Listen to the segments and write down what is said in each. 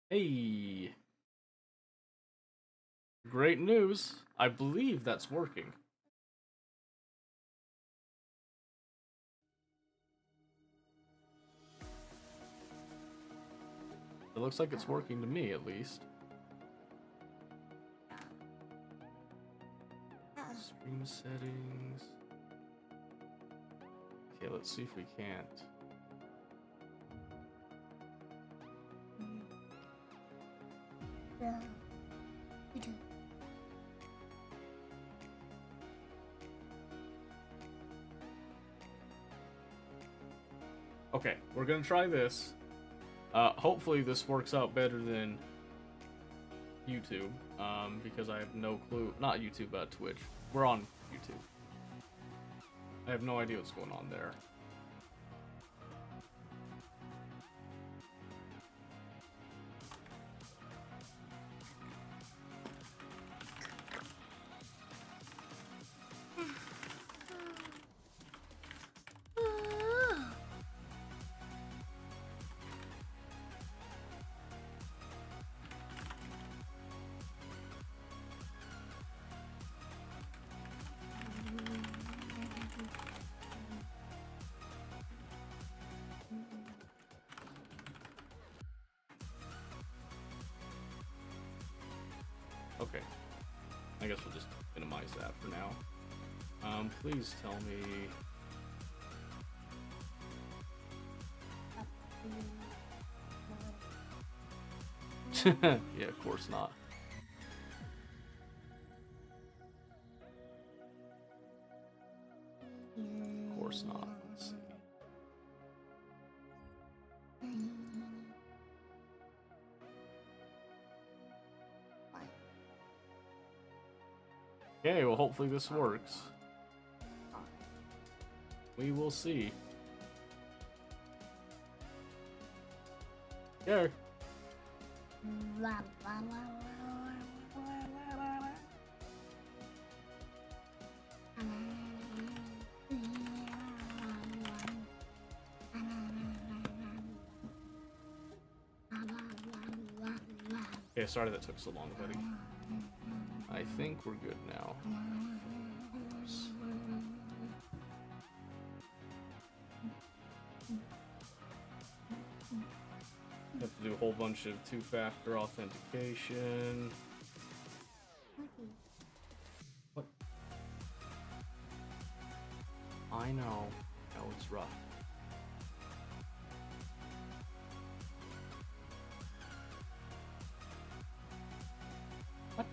Hey. Great news. I believe that's working. It looks like it's working to me, at least. Stream settings. Okay, let's see if we can't. Yeah. We do. Okay, we're gonna try this. Hopefully this works out better than YouTube, because I have no clue. Not YouTube, but Twitch. We're on YouTube. I have no idea what's going on there. Okay. I guess we'll just minimize that for now. Please tell me... yeah, of course not. Of course not. Let's see. Okay, well hopefully this works. We will see. Yeah. Okay, sorry that took so long, buddy. I think we're good now. Have to do a whole bunch of two-factor authentication. What? I know. No, it's rough. What?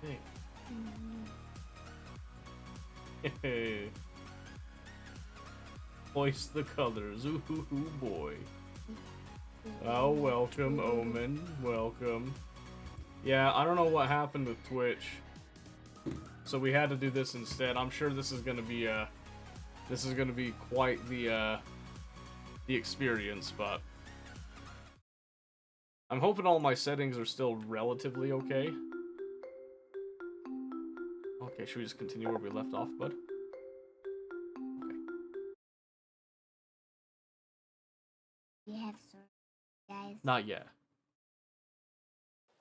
Hey. Hey. Hoist the colors. Ooh, boy. Oh, welcome, Omen. Welcome. Yeah, I don't know what happened with Twitch, so we had to do this instead. I'm sure this is gonna be quite the experience, but I'm hoping all my settings are still relatively okay. Okay, should we just continue where we left off, bud? Okay. We have some guys. Not yet.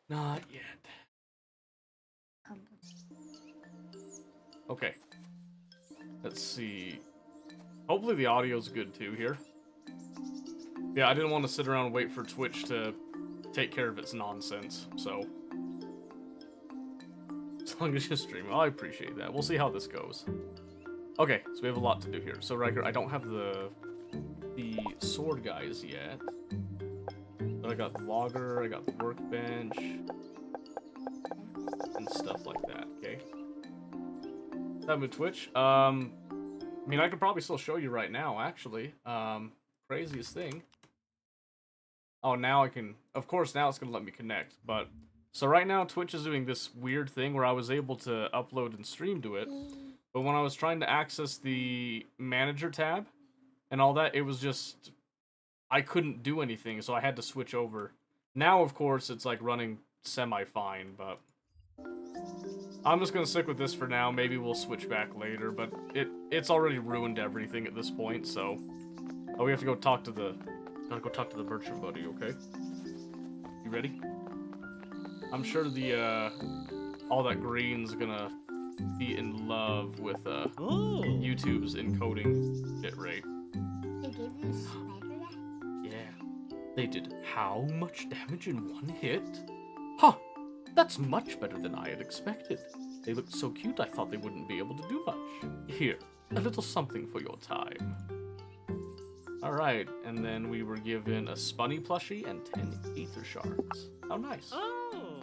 Not yet. Okay. Let's see. Hopefully the audio's good too here. Yeah, I didn't want to sit around and wait for Twitch to take care of its nonsense, so... as long as you stream, I appreciate that. We'll see how this goes. Okay, so we have a lot to do here. So, Riker, I don't have the sword guys yet. But I got the logger, I got the workbench, and stuff like that, okay? That with Twitch. I mean, I could probably still show you right now, actually. Craziest thing. Oh, now I can... of course, now it's going to let me connect, but... so right now, Twitch is doing this weird thing where I was able to upload and stream to it, but when I was trying to access the manager tab and all that, it was just... I couldn't do anything, so I had to switch over. Now, of course, it's like running semi-fine, but... I'm just gonna stick with this for now. Maybe we'll switch back later, but it's already ruined everything at this point, so... Oh, we have to go talk to the... Gotta go talk to the merchant buddy, okay? You ready? I'm sure the, all that green's gonna be in love with, YouTube's encoding bitrate. They gave you a spider that? Yeah. They did how much damage in one hit? Huh! That's much better than I had expected. They looked so cute I thought they wouldn't be able to do much. Here, a little something for your time. Alright, and then we were given a Spunny plushie and 10 Aether Shards. How nice. Oh.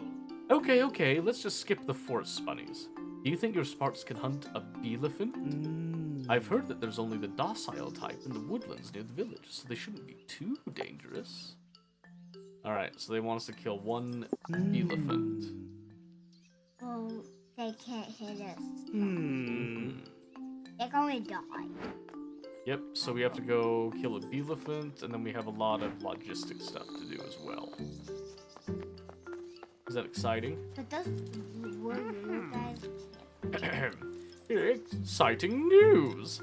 Okay, let's just skip the forest Spunnies. Do you think your Sparks can hunt a Beelephant? I've heard that there's only the docile type in the woodlands near the village, so they shouldn't be too dangerous. Alright, so they want us to kill one Beelephant. Oh, they can't hit us. They're gonna die. Yep, so we have to go kill a Beelephant, and then we have a lot of logistic stuff to do as well. Is that exciting? But those wood guys Exciting news!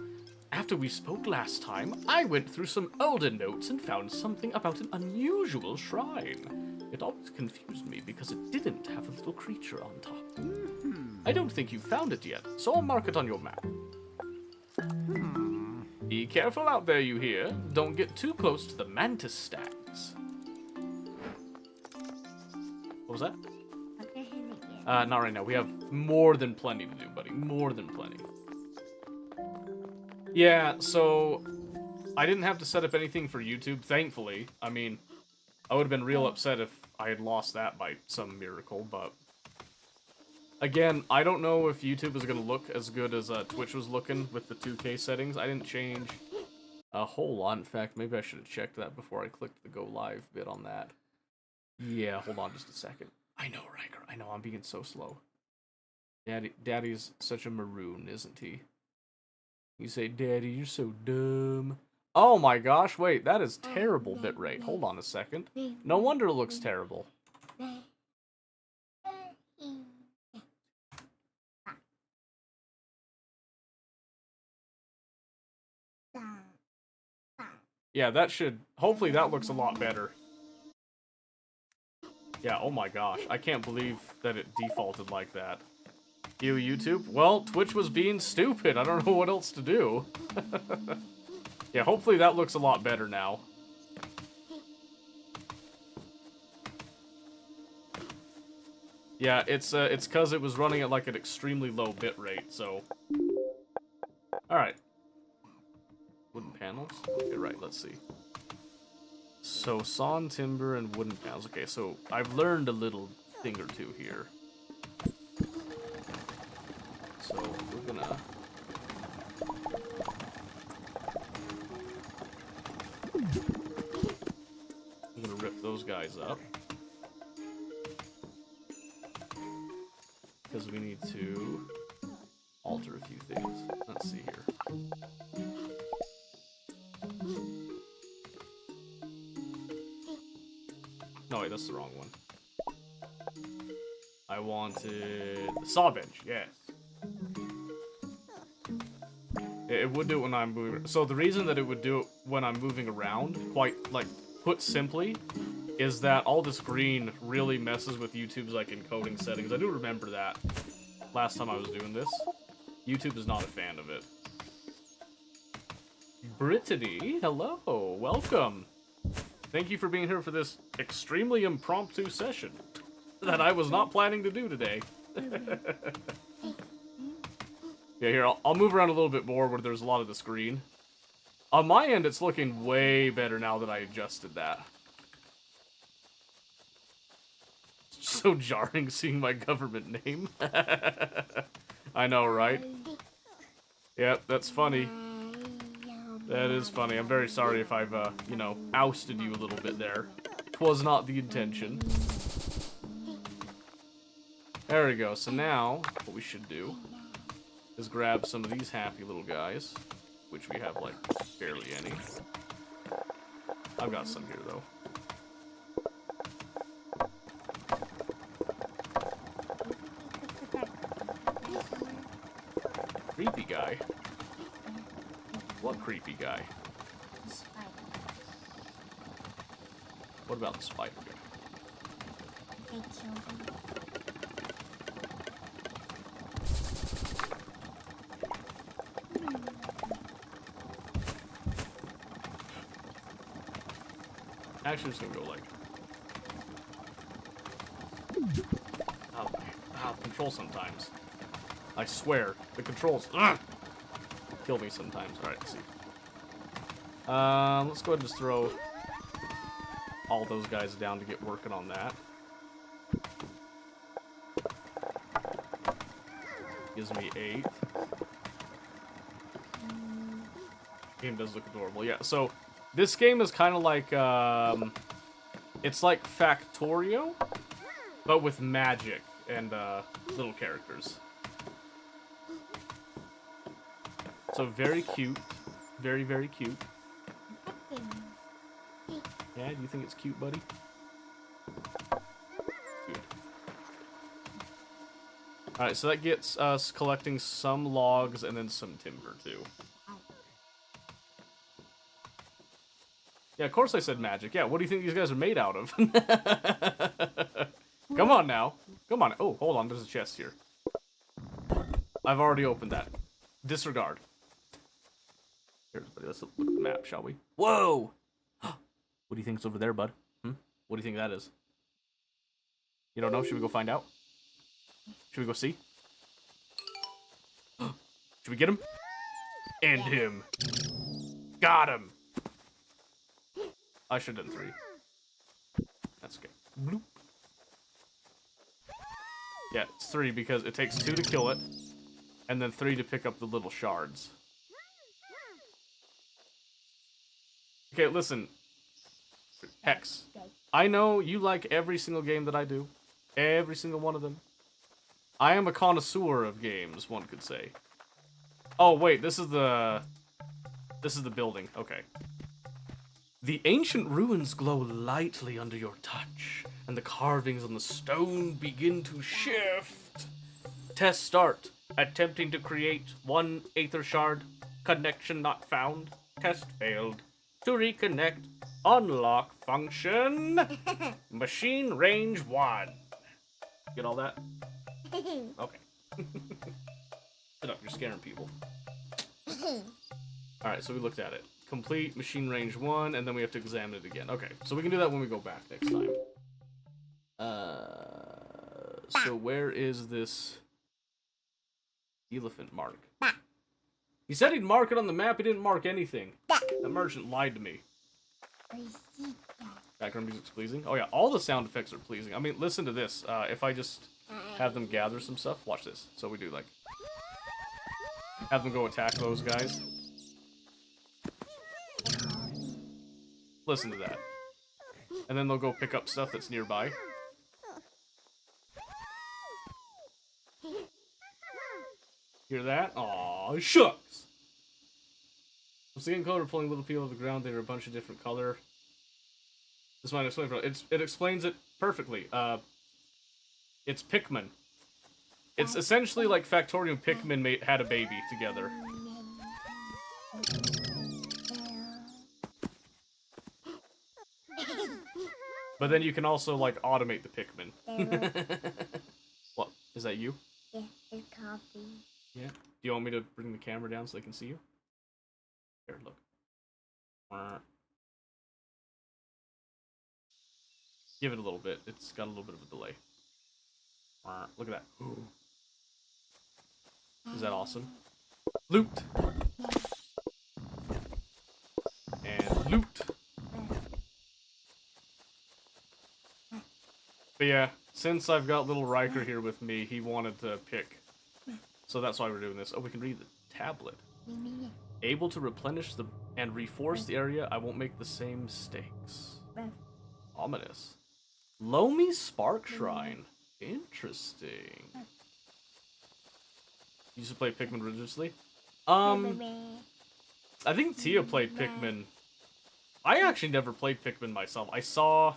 After we spoke last time, I went through some older notes and found something about an unusual shrine. It always confused me because it didn't have a little creature on top. I don't think you found it yet, so I'll mark it on your map. Be careful out there, you hear? Don't get too close to the mantis stags. What was that? Okay, hit it again. Not right now. We have more than plenty to do, buddy. More than plenty. Yeah, so I didn't have to set up anything for YouTube, thankfully. I mean, I would have been real upset if I had lost that by some miracle, but... Again, I don't know if YouTube is going to look as good as Twitch was looking with the 2K settings. I didn't change a whole lot. In fact, maybe I should have checked that before I clicked the go live bit on that. Yeah, hold on just a second. I know, Riker. I know, I'm being so slow. Daddy's such a maroon, isn't he? You say, Daddy, you're so dumb. Oh my gosh, wait, that is terrible bitrate. Hold on a second. No wonder it looks terrible. Yeah, that should... Hopefully that looks a lot better. Yeah, oh my gosh. I can't believe that it defaulted like that. You, YouTube? Well, Twitch was being stupid. I don't know what else to do. Yeah, hopefully that looks a lot better now. Yeah, it's because it was running at like an extremely low bit rate, so... Alright. Wooden panels? Okay, right, let's see. So, sawn timber and wooden panels. Okay, so I've learned a little thing or two here. So, we're gonna... rip those guys up. Because we need to alter a few things. Let's see here. No, wait, that's the wrong one. I wanted the saw bench, yes. It would do it when I'm moving. So the reason that it would do it when I'm moving around, quite, like, put simply, is that all this green really messes with YouTube's, like, encoding settings. I do remember that last time I was doing this. YouTube is not a fan of it. Brittany, hello, welcome. Thank you for being here for this extremely impromptu session that I was not planning to do today. Yeah, here, I'll move around a little bit more where there's a lot of the screen. On my end, it's looking way better now that I adjusted that. It's so jarring seeing my government name. I know, right? Yep, that's funny. That is funny. I'm very sorry if I've, you know, ousted you a little bit there. 'Twas not the intention. There we go. So now, what we should do is grab some of these happy little guys, which we have, like, barely any. I've got some here, though. guy? What creepy guy? Spider. What about the spider guy? They killed him. Actually, just gonna go like. Oh, control sometimes. I swear, the controls kill me sometimes. All right, let's see. Let's go ahead and just throw all those guys down to get working on that. Gives me 8. Game does look adorable. Yeah, so this game is kind of like, it's like Factorio, but with magic and little characters. So very cute. Very, very cute. Yeah, do you think it's cute, buddy? Cute. Alright, so that gets us collecting some logs and then some timber, too. Yeah, of course I said magic. Yeah, what do you think these guys are made out of? Come on now. Come on. Oh, hold on. There's a chest here. I've already opened that. Disregard. Here, everybody, let's look at the map, shall we? Whoa! What do you think's over there, bud? What do you think that is? You don't know? Should we go find out? Should we go see? Should we get him? End him. Got him! I should have done 3. That's okay. Bloop. Yeah, it's 3 because it takes 2 to kill it, and then 3 to pick up the little shards. Okay, listen. Hex. I know you like every single game that I do. Every single one of them. I am a connoisseur of games, one could say. Oh, wait, this is the building. Okay. The ancient ruins glow lightly under your touch, and the carvings on the stone begin to shift. Test start. Attempting to create 1 aether shard. Connection not found. Test failed. To reconnect, unlock function. Machine range 1. Get all that? Okay. Shut up, you're scaring people. Alright, so we looked at it. Complete machine range 1, and then we have to examine it again. Okay, so we can do that when we go back next time. So where is this elephant mark? He said he'd mark it on the map, he didn't mark anything. The merchant lied to me. Background music's pleasing. Oh yeah, all the sound effects are pleasing. I mean, listen to this. If I just have them gather some stuff, watch this. So we do like, have them go attack those guys. Listen to that. And then they'll go pick up stuff that's nearby. Hear that? Aw, shucks! Once again, color pulling little people off the ground, they are a bunch of different color. This might explain it explains it perfectly. It's Pikmin. It's essentially like Factorio and Pikmin had a baby together. But then you can also, like, automate the Pikmin. What? Is that you? Yeah, it's coffee. Yeah? Do you want me to bring the camera down so they can see you? Here, look. Give it a little bit. It's got a little bit of a delay. Look at that. Ooh. Is that awesome? Loot! And loot! But yeah, since I've got little Riker here with me, he wanted to pick. So that's why we're doing this. Oh, we can read the tablet. Able to replenish and reforce the area, I won't make the same mistakes. Ominous. Loamy Spark Shrine. Interesting. You used to play Pikmin religiously? I think Tia played Pikmin. I actually never played Pikmin myself. I saw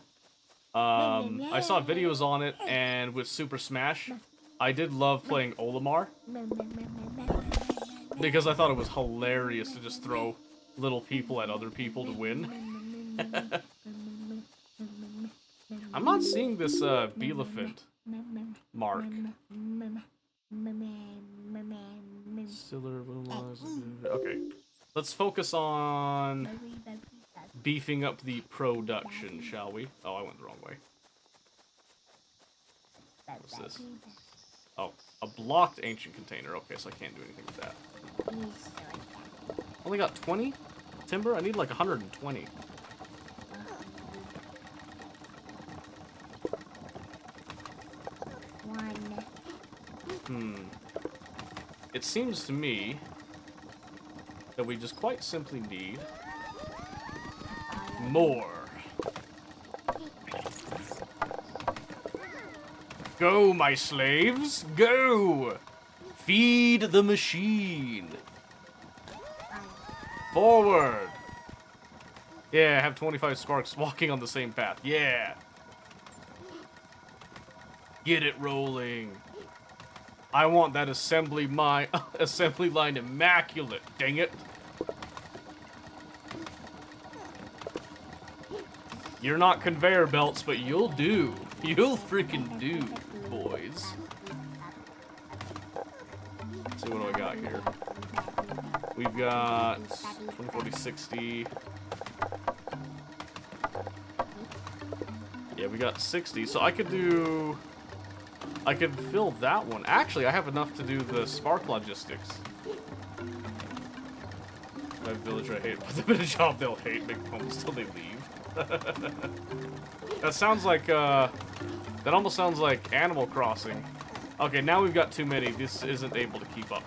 videos on it, and with Super Smash, I did love playing Olimar. Because I thought it was hilarious to just throw little people at other people to win. I'm not seeing this Bielefeld mark. Okay. Let's focus on beefing up the production, shall we? Oh, I went the wrong way. What's this? Oh, a blocked ancient container. Okay, so I can't do anything with that. Only got 20 timber? I need like 120. It seems to me that we just quite simply need more. Go, my slaves, go! Feed the machine. Forward. Yeah, I have 25 sparks walking on the same path. Yeah. Get it rolling. I want that assembly line immaculate, dang it. You're not conveyor belts, but you'll do. You'll freaking do, boys. Let's see, what do I got here? We've got 20, 40, 60. Yeah, we got 60, so I could fill that one. Actually, I have enough to do the spark logistics. My villager I hate. Put them in a job they'll hate, make homes till they leave. That sounds like, that almost sounds like Animal Crossing. Okay, now we've got too many. This isn't able to keep up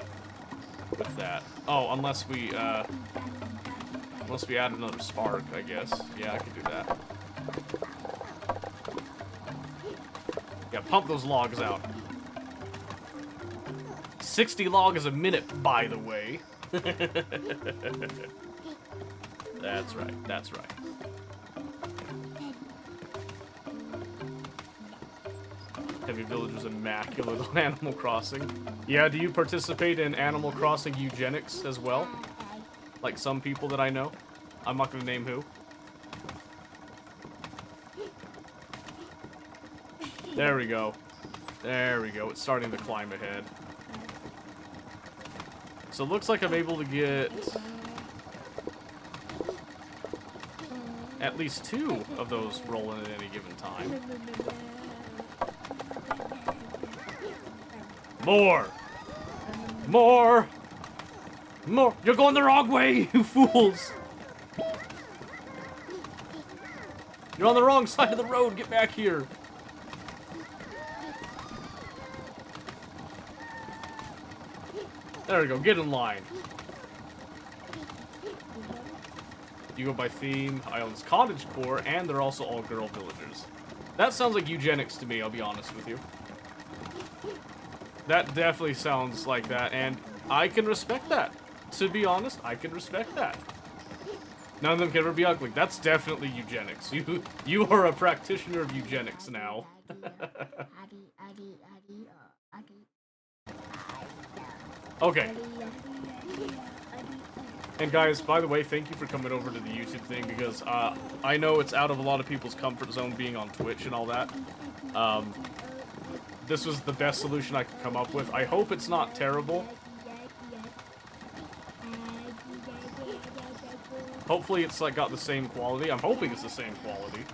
with that. Oh, unless we add another spark, I guess. Yeah, I could do that. Yeah, pump those logs out. 60 logs a minute, by the way. That's right, that's right. Heavy Village is immaculate on Animal Crossing. Yeah, do you participate in Animal Crossing eugenics as well? Like some people that I know? I'm not gonna name who. There we go. There we go. It's starting to climb ahead. So it looks like I'm able to get at least 2 of those rolling at any given time. More! More! More! You're going the wrong way, you fools! You're on the wrong side of the road. Get back here. There we go, get in line. You go by theme, Island's cottagecore, and they're also all girl villagers. That sounds like eugenics to me, I'll be honest with you. That definitely sounds like that, and I can respect that. To be honest, I can respect that. None of them can ever be ugly. That's definitely eugenics. You are a practitioner of eugenics now. Okay. And guys, by the way, thank you for coming over to the YouTube thing, because I know it's out of a lot of people's comfort zone being on Twitch and all that. This was the best solution I could come up with. I hope it's not terrible. Hopefully it's like got the same quality. I'm hoping it's the same quality.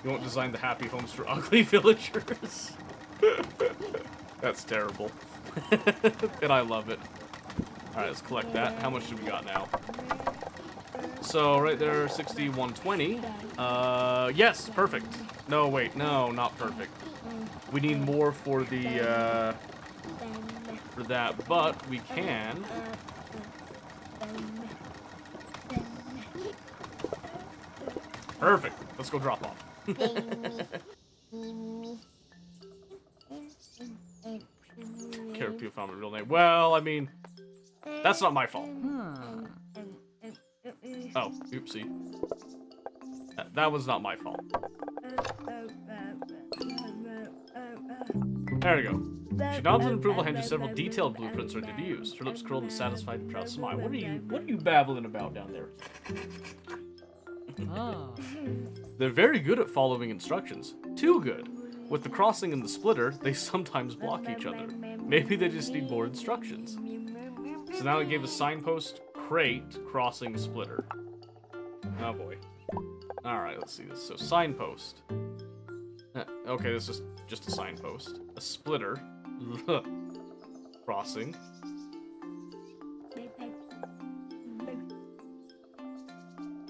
You won't design the happy homes for ugly villagers. That's terrible. And I love it. Alright, let's collect that. How much do we got now? So, right there, 60, 120. Yes, perfect. No, wait, no, not perfect. We need more for the, for that, but we can. Perfect. Let's go drop off. Carrot Peel found my real name. Well, I mean, that's not my fault. Oh, oopsie. That was not my fault. There we go. She nods in approval, hands you several detailed blueprints ready to be used. Her lips curled in a satisfied and proud smile. What are you babbling about down there? Ah. They're very good at following instructions. Too good. With the crossing and the splitter, they sometimes block each other. Maybe they just need more instructions. So now it gave a signpost, crate, crossing, splitter. Oh boy. Alright, let's see this. So signpost. Okay, this is just a signpost. A splitter. Crossing.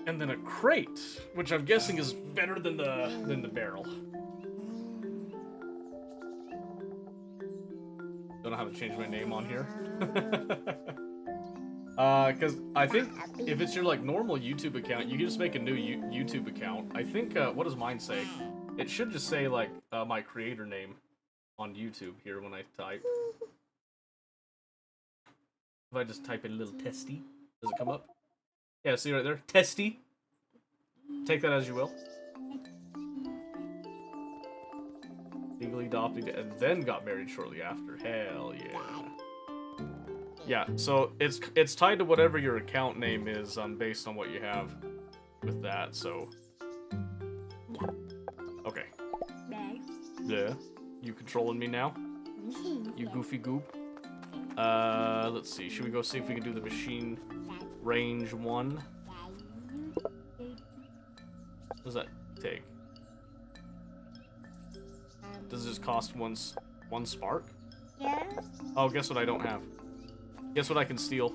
And then a crate, which I'm guessing is better than the barrel. Don't know how to change my name on here. Because I think if it's your like normal YouTube account, you can just make a new YouTube account. I think what does mine say? It should just say like my creator name on YouTube here when I type. If I just type in a little testy, does it come up? Yeah, see right there? Testy. Take that as you will. Legally adopted and then got married shortly after. Hell yeah. Yeah, so it's tied to whatever your account name is based on what you have with that, so... Okay. Yeah. You controlling me now? You goofy goop? Let's see. Should we go see if we can do the machine range 1? What does that take? Does it just cost one spark? Yeah. Oh, guess what I don't have? Guess what I can steal?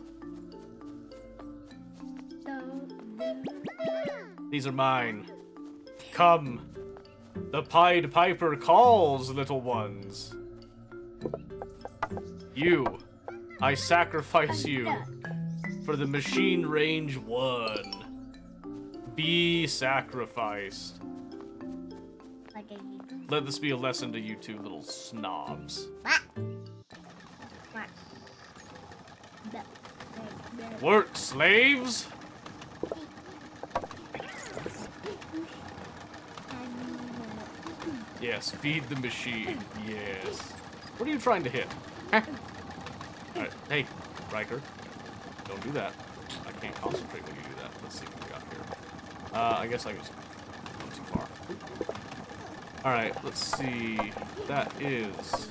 These are mine. Come. The Pied Piper calls, little ones. You. I sacrifice you for the machine range 1. Be sacrificed. Let this be a lesson to you two little snobs. Work, slaves! Yes, feed the machine. Yes. What are you trying to hit? Alright, hey, Riker. Don't do that. I can't concentrate when you do that. Let's see what we got here. I guess I just went too far. Alright, let's see. That is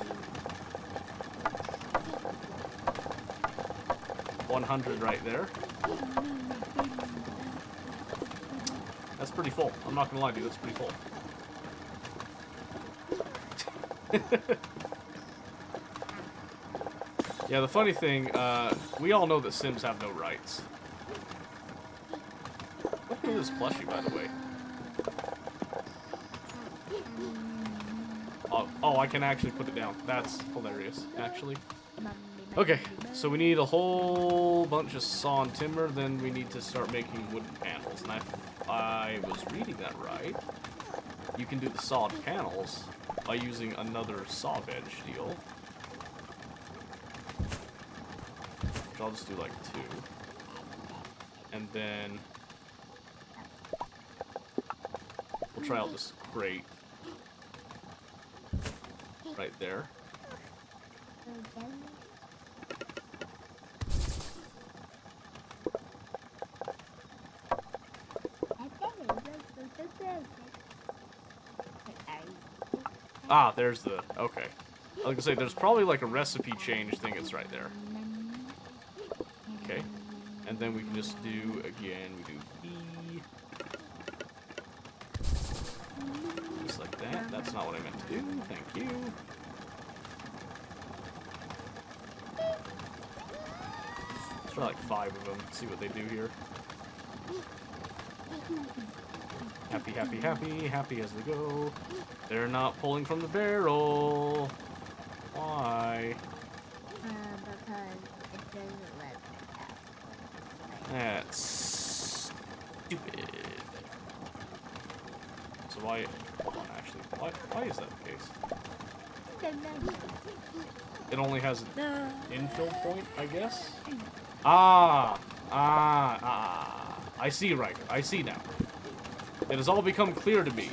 100 right there. That's pretty full. I'm not gonna lie to you, that's pretty full. Yeah, the funny thing, we all know that Sims have no rights. Look at this plushie, by the way. Oh, I can actually put it down. That's hilarious, actually. Okay, so we need a whole bunch of sawn timber, then we need to start making wooden panels. And if I was reading that right, you can do the sawed panels by using another saw bench deal. Which I'll just do like 2. And then we'll try out this crate right there. Ah, there's the... Okay. I was gonna say, there's probably like a recipe change thing. It's right there. Okay. And then we can just do, again, we do E. Just like that. That's not what I meant to do. Thank you. Let's try like 5 of them. See what they do here. Happy, happy, happy. Happy as they go. They're not pulling from the barrel. Why? Because it doesn't let me out. That's stupid. So why? Hold on, actually, why is that the case? It only has an infill point, I guess. I see, Riker. I see now. It has all become clear to me.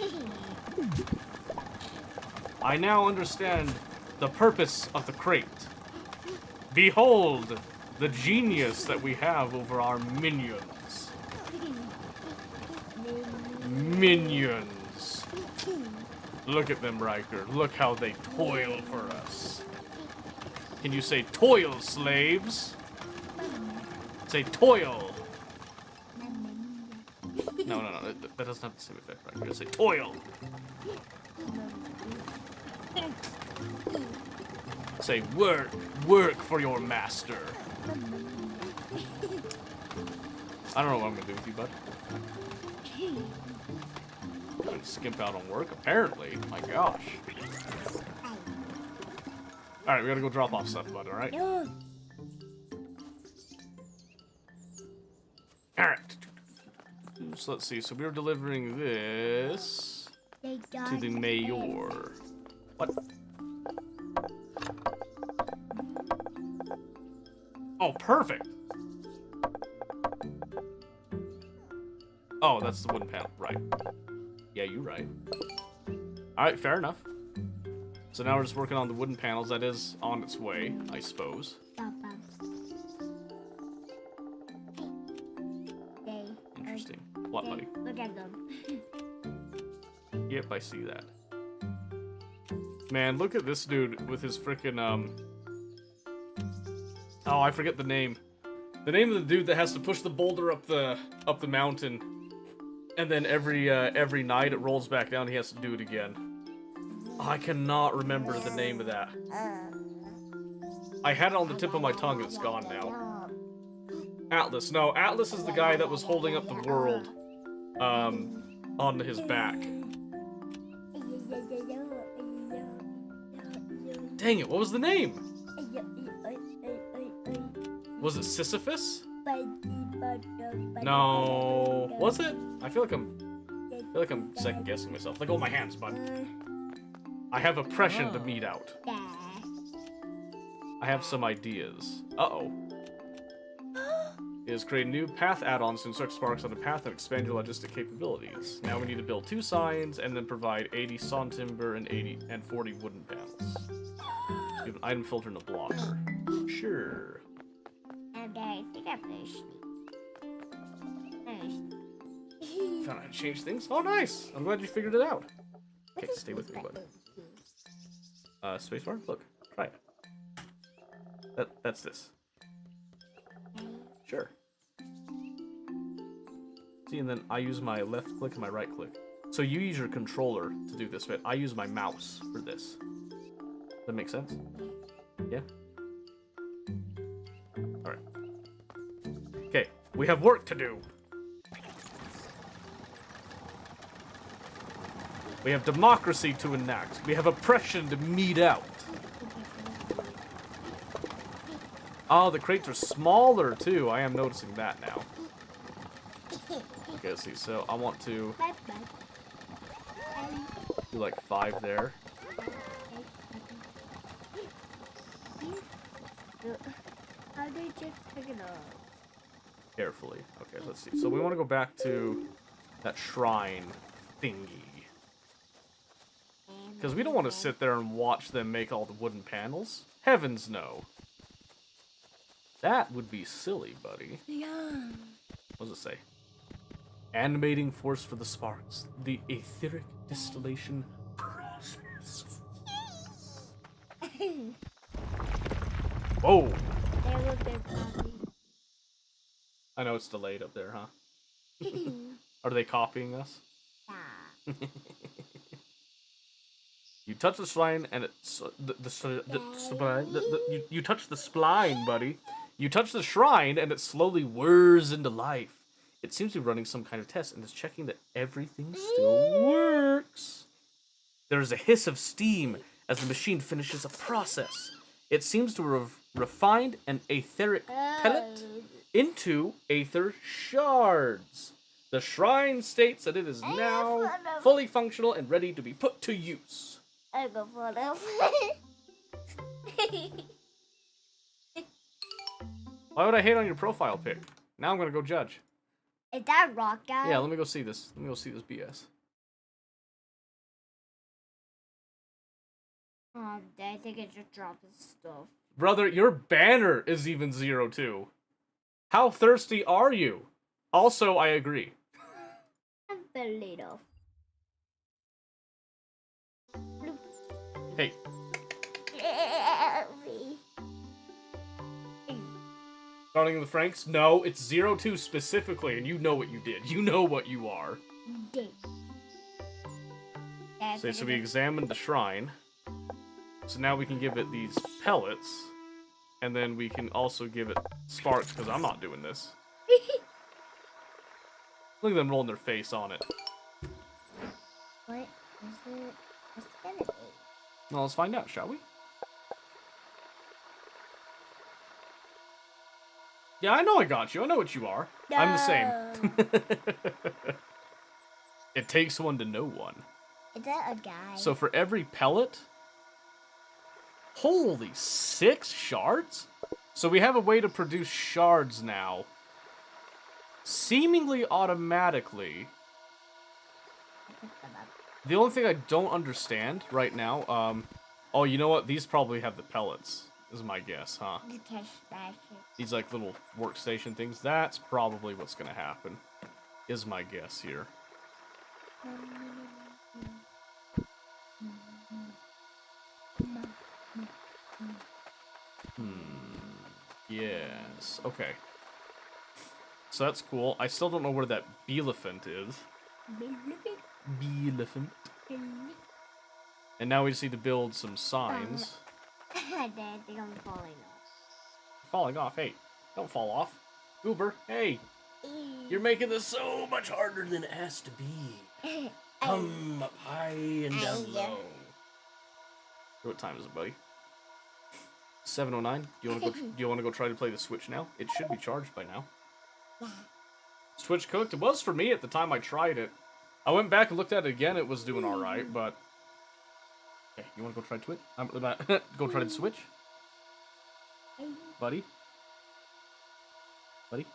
I now understand the purpose of the crate. Behold the genius that we have over our minions. Minions. Look at them, Riker. Look how they toil for us. Can you say toil, slaves? Say toil. No. That doesn't have the same effect, right? You're gonna say toil. Say work. Work for your master. I don't know what I'm gonna do with you, bud. I'm gonna skimp out on work, apparently. My gosh. Alright, we gotta go drop off stuff, bud, alright? Alright. So let's see, so we were delivering this to the mayor. What? Oh, perfect! Oh, that's the wooden panel, right. Yeah, you're right. Alright, fair enough. So now we're just working on the wooden panels. That is on its way, I suppose. Interesting. What, buddy? Look at them. Yep, I see that. Man, look at this dude with his frickin' Oh, I forget the name. The name of the dude that has to push the boulder up the mountain, and then every night it rolls back down. He has to do it again. Oh, I cannot remember the name of that. I had it on the tip of my tongue. It's gone now. Atlas. No, Atlas is the guy that was holding up the world, on his back. Dang it! What was the name? Was it Sisyphus? No, was it? I feel like I'm second guessing myself. Let go of my hands, bud. I have oppression to meet out. I have some ideas. Uh-oh. Is create new path add-ons to insert sparks on the path and expand your logistic capabilities. Now we need to build 2 signs and then provide 80 sawn timber and 40 wooden panels. Give an item filter and a blocker. Sure. And I think I'm finished. Found out how to change things? Oh, nice! I'm glad you figured it out. Okay, stay with me, bud. Spacebar? Look, try it. That's this. Sure. See, and then I use my left click and my right click. So you use your controller to do this bit. I use my mouse for this. Does that make sense? Yeah? Alright. Okay, we have work to do. We have democracy to enact. We have oppression to mete out. Oh, the crates are smaller, too. I am noticing that now. Okay, let's see. So, I want to do like 5 there. How did you pick it up? Carefully. Okay, let's see. So, we want to go back to that shrine thingy. Because we don't want to sit there and watch them make all the wooden panels. Heavens no. That would be silly, buddy. Yeah. What does it say? Animating force for the sparks. The etheric distillation process. Whoa! There was their copy. I know it's delayed up there, huh? Are they copying us? Yeah. You touch the shrine and it's you touch the spline, buddy. You touch the shrine and it slowly whirs into life. It seems to be running some kind of test and is checking that everything still works. There is a hiss of steam as the machine finishes a process. It seems to have refined an etheric pellet into aether shards. The shrine states that it is now fully functional and ready to be put to use. I go for them. Why would I hate on your profile pic? Now I'm gonna go judge. Is that rock guy? Yeah, let me go see this. Let me go see this BS. I think it just dropped his stuff. Brother, your banner is even 0 too. How thirsty are you? Also, I agree. A little. Hey. Starting the Franks? No, it's 02 specifically, and you know what you did. You know what you are. So we examined the shrine. So now we can give it these pellets. And then we can also give it sparks, because I'm not doing this. Look at them rolling their face on it. What is it? What's it gonna be? Well, let's find out, shall we? Yeah, I know I got you. I know what you are. No. I'm the same. It takes one to know one. Is that a guy? So for every pellet... Holy, 6 shards? So we have a way to produce shards now. Seemingly automatically. The only thing I don't understand right now, oh, you know what? These probably have the pellets, is my guess, huh? These, like, little workstation things. That's probably what's gonna happen, is my guess here. Yes. Okay. So that's cool. I still don't know where that Beelephant is. Beelephant. And now we just need to build some signs. I think I'm falling off. Falling off? Hey, don't fall off. Goober, hey. You're making this so much harder than it has to be. Come up high and down low. What time is it, buddy? 7:09. Do you want to go try to play the Switch now? It should be charged by now. Yeah. Switch cooked. It was for me at the time I tried it. I went back and looked at it again. It was doing all right, but okay. You want to go try Twitch? Go try the Switch, buddy. Buddy,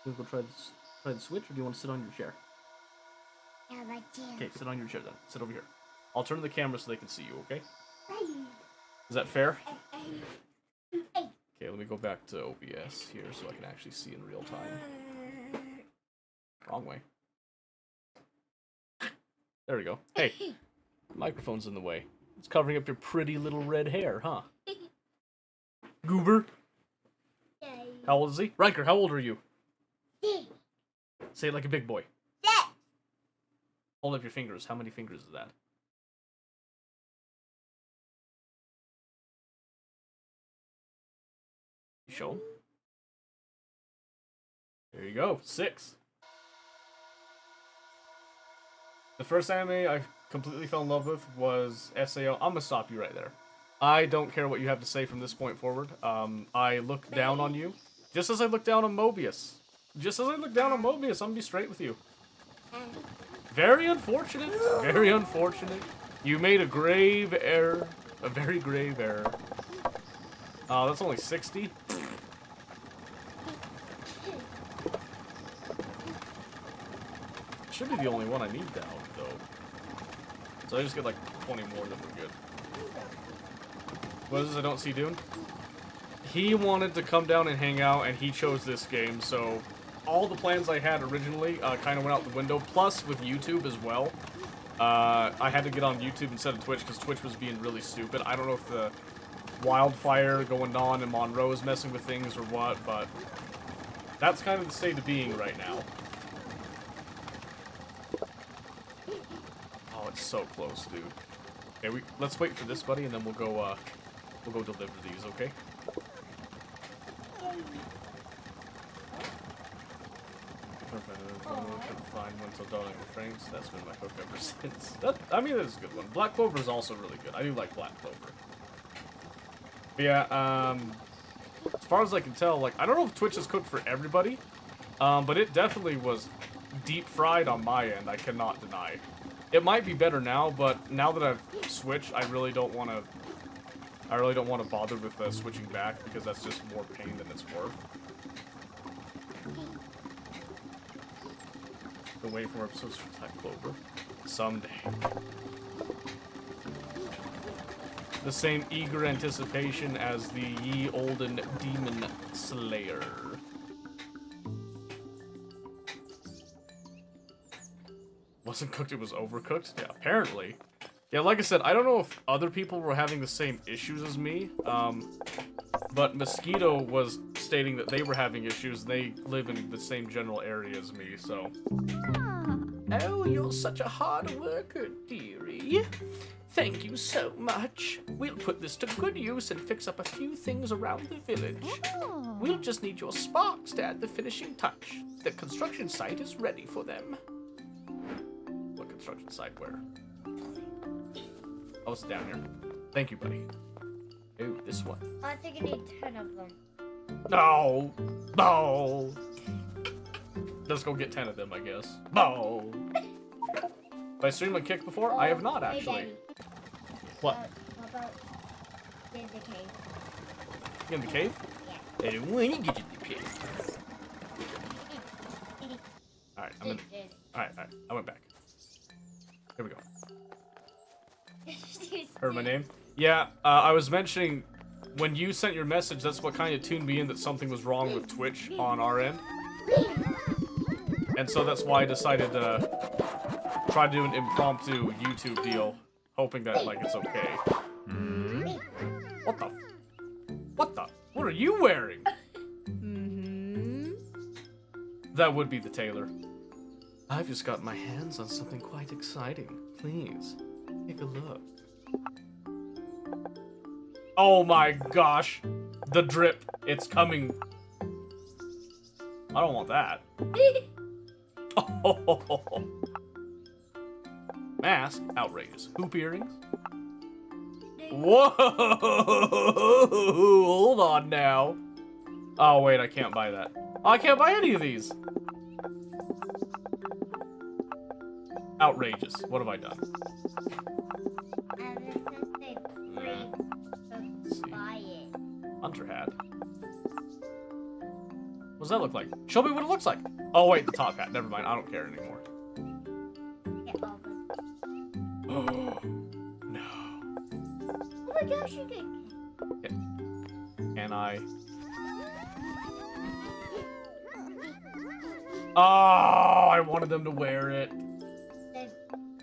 you want to go try the Switch, or do you want to sit on your chair? Yeah, right there. Okay, sit on your chair then. Sit over here. I'll turn the camera so they can see you. Okay? Is that fair? Okay, let me go back to OBS here so I can actually see in real time. Wrong way. There we go. Hey, the microphone's in the way. It's covering up your pretty little red hair, huh? Goober. How old is he? Riker, how old are you? Say it like a big boy. Hold up your fingers. How many fingers is that? Show him. There you go. 6. The first anime I completely fell in love with was SAO. I'm gonna stop you right there. I don't care what you have to say from this point forward. I look down on you. Just as I look down on Mobius. Just as I look down on Mobius, I'm gonna be straight with you. Very unfortunate. Very unfortunate. You made a grave error. A very grave error. That's only 60. Should be the only one I need now, though. So I just get like 20 more, then we're good. What is this I don't see Dune? He wanted to come down and hang out, and he chose this game, so all the plans I had originally kind of went out the window, plus with YouTube as well. I had to get on YouTube instead of Twitch, because Twitch was being really stupid. I don't know if the wildfire going on in Monroe is messing with things or what, but that's kind of the state of being right now. Oh, it's so close, dude. Okay, let's wait for this, buddy, and then we'll go deliver these, okay? Couldn't find one till dawning with Franks. That's been my hook ever since. I mean, that's a good one. Black Clover is also really good. I do like Black Clover. But yeah, as far as I can tell, like, I don't know if Twitch is cooked for everybody, but it definitely was deep fried on my end. I cannot deny. It might be better now, but now that I've switched, I really don't want to. I really don't want to bother with switching back because that's just more pain than it's worth. Been waiting for more episodes for Black Clover. Someday. the same eager anticipation as the ye olden demon slayer. Wasn't cooked, it was overcooked? Yeah, apparently. Yeah, like I said, I don't know if other people were having the same issues as me, but Mosquito was stating that they were having issues. They live in the same general area as me, so. Oh, you're such a hard worker, dearie. Thank you so much. We'll put this to good use and fix up a few things around the village. We'll just need your sparks to add the finishing touch. The construction site is ready for them. What construction site? Where? Oh, it's down here. Thank you, buddy. Ooh, this one. I think I need 10 of them. No! No! Let's go get 10 of them, I guess. No! Have I streamed on Kick before? I have not, actually. Hey, Daddy. What? How about in the cave? In the cave? Yeah. I don't want to get in the cave. Alright, I'm in. Alright, I went back. Here we go. Heard my name? Yeah, I was mentioning, when you sent your message, that's what kind of tuned me in that something was wrong with Twitch on our end. And so that's why I decided to try to do an impromptu YouTube deal, hoping that, like, it's okay. What the? What the? What are you wearing? That would be the tailor. I've just got my hands on something quite exciting. Please, take a look. Oh my gosh. The drip. It's coming. I don't want that. Oh. Mask. Outrageous. Hoop earrings. Whoa. Hold on now. Oh, wait. I can't buy that. Oh, I can't buy any of these. Outrageous. What have I done? Hunter hat. What does that look like? Show me what it looks like. Oh wait, the top hat. Never mind. I don't care anymore. Oh no. Oh my gosh, you Can I? Oh, I wanted them to wear it.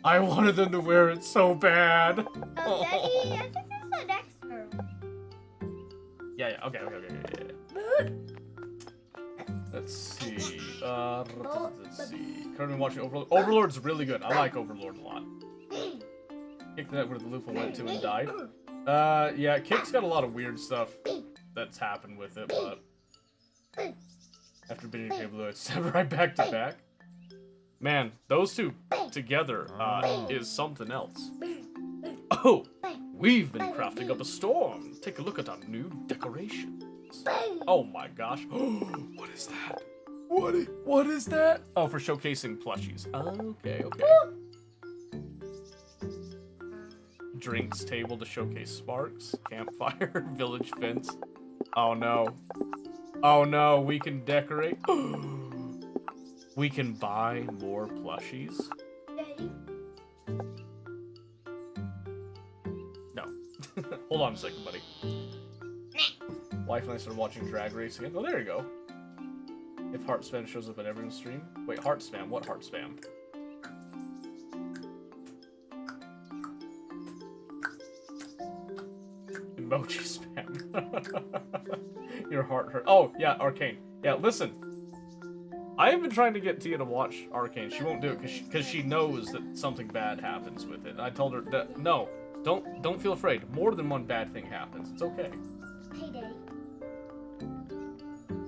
I wanted them to wear it so bad. Oh, Daddy, I think that's the next girl. Yeah, okay. Let's see. Let's see. Currently watching Overlord. Overlord's really good. I like Overlord a lot. Kick that where the Lupa went to and died. Yeah, Kick's got a lot of weird stuff that's happened with it, but after beating Blue, it's right back to back. Man, those two together is something else. Oh, we've been crafting up a storm. Take a look at our new decorations. Oh my gosh. What is that? What is that? Oh, for showcasing plushies. Okay. Drinks table to showcase sparks. Campfire. Village fence. Oh no. Oh no, we can decorate. We can buy more plushies. No. Hold on a second, buddy. Wife and I started watching Drag Race again. Oh, there you go. If heart spam shows up at everyone's stream. Wait, heart spam? What heart spam? Emoji spam. Your heart hurt. Oh, yeah, Arcane. Yeah, listen. I have been trying to get Tia to watch Arcane. She won't do it because she knows that something bad happens with it. I told her that no, don't feel afraid. More than one bad thing happens. It's okay. Hey, Daddy.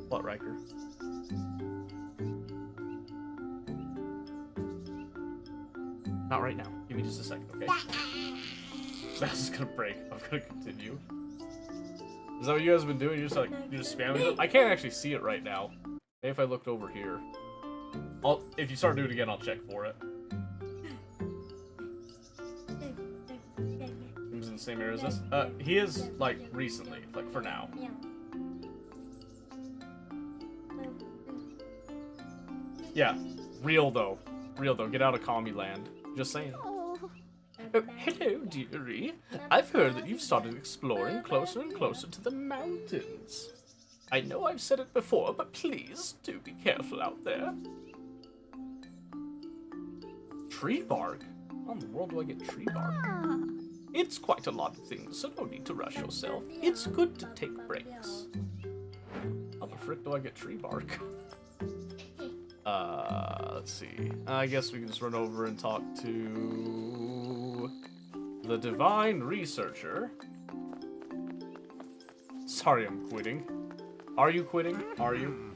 What, Riker? Not right now. Give me just a second, okay? That's just gonna break. I'm gonna continue. Is that what you guys have been doing? You're just spamming it? I can't actually see it right now. Maybe if I looked over here. If you start doing it again, I'll check for it. He was in the same area as this? He is, like, recently. Like, for now. Yeah. Real, though. Get out of commie land. Just saying. Oh, hello, dearie. I've heard that you've started exploring closer and closer to the mountains. I know I've said it before, but please do be careful out there. Tree bark? How in the world do I get tree bark? It's quite a lot of things, so no need to rush yourself. It's good to take breaks. How the frick do I get tree bark? Let's see. I guess we can just run over and talk to the divine researcher. Sorry, I'm quitting. Are you quitting? Are you?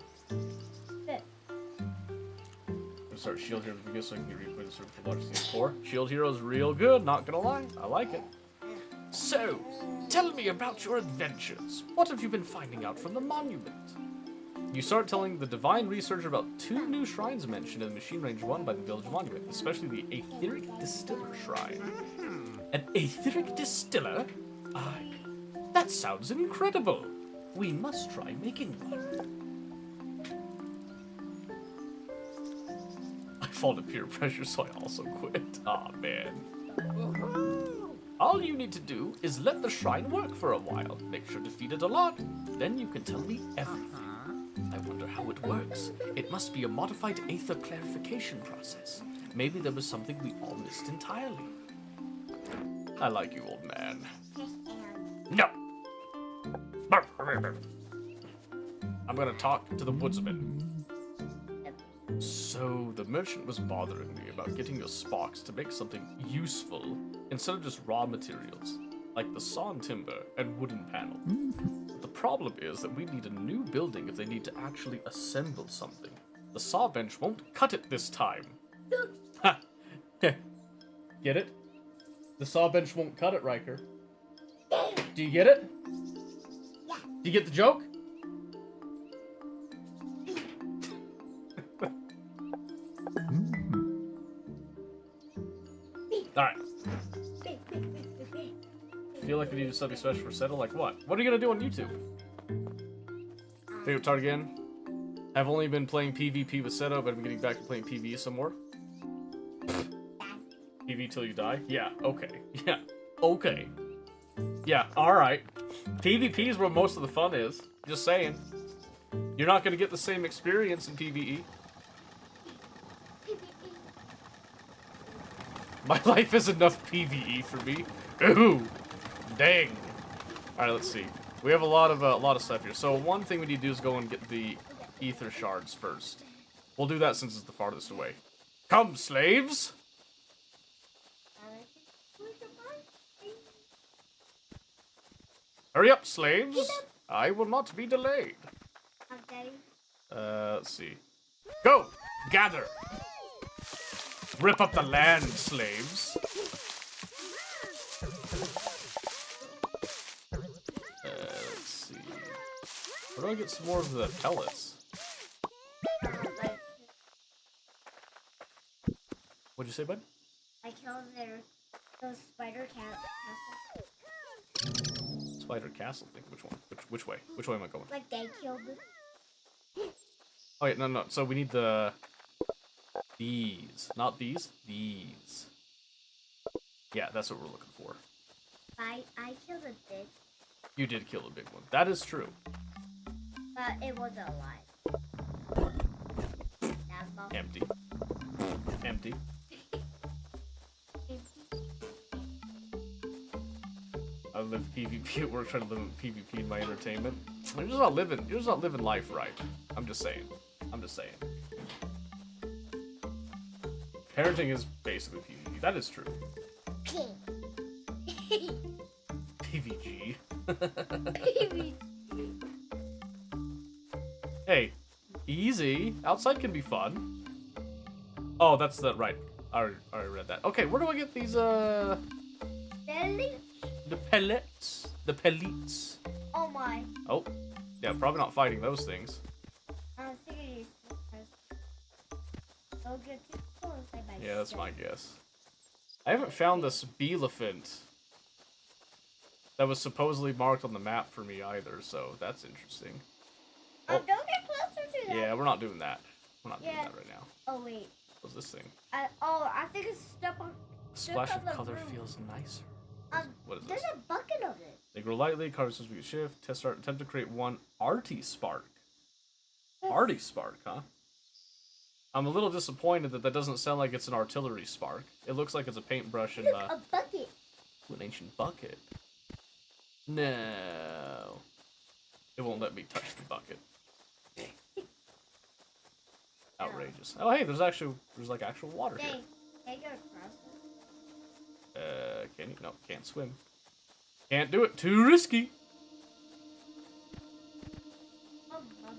Start shield hero because so I can get reacquainted with the large CS4. Shield hero is real good, not gonna lie. I like it. So, tell me about your adventures. What have you been finding out from the monument? You start telling the divine researcher about 2 new shrines mentioned in Machine Range 1 by the village monument, especially the Aetheric Distiller Shrine. An Aetheric Distiller? That sounds incredible. We must try making one. I fall to peer pressure, so I also quit. Aw, man. All you need to do is let the shrine work for a while. Make sure to feed it a lot. Then you can tell me everything. I wonder how it works. It must be a modified aether clarification process. Maybe there was something we all missed entirely. I like you, old man. No! I'm gonna talk to the woodsman. So, the merchant was bothering me about getting your sparks to make something useful instead of just raw materials, like the sawn timber and wooden panel. But the problem is that we need a new building if they need to actually assemble something. The saw bench won't cut it this time. Ha! Get it? The saw bench won't cut it, Riker. Do you get it? Do you get the joke? Alright. Feel like you need to do something special for Settle? Like what? What are you gonna do on YouTube? Favorite target again? I've only been playing PvP with Seto, but I'm getting back to playing PvE some more. PvE till you die? Yeah, okay. Yeah, okay. Yeah, alright. PvP is where most of the fun is. Just saying. You're not gonna get the same experience in PvE. My life is enough PvE for me. Ooh, dang. All right, let's see. We have a lot of stuff here. So one thing we need to do is go and get the ether shards first. We'll do that since it's the farthest away. Come, slaves. Hurry up, slaves. I will not be delayed. Okay. Let's see. Go, gather. Rip up the land, slaves. Let's see. Where do I get some more of the pellets? What'd you say, bud? I killed those spider castle. Spider castle thing. Which one? Which way? Which way am I going? Like they killed them. Oh yeah, no. So we need these. Not these. These. Yeah, that's what we're looking for. I killed a big. You did kill a big one. That is true. But it wasn't alive. Empty. Empty. I live PvP at work, trying to live PvP in my entertainment. You're just not living life right. I'm just saying. Parenting is basically PvP. That is true. PvG. Hey, easy. Outside can be fun. Oh, that's the right. I already read that. Okay, where do I get these Belly? the pellets? The pellets. Oh my. Oh, yeah, probably not fighting those things. I was thinking don't get too close. Yeah, that's my guess. I haven't found this Beelephant that was supposedly marked on the map for me either, so that's interesting. Oh, don't get closer to that. Yeah, we're not doing that. We're not doing that right now. Oh wait. What's this thing? I think it's Splash of the color room. feels nicer. What is There's this? a bucket of it. They grow lightly, colors supposed to be shift. Test start, attempt to create one arty spark. Arty spark, huh? I'm a little disappointed that doesn't sound like it's an artillery spark. It looks like it's a paintbrush and Look, a bucket. an ancient bucket. No. It won't let me touch the bucket. Outrageous. Oh hey, there's like actual water here. Can you go across it? Can you? No, can't swim. Can't do it. Too risky. Oh, mommy.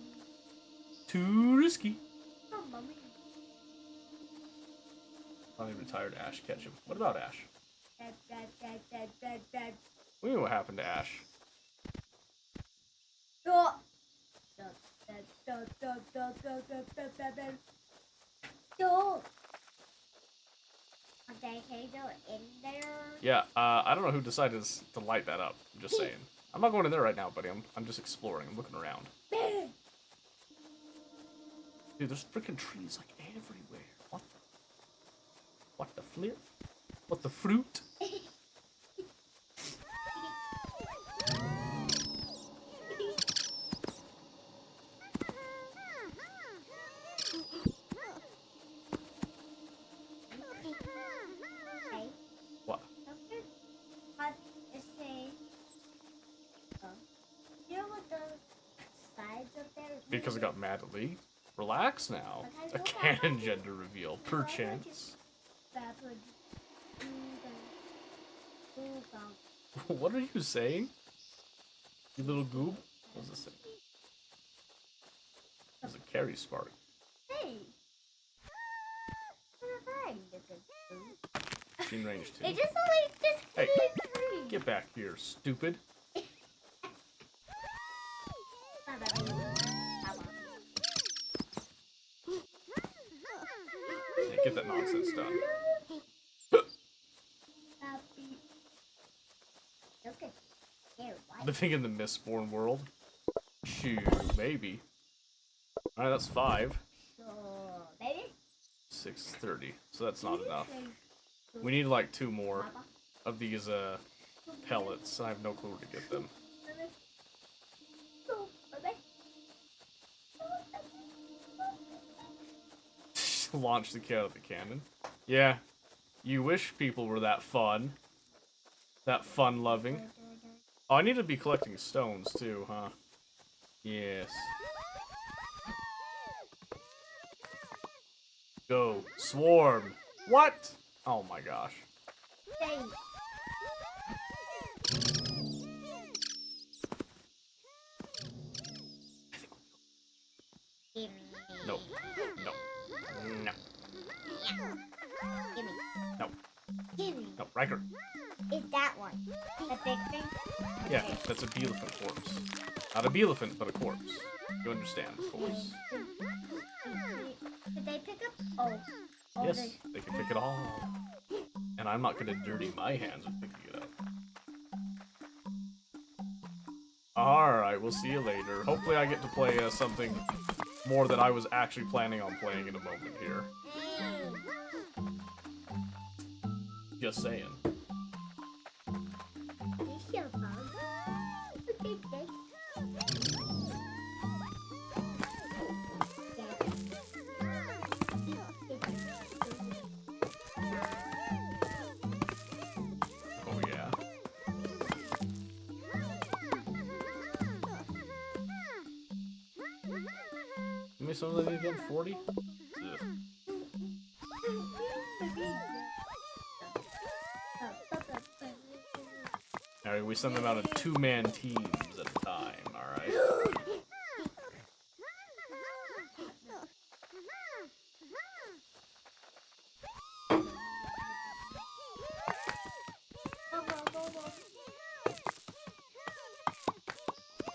Too risky. Oh, mommy. Finally retired Ash Ketchum. What about Ash? Dad. We know what happened to Ash. Oh. Okay, can you go in there? Yeah, I don't know who decided to light that up. I'm just saying. I'm not going in there right now, buddy. I'm just exploring. I'm looking around. Dude, there's freaking trees like everywhere. What the flip? What the fruit? What? You know what those sides up there? Because it got mad at Lee? Relax now. A canon gender reveal, perchance. What are you saying? You little goob? What does this say? There's a carry spark. Hey! Team range 2. It just only just Hey, three. get back here, stupid. Hey, get that nonsense done. Living in the Mistborn world? Shoot, maybe. Alright, that's 5. 6:30, so that's not enough. We need like 2 more of these pellets. I have no clue where to get them. Launch the kid out of the cannon. Yeah, you wish people were that fun. That fun-loving. Oh, I need to be collecting stones too, huh? Yes. Go. Swarm. What? Oh my gosh. No. No. No. Gimme. No. Gimme. No. Riker. Is that one? The big thing? Yeah, that's a bee-elephant corpse. Not a bee-elephant, but a corpse. You understand, of course. Did they pick up? Oh. Yes, they can pick it all. And I'm not gonna dirty my hands with picking it up. Alright, we'll see you later. Hopefully I get to play something more that I was actually planning on playing in a moment here. Just saying. Oh yeah. Give me some of these again, 40? Ugh. Alright, we send them out in 2-man teams at a time, alright?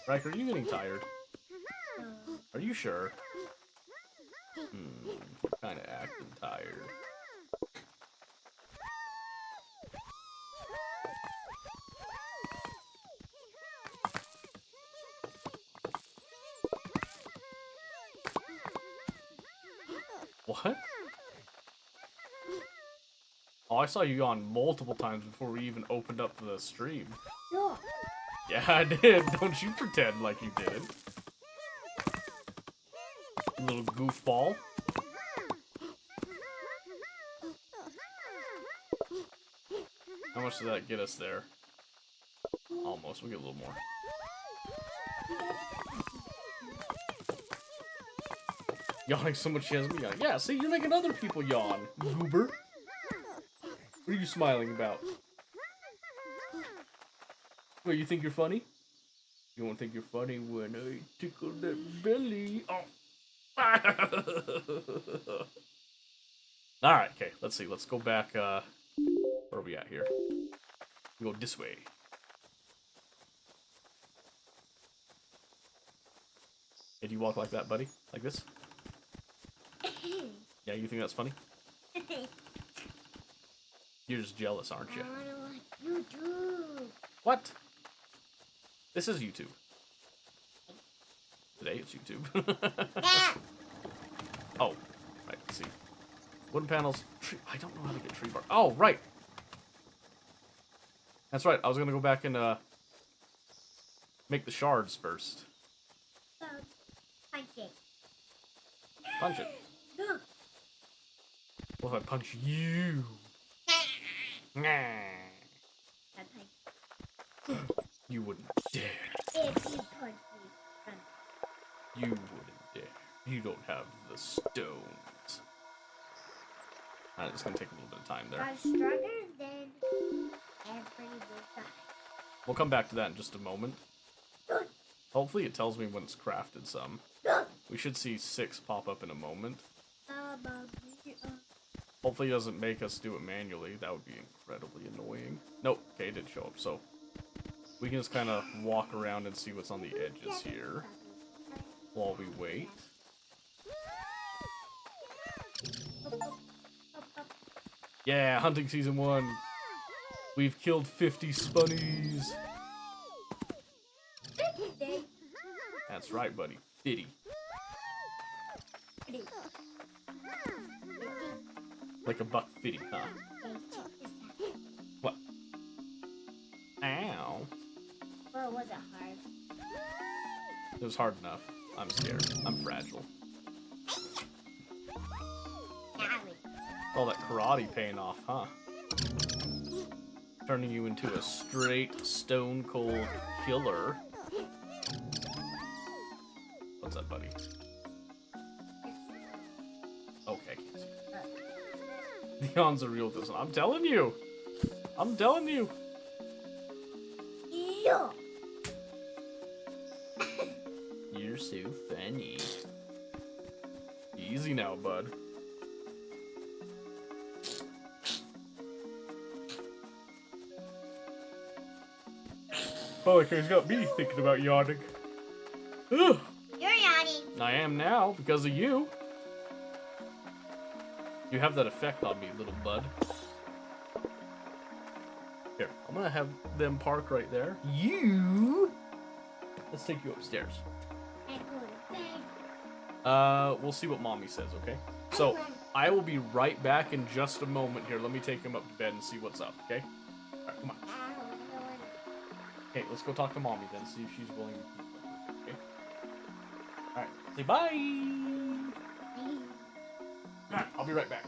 Riker, are you getting tired? Are you sure? Kinda acting tired. What? Oh, I saw you yawn multiple times before we even opened up the stream. Look. Yeah, I did. Don't you pretend like you didn't. You little goofball. How much did that get us there? Almost. We get a little more. Yawning so much she has me yawn. Yeah, see, you're making other people yawn, goober. What are you smiling about? What, you think you're funny? You won't think you're funny when I tickle that belly. Oh. Alright, okay, let's see. Let's go back, where are we at here? We go this way. Hey, do you walk like that, buddy? Like this? Yeah, you think that's funny? You're just jealous, aren't you? I wanna watch YouTube. What? This is YouTube. Today it's YouTube. Oh, right, let's see. Wooden panels. Tree. I don't know how to get tree bark. Oh, right. That's right. I was gonna go back and make the shards first. Punch it. Punch it. Look. What if I punch you? Nah. I punch You wouldn't dare. if you punch me. You wouldn't dare. You don't have the stones. Alright, it's gonna take a little bit of time there. I'm stronger than every guy. We'll come back to that in just a moment. Hopefully it tells me when it's crafted some. We should see 6 pop up in a moment. Hopefully it doesn't make us do it manually. That would be incredibly annoying. Nope. Okay, it did show up. So we can just kind of walk around and see what's on the edges here while we wait. Yeah, hunting season 1. We've killed 50 spunnies. That's right, buddy. 50. Like a buck 50, huh? What? Ow. Or was it hard? It was hard enough. I'm scared. I'm fragile. All that karate paying off, huh? Turning you into a straight stone cold killer. What's up, buddy? Okay. The yawns are real this one. I'm telling you. I'm telling you. Yeah. You're so funny. Easy now, bud. Oh, okay, he's got me thinking about yawning. Ugh. You're yawning. I am now, because of you. You have that effect on me, little bud. Here, I'm gonna have them park right there. You! Let's take you upstairs. We'll see what mommy says, okay? So, I will be right back in just a moment here. Let me take him up to bed and see what's up, okay? Alright, come on. Okay, let's go talk to mommy then, see if she's willing to keep with it, okay? Alright, say bye! Alright, I'll be right back.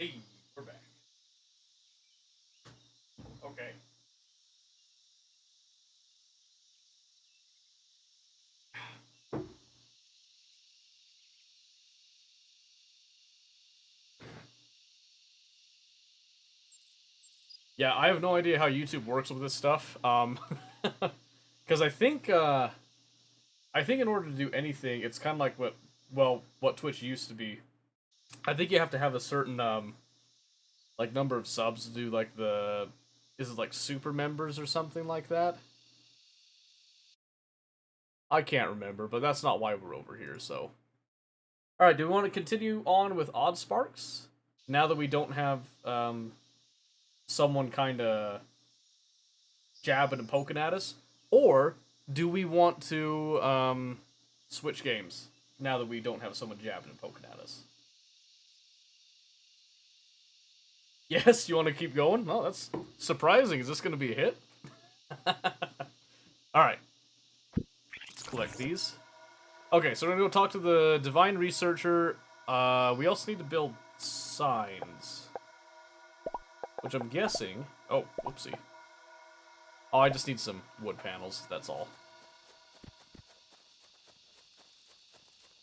Hey, we're back. Okay. Yeah, I have no idea how YouTube works with this stuff. Because I think in order to do anything, it's kind of like what Twitch used to be. I think you have to have a certain like number of subs to do like is it like super members or something like that? I can't remember, but that's not why we're over here. So, all right, do we want to continue on with Odd Sparks now that we don't have someone kind of jabbing and poking at us, or do we want to switch games now that we don't have someone jabbing and poking at us? Yes, you want to keep going? Oh, that's surprising. Is this going to be a hit? Alright. Let's collect these. Okay, so we're going to go talk to the Divine Researcher. We also need to build signs. Which I'm guessing... Oh, whoopsie. Oh, I just need some wood panels, that's all.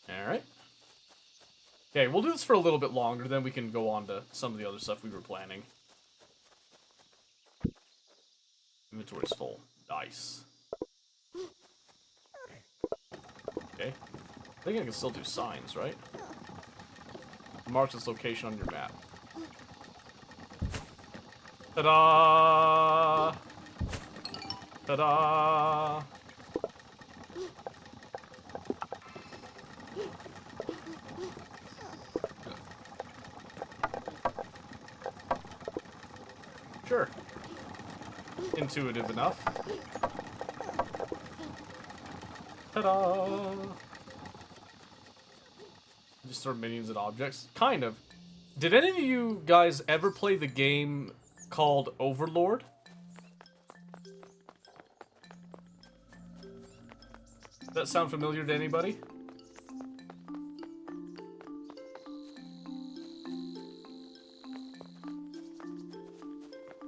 Alright. Okay, we'll do this for a little bit longer, then we can go on to some of the other stuff we were planning. Inventory's full. Nice. Okay. I think I can still do signs, right? Mark this location on your map. Ta-da! Ta-da! Sure. Intuitive enough. Ta-da! Just throw minions at objects? Kind of. Did any of you guys ever play the game called Overlord? Does that sound familiar to anybody?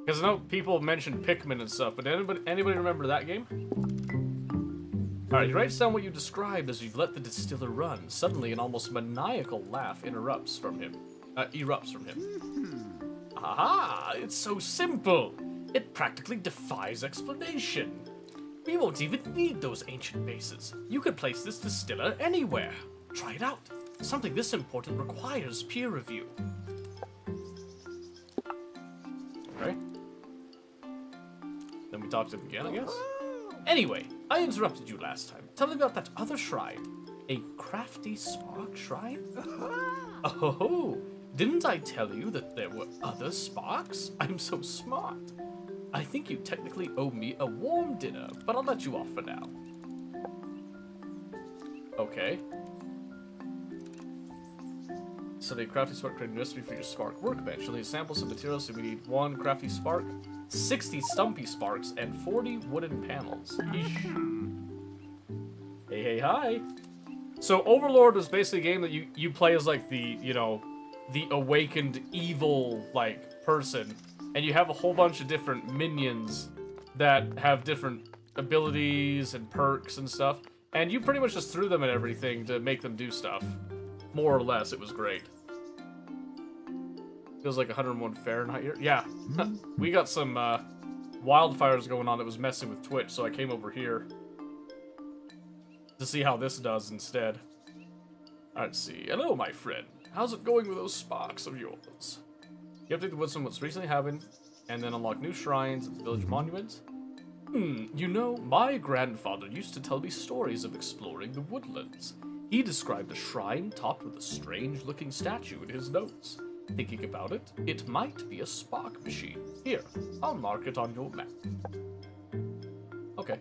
Because I know people mentioned Pikmin and stuff, but anybody remember that game? Alright, he writes down what you described as you've let the distiller run. Suddenly, an almost maniacal laugh erupts from him. Aha! It's so simple! It practically defies explanation. We won't even need those ancient bases. You could place this distiller anywhere. Try it out. Something this important requires peer review. Okay. Then we talk to him again, I guess. Anyway, I interrupted you last time. Tell me about that other shrine. A crafty spark shrine? Oh, didn't I tell you that there were other sparks? I'm so smart. I think you technically owe me a warm dinner, but I'll let you off for now. Okay. So the crafty spark creating recipe for your spark workbench. You'll need samples of materials, so we need 1 crafty spark, 60 stumpy sparks, and 40 wooden panels. Eesh. Hey, hey, hi. So Overlord is basically a game that you play as like the, you know, the awakened evil like person, and you have a whole bunch of different minions that have different abilities and perks and stuff, and you pretty much just threw them at everything to make them do stuff. More or less, it was great. Feels like 101 Fahrenheit here. Yeah, we got some wildfires going on that was messing with Twitch, so I came over here to see how this does instead. Let's see. Hello, my friend. How's it going with those sparks of yours? You update the woodsman what's recently happened, and then unlock new shrines at the village monument. You know, my grandfather used to tell me stories of exploring the woodlands. He described a shrine topped with a strange-looking statue in his notes. Thinking about it, it might be a spark machine. Here, I'll mark it on your map. Okay.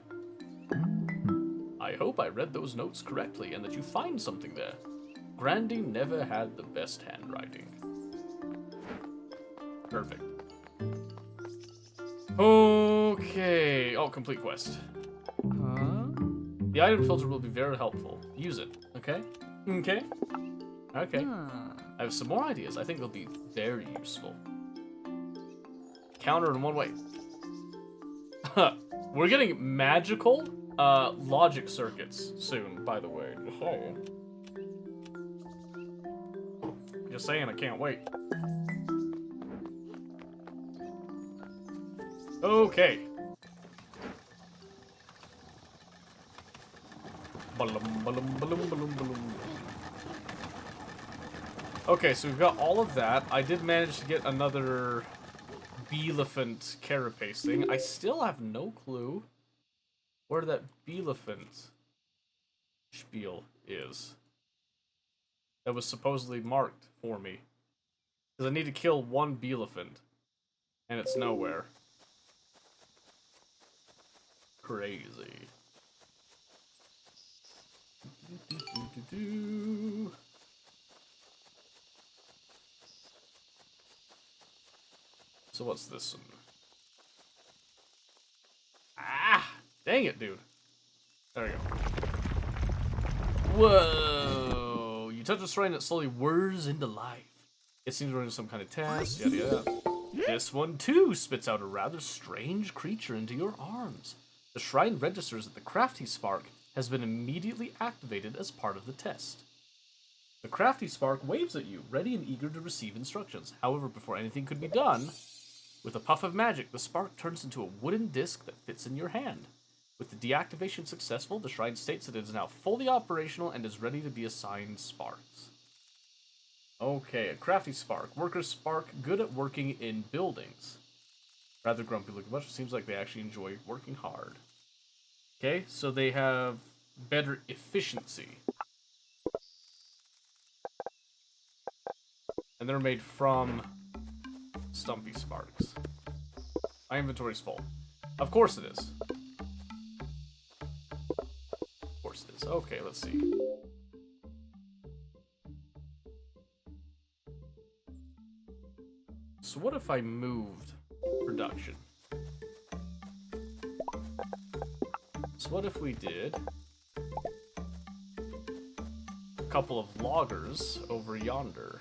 I hope I read those notes correctly and that you find something there. Grandy never had the best handwriting. Perfect. Okay. Oh, complete quest. Huh? The item filter will be very helpful. Use it, okay? Okay. Okay. I have some more ideas. I think they'll be very useful. Counter in one way. We're getting magical logic circuits soon, by the way. Just saying, I can't wait. Okay. Okay, so we've got all of that. I did manage to get another Bielephant carapace thing. I still have no clue where that Bielephant spiel is. That was supposedly marked for me. Because I need to kill one Bielephant. And it's nowhere. Crazy. So what's this one? Ah! Dang it, dude. There we go. Whoa! You touch a shrine that slowly whirs into life. It seems we're in some kind of test, yada yada. This one, too, spits out a rather strange creature into your arms. The shrine registers that the crafty spark has been immediately activated as part of the test. The crafty spark waves at you, ready and eager to receive instructions. However, before anything could be done, with a puff of magic, the spark turns into a wooden disc that fits in your hand. With the deactivation successful, the shrine states that it is now fully operational and is ready to be assigned sparks. Okay, a crafty spark. Worker spark, good at working in buildings. Rather grumpy looking bunch. Seems like they actually enjoy working hard. Okay, so they have better efficiency. And they're made from Stumpy Sparks. My inventory's full. Of course it is. Of course it is. Okay, let's see. So what if I moved production? So what if we did a couple of loggers over yonder?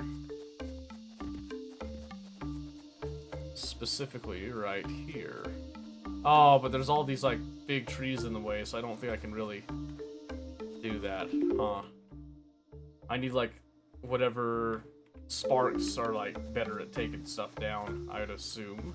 Specifically right here. Oh, but there's all these like big trees in the way, so I don't think I can really do that. Huh. I need like whatever sparks are like better at taking stuff down, I'd assume.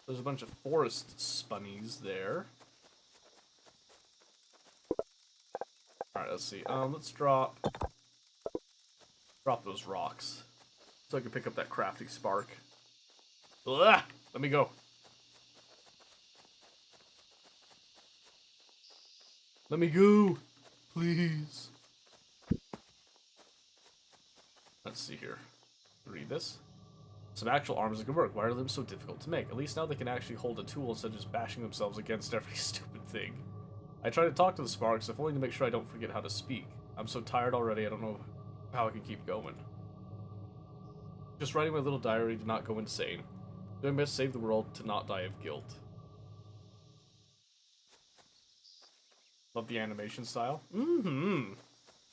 There's a bunch of forest spunnies there. Alright, let's see. Let's drop those rocks. So I can pick up that crafty spark. Ugh! Let me go. Let me go! Please. Let's see here. Read this. Some actual arms that can work. Why are limbs so difficult to make? At least now they can actually hold a tool instead of just bashing themselves against every stupid thing. I try to talk to the sparks, if only to make sure I don't forget how to speak. I'm so tired already, I don't know how I can keep going. Just writing my little diary to not go insane. Doing my best to save the world to not die of guilt. Love the animation style.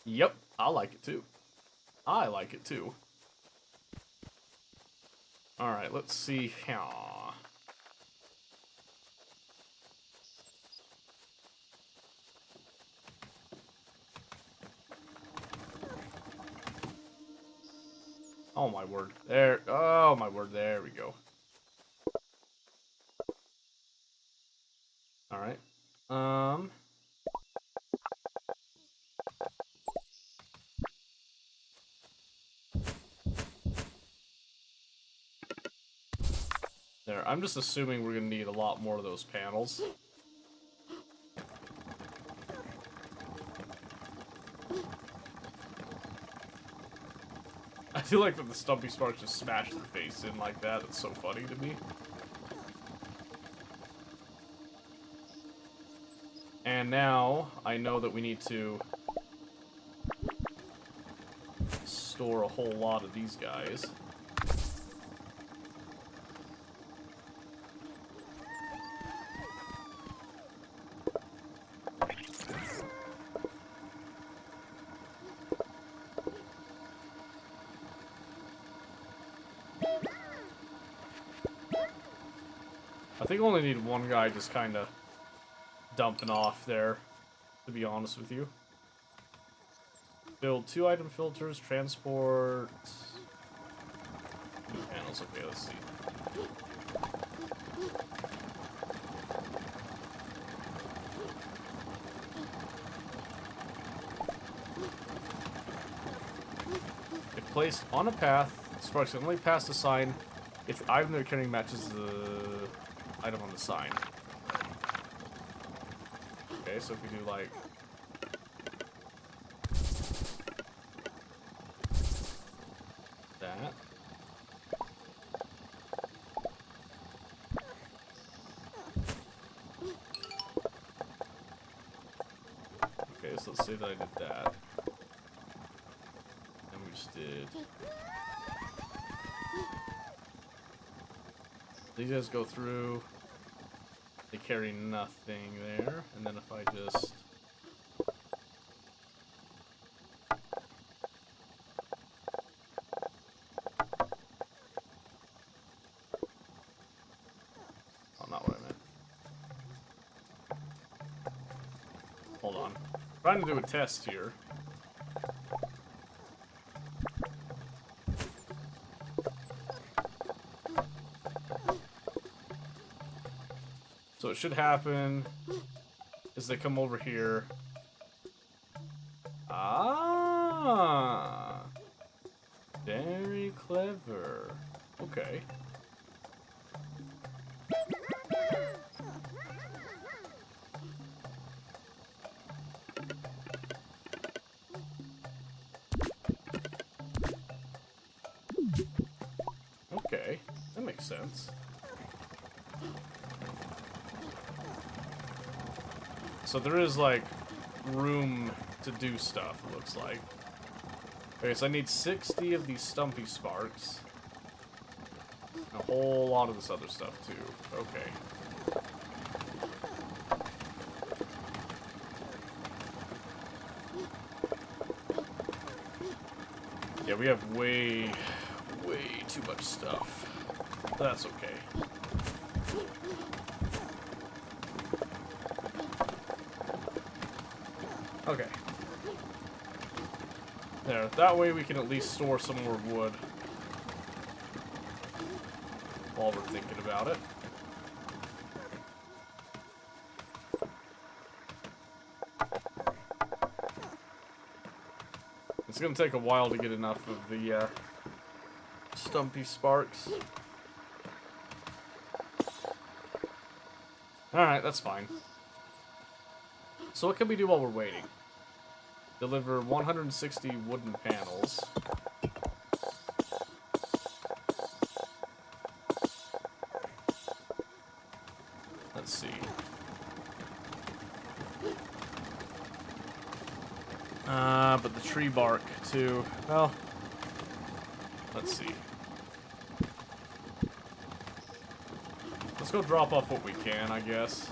Yep, I like it too. I like it too. Alright, let's see here. Oh my word. There. Oh my word. There we go. Alright. There. I'm just assuming we're gonna need a lot more of those panels. I feel like that the Stumpy Sparks just smashed their face in like that. It's so funny to me. And now, I know that we need to store a whole lot of these guys. I think I only need one guy just kind of dumping off there, to be honest with you. Build 2 item filters, transport... New panels, okay, let's see. If placed on a path, sparks can only pass the sign if the item they're carrying matches the item on the sign. Okay, so if we do like... that. Okay, so let's say that I did that. And we just did... These guys go through, they carry nothing there, and then if I just... Oh, not what I meant. Hold on. I'm trying to do a test here. So it should happen as they come over here. Ah, very clever. Okay. Okay, that makes sense. So there is, like, room to do stuff, it looks like. Okay, so I need 60 of these stumpy sparks. A whole lot of this other stuff, too. Okay. Yeah, we have way too much stuff. That's okay. Okay. There, that way we can at least store some more wood. While we're thinking about it. It's gonna take a while to get enough of the, stumpy sparks. Alright, that's fine. So what can we do while we're waiting? Deliver 160 wooden panels. Let's see. But the tree bark, too. Well, let's see. Let's go drop off what we can, I guess.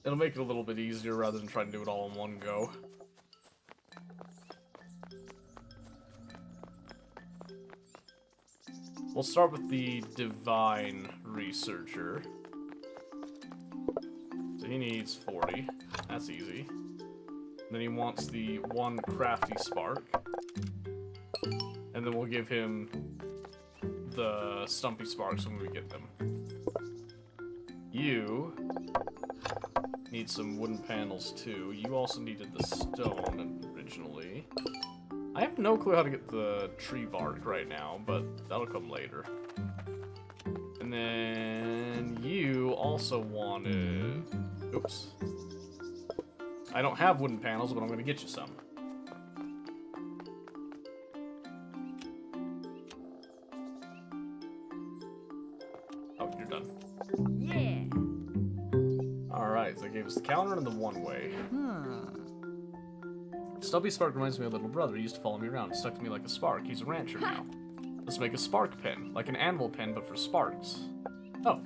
It'll make it a little bit easier rather than trying to do it all in one go. We'll start with the Divine Researcher. So he needs 40. That's easy. And then he wants the 1 Crafty Spark. And then we'll give him the Stumpy Sparks when we get them. You need some wooden panels too. You also needed the stone originally. I have no clue how to get the tree bark right now, but that'll come later. And then you also wanted... Oops. I don't have wooden panels, but I'm going to get you some. Oh, you're done. Yeah. Alright, so I gave us the counter and the one-way. Stubby Spark reminds me of a little brother. He used to follow me around, stuck to me like a spark. He's a rancher now. Let's make a spark pen, like an animal pen, but for sparks. Oh.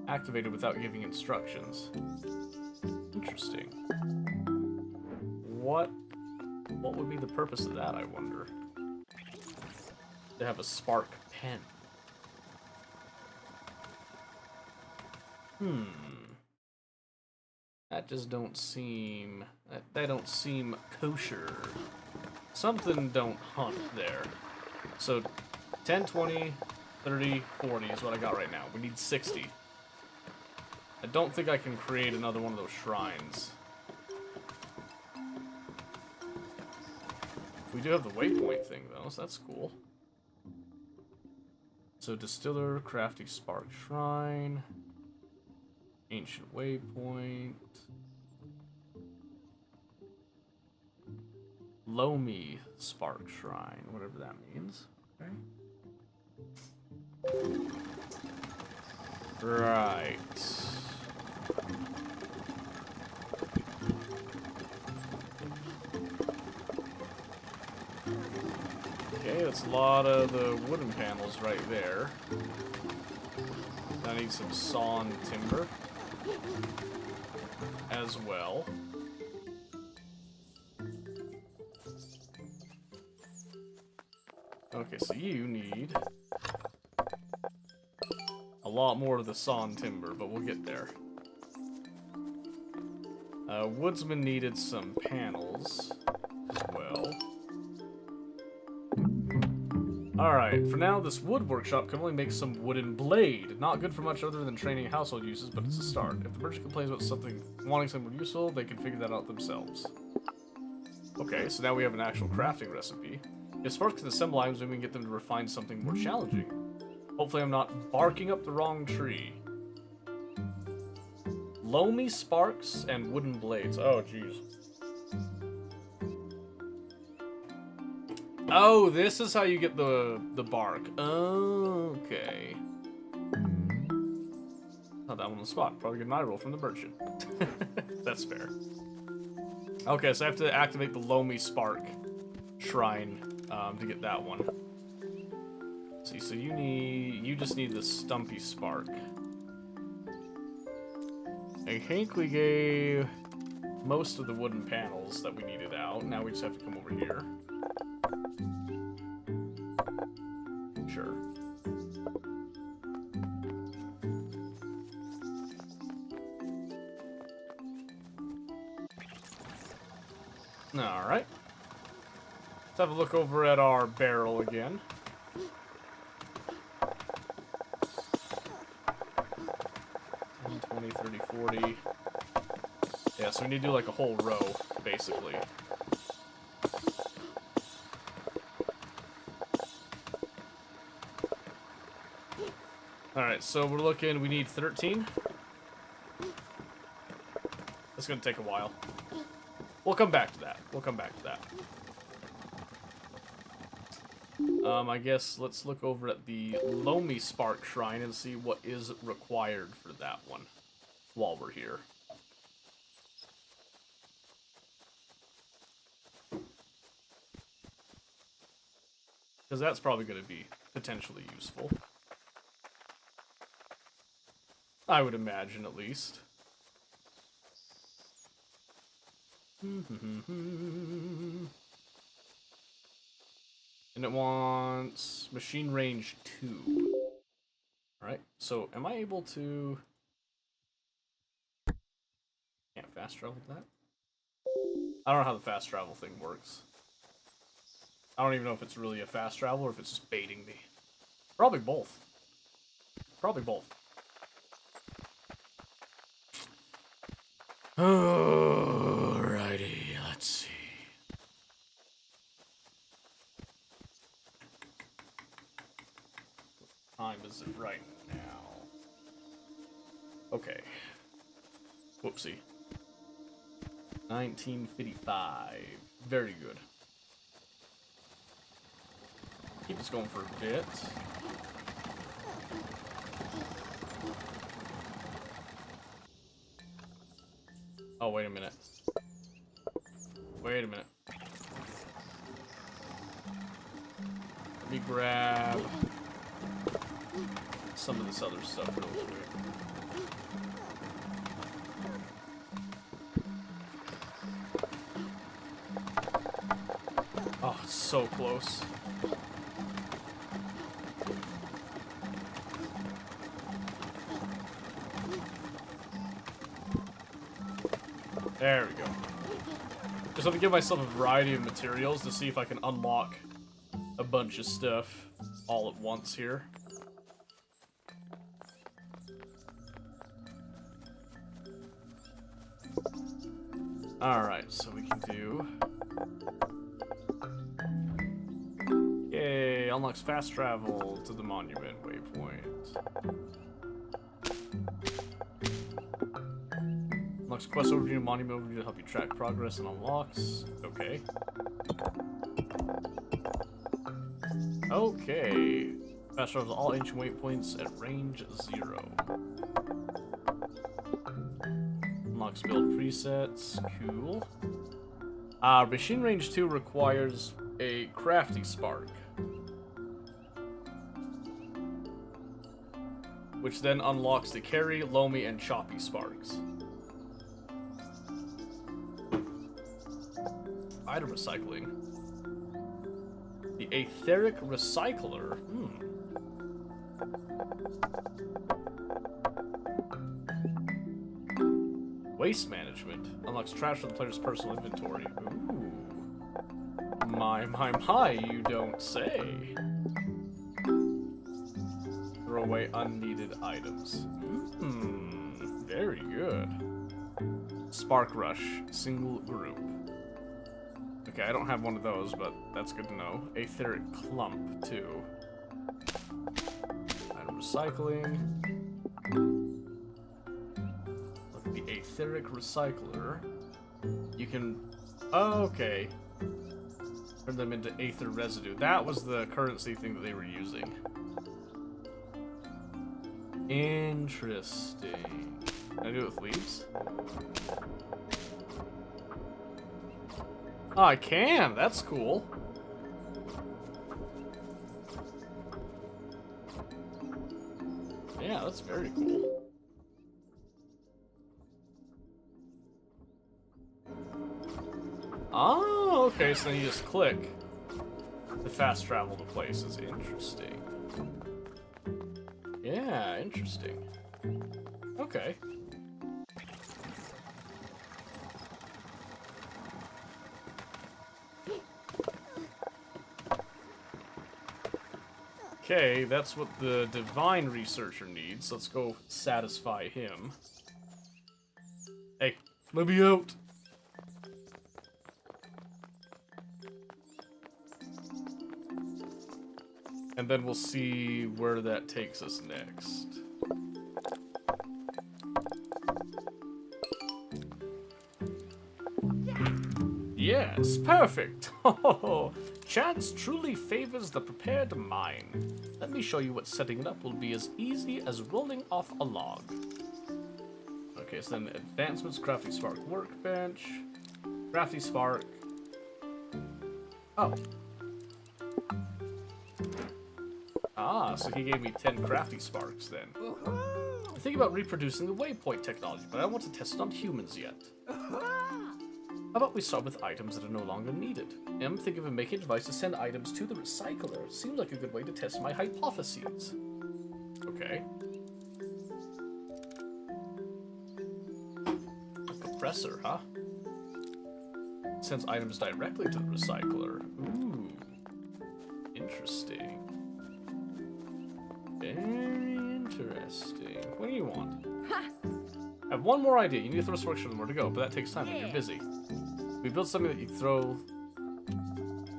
Activated without giving instructions. Interesting. What would be the purpose of that, I wonder? To have a spark pen. That just don't seem... That don't seem kosher. Something don't hunt there. So, 10, 20, 30, 40 is what I got right now. We need 60. I don't think I can create another one of those shrines. We do have the waypoint thing, though, so that's cool. So, Distiller, Crafty Spark Shrine, Ancient Waypoint, Lomi Spark Shrine, whatever that means. Okay. Right. Okay, that's a lot of the wooden panels right there. I need some sawn timber as well. Okay, so you need a lot more of the sawn timber, but we'll get there. Woodsman needed some panels as well. Alright, for now, this wood workshop can only make some wooden blade. Not good for much other than training household uses, but it's a start. If the merchant complains about wanting something useful, they can figure that out themselves. Okay, so now we have an actual crafting recipe. If Sparks can assemble items, then we can get them to refine something more challenging. Hopefully I'm not barking up the wrong tree. Loamy sparks and wooden blades. Oh, jeez. Oh, this is how you get the bark. Okay. Not that one on the spot. Probably get an eye roll from the merchant. That's fair. Okay, so I have to activate the Loamy Spark Shrine to get that one. Let's see, so you just need the Stumpy Spark. I think we gave most of the wooden panels that we needed out. Now we just have to come over here. Sure. Alright. Let's have a look over at our barrel again. 10, 20, 30, 40. Yeah, so we need to do like a whole row, basically. Alright, so we're looking, we need 13. It's gonna take a while. We'll come back to that. We'll come back to that. I guess let's look over at the Loamy Spark Shrine and see what is required for that one while we're here. Because that's probably going to be potentially useful. I would imagine, at least. And it wants machine range 2. Alright, so am I able to... Can't fast travel that? I don't know how the fast travel thing works. I don't even know if it's really a fast travel or if it's just baiting me. Probably both. Probably both. Alrighty, let's see. What time is it right now? Okay. Whoopsie. 1955. Very good. Keep this going for a bit. Oh, wait a minute. Wait a minute. Let me grab some of this other stuff real quick. Oh, it's so close. There we go. Just want to give myself a variety of materials to see if I can unlock a bunch of stuff all at once here. Alright, so we can do... Yay, unlocks fast travel to the monument waypoint. Unlocks quest overview, monument overview to help you track progress and unlocks. Okay. Okay. Fast travel to all ancient waypoints at range 0. Unlocks build presets. Cool. Machine range 2 requires a crafty spark, which then unlocks the carry, loamy, and choppy sparks. Item recycling. The etheric recycler. Waste management. Unlocks trash from the player's personal inventory. Ooh. My, you don't say. Throw away unneeded items. Very good. Spark Rush. Single group. Okay, I don't have one of those, but that's good to know. Etheric Clump, too. Item recycling. Look at the Etheric Recycler. You can... Oh, okay. Turn them into Aether Residue. That was the currency thing that they were using. Interesting. Can I do it with leaves? Oh, I can! That's cool. Yeah, that's very cool. Oh, okay, so then you just click to fast travel to places. Interesting. Yeah, interesting. Okay. Okay, that's what the divine researcher needs. Let's go satisfy him. Hey, let me out! And then we'll see where that takes us next. Yes, perfect! Oh, chance truly favors the prepared mind. Let me show you what setting it up will be as easy as rolling off a log. Okay, so then advancements, crafty spark workbench, crafty spark. Oh. Ah, so he gave me 10 crafty sparks then. I'm thinking about reproducing the waypoint technology, but I don't want to test it on humans yet. How about we start with items that are no longer needed? I'm thinking of making a device to send items to the recycler. Seems like a good way to test my hypotheses. Okay. A compressor, huh? Sends items directly to the recycler. Ooh. Interesting. Very interesting. What do you want? I have one more idea. You need to throw sparks for them where to go, but that takes time when you're busy. If we build something that you throw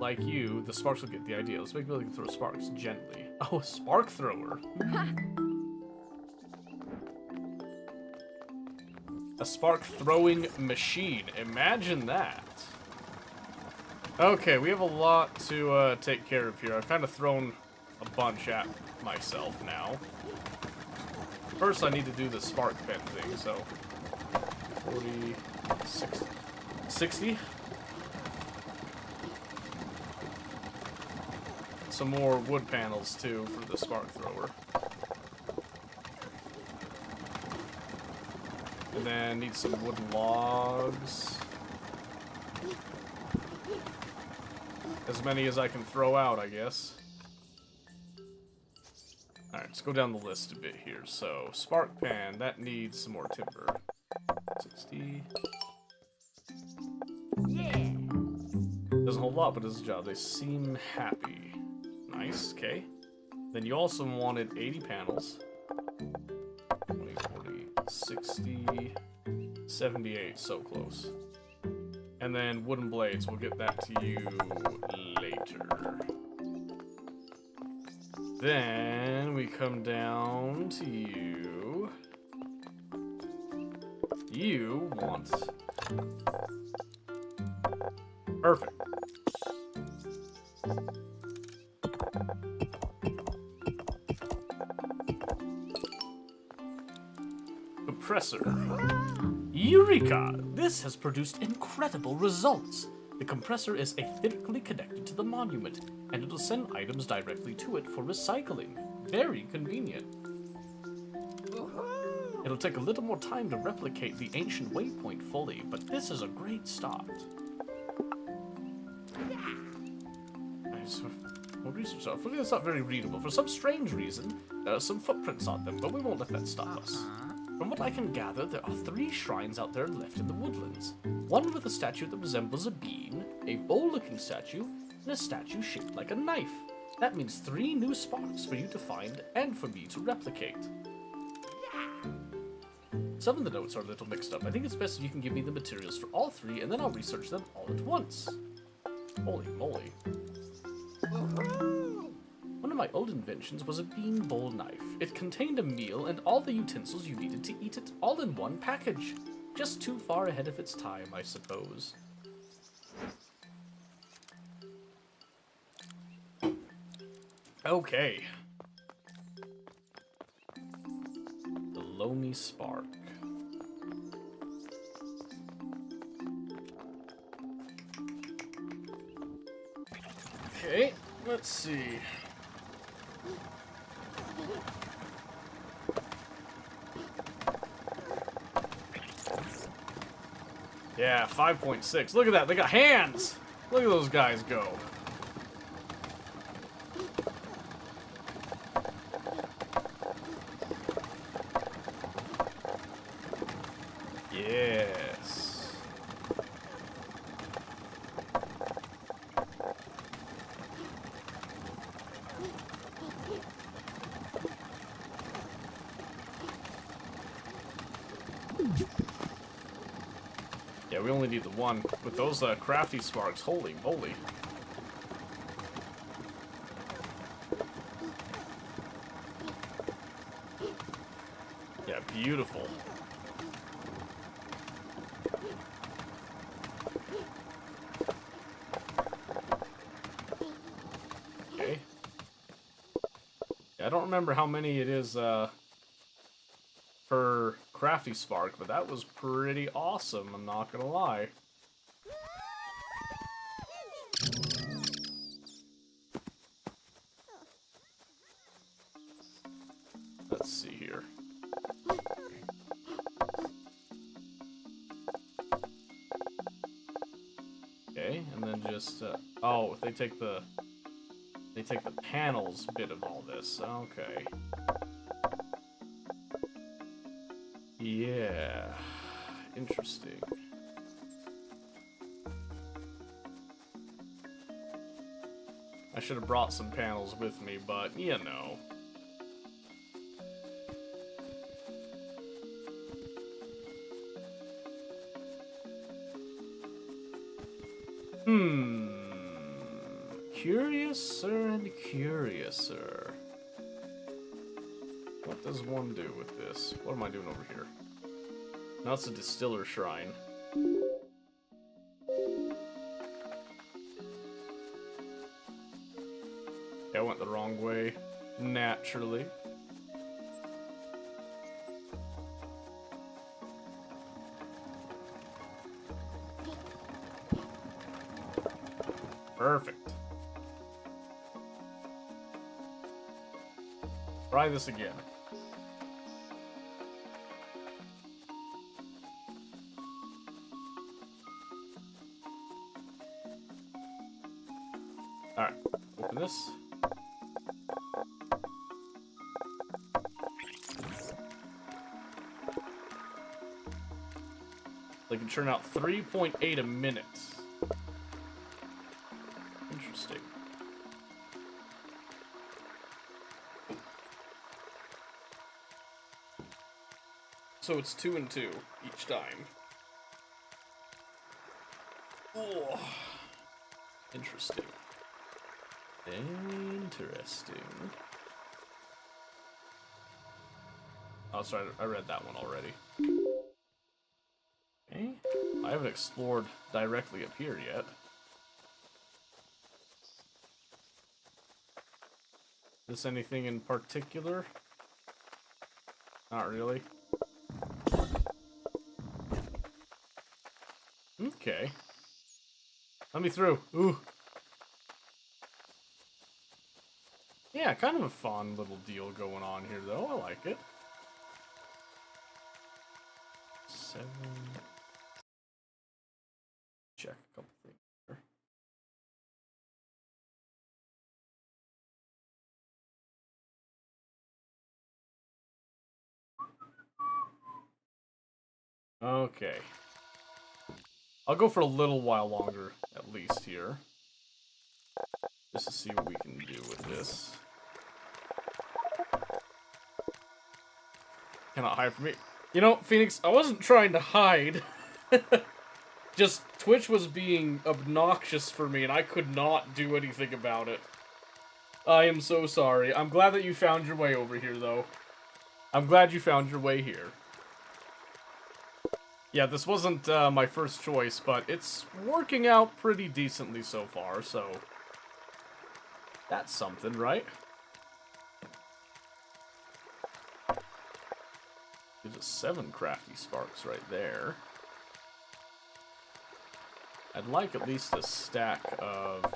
like you, the sparks will get the idea. Let's make it can throw sparks gently. Oh, a spark thrower. A spark throwing machine. Imagine that. Okay, we have a lot to take care of here. I've kind of thrown a bunch at myself now. First, I need to do the spark pen thing, so 40, 60. Some more wood panels, too, for the spark thrower. And then need some wooden logs. As many as I can throw out, I guess. Alright, let's go down the list a bit here. So, spark pan, that needs some more timber. 60. Doesn't hold a lot, but does the job. They seem happy. Nice, okay. Then you also wanted 80 panels. 20, 40, 60, 78, so close. And then wooden blades, we'll get that to you later. Then we come down to you. You want... Perfect. Compressor. Eureka! This has produced incredible results. The compressor is ethically connected to the monument, and it'll send items directly to it for recycling. Very convenient. It'll take a little more time to replicate the ancient waypoint fully, but this is a great start. It's not very readable. For some strange reason, there are some footprints on them, but we won't let that stop us. From what I can gather, there are 3 shrines out there left in the woodlands. One with a statue that resembles a bean, a bowl-looking statue, and a statue shaped like a knife. That means 3 new sparks for you to find and for me to replicate. Some of the notes are a little mixed up. I think it's best if you can give me the materials for all 3, and then I'll research them all at once. Holy moly. One of my old inventions was a bean bowl knife. It contained a meal and all the utensils you needed to eat it all in one package. Just too far ahead of its time, I suppose. Okay. The Loamy Spark. Okay, let's see. Yeah, 5.6. Look at that. They got hands. Look at those guys go. Yes. Yeah, we only need the one. With those crafty sparks, holy moly. Yeah, beautiful. Okay. Yeah, I don't remember how many it is, per crafty spark, but that was pretty awesome, I'm not gonna lie. Let's see here. Okay, and then just, oh, they take the panels bit of all this, okay. Yeah, interesting. I should have brought some panels with me, but you know. Curiouser and curiouser. What does one do with this? What am I doing over here? Now it's a distiller shrine. I went the wrong way, naturally. Perfect. Try this again. Alright, open this. They can churn out 3.8 a minute. so it's 2 and 2 each time. Oh, interesting. Interesting. Oh, sorry, I read that one already. Okay. I haven't explored directly up here yet. Is this anything in particular? Not really. Okay. Let me through. Ooh. Yeah, kind of a fun little deal going on here, though. I like it. 7. Check a couple things here. Okay. I'll go for a little while longer, at least, here. Just to see what we can do with this. Cannot hide from me. You know, Phoenix, I wasn't trying to hide. Just Twitch was being obnoxious for me, and I could not do anything about it. I am so sorry. I'm glad that you found your way over here, though. I'm glad you found your way here. Yeah, this wasn't my first choice, but it's working out pretty decently so far, so... That's something, right? Gives us 7 crafty sparks right there. I'd like at least a stack of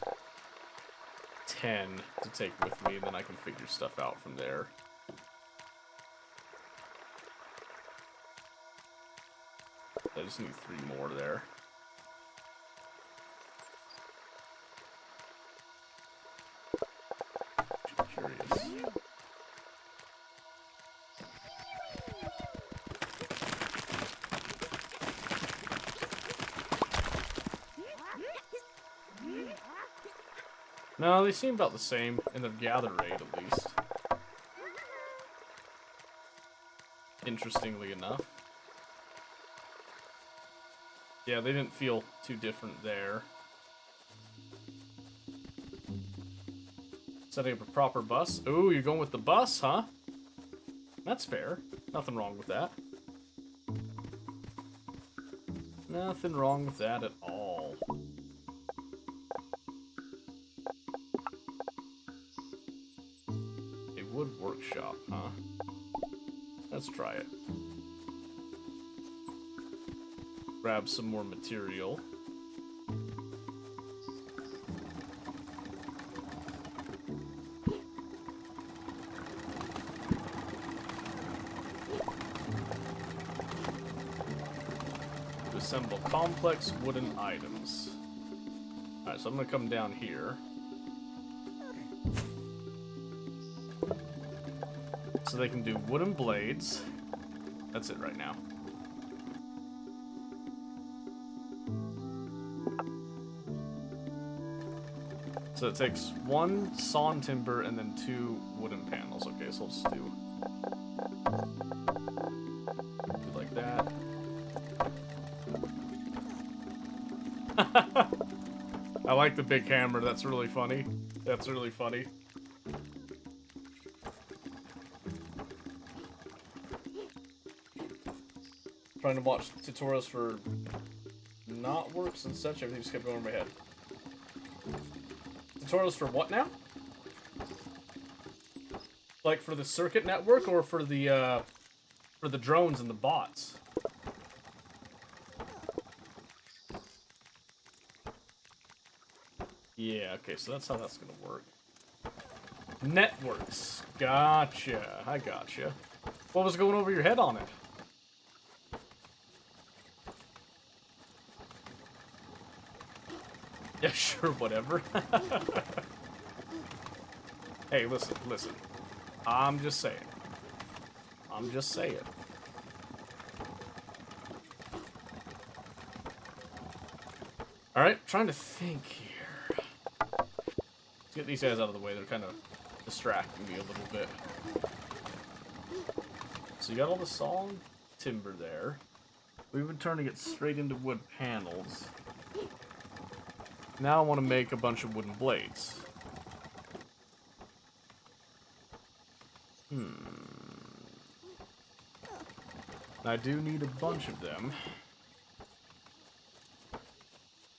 10 to take with me, and then I can figure stuff out from there. I just need 3 more there. Curious. No, they seem about the same in their gather rate, at least. Interestingly enough. Yeah, they didn't feel too different there. Setting up a proper bus. Ooh, you're going with the bus, huh? That's fair. Nothing wrong with that. Nothing wrong with that at all. A wood workshop, huh? Let's try it. Grab some more material. To assemble complex wooden items. Alright, so I'm gonna come down here. So they can do wooden blades. That's it right now. So it takes 1 sawn timber and then 2 wooden panels. Okay, so let's do like that. I like the big hammer. That's really funny. That's really funny. Trying to watch tutorials for knotworks and such. Everything just kept going in my head. Tutorials for what now? Like for the circuit network or for the drones and the bots? Yeah, okay, so that's how that's gonna work. Networks. Gotcha. I gotcha. What was going over your head on it? Yeah, sure, whatever. Hey, listen. I'm just saying. Alright, trying to think here. Let's get these guys out of the way. They're kind of distracting me a little bit. So you got all the sawn timber there. We've been turning it straight into wood panels. Now I want to make a bunch of wooden blades. I do need a bunch of them.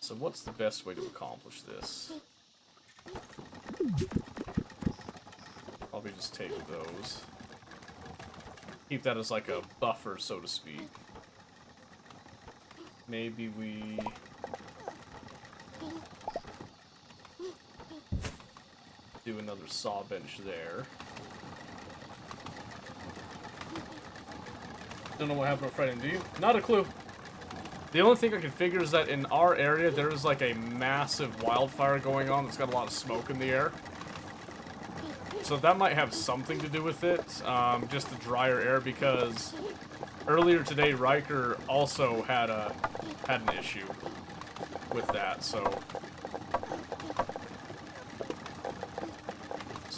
So what's the best way to accomplish this? Probably just take those. Keep that as like a buffer, so to speak. Maybe we... do another saw bench there. Don't know what happened with Friday, do you? Not a clue. The only thing I can figure is that in our area, there is like a massive wildfire going on that's got a lot of smoke in the air. So that might have something to do with it, just the drier air, because earlier today, Riker also had an issue with that, so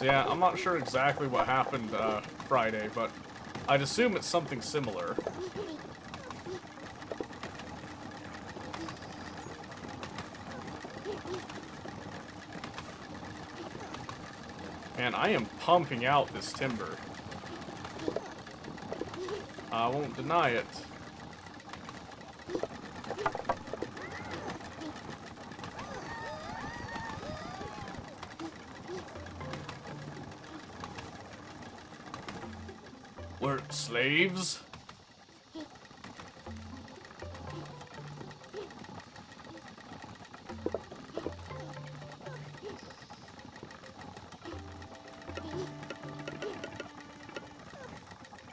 yeah, I'm not sure exactly what happened Friday, but I'd assume it's something similar. And I am pumping out this timber. I won't deny it. We're slaves?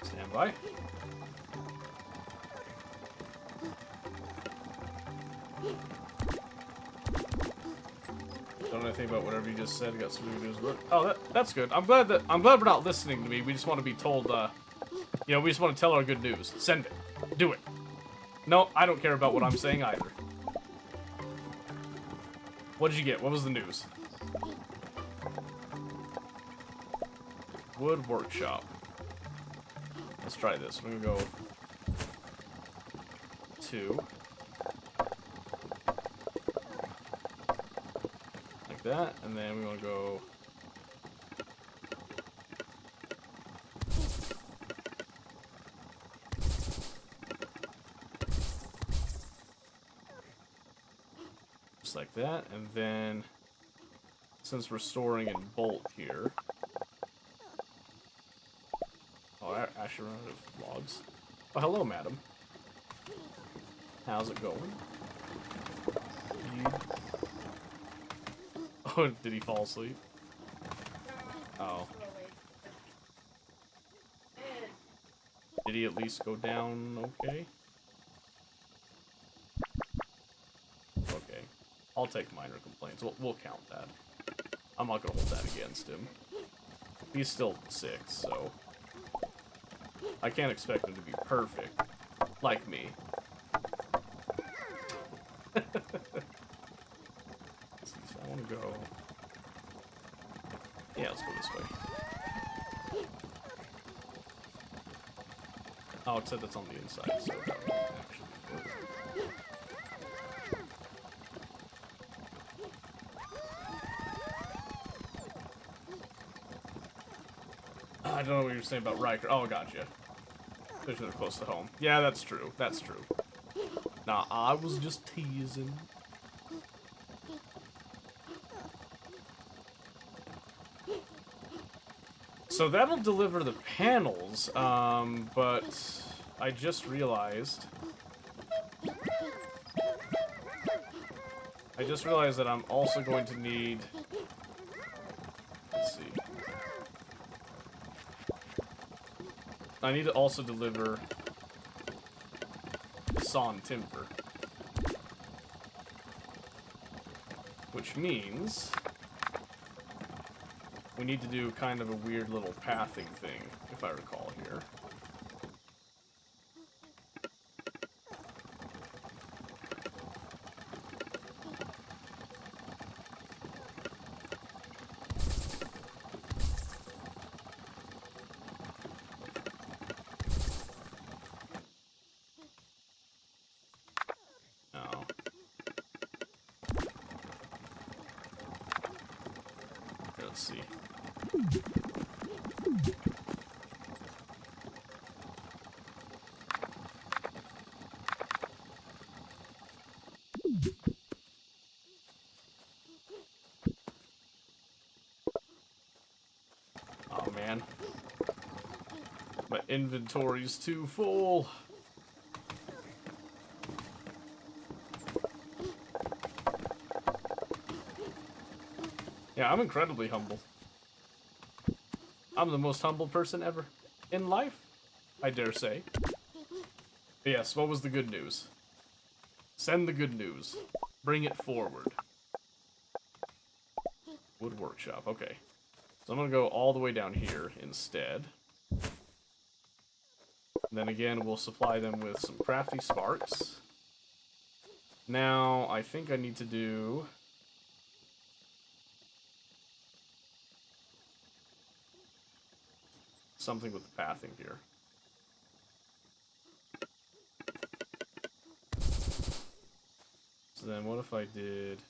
Stand by. Don't know anything about whatever you just said. Got some news. Oh, that's good. I'm glad we're not listening to me. We just want to be told. You know, we just want to tell our good news. Send it. Do it. No, I don't care about what I'm saying either. What did you get? What was the news? Wood workshop. Let's try this. We're gonna go 2. Like that, and then we want to go... just like that, and then since we're storing in bulk here... Oh, I actually run out of logs. Oh, hello, madam. How's it going? Oh, did he fall asleep? Oh. Did he at least go down okay? Okay. I'll take minor complaints. We'll count that. I'm not gonna hold that against him. He's still 6, so... I can't expect him to be perfect. Like me. Let's see, so I want to go... Yeah, let's go this way. Oh, except that's on the inside, so that would actually work. I don't know what you're saying about Riker. Oh, gotcha. They're close to home. Yeah, that's true. That's true. Nah, I was just teasing. So that'll deliver the panels, but I just realized... that I'm also going to need... Let's see. I need to also deliver sawn timber. Which means we need to do kind of a weird little pathing thing, if I recall here. let's see. Oh man. My inventory's too full. Yeah, I'm incredibly humble. I'm the most humble person ever in life, I dare say. But yes, what was the good news? Send the good news. Bring it forward. Wood workshop, okay. So I'm gonna go all the way down here instead. And then again, we'll supply them with some crafty sparks. Now, I think I need to do... something with the pathing here. So then what if I did...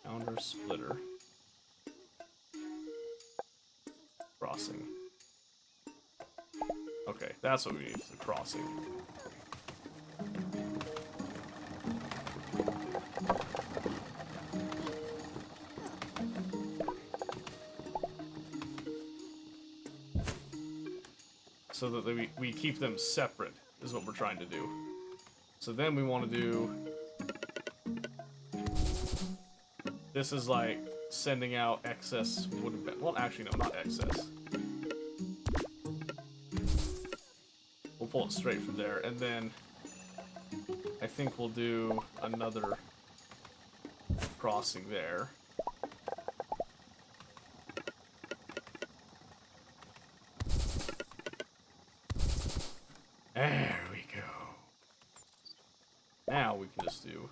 Founder splitter. Crossing. Okay, that's what we need, the crossing. So that we keep them separate, is what we're trying to do. So then we want to do... This is like sending out excess wooden... Well, actually, no, not excess. We'll pull it straight from there, and then I think we'll do another crossing there. There we go. Now we can just do...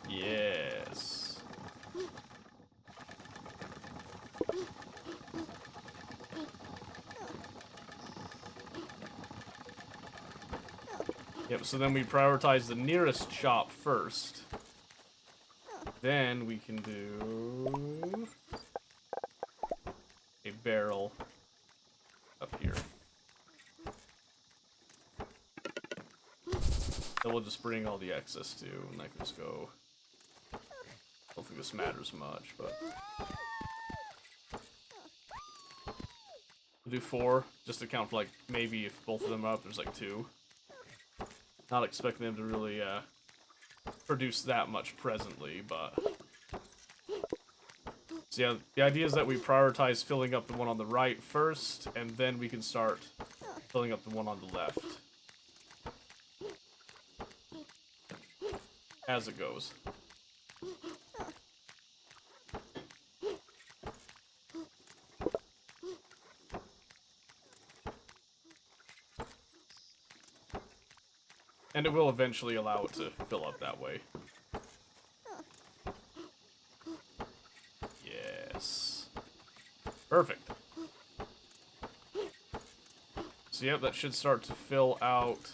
Yes. Yep, so then we prioritize the nearest shop first. Then we can do a barrel up here. Then we'll just bring all the excess too, and I can just go... I don't think this matters much, but... We'll do 4, just to count for, like, maybe if both of them are up, there's like 2. Not expecting them to really, produce that much presently, but... So yeah, the idea is that we prioritize filling up the one on the right first, and then we can start filling up the one on the left. As it goes. And it will eventually allow it to fill up that way. Yes. Perfect. So yeah, that should start to fill out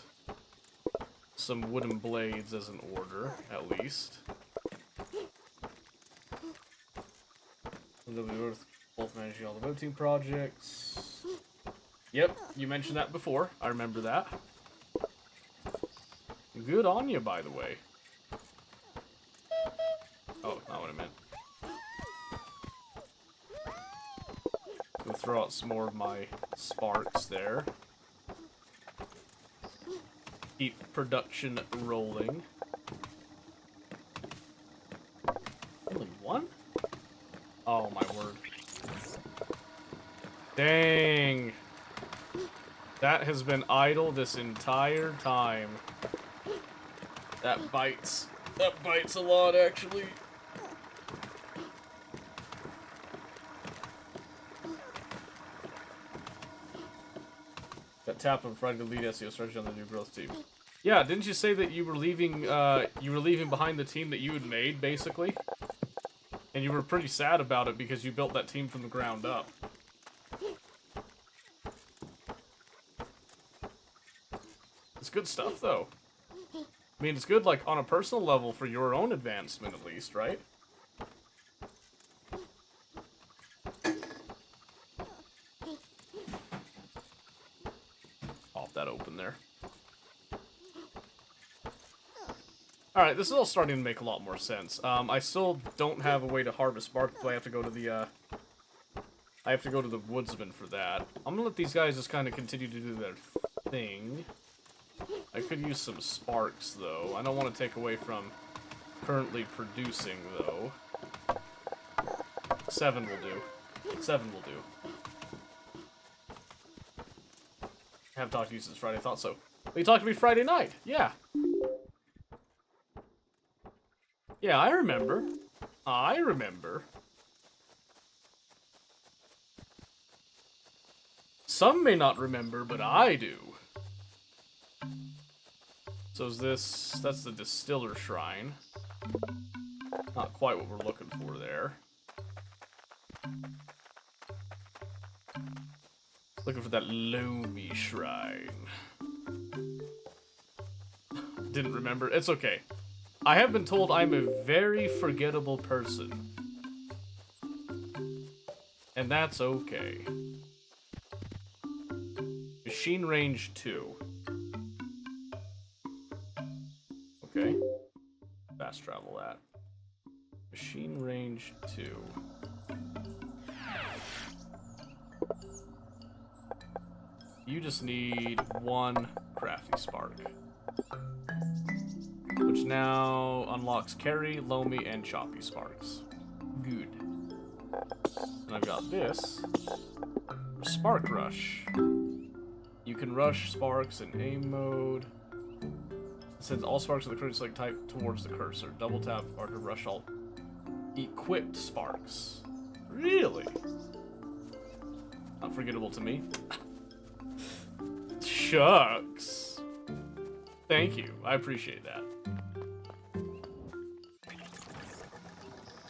some wooden blades as an order, at least. And then we're both managing all the web team projects. Yep, you mentioned that before. I remember that. Good on you, by the way. Oh, not what I meant. We'll throw out some more of my sparks there. Keep production rolling. Only one? Oh my word. Dang. That has been idle this entire time. That bites. That bites a lot, actually. That tap on Friday to lead SEO strategy on the new growth team. Yeah, didn't you say that you were leaving behind the team that you had made, basically? And you were pretty sad about it because you built that team from the ground up. It's good stuff, though. I mean, it's good, like, on a personal level for your own advancement, at least, right? Pop that open there. Alright, this is all starting to make a lot more sense. I still don't have a way to harvest bark, so I have to go to the, I have to go to the woodsman for that. I'm gonna let these guys just kind of continue to do their thing. I could use some sparks, though. I don't want to take away from currently producing, though. 7 will do. 7 will do. I haven't talked to you since Friday, I thought so. But you talked to me Friday night! Yeah. Yeah, I remember. I remember. Some may not remember, but I do. So is this... that's the distiller shrine. Not quite what we're looking for there. Looking for that Loamy shrine. Didn't remember. It's okay. I have been told I'm a very forgettable person. And that's okay. Machine range 2. Okay. Fast travel that. Machine range 2. You just need 1 crafty spark. Which now unlocks carry, loamy, and choppy sparks. Good. And I've got this. Spark rush. You can rush sparks in aim mode. It sends all sparks of the current select type towards the cursor. Double tap or to rush all equipped sparks. Really? Not forgettable to me. Shucks. Thank you. I appreciate that.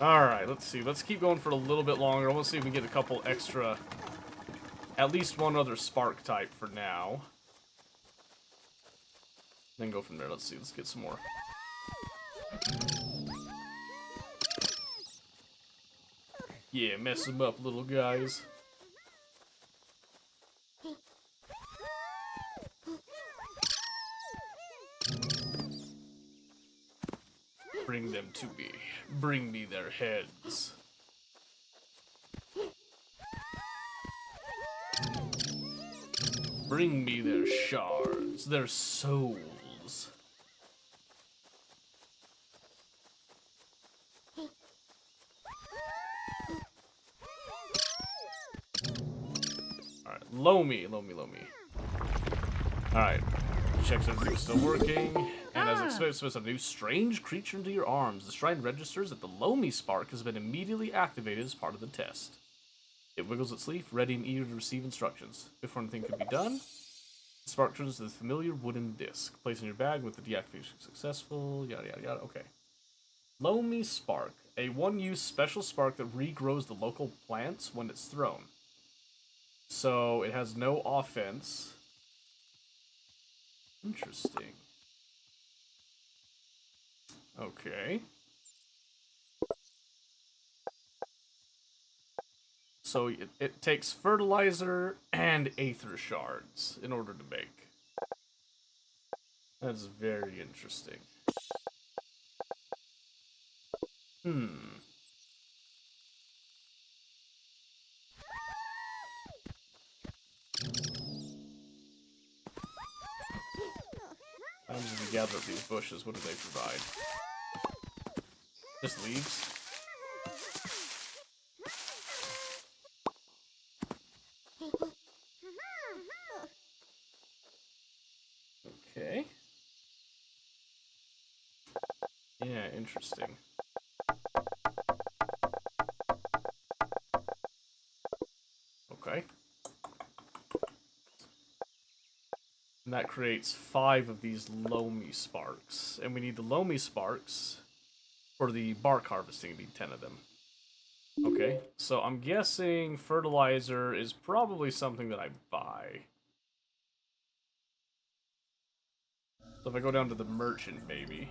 Alright, let's see. Let's keep going for a little bit longer. I want to see if we can get a couple extra... at least 1 other spark type for now. Then go from there. Let's see. Let's get some more. Yeah, mess them up, little guys. Bring them to me. Bring me their heads. Bring me their shards, their souls. Alright, loamy. Alright, checks everything's still working. And as expected, spits a new strange creature into your arms. The shrine registers that the loamy spark has been immediately activated as part of the test. It wiggles its leaf, ready and eager to receive instructions. Before anything can be done, the spark turns to the familiar wooden disc. Place in your bag with the deactivation successful, yada yada yada, okay. Loamy Spark. A one-use special spark that regrows the local plants when it's thrown. So, it has no offense. Interesting. Okay. So it takes fertilizer and aether shards in order to make. That's very interesting. How do we gather up these bushes? What do they provide? Just leaves? Okay. Yeah, interesting. Okay. And that creates 5 of these loamy sparks. And we need the loamy sparks for the bark harvesting. We need 10 of them. Okay, so I'm guessing fertilizer is probably something that I buy. So if I go down to the merchant, maybe.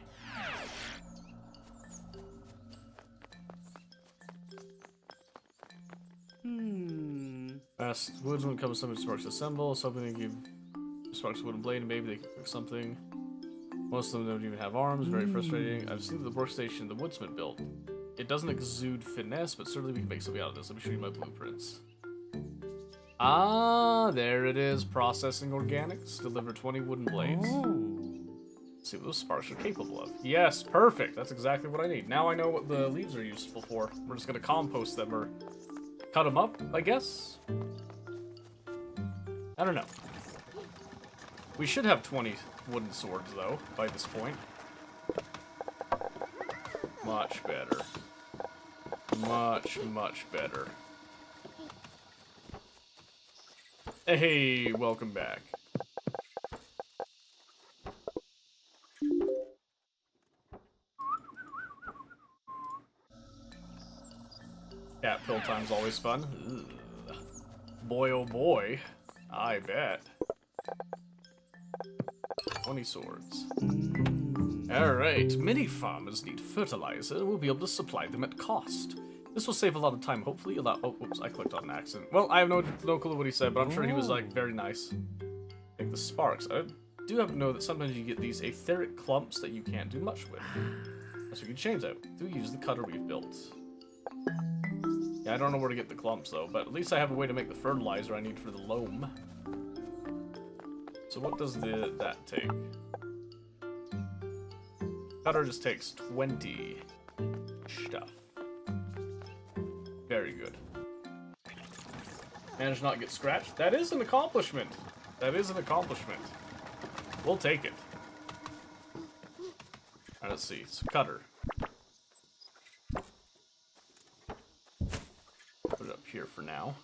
Fast woodsman comes something sparks assemble, something to give sparks a wooden blade, and maybe they can cook something. Most of them don't even have arms, very frustrating. I've seen the workstation the woodsman built. It doesn't exude finesse, but certainly we can make something out of this. Let me show you my blueprints. Ah, there it is. Processing organics. Deliver 20 wooden blades. Let's see what those sparks are capable of. Yes, perfect. That's exactly what I need. Now I know what the leaves are useful for. We're just going to compost them or cut them up, I guess? I don't know. We should have 20 wooden swords, though, by this point. Much better. Much, much better. Hey, welcome back. Cat pill time's always fun. Ugh. Boy, oh boy. I bet. 20 swords. Alright, many farmers need fertilizer, and we'll be able to supply them at cost. This will save a lot of time, hopefully allow— oh, whoops, I clicked on an accident. Well, I have no clue what he said, but I'm sure he was, like, very nice. Take the sparks. I do have to know that sometimes you get these etheric clumps that you can't do much with. So we can change that. Do use the cutter we've built. Yeah, I don't know where to get the clumps, though, but at least I have a way to make the fertilizer I need for the loam. So what does that take? Cutter just takes 20 stuff. Very good. Managed to not get scratched. That is an accomplishment. That is an accomplishment. We'll take it. Alright, let's see. So cutter. Put it up here for now.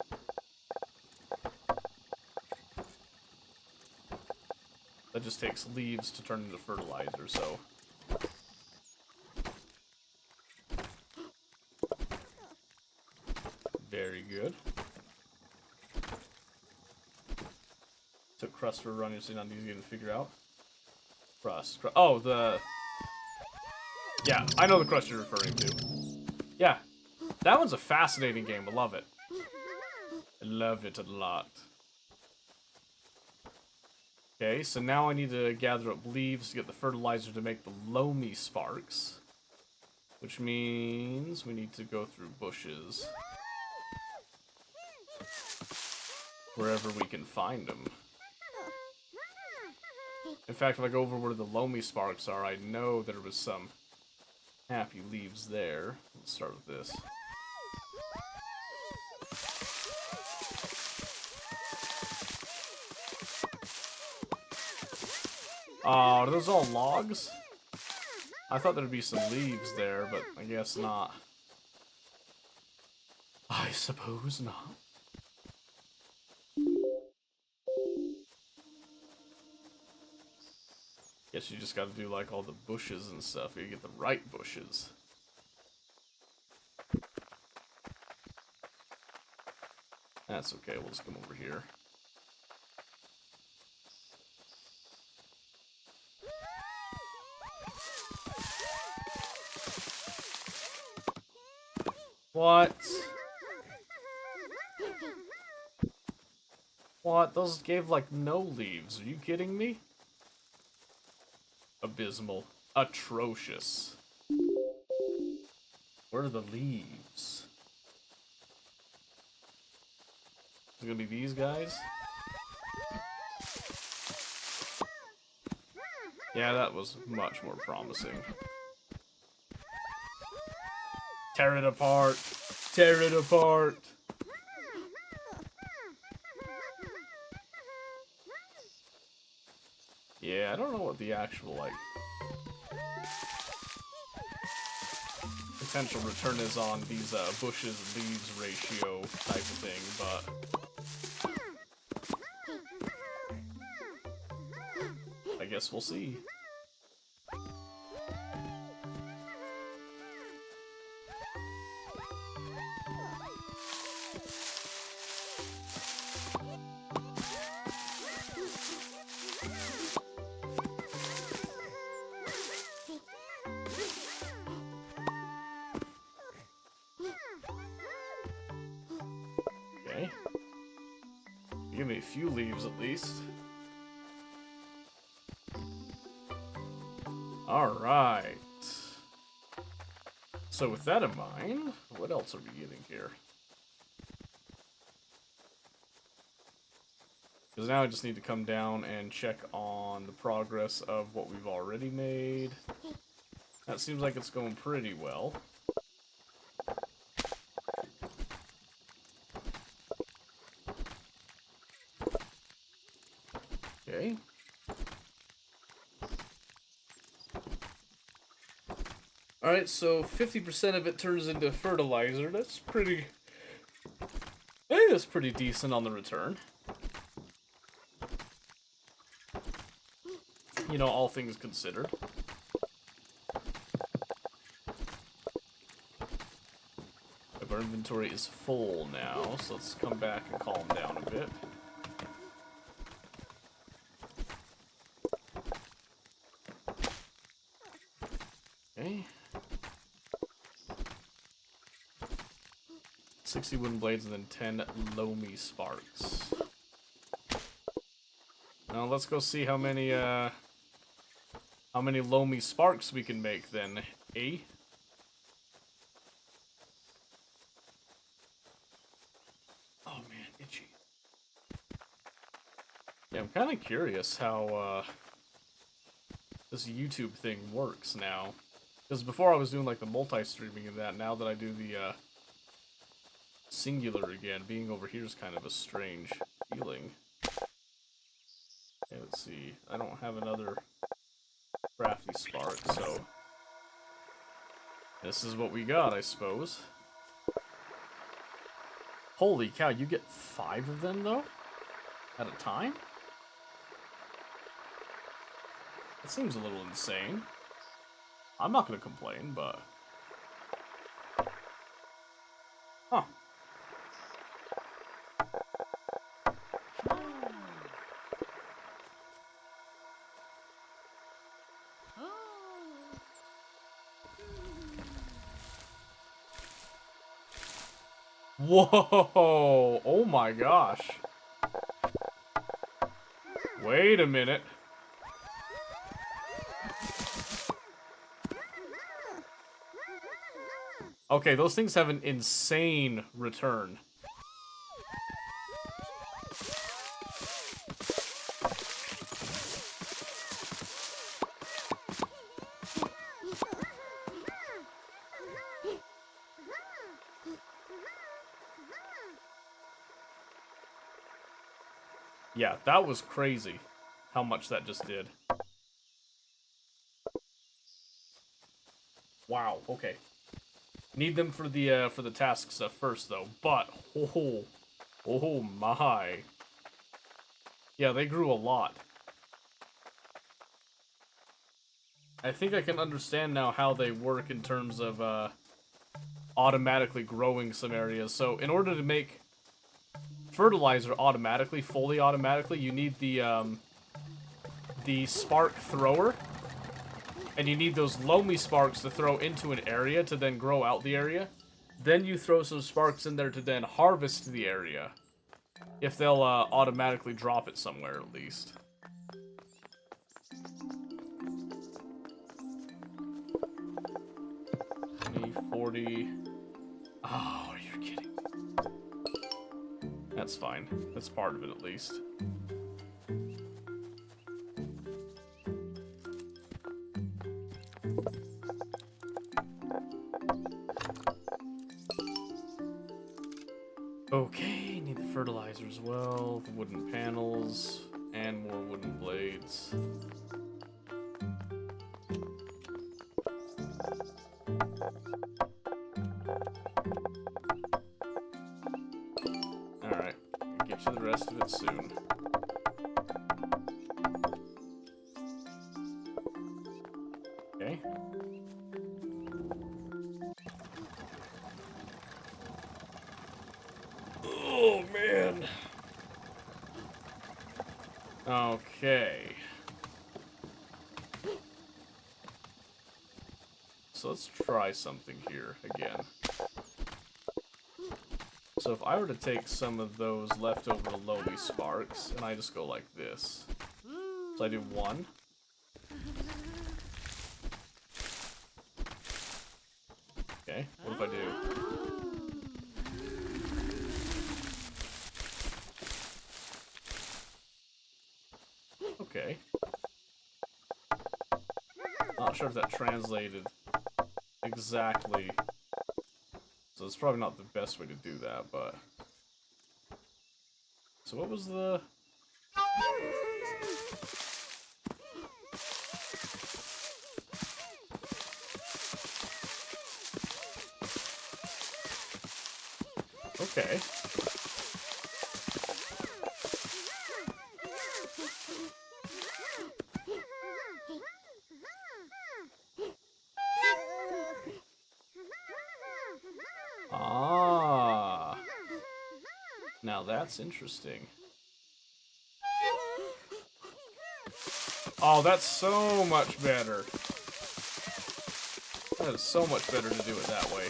That just takes leaves to turn into fertilizer, so... Very good. Took crust for a run, so not easy to figure out. Crust. Oh, the... Yeah, I know the crust you're referring to. Yeah. That one's a fascinating game. I love it. I love it a lot. Okay, so now I need to gather up leaves to get the fertilizer to make the loamy sparks. Which means we need to go through bushes. Wherever we can find them. In fact, if I go over where the loamy sparks are, I know there was some happy leaves there. Let's start with this. Oh, are those all logs? I thought there'd be some leaves there, but I guess not. I suppose not. Guess you just gotta do like all the bushes and stuff. You get the right bushes. That's okay, we'll just come over here. What? What? Those gave like no leaves. Are you kidding me? Abysmal. Atrocious. Where are the leaves? Is it gonna be these guys? Yeah, that was much more promising. Tear it apart. Tear it apart. Yeah, I don't know what the actual, like, potential return is on these bushes leaves ratio type of thing, but guess we'll see. Okay. Give me a few leaves at least. Alright. So with that in mind, what else are we getting here? Because now I just need to come down and check on the progress of what we've already made. That seems like it's going pretty well. Okay. Alright, so 50% of it turns into fertilizer. That's pretty... I think that's pretty decent on the return. You know, all things considered. Our inventory is full now, so let's come back and calm down a bit. Okay. 60 wooden blades and then 10 loamy sparks. Now let's go see how many loamy sparks we can make then, eh? Oh man, itchy. Yeah, I'm kind of curious how this YouTube thing works now. Because before I was doing like the multi-streaming and that, now that I do the singular again, being over here is kind of a strange feeling. Okay, let's see. I don't have another crafty spark, so this is what we got, I suppose. Holy cow, you get 5 of them, though? At a time? That seems a little insane. I'm not gonna complain, but... Huh. Whoa! Oh my gosh. Wait a minute. Okay, those things have an insane return. Yeah, that was crazy how much that just did. Wow, okay. Need them for the task stuff first though, but oh my. Yeah, they grew a lot. I think I can understand now how they work in terms of automatically growing some areas. So in order to make fertilizer automatically, fully automatically, you need the spark thrower. And you need those loamy sparks to throw into an area to then grow out the area. Then you throw some sparks in there to then harvest the area. If they'll automatically drop it somewhere at least. 40. Oh, you're kidding. That's fine. That's part of it at least. Okay, need the fertilizer as well, the wooden panels, and more wooden blades. Alright, I'll get you the rest of it soon. Okay. So let's try something here again. So if I were to take some of those leftover Lowy sparks, and I just go like this. So I do 1. Okay, what if I do? Okay. Not sure if that translated exactly. So it's probably not the best way to do that, but... So what was the... Okay. Ah. Now that's interesting. Oh, that's so much better. That is so much better to do it that way.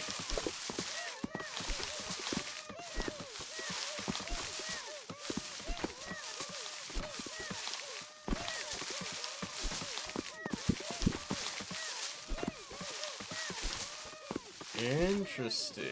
Interesting.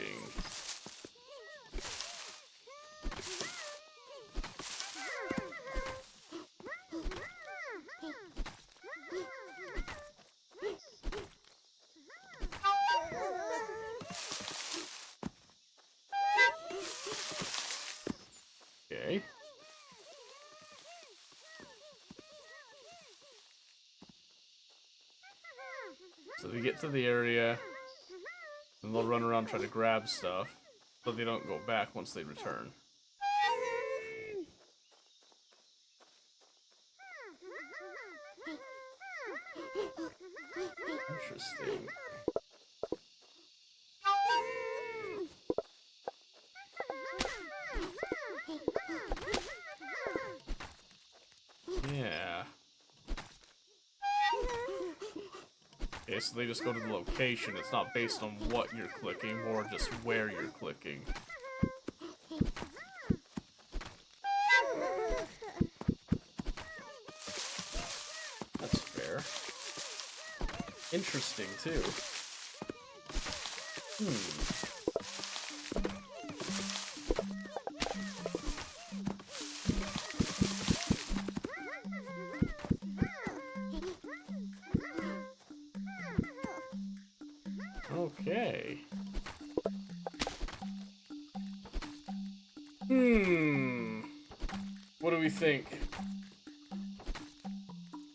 Okay. So they get to the area, and they'll run around and try to grab stuff, but they don't go back once they return. Interesting. Yeah. Okay, so they just go to the location. It's not based on what you're clicking, more just where you're clicking. That's fair. Interesting, too. Okay. What do we think?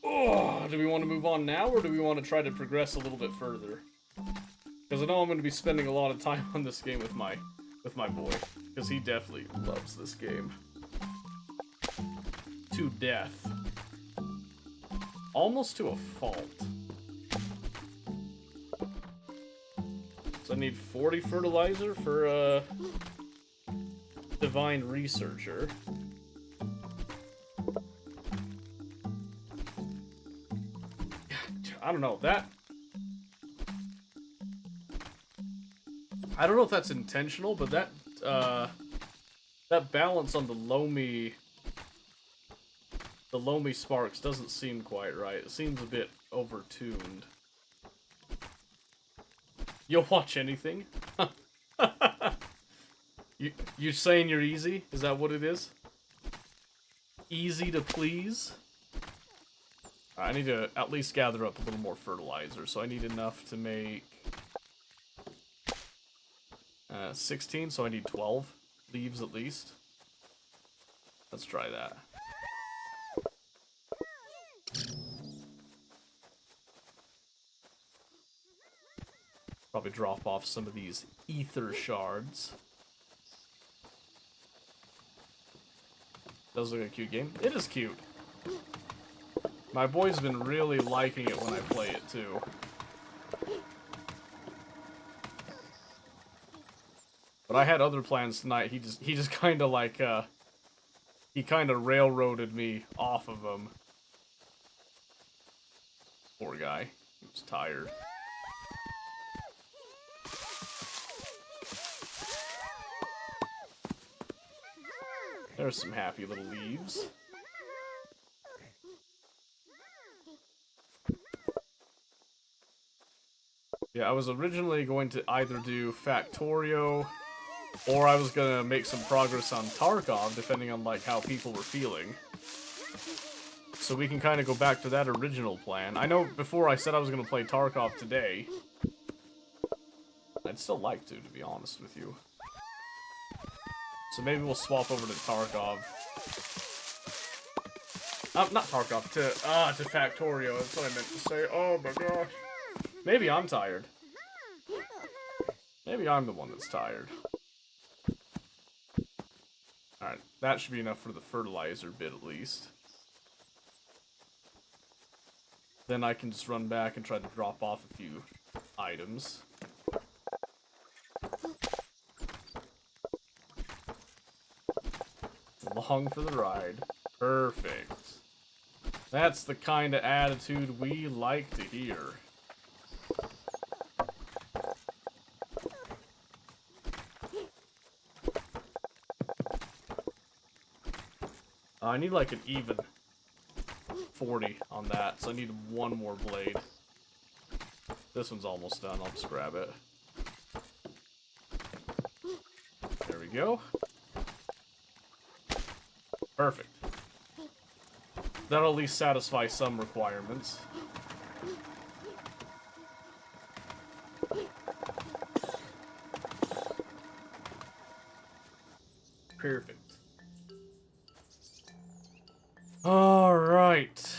Oh, do we want to move on now, or do we want to try to progress a little bit further? Because I know I'm going to be spending a lot of time on this game with my boy, because he definitely loves this game to death, almost to a fault. So I need 40 fertilizer for a divine researcher. I don't know, that... I don't know if that's intentional, but that, that balance on the Loamy sparks doesn't seem quite right. It seems a bit overtuned. You'll watch anything? You saying you're easy? Is that what it is? Easy to please? I need to at least gather up a little more fertilizer, so I need enough to make 16, so I need 12 leaves at least. Let's try that. Probably drop off some of these ether shards. Does look like a cute game. It is cute. My boy's been really liking it when I play it too. But I had other plans tonight. He just kind of like he kind of railroaded me off of him. Poor guy. He was tired. There's some happy little leaves. Yeah, I was originally going to either do Factorio, or I was gonna make some progress on Tarkov, depending on like how people were feeling. So we can kind of go back to that original plan. I know before I said I was gonna play Tarkov today. I'd still like to be honest with you. So maybe we'll swap over to Tarkov. Not Tarkov, to Factorio, that's what I meant to say. Oh my gosh. Maybe I'm tired. Maybe I'm the one that's tired. Alright, that should be enough for the fertilizer bit at least. Then I can just run back and try to drop off a few items. Along for the ride. Perfect. That's the kind of attitude we like to hear. I need like an even 40 on that, so I need one more blade. This one's almost done, I'll just grab it. There we go. Perfect. That'll at least satisfy some requirements. Perfect. Alright.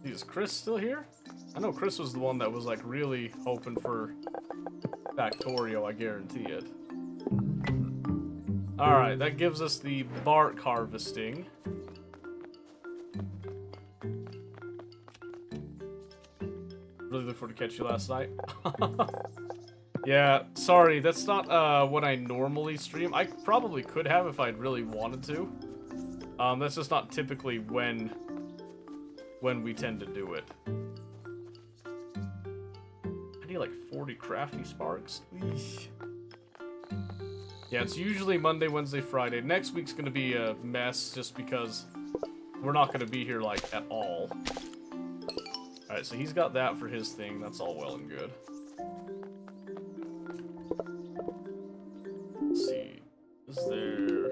Is Chris still here? I know Chris was the one that was like really hoping for Factorio, I guarantee it. Alright, that gives us the bark harvesting. Really look forward to catch you last night. Yeah, sorry, that's not what I normally stream. I probably could have if I'd really wanted to. That's just not typically when we tend to do it. I need like 40 crafty sparks. Eesh. Yeah, it's usually Monday, Wednesday, Friday. Next week's gonna be a mess just because we're not gonna be here like at all. Alright, so he's got that for his thing. That's all well and good. Let's see. Is there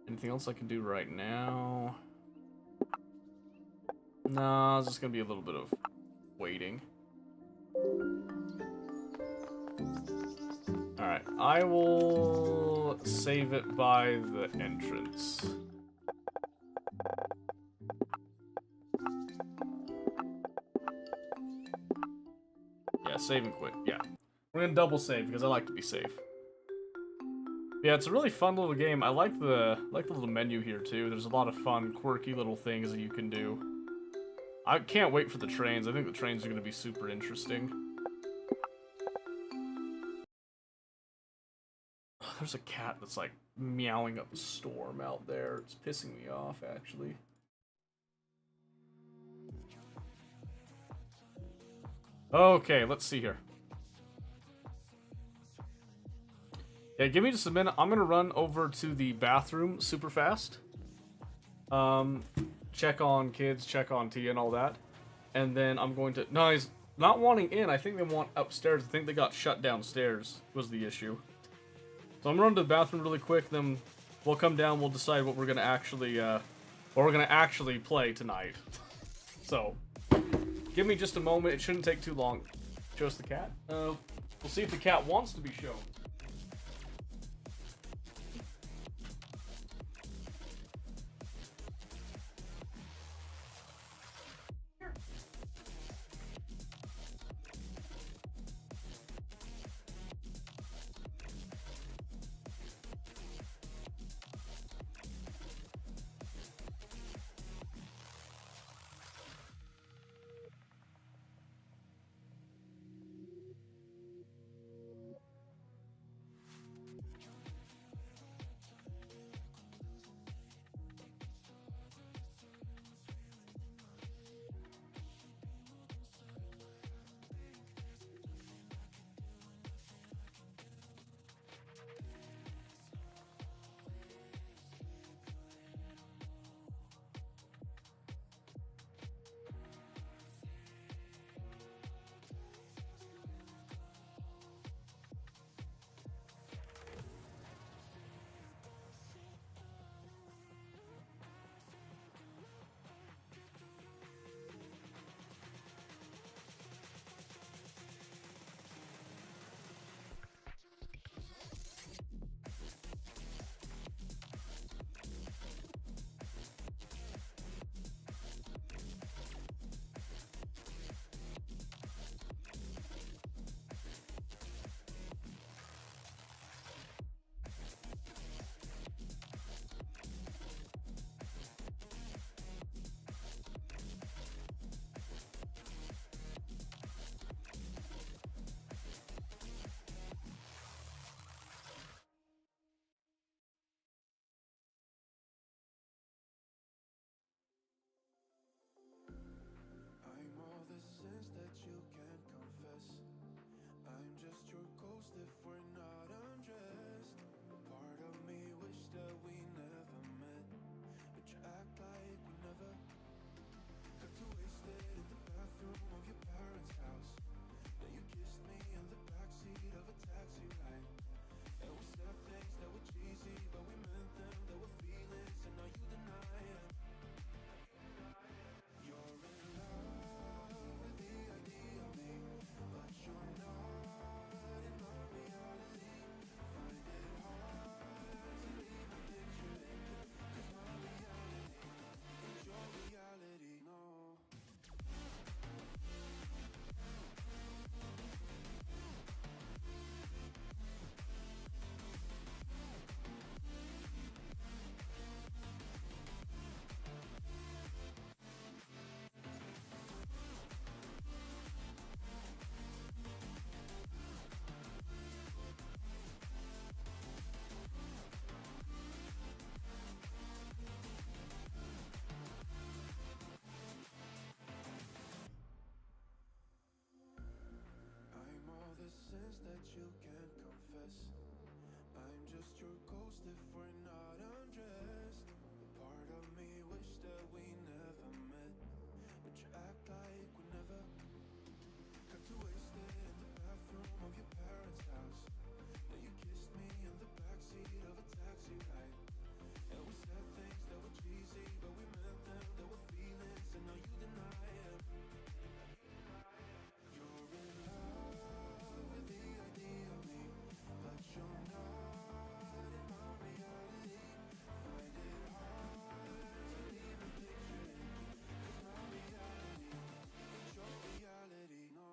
anything else I can do right now? No, it's just gonna be a little bit of waiting. Alright, I will save it by the entrance. Yeah, save and quit, yeah. We're gonna double save because I like to be safe. Yeah, it's a really fun little game. I like the little menu here too. There's a lot of fun, quirky little things that you can do. I can't wait for the trains. I think the trains are gonna be super interesting. There's a cat that's like meowing up a storm out there. It's pissing me off, actually. Okay, let's see here. Yeah, give me just a minute. I'm gonna run over to the bathroom super fast. Check on kids, check on Tia and all that. And then I'm going to... No, he's not wanting in. I think they want upstairs. I think they got shut downstairs was the issue. So I'm running to the bathroom really quick, then we'll come down, we'll decide what we're gonna actually play tonight. So, give me just a moment, it shouldn't take too long. Show us the cat. We'll see if the cat wants to be shown. parents' house. Now you kissed me in the backseat of a taxi ride. And we said things that were cheesy, but we meant them, there were feelings, and now you deny it. You're in love with the idea of me, but you're not in my reality. Find it hard to even picture it, 'cause my reality ain't your reality, no.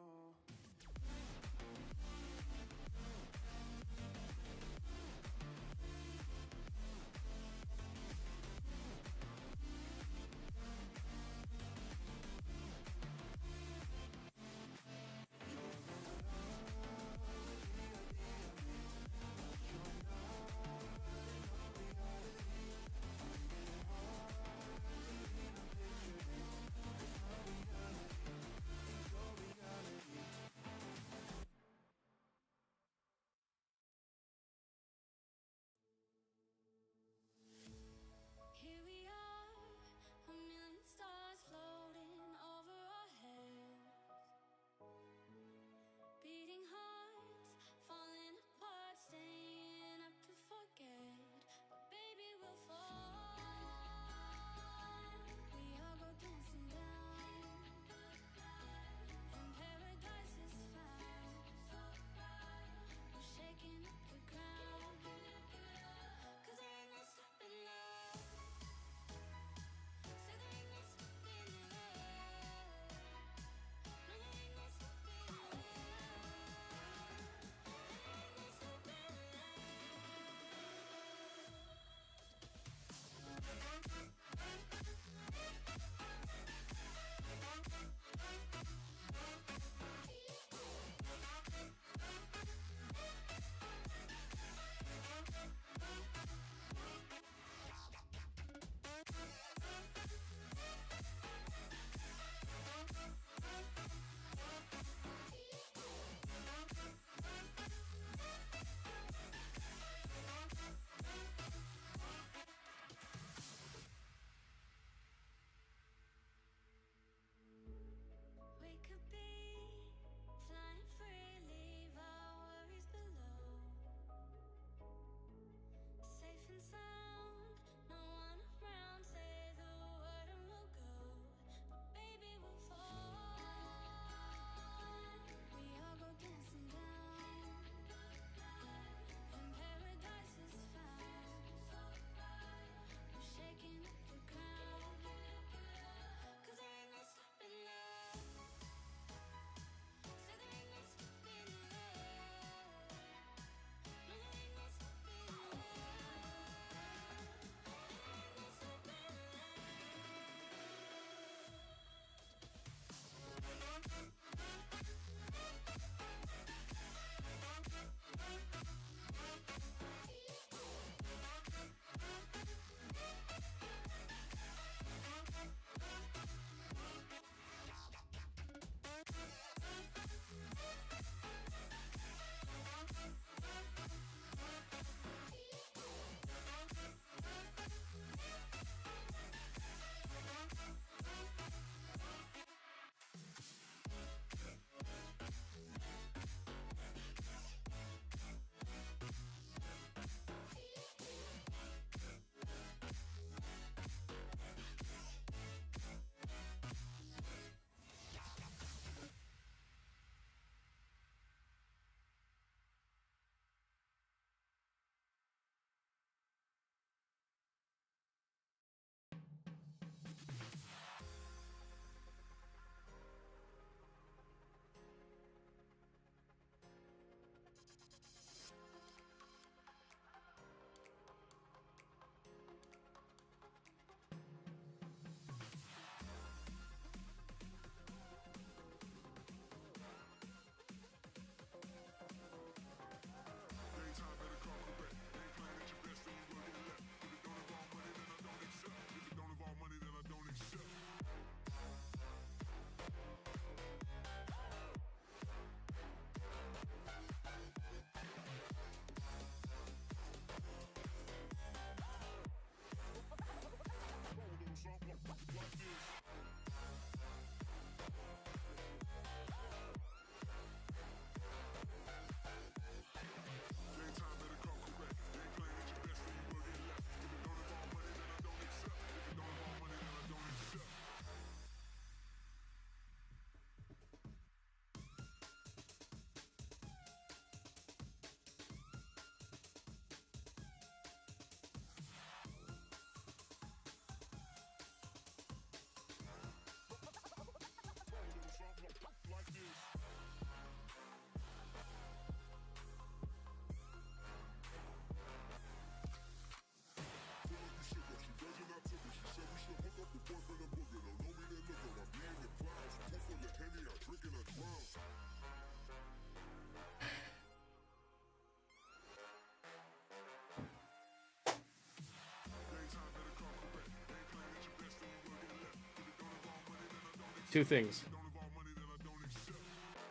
Two things.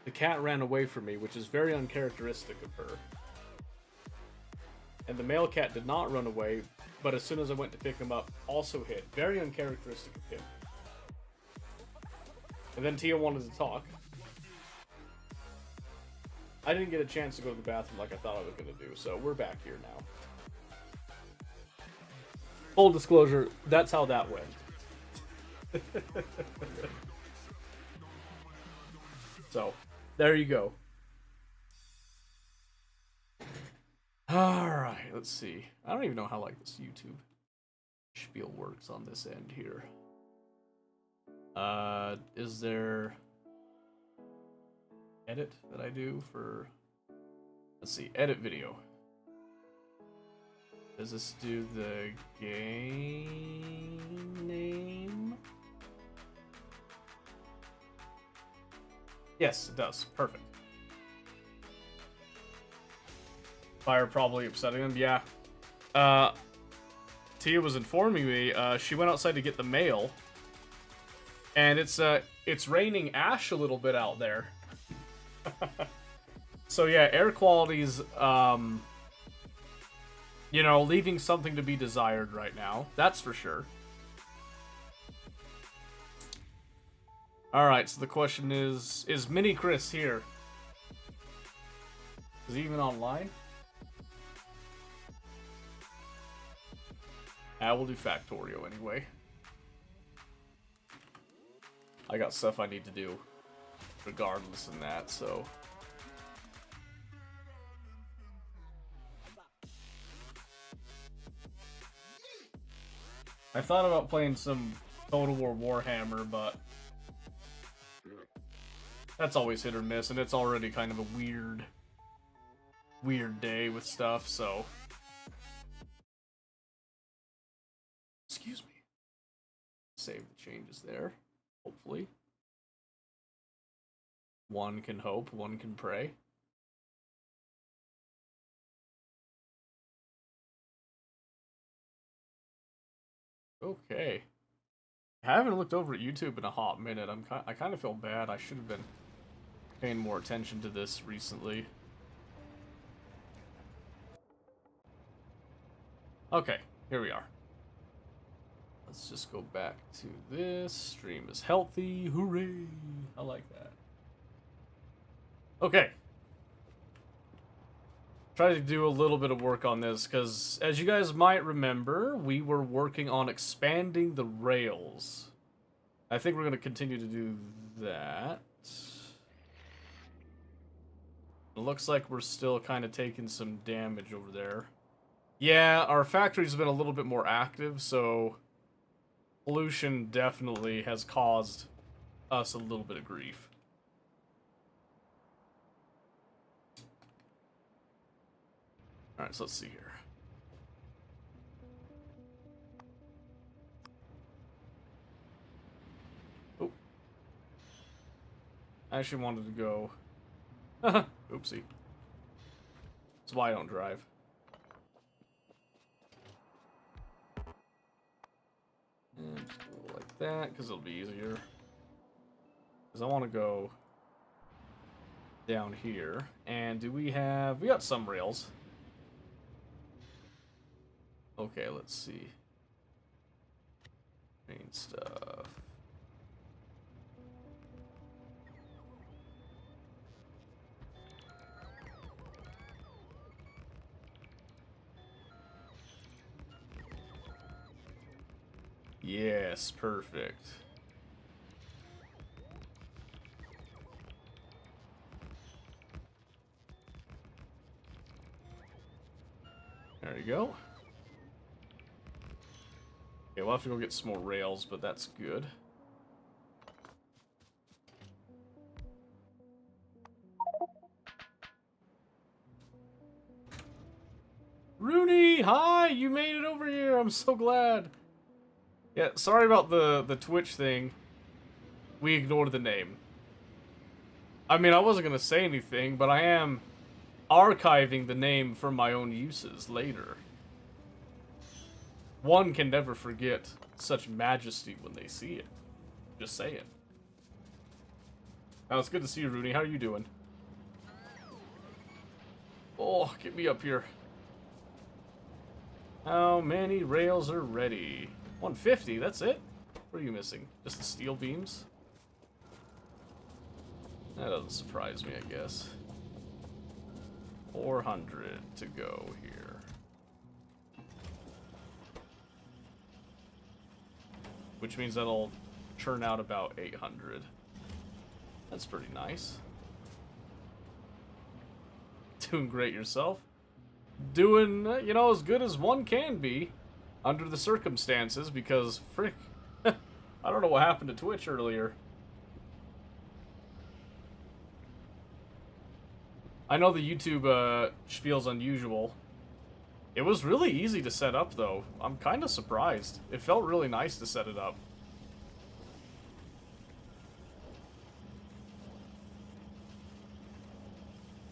The cat ran away from me, which is very uncharacteristic of her. And the male cat did not run away, but as soon as I went to pick him up, also hid. Very uncharacteristic of him. And then Tia wanted to talk. I didn't get a chance to go to the bathroom like I thought I was going to do, so we're back here now. Full disclosure, that's how that went. So, there you go. Alright, let's see. I don't even know how like this YouTube spiel works on this end here. Is there edit that I do for, let's see, edit video. Does this do the game name? Yes, it does. Perfect. Fire probably upsetting them. Yeah. Tia was informing me, she went outside to get the mail. And it's raining ash a little bit out there. So yeah, air quality's, you know, leaving something to be desired right now. That's for sure. Alright, so the question is Mini Chris here? Is he even online? I will do Factorio anyway. I got stuff I need to do regardless in that, so... I thought about playing some Total War Warhammer, but... that's always hit or miss, and it's already kind of a weird day with stuff, so... Excuse me. Save the changes there, hopefully. One can hope, one can pray. Okay. I haven't looked over at YouTube in a hot minute. I kind of feel bad. I should have been paying more attention to this recently. Okay, here we are. Let's just go back to this. Stream is healthy. Hooray! I like that. Okay. Try to do a little bit of work on this, because as you guys might remember, we were working on expanding the rails. I think we're going to continue to do that. It looks like we're still kind of taking some damage over there. Yeah, our factory's been a little bit more active, so pollution definitely has caused us a little bit of grief. Alright, so let's see here. Oh. I actually wanted to go... Oopsie. That's why I don't drive. And just go like that, because it'll be easier. Because I want to go down here. And do we have... we got some rails. Okay, let's see. Main stuff. Yes, perfect. There you go. Okay, we'll have to go get some more rails, but that's good. Rooney, hi! You made it over here. I'm so glad. Yeah, sorry about the Twitch thing. We ignored the name. I mean, I wasn't going to say anything, but I am archiving the name for my own uses later. One can never forget such majesty when they see it. Just saying. Oh, it's good to see you, Rooney. How are you doing? Oh, get me up here. How many rails are ready? 150, that's it? What are you missing? Just the steel beams? That doesn't surprise me, I guess. 400 to go here. Which means that'll churn out about 800. That's pretty nice. Doing great yourself? Doing, you know, as good as one can be under the circumstances, because, frick, I don't know what happened to Twitch earlier. I know the YouTube spiel's unusual. It was really easy to set up, though. I'm kind of surprised. It felt really nice to set it up.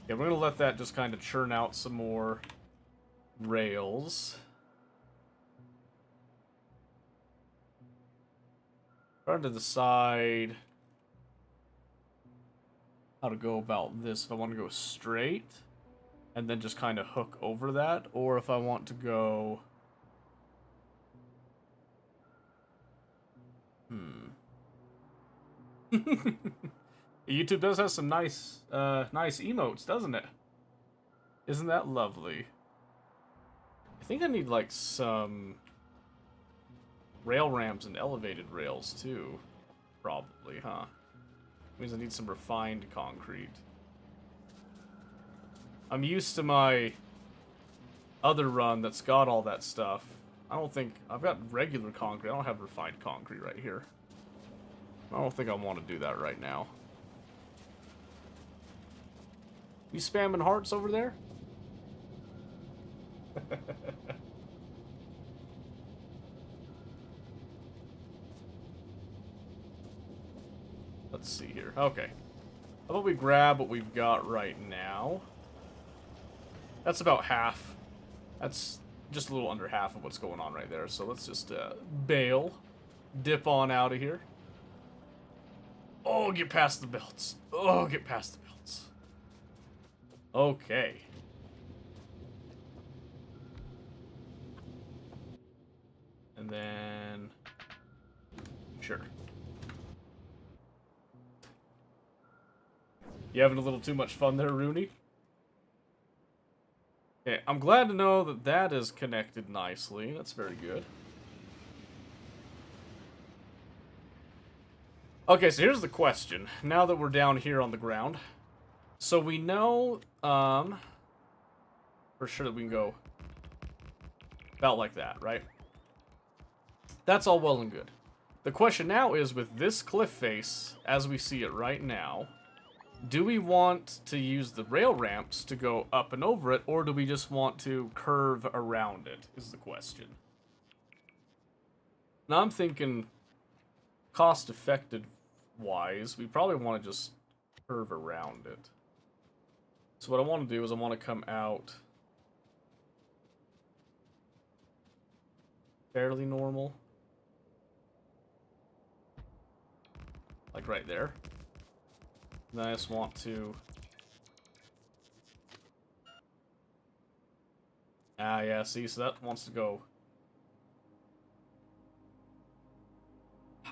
Yeah, we're gonna let that just kind of churn out some more rails. Trying to decide how to go about this. If I want to go straight and then just kind of hook over that, or if I want to go... YouTube does have some nice emotes, doesn't it? Isn't that lovely? I think I need, like, some rail ramps and elevated rails, too. Probably, huh? Means I need some refined concrete. I'm used to my other run that's got all that stuff. I don't think... I've got regular concrete. I don't have refined concrete right here. I don't think I want to do that right now. You spamming hearts over there? Let's see here. Okay. How about we grab what we've got right now? That's about half. That's just a little under half of what's going on right there. So let's just bail. Dip on out of here. Oh, get past the belts. Oh, get past the belts. Okay. And then... Sure. You having a little too much fun there, Rooney? Okay, I'm glad to know that that is connected nicely. That's very good. Okay, so here's the question. Now that we're down here on the ground. So we know, for sure that we can go about like that, right? That's all well and good. The question now is, with this cliff face, as we see it right now, do we want to use the rail ramps to go up and over it, or do we just want to curve around it, is the question. Now I'm thinking, cost-effective-wise, we probably want to just curve around it. So what I want to do is I want to come out fairly normal. Like right there. And then I just want to... Ah, yeah, see, so that wants to go...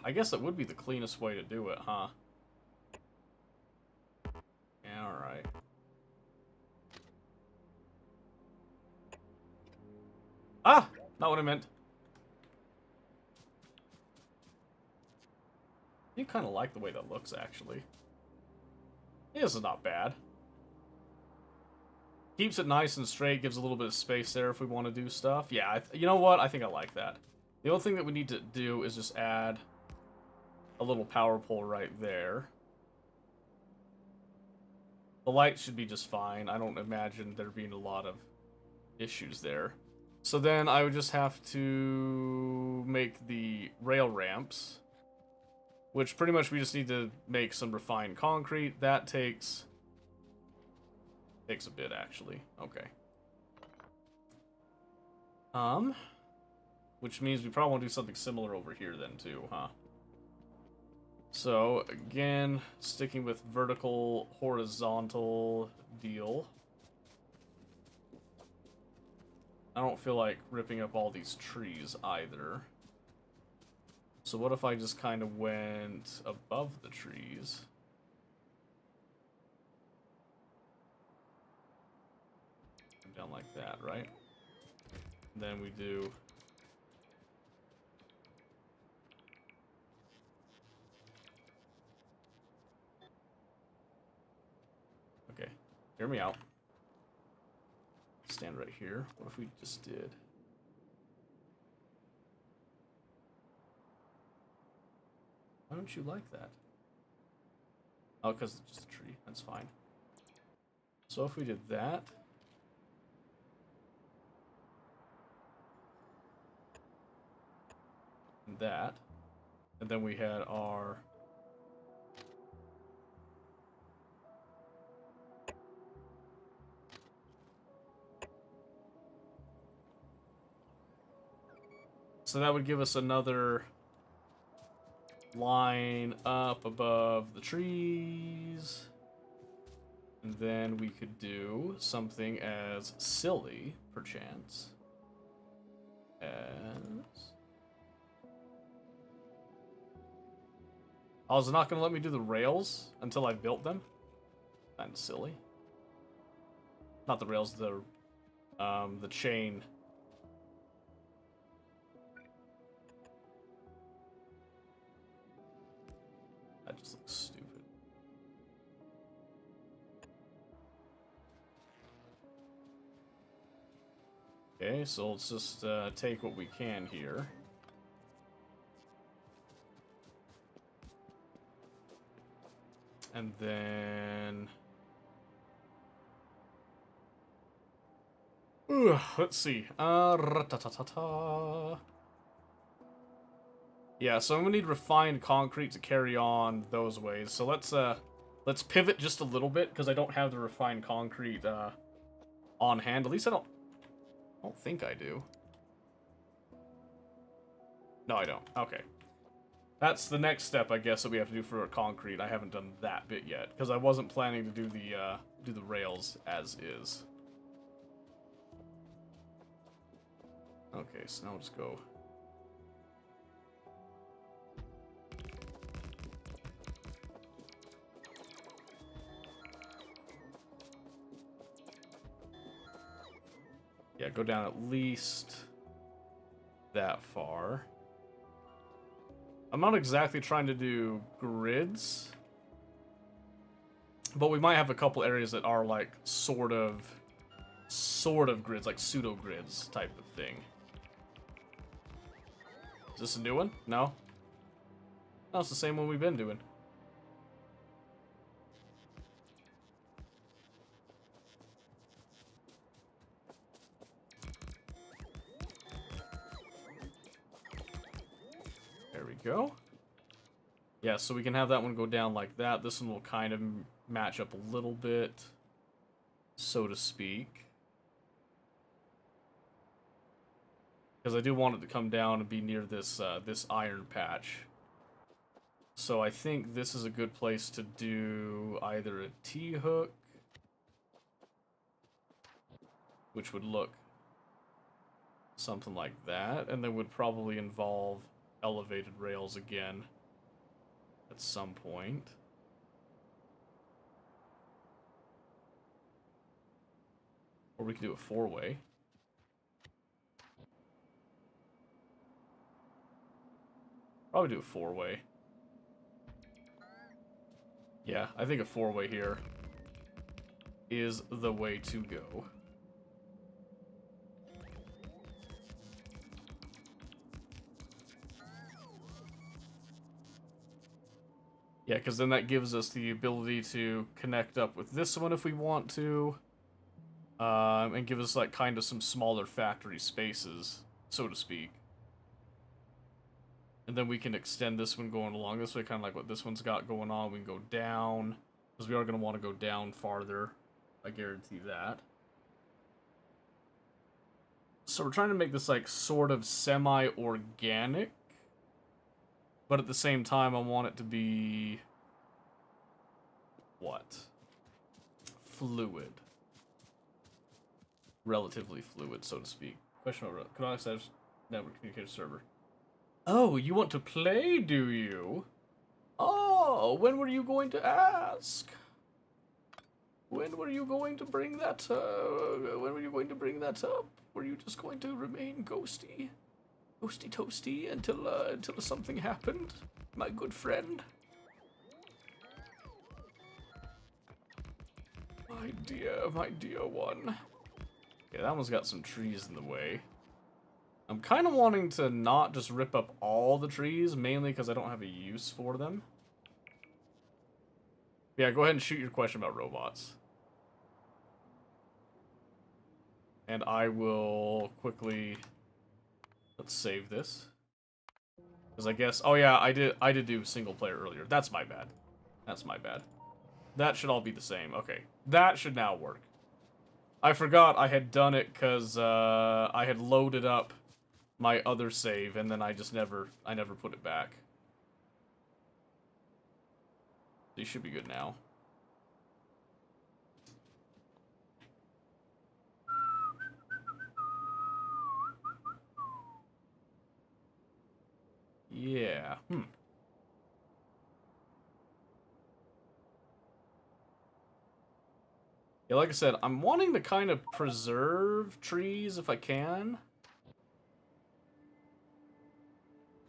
I guess that would be the cleanest way to do it, huh? Yeah, alright. Ah! Not what I meant. You kind of like the way that looks, actually. This is not bad. Keeps it nice and straight, gives a little bit of space there if we want to do stuff. Yeah, you know what? I think I like that. The only thing that we need to do is just add a little power pole right there. The light should be just fine. I don't imagine there being a lot of issues there. So then I would just have to make the rail ramps, which pretty much we just need to make some refined concrete. That takes a bit, actually. Okay. Which means we probably want to do something similar over here then too, huh? So, again, sticking with vertical, horizontal deal. I don't feel like ripping up all these trees either. So what if I just kind of went above the trees? Down like that, right? And then we do... Okay, hear me out. Stand right here. What if we just did... Why don't you like that? Oh, because it's just a tree. That's fine. So if we did that... And that. And then we had our... So that would give us another line up above the trees. And then we could do something as silly, perchance, as... Oh, is it not going to let me do the rails until I've built them? Kind of silly. Not the rails, the chain. That just looks stupid. Okay, so let's just take what we can here. And then... let's see. Yeah, so I'm gonna need refined concrete to carry on those ways. So let's pivot just a little bit because I don't have the refined concrete on hand. At least I don't think I do. No, I don't. Okay. That's the next step, I guess, that we have to do for concrete. I haven't done that bit yet because I wasn't planning to do the rails as is. Okay, so now let's go. Yeah, go down at least that far. I'm not exactly trying to do grids, but we might have a couple areas that are like sort of grids, like pseudo grids type of thing. Is this a new one? No? No, it's the same one we've been doing. There we go. Yeah, so we can have that one go down like that. This one will kind of match up a little bit, so to speak. Because I do want it to come down and be near this this iron patch. So I think this is a good place to do either a T-hook, which would look something like that, and then would probably involve elevated rails again at some point. Or we could do a four-way. Probably do a four-way. Yeah, I think a four-way here is the way to go. Yeah, because then that gives us the ability to connect up with this one if we want to. And give us like kind of some smaller factory spaces, so to speak. And then we can extend this one going along this way, kind of like what this one's got going on. We can go down, because we are going to want to go down farther. I guarantee that. So we're trying to make this like sort of semi-organic. But at the same time, I want it to be... what? Fluid. Relatively fluid, so to speak. Question over. Could I access network communicator server? Oh, you want to play, do you? Oh, when were you going to ask? When were you going to bring that, when were you going to bring that up? Were you just going to remain ghosty? Ghosty toasty until something happened, my good friend? My dear one. Okay, that one's got some trees in the way. I'm kind of wanting to not just rip up all the trees, mainly because I don't have a use for them. Yeah, go ahead and shoot your question about robots. And I will quickly... let's save this. Because I guess... oh yeah, I did do single player earlier. That's my bad. That's my bad. That should all be the same. Okay. That should now work. I forgot I had done it because I had loaded up my other save and then I never put it back. These should be good now. Yeah. Yeah, like I said, I'm wanting to kind of preserve trees if I can.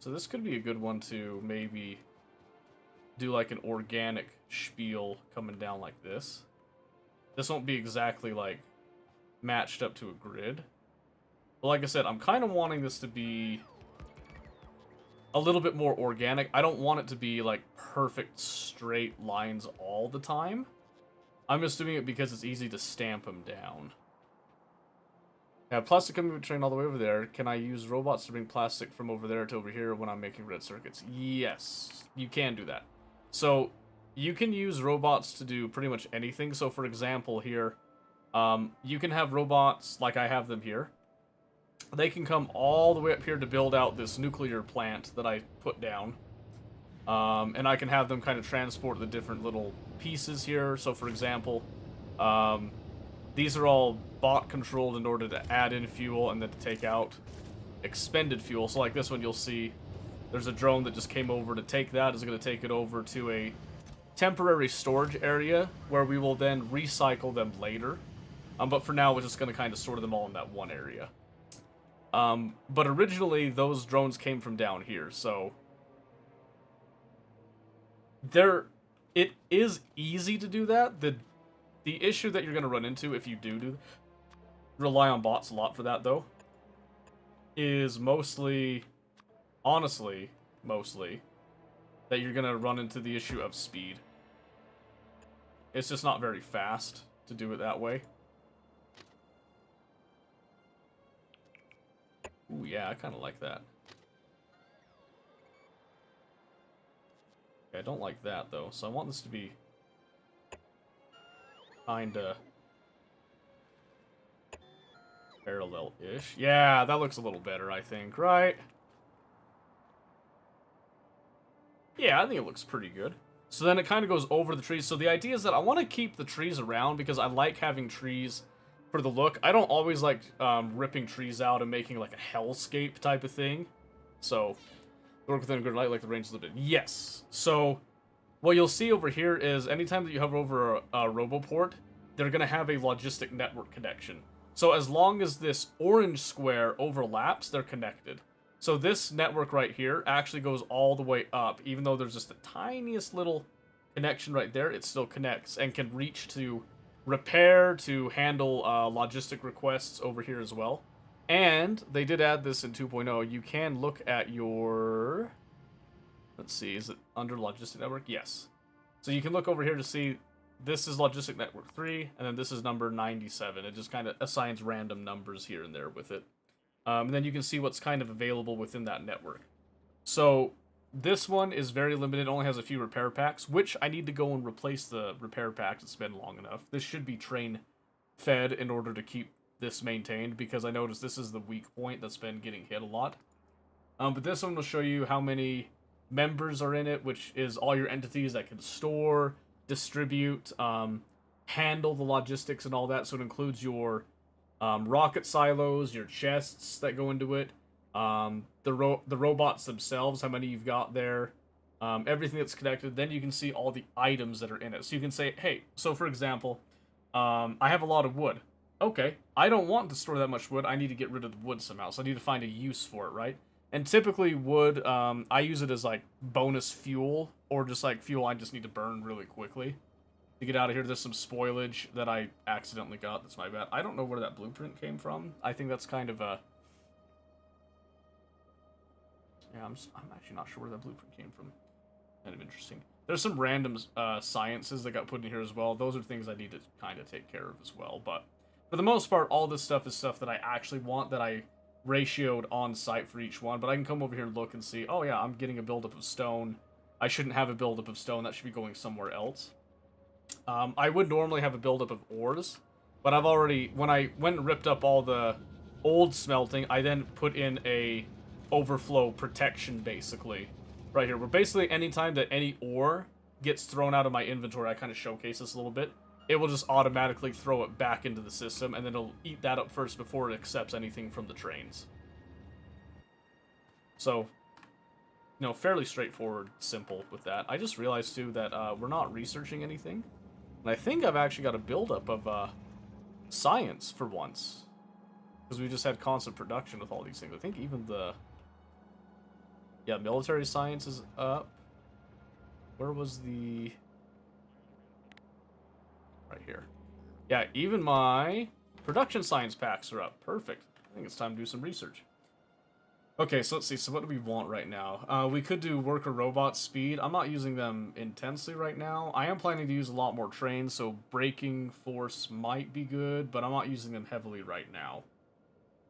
So this could be a good one to maybe do like an organic spiel coming down like this. This won't be exactly like matched up to a grid. But like I said, I'm kind of wanting this to be a little bit more organic. I don't want it to be like perfect straight lines all the time. I'm just doing it because it's easy to stamp them down. Yeah, plastic coming from train all the way over there. Can I use robots to bring plastic from over there to over here when I'm making red circuits? Yes, you can do that. So, you can use robots to do pretty much anything. So, for example, here, you can have robots like I have them here. They can come all the way up here to build out this nuclear plant that I put down. And I can have them kind of transport the different little pieces here. So, for example, these are all bot controlled in order to add in fuel and then to take out expended fuel. So, like this one, you'll see there's a drone that just came over to take that. It's going to take it over to a temporary storage area where we will then recycle them later. But for now, we're just going to kind of sort them all in that one area. But originally, those drones came from down here, so it is easy to do that. The issue that you're going to run into if you do rely on bots a lot for that, though, is mostly, honestly, that you're going to run into the issue of speed. It's just not very fast to do it that way. Ooh, yeah, I kind of like that. I don't like that, though, so I want this to be kinda parallel-ish. Yeah, that looks a little better, I think, right? Yeah, I think it looks pretty good. So then it kind of goes over the trees. So the idea is that I want to keep the trees around because I like having trees for the look. I don't always like ripping trees out and making like a hellscape type of thing. So, work within a grid light like the range is limited. Yes. So, what you'll see over here is anytime that you hover over a Roboport, they're going to have a logistic network connection. So, as long as this orange square overlaps, they're connected. So, this network right here actually goes all the way up. Even though there's just the tiniest little connection right there, it still connects and can reach to repair, to handle logistic requests over here as well. And they did add this in 2.0. You can look at your... Let's see, is it under Logistic Network? Yes. So you can look over here to see this is Logistic Network 3, and then this is number 97. It just kind of assigns random numbers here and there with it. And then you can see what's kind of available within that network. So this one is very limited, only has a few repair packs, which I need to go and replace the repair packs. It's been long enough. This should be train fed in order to keep this maintained, because I noticed this is the weak point that's been getting hit a lot. But this one will show you how many members are in it, which is all your entities that can store, distribute, handle the logistics and all that. So it includes your rocket silos, your chests that go into it, the robots themselves, how many you've got there, everything that's connected. Then you can see all the items that are in it. So you can say, hey, so for example, I have a lot of wood. Okay, I don't want to store that much wood. I need to get rid of the wood somehow. So I need to find a use for it, right? And typically wood, I use it as like bonus fuel or just like fuel I just need to burn really quickly. To get out of here, there's some spoilage that I accidentally got. That's my bad. I don't know where that blueprint came from. I think that's kind of a... Yeah, I'm actually not sure where that blueprint came from. Kind of interesting. There's some random sciences that got put in here as well. Those are things I need to kind of take care of as well. But for the most part, all this stuff is stuff that I actually want, that I ratioed on site for each one. But I can come over here and look and see, oh yeah, I'm getting a buildup of stone. I shouldn't have a buildup of stone. That should be going somewhere else. I would normally have a buildup of ores, but I've already, when I went and ripped up all the old smelting, I then put in a overflow protection, basically, right here, where basically anytime that any ore gets thrown out of my inventory, I kind of showcase this a little bit, it will just automatically throw it back into the system, and then it'll eat that up first before it accepts anything from the trains. So, you know, fairly straightforward, simple with that. I just realized, too, that we're not researching anything. And I think I've actually got a buildup of science for once. Because we just had constant production with all these things. I think even the... Yeah, military science is up. Where was the... Right here. Yeah, even my production science packs are up. Perfect. I think it's time to do some research. Okay, so let's see. So what do we want right now? We could do worker robot speed. I'm not using them intensely right now. I am planning to use a lot more trains, so braking force might be good, but I'm not using them heavily right now.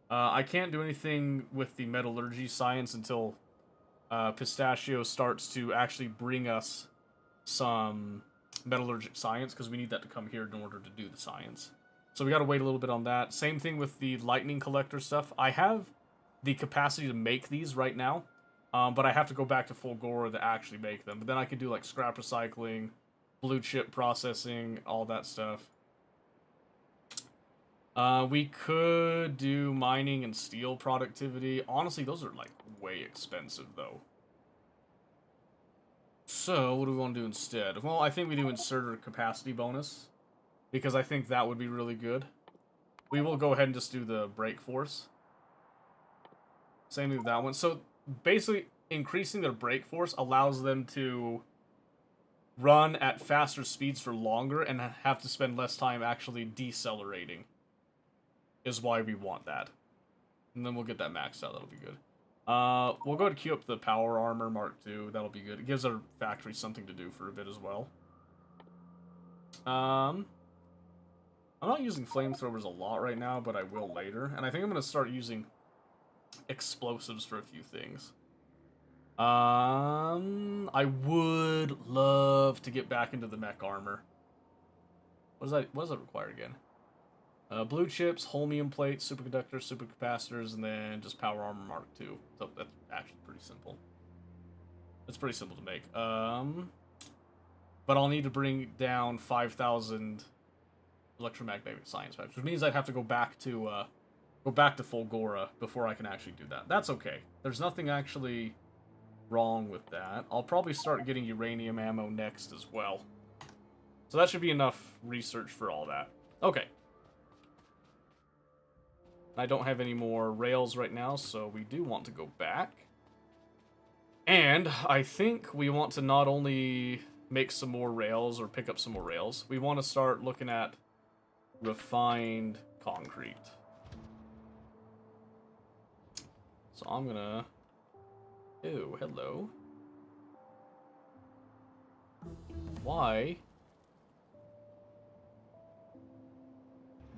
I can't do anything with the metallurgy science until Pistachio starts to actually bring us some metallurgic science, because we need that to come here in order to do the science. So we got to wait a little bit on that. Same thing with the lightning collector stuff. I have the capacity to make these right now, but I have to go back to Fulgora to actually make them. But then I could do like scrap recycling, blue chip processing, all that stuff. We could do mining and steel productivity. Honestly, those are like way expensive though. So what do we want to do instead? Well, I think we do inserter capacity bonus, because I think that would be really good. We will go ahead and just do the brake force. Same with that one. So basically, increasing their brake force allows them to run at faster speeds for longer and have to spend less time actually decelerating. Is why we want that. And then we'll get that maxed out. That'll be good. We'll go to queue up the power armor Mark II. That'll be good. It gives our factory something to do for a bit as well. I'm not using flamethrowers a lot right now, but I will later. And I think I'm going to start using explosives for a few things. I would love to get back into the mech armor. What does that require again? Blue chips, holmium plates, superconductors, supercapacitors, and then just power armor Mark II. So that's actually pretty simple. It's pretty simple to make. But I'll need to bring down 5,000 electromagnetic science packs, which means I'd have to go back to Fulgora before I can actually do that. That's okay. There's nothing actually wrong with that. I'll probably start getting uranium ammo next as well. So that should be enough research for all that. Okay. I don't have any more rails right now, so we do want to go back. And I think we want to not only make some more rails or pick up some more rails, we want to start looking at refined concrete. So I'm gonna... Ew, hello. Why?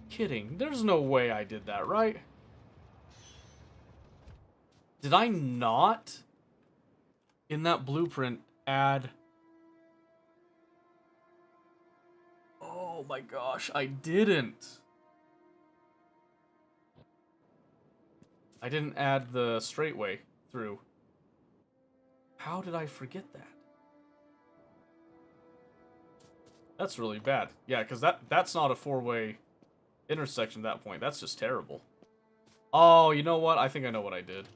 Kidding. There's no way I did that, right? Did I not, in that blueprint, add... Oh my gosh, I didn't. I didn't add the straightway through. How did I forget that? That's really bad. Yeah, because that's not a four-way intersection at that point. That's just terrible. Oh, you know what? I think I know what I did.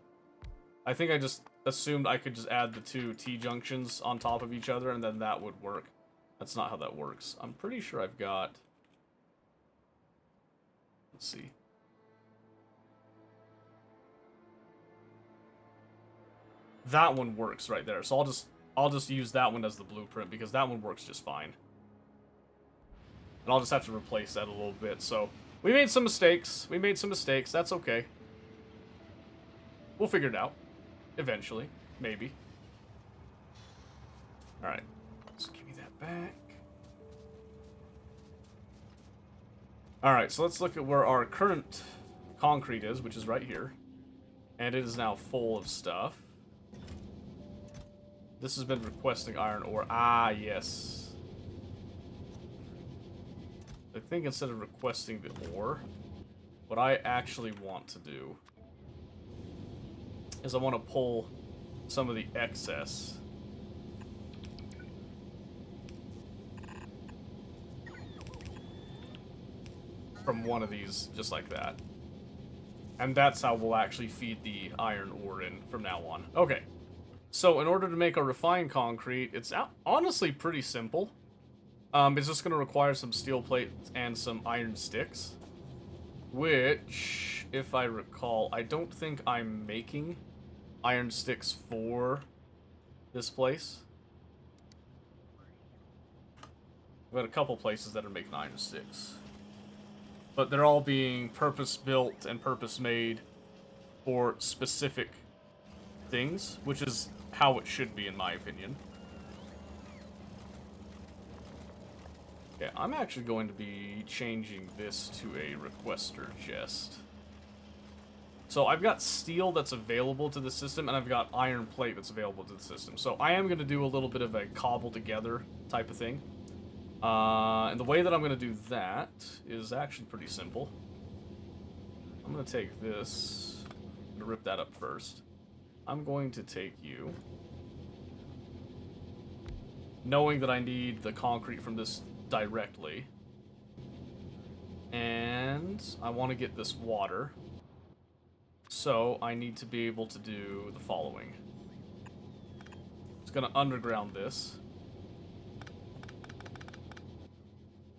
I think I just assumed I could just add the two T-junctions on top of each other, and then that would work. That's not how that works. I'm pretty sure I've got... Let's see. That one works right there. So I'll just use that one as the blueprint because that one works just fine. And I'll just have to replace that a little bit. So we made some mistakes. We made some mistakes. That's okay. We'll figure it out. Eventually. Maybe. Alright. So give me that back. Alright, so let's look at where our current concrete is, which is right here. And it is now full of stuff. This has been requesting iron ore. Ah, yes. I think instead of requesting the ore, what I actually want to do is I want to pull some of the excess. From one of these, just like that. And that's how we'll actually feed the iron ore in from now on. Okay. So in order to make a refined concrete, it's honestly pretty simple. It's just going to require some steel plates and some iron sticks. Which, if I recall, I don't think I'm making iron sticks for this place. I've got a couple places that are making iron sticks. But they're all being purpose-built and purpose-made for specific things, which is how it should be, in my opinion. Okay, I'm actually going to be changing this to a requester chest. So I've got steel that's available to the system, and I've got iron plate that's available to the system. So I am going to do a little bit of a cobble together type of thing. And the way that I'm going to do that is actually pretty simple. I'm going to take this, I'm going to rip that up first. I'm going to take you, knowing that I need the concrete from this directly, and I want to get this water, so I need to be able to do the following. It's going to underground this.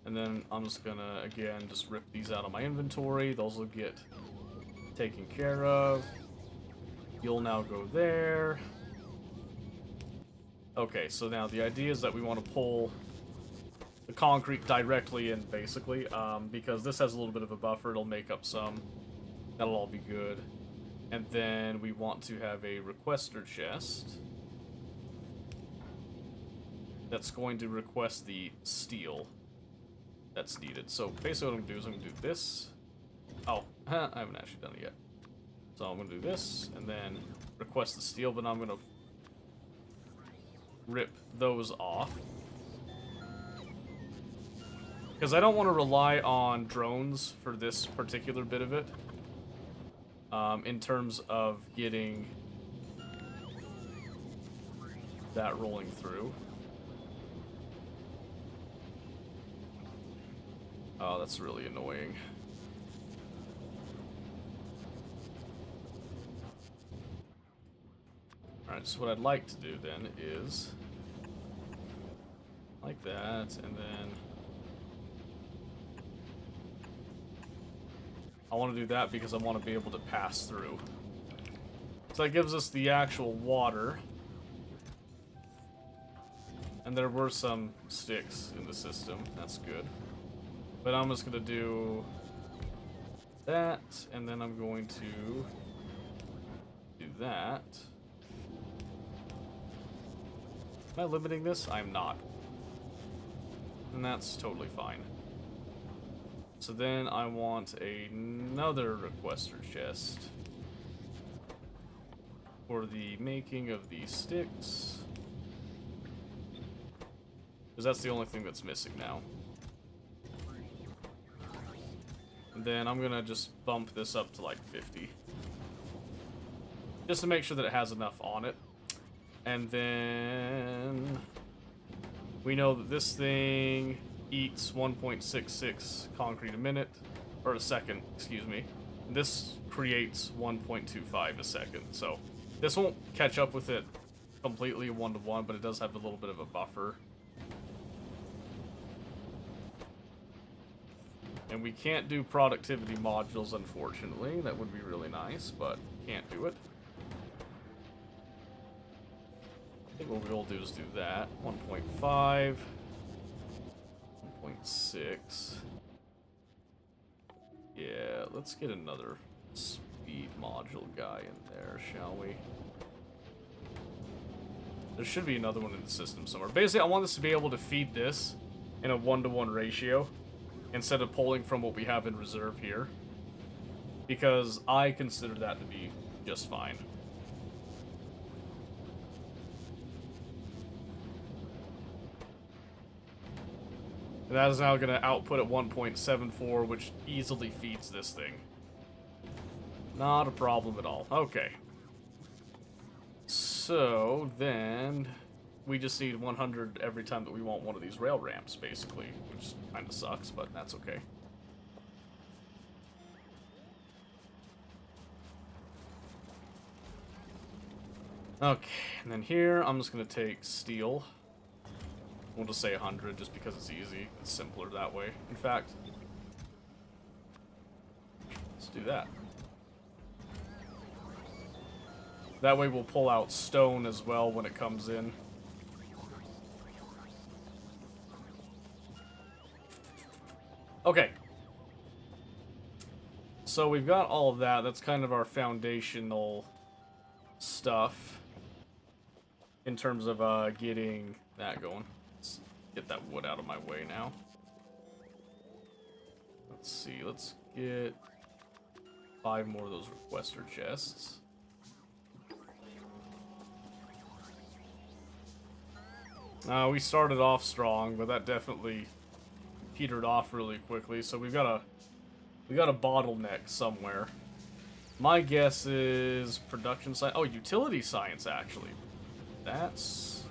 And then I'm just gonna, again, just rip these out of my inventory. Those will get taken care of. You'll now go there. Okay, so now the idea is that we want to pull the concrete directly in, basically, because this has a little bit of a buffer. It'll make up some. That'll all be good. And then we want to have a requester chest that's going to request the steel that's needed. So basically what I'm going to do is I'm going to do this. Oh, I haven't actually done it yet. So I'm going to do this, and then request the steel, but now I'm going to rip those off. Because I don't want to rely on drones for this particular bit of it. In terms of getting that rolling through. Oh, that's really annoying. Alright, so what I'd like to do then is like that, and then I want to do that because I want to be able to pass through. So that gives us the actual water. And there were some sticks in the system. That's good. But I'm just going to do that, and then I'm going to do that. Am I limiting this? I'm not. And that's totally fine. So then I want another requester chest for the making of these sticks. Because that's the only thing that's missing now. And then I'm gonna just bump this up to like 50. Just to make sure that it has enough on it. And then we know that this thing eats 1.66 concrete a minute, or a second, excuse me. This creates 1.25 a second, so this won't catch up with it completely 1-to-1, but it does have a little bit of a buffer. And we can't do productivity modules, unfortunately. That would be really nice, but can't do it. I think what we'll do is do that. 1.5. 1.6. Yeah, let's get another speed module guy in there, shall we? There should be another one in the system somewhere. Basically, I want this to be able to feed this in a 1-to-1 ratio instead of pulling from what we have in reserve here. Because I consider that to be just fine. And that is now going to output at 1.74, which easily feeds this thing. Not a problem at all. Okay. So, then we just need 100 every time that we want one of these rail ramps, basically. Which kind of sucks, but that's okay. Okay, and then here, I'm just going to take steel. We'll just say 100 just because it's easy. It's simpler that way. In fact, let's do that. That way we'll pull out stone as well when it comes in. Okay. So we've got all of that. That's kind of our foundational stuff in terms of getting that going. Let's get that wood out of my way now. Let's see, let's get 5 more of those requester chests. We started off strong, but that definitely petered off really quickly, so we got a bottleneck somewhere. My guess is production science. Oh, utility science, actually. That's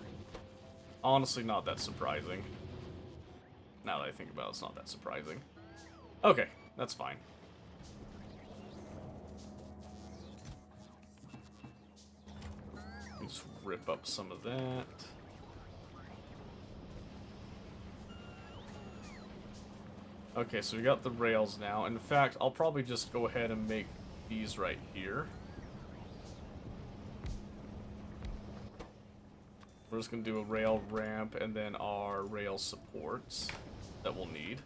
honestly not that surprising. Now that I think about it, it's not that surprising. Okay, that's fine. Let's rip up some of that. Okay, so we got the rails now. In fact, I'll probably just go ahead and make these right here. We're just going to do a rail ramp and then our rail supports that we'll need.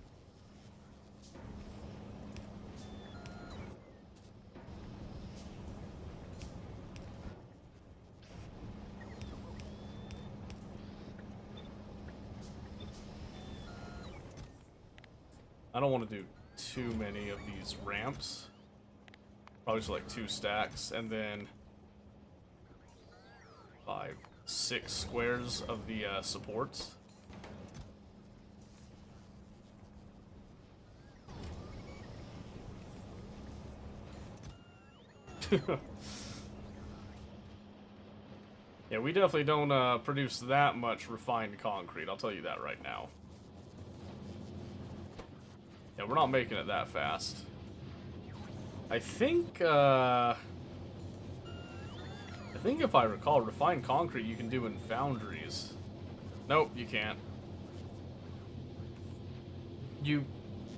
I don't want to do too many of these ramps. Probably just like 2 stacks, and then 5, 6 squares of the supports. Yeah, we definitely don't produce that much refined concrete, I'll tell you that right now. Yeah, we're not making it that fast. I think if I recall, refined concrete you can do in foundries. Nope, you can't. You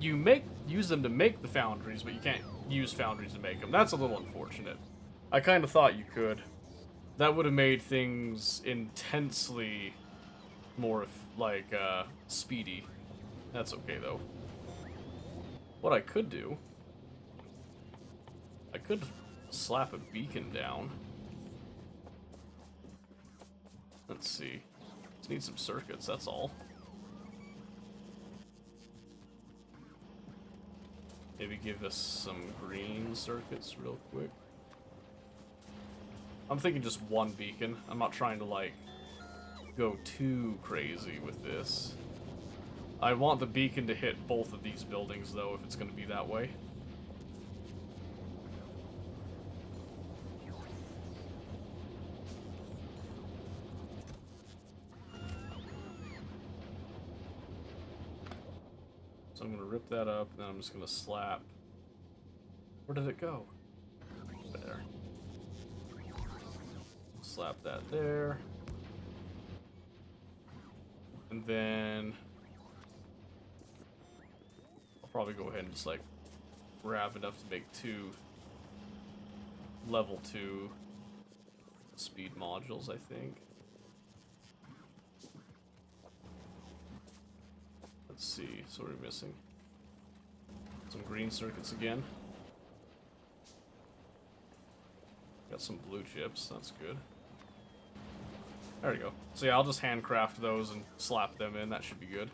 use them to make the foundries, but you can't use foundries to make them. That's a little unfortunate. I kind of thought you could. That would have made things intensely more like speedy. That's okay though. What I could do, I could slap a beacon down. Let's see. Just need some circuits, that's all. Maybe give us some green circuits real quick. I'm thinking just 1 beacon. I'm not trying to, like, go too crazy with this. I want the beacon to hit both of these buildings, though, if it's going to be that way. So I'm gonna rip that up, and then I'm just gonna slap. Where did it go? There. Slap that there. And then I'll probably go ahead and just like grab enough to make 2 level 2 speed modules, I think. Let's see, so we're missing some green circuits again. Got some blue chips, that's good. There we go. So yeah, I'll just handcraft those and slap them in, that should be good.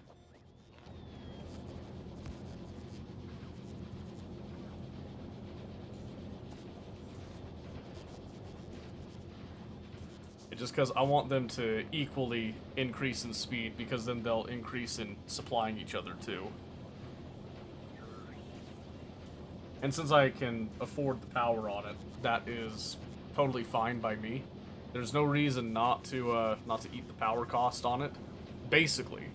Just because I want them to equally increase in speed, because then they'll increase in supplying each other too. And since I can afford the power on it, that is totally fine by me. There's no reason not to eat the power cost on it, basically.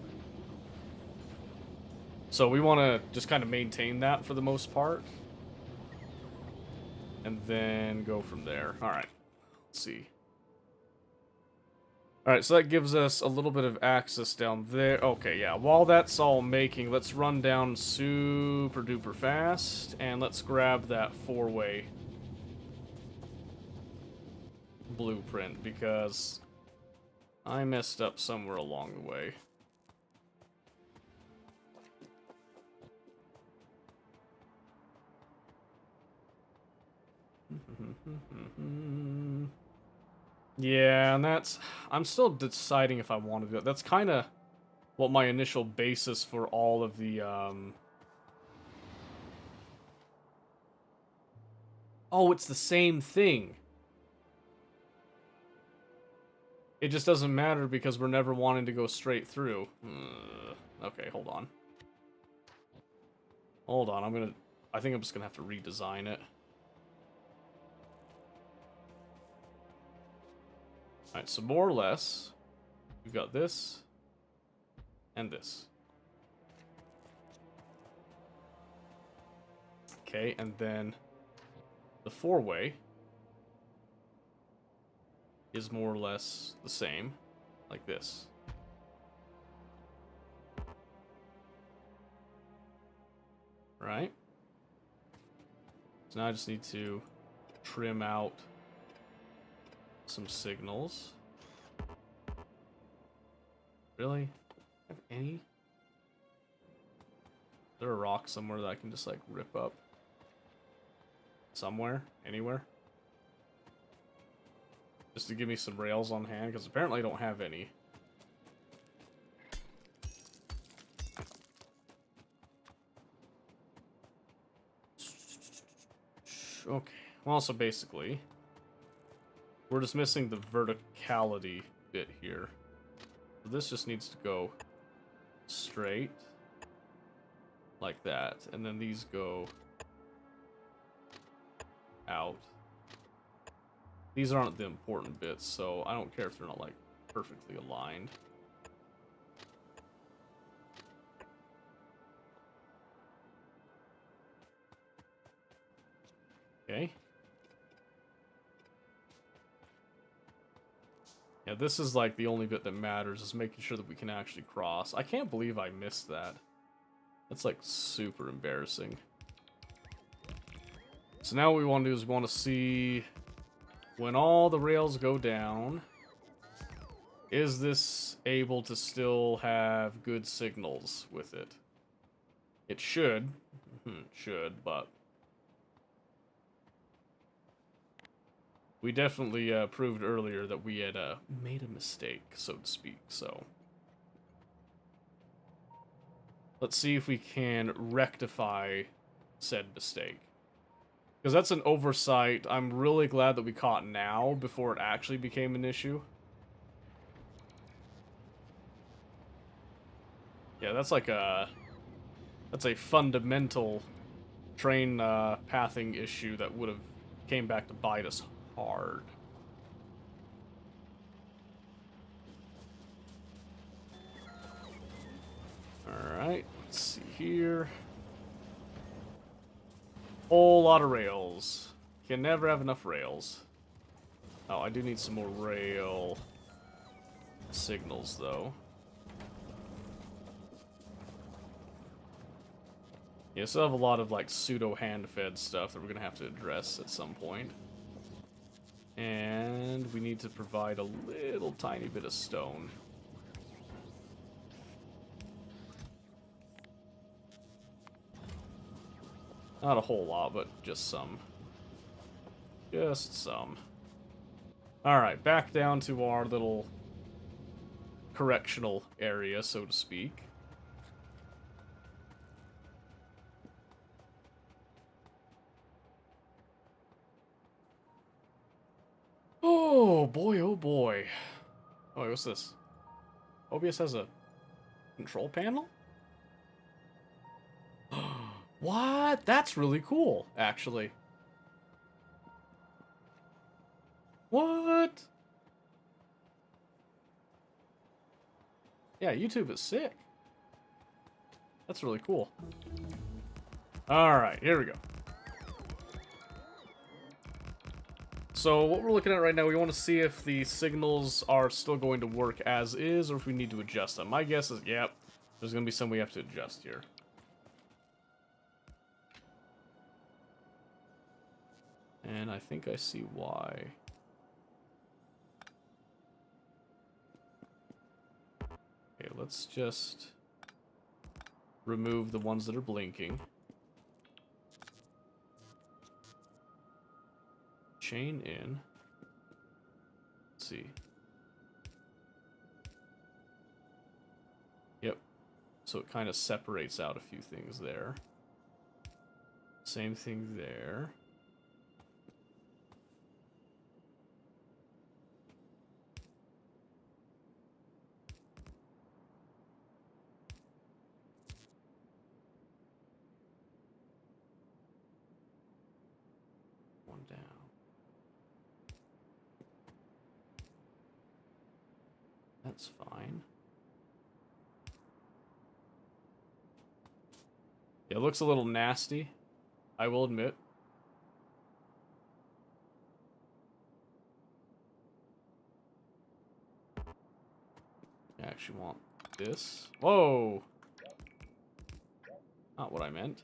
So we want to just kind of maintain that for the most part, and then go from there. All right, let's see. Alright, so that gives us a little bit of access down there. Okay, yeah, while that's all making, let's run down super duper fast, and let's grab that 4-way blueprint, because I messed up somewhere along the way. Yeah, and that's... I'm still deciding if I want to do it. That's kind of what my initial basis for all of the, Oh, it's the same thing. It just doesn't matter because we're never wanting to go straight through. Okay, hold on. Hold on, I think I'm just gonna have to redesign it. Alright, so more or less, we've got this, and this. Okay, and then the 4-way is more or less the same, like this. Right? So now I just need to trim out some signals. Really? Have any? Is there a rock somewhere that I can just like rip up? Somewhere? Anywhere? Just to give me some rails on hand, because apparently I don't have any. Okay. Well, so basically, we're just missing the verticality bit here. So this just needs to go straight, like that, and then these go out. These aren't the important bits, so I don't care if they're not, like, perfectly aligned. Okay. Yeah, this is, like, the only bit that matters, is making sure that we can actually cross. I can't believe I missed that. That's, like, super embarrassing. So now what we want to do is we want to see... when all the rails go down, is this able to still have good signals with it? It should. It should, but... we definitely proved earlier that we had made a mistake, so to speak, so... let's see if we can rectify said mistake. Because that's an oversight I'm really glad that we caught now, before it actually became an issue. Yeah, that's like a... that's a fundamental train pathing issue that would have came back to bite us hard. Alright, let's see here. Whole lot of rails. Can never have enough rails. Oh, I do need some more rail signals, though. Yeah, still have a lot of, like, pseudo hand-fed stuff that we're gonna have to address at some point. And we need to provide a little tiny bit of stone. Not a whole lot, but just some. Just some. Alright, back down to our little correctional area, so to speak. Oh boy, oh boy. Oh, wait, what's this? OBS has a control panel? What? That's really cool, actually. What? Yeah, YouTube is sick. That's really cool. Alright, here we go. So what we're looking at right now, we want to see if the signals are still going to work as is, or if we need to adjust them. My guess is, yep, there's going to be some we have to adjust here. And I think I see why. Okay, let's just remove the ones that are blinking. Chain in. Let's see. Yep. So it kind of separates out a few things there. Same thing there. One down. That's fine. Yeah, it looks a little nasty, I will admit. I actually want this. Whoa! Not what I meant.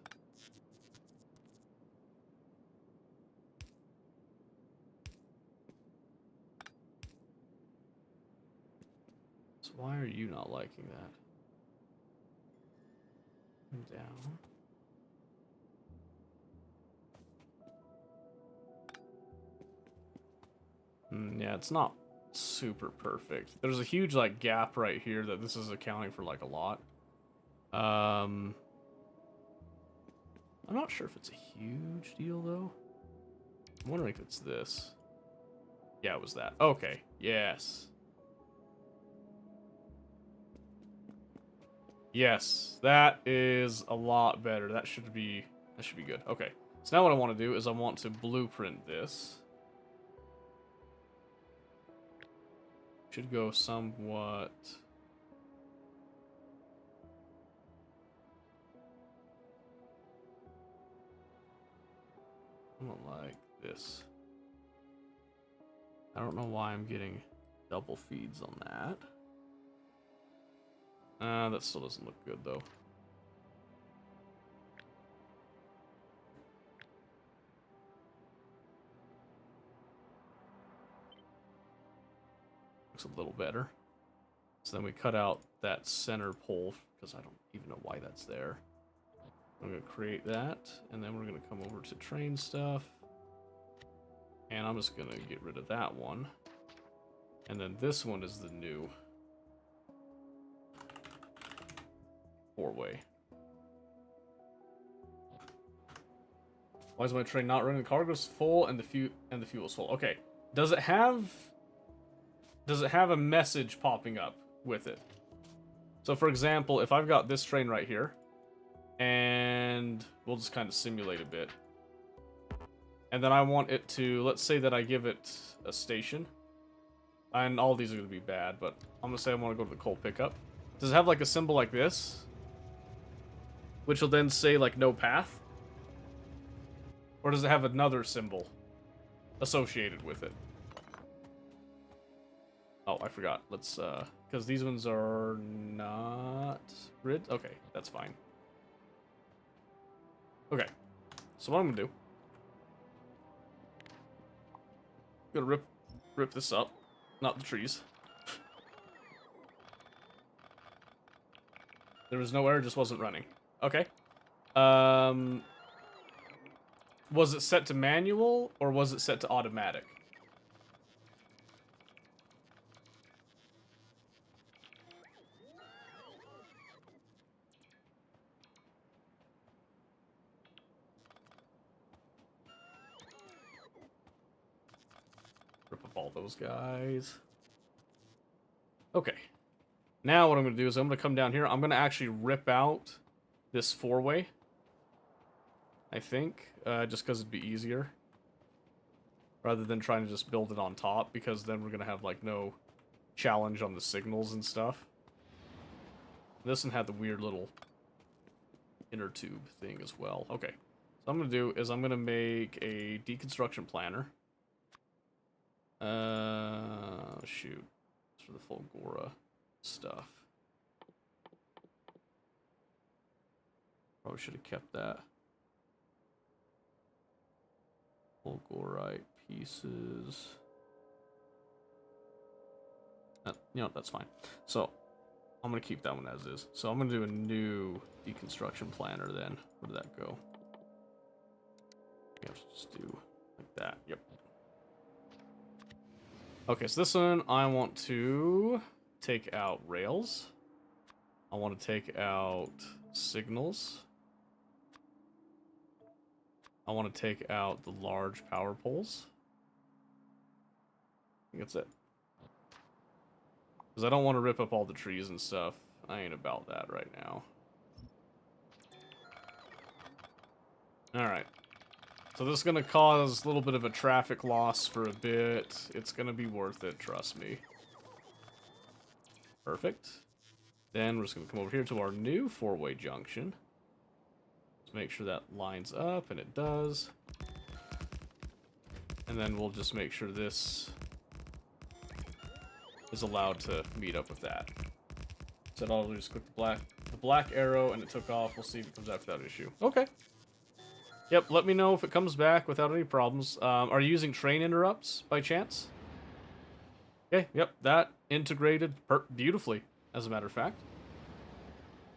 So why are you not liking that? Down. Yeah, it's not super perfect. There's a huge, like, gap right here that this is accounting for, like, a lot. I'm not sure if it's a huge deal, though. I'm wondering if it's this. Yeah, it was that. Okay, yes. Yes, that is a lot better. That should be good. Okay, so now what I want to do is I want to blueprint this. Should go somewhat... somewhat like this. I don't know why I'm getting double feeds on that. That still doesn't look good, though. Looks a little better. So then we cut out that center pole, because I don't even know why that's there. I'm going to create that, and then we're going to come over to train stuff. And I'm just going to get rid of that one. And then this one is the new four-way. Why is my train not running? The cargo's full and the fuel's full. Okay. Does it have a message popping up with it? So for example, if I've got this train right here, and we'll just kind of simulate a bit. And then I want it to, let's say that I give it a station. And all these are going to be bad, but I'm going to say I want to go to the coal pickup. Does it have like a symbol like this? which will then say, like, no path? Or does it have another symbol associated with it? Oh, I forgot. Let's, because these ones are not grid. Okay, that's fine. Okay, so what I'm gonna do, I'm gonna rip this up, not the trees. There was no error, just wasn't running. Okay. Was it set to manual or was it set to automatic? Rip up all those guys. Okay. Now what I'm going to do is I'm going to come down here. I'm going to actually rip out this four-way. I think. Just because it'd be easier. Rather than trying to just build it on top. Because then we're going to have, like, no challenge on the signals and stuff. This one had the weird little inner tube thing as well. Okay. So what I'm going to do is I'm going to make a deconstruction planner. Shoot. It's for the Fulgora stuff. Probably should have kept that. Fulgorite pieces. You know, that's fine. So, I'm going to keep that one as is. So, I'm going to do a new deconstruction planner then. Where did that go? Yeah, just do like that. Yep. Okay, so this one, I want to take out rails. I want to take out signals. I want to take out the large power poles. I think that's it. Because I don't want to rip up all the trees and stuff. I ain't about that right now. Alright. So this is going to cause a little bit of a traffic loss for a bit. It's going to be worth it, trust me. Perfect. Then we're just going to come over here to our new four-way junction. Let's make sure that lines up, and it does. And then we'll just make sure this is allowed to meet up with that. So I'll just click the black arrow, and it took off. We'll see if it comes back without issue. Okay. Yep, let me know if it comes back without any problems. Are you using train interrupts by chance? Okay, yep, that integrated beautifully, as a matter of fact.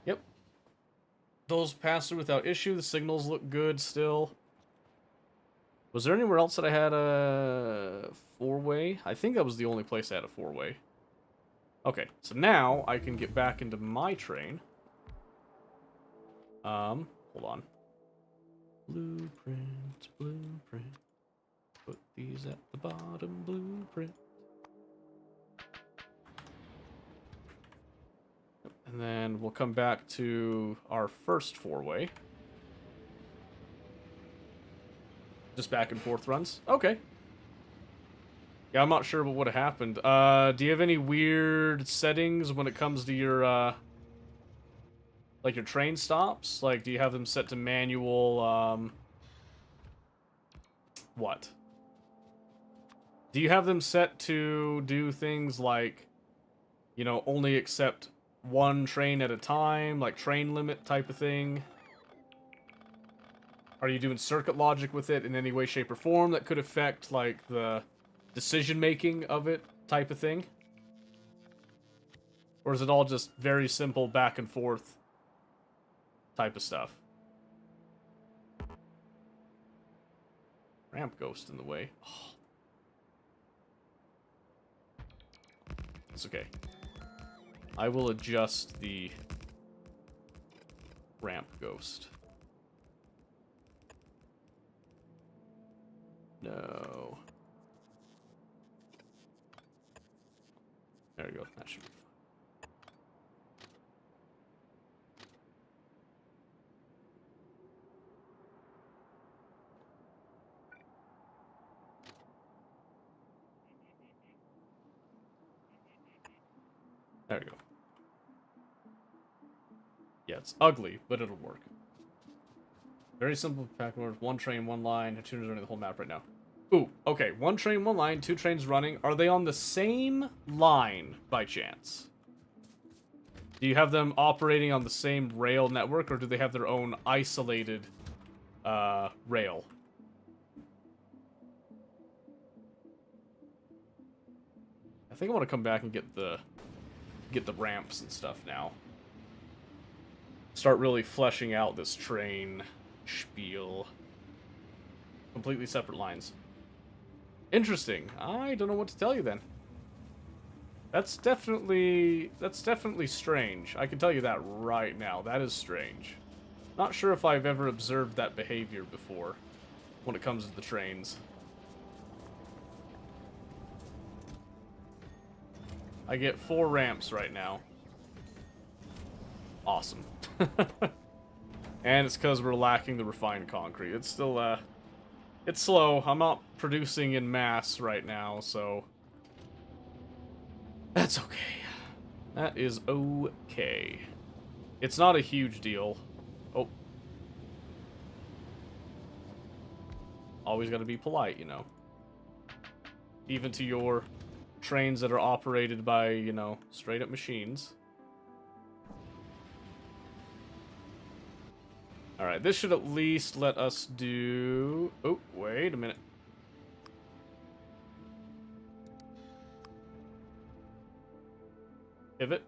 Yep. Those pass through without issue. The signals look good still. Was there anywhere else that I had a four-way? I think that was the only place I had a four-way. Okay, so now I can get back into my train. Hold on. Blueprint, blueprint. Put these at the bottom, blueprint. And then we'll come back to our first four-way. Just back and forth runs? Okay. Yeah, I'm not sure what would have happened. Do you have any weird settings when it comes to your, like your train stops? Like, do you have them set to manual, what? Do you have them set to do things like, you know, only accept one train at a time, like train limit type of thing? Are you doing circuit logic with it in any way, shape, or form that could affect, like, the decision-making of it type of thing? Or is it all just very simple back and forth type of stuff? Ramp ghost in the way. Oh. It's okay. I will adjust the ramp ghost. No. There we go. That should be fine. There we go. Yeah, it's ugly, but it'll work. Very simple pack order. One train, one line. Two trains running the whole map right now. Ooh, okay. One train, one line. Two trains running. Are they on the same line by chance? Do you have them operating on the same rail network, or do they have their own isolated rail? I think I want to come back and get the ramps and stuff now. Start really fleshing out this train spiel. Completely separate lines. Interesting. I don't know what to tell you then. That's definitely strange. I can tell you that right now. That is strange. Not sure if I've ever observed that behavior before when it comes to the trains. I get 4 ramps right now. Awesome. And it's because we're lacking the refined concrete. It's still, it's slow. I'm not producing in mass right now, so... That's okay. That is okay. It's not a huge deal. Oh. Always gotta be polite, you know. Even to your trains that are operated by, you know, straight-up machines. Alright, this should at least let us do... Oh, wait a minute. Pivot.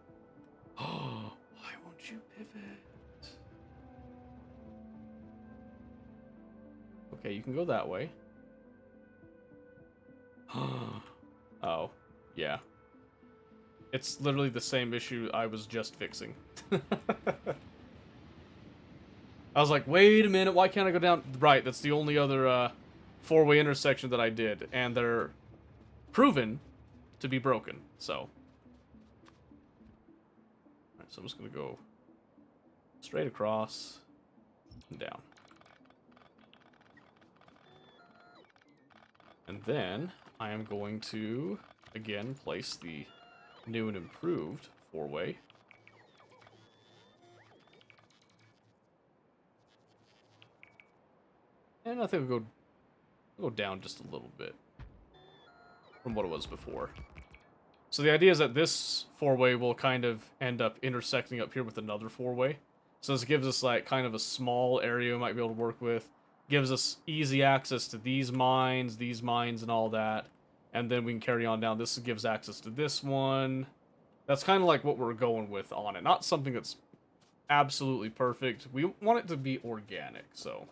Oh, why won't you pivot? Okay, you can go that way. Oh, yeah. It's literally the same issue I was just fixing. I was like, wait a minute, why can't I go down? Right, that's the only other 4-way intersection that I did, and they're proven to be broken, so. Alright, so I'm just gonna go straight across and down. And then I am going to, again, place the new and improved 4-way. And I think we'll go down just a little bit from what it was before. So the idea is that this 4-way will kind of end up intersecting up here with another 4-way. So this gives us like kind of a small area we might be able to work with. Gives us easy access to these mines, and all that. And then we can carry on down. This gives access to this one. That's kind of like what we're going with on it. Not something that's absolutely perfect. We want it to be organic, so...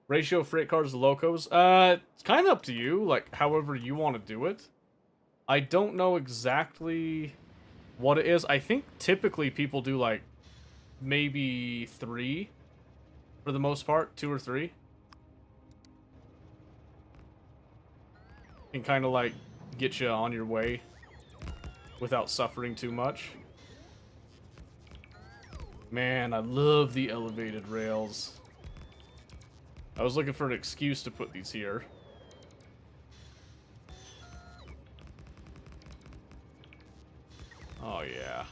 Ratio of freight cars to locos? It's kind of up to you, like, however you want to do it. I don't know exactly what it is. I think typically people do, like, maybe 3 for the most part. 2 or 3. Can kind of, like, get you on your way without suffering too much. Man, I love the elevated rails. I was looking for an excuse to put these here. Oh, yeah.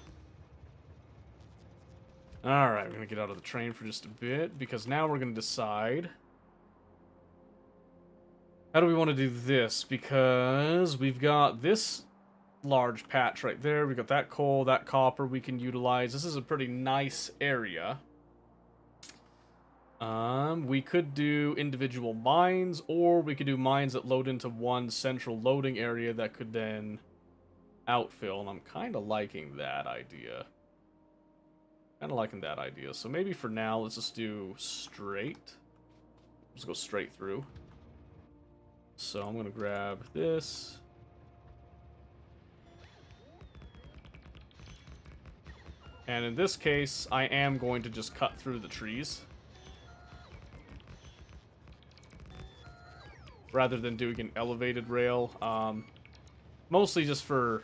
Alright, we're going to get out of the train for just a bit, because now we're going to decide... How do we want to do this? Because we've got this large patch right there. We've got that coal, that copper we can utilize. This is a pretty nice area. We could do individual mines, or we could do mines that load into one central loading area that could then outfill, and I'm kind of liking that idea. So maybe for now, let's just do straight. Let's go straight through. So I'm going to grab this. And in this case, I am going to just cut through the trees. Rather than doing an elevated rail. Mostly just for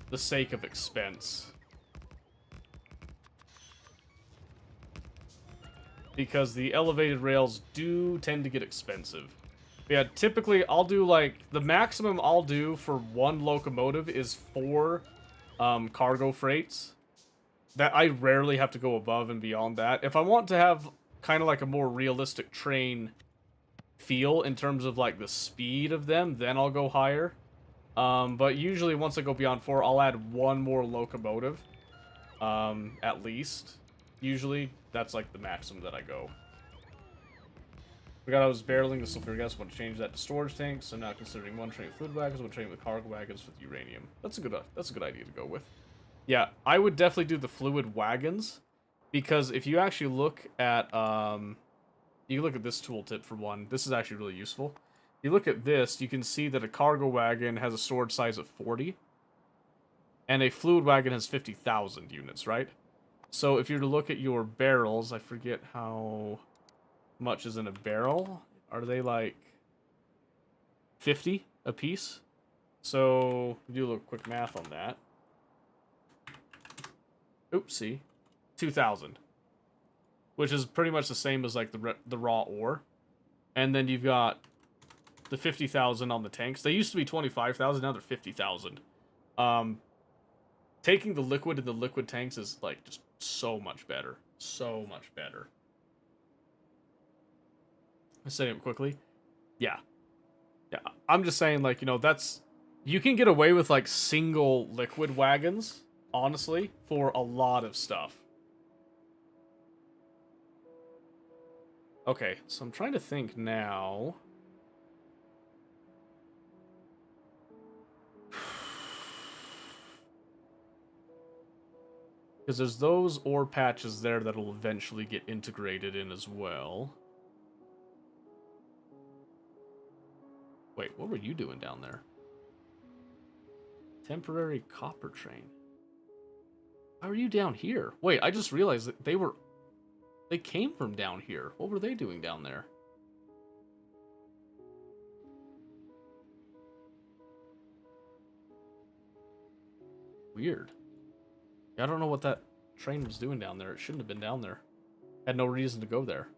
the sake of expense. Because the elevated rails do tend to get expensive. Yeah, typically I'll do like, the maximum I'll do for one locomotive is 4 cargo freights. That I rarely have to go above and beyond that. If I want to have kind of like a more realistic train feel in terms of like the speed of them, then I'll go higher. But usually once I go beyond 4, I'll add one more locomotive, at least. Usually, that's like the maximum that I go. Forgot I was barreling the sulfuric acid. Want to change that to storage tanks. So now considering one train with food wagons, one train with cargo wagons with uranium. That's a good idea to go with. Yeah, I would definitely do the fluid wagons, because if you actually look at you look at this tooltip for one. This is actually really useful. You look at this, you can see that a cargo wagon has a storage size of 40, and a fluid wagon has 50,000 units, right? So if you're to look at your barrels, I forget how much is in a barrel. Are they like 50 a piece? So do a little quick math on that. Oopsie, 2,000, which is pretty much the same as like the raw ore. And then you've got the 50,000 on the tanks. They used to be 25,000, now they're 50,000. Taking the liquid in the liquid tanks is like just so much better. So much better. Say it quickly. Yeah. Yeah. I'm just saying, like, you know, that's... You can get away with, like, single liquid wagons, honestly, for a lot of stuff. Okay, so I'm trying to think now... Because there's those ore patches there that'll eventually get integrated in as well. Wait, what were you doing down there? Temporary copper train. How are you down here? Wait, I just realized that they came from down here. What were they doing down there? Weird. I don't know what that train was doing down there. It shouldn't have been down there. Had no reason to go there.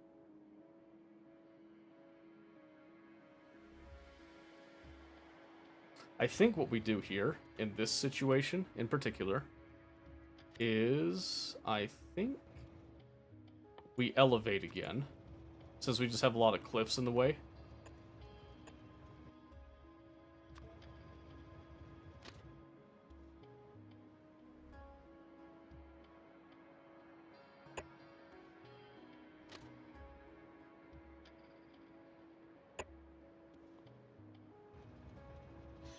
I think what we do here, in this situation in particular, is, I think, we elevate again, since we just have a lot of cliffs in the way.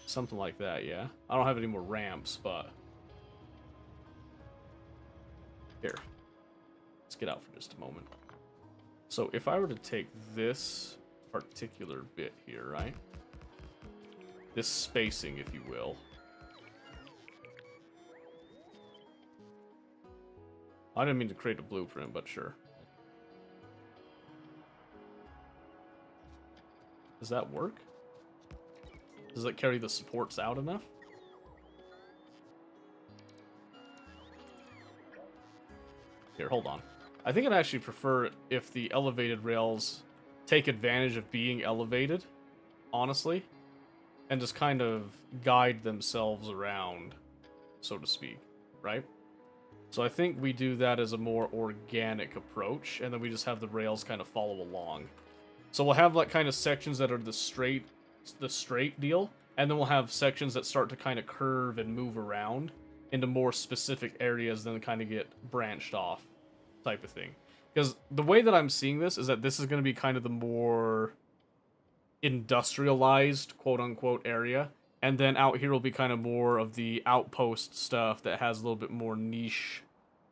Something like that, yeah. I don't have any more ramps, but... Here. Let's get out for just a moment. So, if I were to take this particular bit here, right? This spacing, if you will. I didn't mean to create a blueprint, but sure. Does that work? Does it carry the supports out enough? Here, hold on. I think I'd actually prefer if the elevated rails take advantage of being elevated, honestly, and just kind of guide themselves around, so to speak, right? So I think we do that as a more organic approach, and then we just have the rails kind of follow along. So we'll have like kind of sections that are the straight deal, and then we'll have sections that start to kind of curve and move around into more specific areas, then kind of get branched off type of thing. Because the way that I'm seeing this is that this is going to be kind of the more industrialized, quote-unquote, area, and then out here will be kind of more of the outpost stuff that has a little bit more niche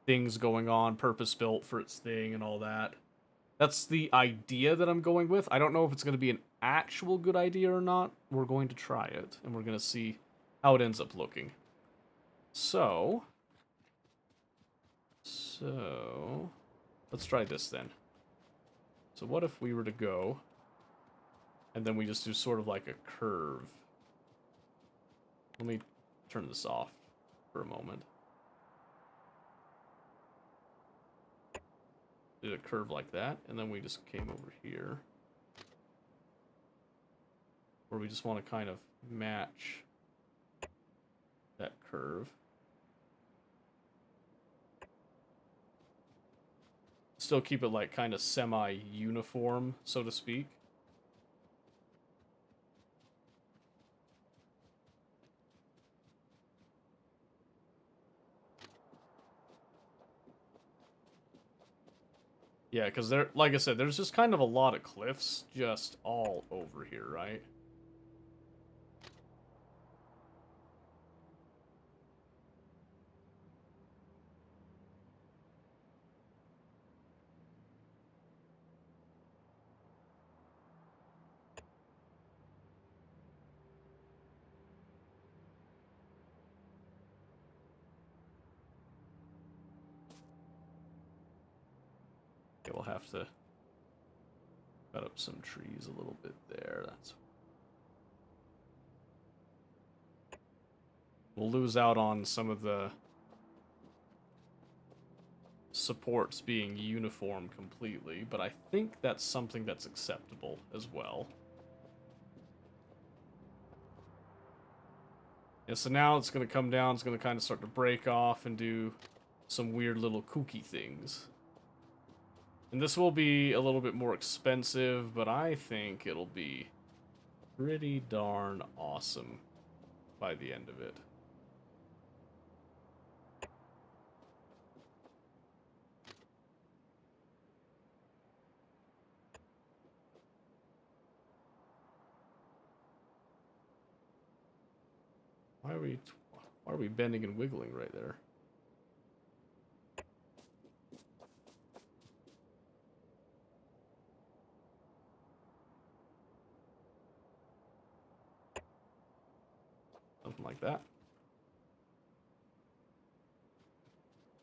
things going on, purpose-built for its thing and all that. That's the idea that I'm going with. I don't know if it's going to be an actual good idea or not. We're going to try it, and we're going to see how it ends up looking. So, let's try this then. So what if we were to go, and then we just do sort of like a curve. Let me turn this off for a moment. Did a curve like that, and then we just came over here. Where we just want to kind of match that curve. still keep it like kind of semi-uniform, so to speak. Yeah, because there, like I said, there's just kind of a lot of cliffs just all over here, right? Okay, we'll have to cut up some trees a little bit there. We'll lose out on some of the supports being uniform completely, but I think that's something that's acceptable as well. Yeah, so now it's going to come down, it's going to kind of start to break off and do some weird little kooky things. And this will be a little bit more expensive, but I think it'll be pretty darn awesome by the end of it. Why are we bending and wiggling right there? Something like that.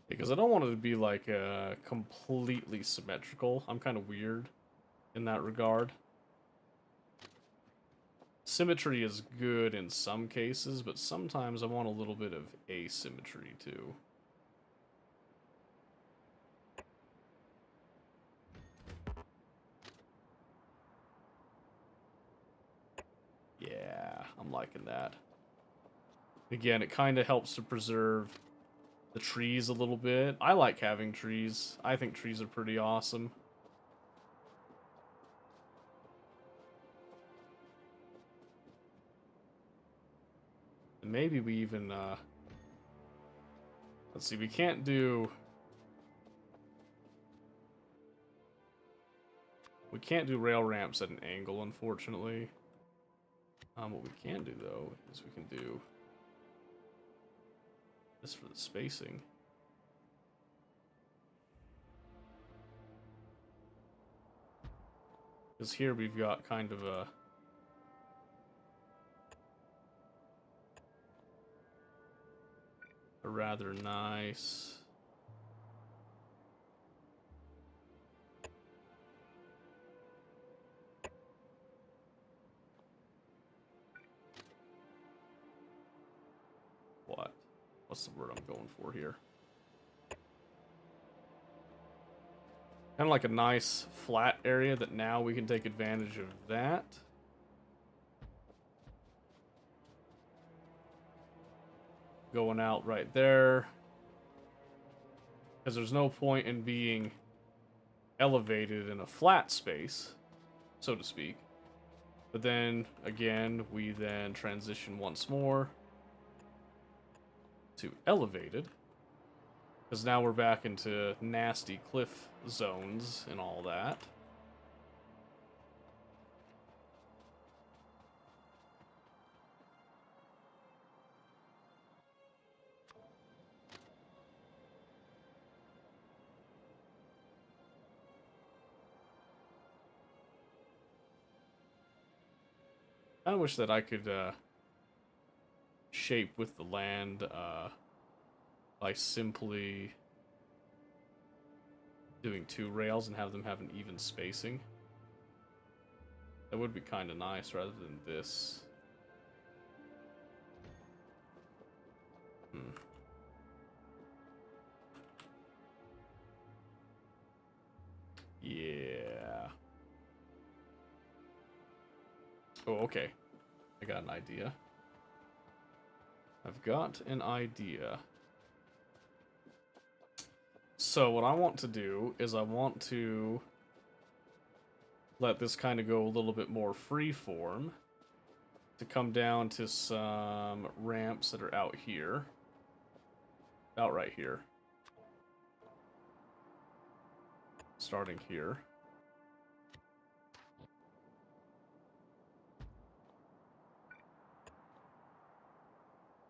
Because I don't want it to be like completely symmetrical. I'm kind of weird in that regard. Symmetry is good in some cases, but sometimes I want a little bit of asymmetry too. Yeah, I'm liking that. Again, it kind of helps to preserve the trees a little bit. I like having trees. I think trees are pretty awesome. And maybe we even, let's see, we can't do... We can't do rail ramps at an angle, unfortunately. What we can do, though, is we can do this for the spacing. Because here we've got kind of a... rather nice... What's the word I'm going for here? Kind of like a nice flat area that now we can take advantage of that. Going out right there. Because there's no point in being elevated in a flat space, so to speak. But then, again, we then transition once more to elevated. Because now we're back into nasty cliff zones and all that. I wish that I could shape with the land by simply doing 2 rails and have them have an even spacing. That would be kind of nice rather than this. Yeah. Oh, okay. I got an idea. I've got an idea. So what I want to do is I want to let this kind of go a little bit more freeform to come down to some ramps that are out here. Out right here. Starting here.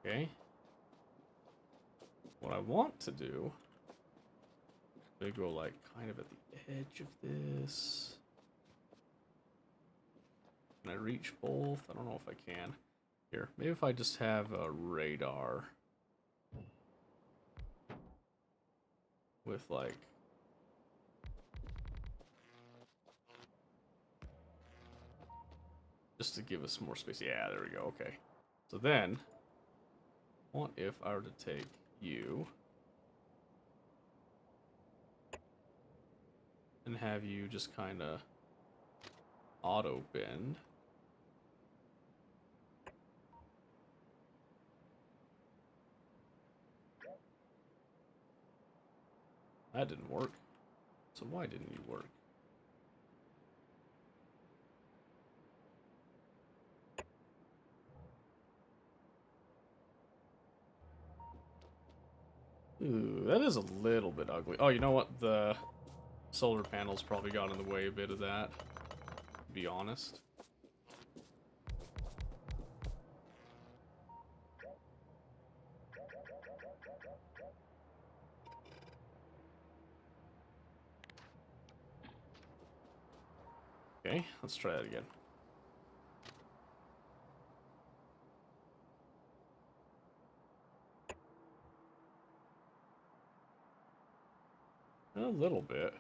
Okay. What I want to do, they go like kind of at the edge of this. Can I reach both? I don't know if I can. Here, maybe if I just have a radar with like just to give us more space. Yeah, there we go. Okay. So then, what if I were to take you and have you just kind of auto bend? That didn't work. So why didn't you work? Ooh, that is a little bit ugly. Oh, you know what? The solar panels probably got in the way a bit of that, to be honest. Okay, let's try that again. A little bit.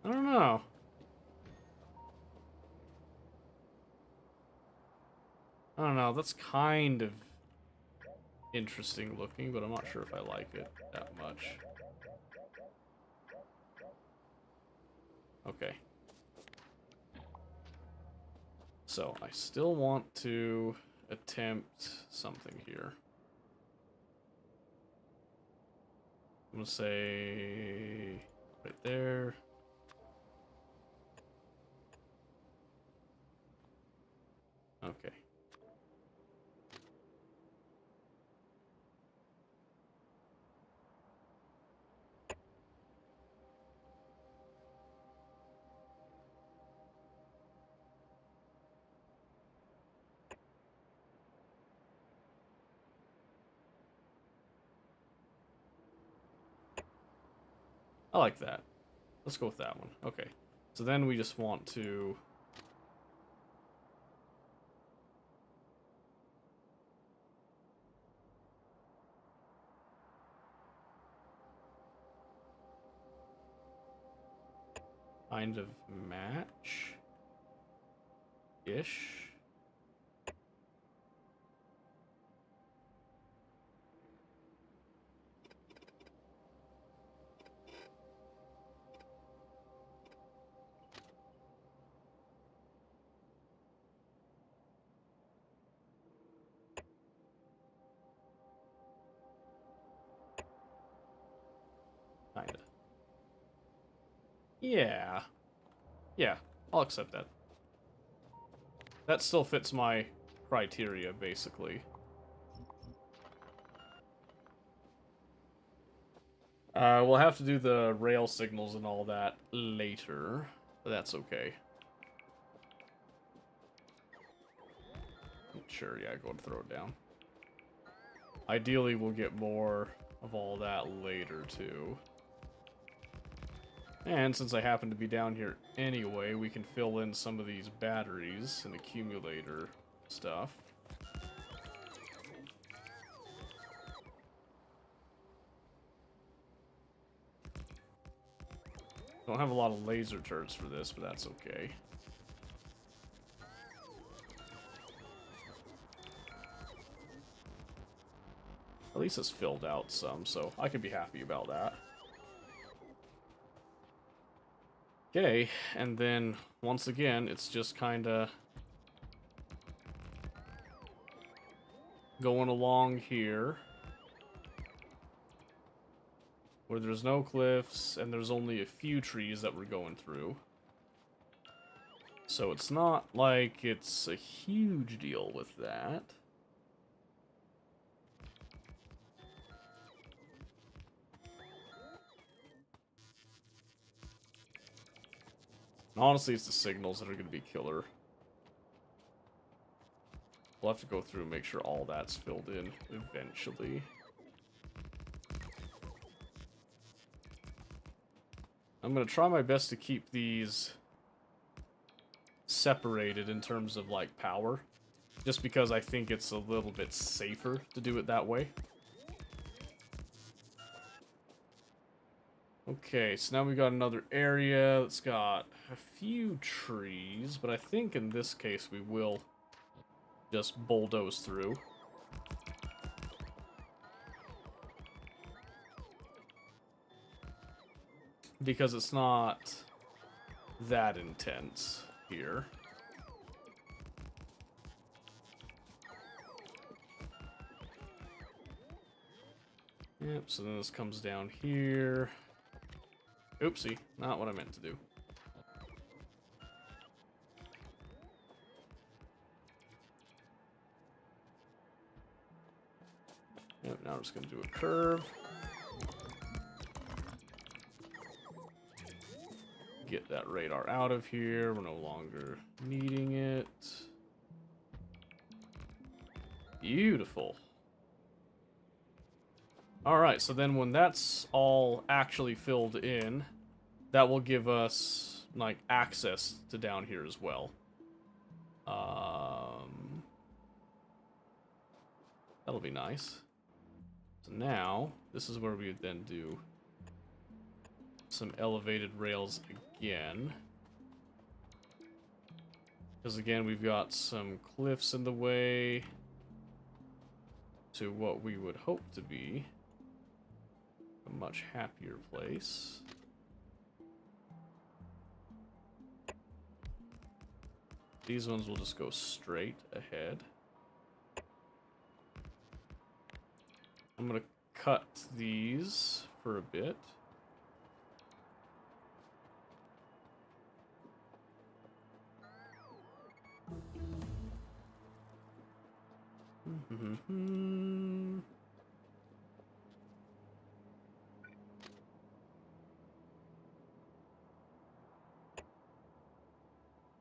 I don't know. I don't know, that's kind of interesting looking, but I'm not sure if I like it that much. Okay. So, I still want to attempt something here. I'm gonna say right there. Okay. I like that. Let's go with that one. Okay. So then we just want to... kind of match-ish. Kinda. Yeah. Yeah, I'll accept that. That still fits my criteria, basically. We'll have to do the rail signals and all that later, but that's okay. Sure, yeah, go and throw it down. Ideally, we'll get more of all that later, too. And since I happen to be down here anyway, we can fill in some of these batteries and accumulator stuff. Don't have a lot of laser turrets for this, but that's okay. At least it's filled out some, so I can be happy about that. Okay, and then once again, it's just kinda going along here where there's no cliffs and there's only a few trees that we're going through. So it's not like it's a huge deal with that. And honestly, it's the signals that are going to be killer. We'll have to go through and make sure all that's filled in eventually. I'm going to try my best to keep these separated in terms of, like, power. Just because I think it's a little bit safer to do it that way. Okay, so now we got another area that's got a few trees, but I think in this case we will just bulldoze through. Because it's not that intense here. Yep, so then this comes down here. Oopsie, not what I meant to do. Yep, now we're just going to do a curve. Get that radar out of here. We're no longer needing it. Beautiful. Alright, so then when that's all actually filled in, that will give us, like, access to down here as well. That'll be nice. So now, this is where we would then do some elevated rails again. Because again, we've got some cliffs in the way to what we would hope to be a much happier place. These ones will just go straight ahead. I'm gonna cut these for a bit.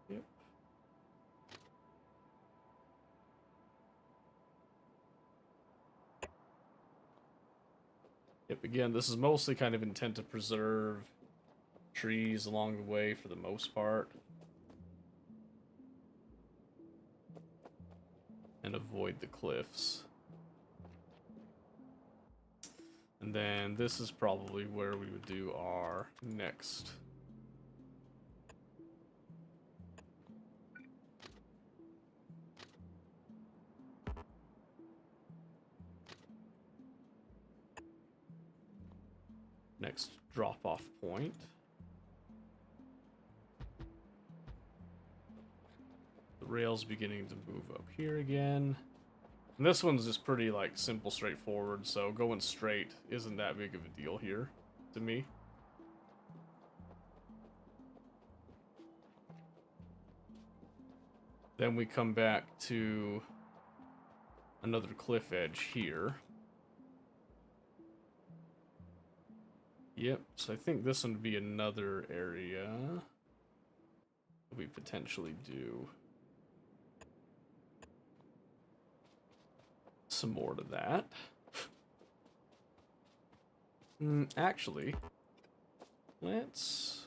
Yep. Yep, again, this is mostly kind of intent to preserve trees along the way for the most part. And avoid the cliffs. And then this is probably where we would do our next drop-off point. The rail's beginning to move up here again. And this one's just pretty, like, simple, straightforward, so going straight isn't that big of a deal here, to me. Then we come back to another cliff edge here. Yep, so I think this one would be another area we potentially do some more to that. Actually, let's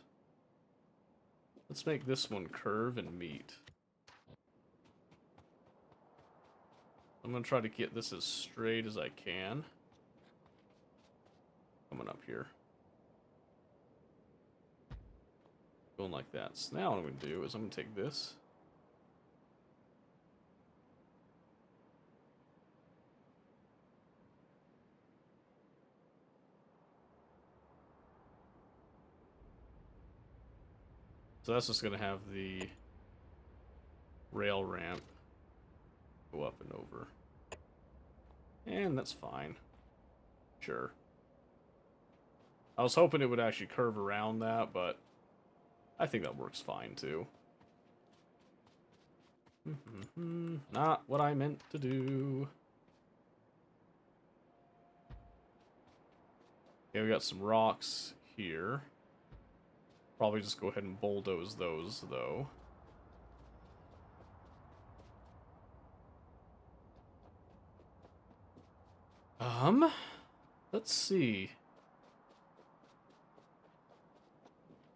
make this one curve and meet. I'm gonna try to get this as straight as I can. Coming up here. Going like that. So now what I'm going to do is I'm going to take this. So that's just going to have the rail ramp go up and over. And that's fine. Sure. I was hoping it would actually curve around that, but I think that works fine too. Not what I meant to do. Okay, we got some rocks here. Probably just go ahead and bulldoze those, though. Let's see.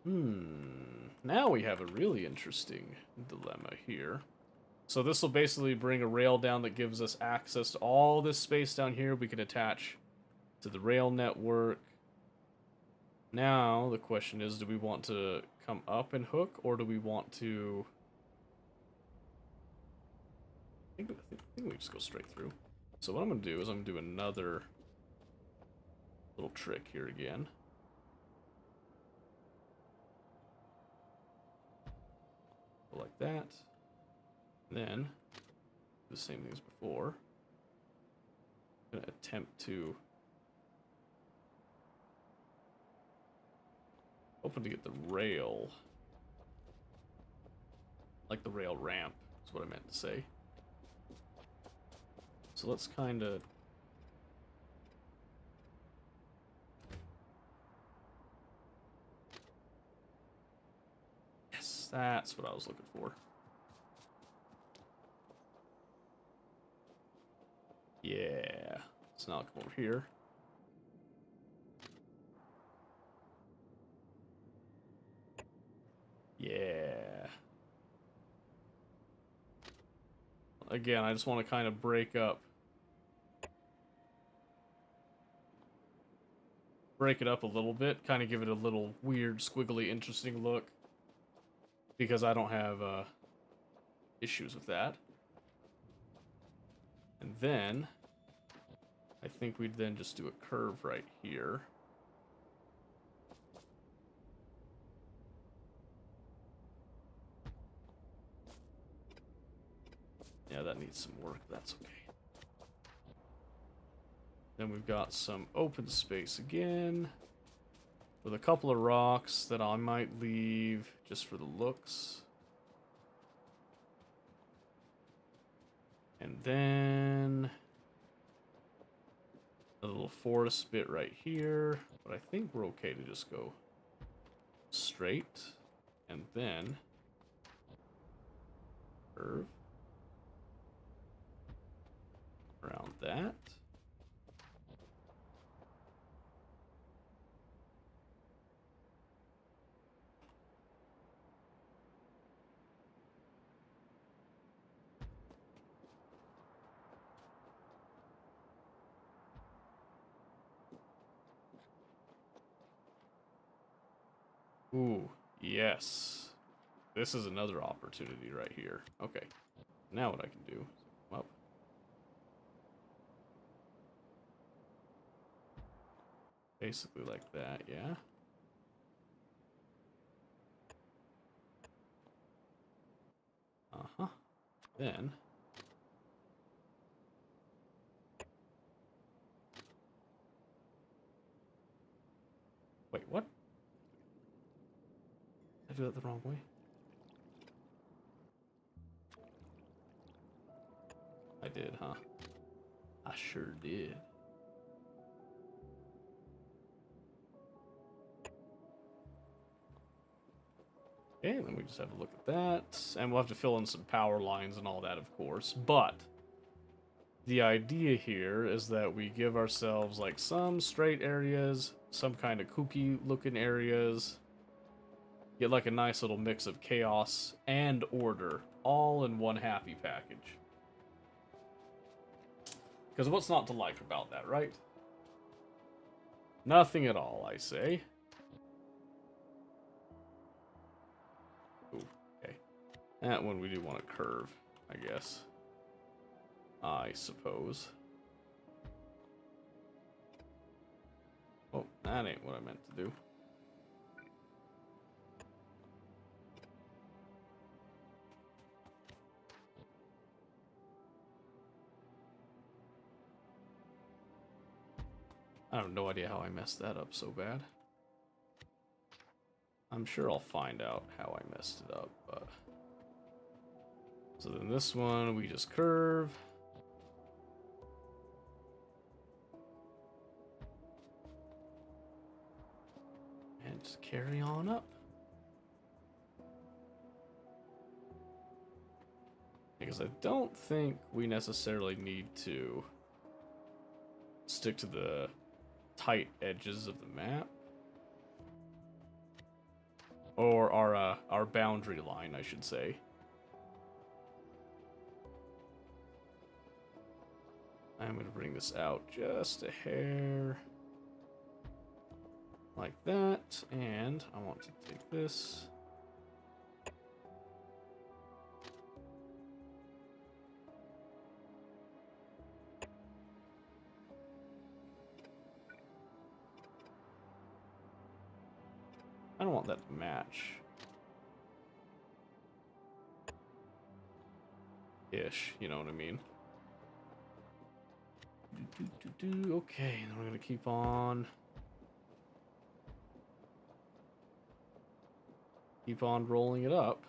Now we have a really interesting dilemma here. So this will basically bring a rail down that gives us access to all this space down here we can attach to the rail network. Now the question is, do we want to come up and hook, or do we want to... I think we just go straight through. So what I'm going to do is I'm going to do another little trick here again. Go like that. And then do the same thing as before. I'm going to attempt to hoping to get the rail, like the rail ramp is what I meant to say. So let's kind of... Yes, that's what I was looking for. Yeah. So now I'll come over here. Yeah. Again, I just want to kind of break it up a little bit, kind of give it a little weird, squiggly, interesting look, because I don't have issues with that. And then I think we'd then just do a curve right here. Yeah, that needs some work. That's okay. Then we've got some open space again with a couple of rocks that I might leave just for the looks. And then a little forest bit right here, but I think we're okay to just go straight and then curve around that. Ooh, yes. This is another opportunity right here. Okay. Now what I can do is come up. Basically like that, yeah. Uh-huh. Then wait, what? I do that the wrong way. I did, huh? I sure did. Okay, then we just have a look at that. And we'll have to fill in some power lines and all that, of course. But the idea here is that we give ourselves like some straight areas, some kind of kooky looking areas. Get like a nice little mix of chaos and order, all in one happy package. Because what's not to like about that, right? Nothing at all, I say. Ooh, okay. That one we do want to curve, I guess. I suppose. Oh, that ain't what I meant to do. I have no idea how I messed that up so bad. I'm sure I'll find out how I messed it up, but... So then this one, we just curve. And just carry on up. Because I don't think we necessarily need to stick to the tight edges of the map. Or our boundary line, I should say. I'm going to bring this out just a hair. Like that. And I want to take this. I don't want that to match. Ish, you know what I mean? Okay, then we're gonna keep on. Keep on rolling it up.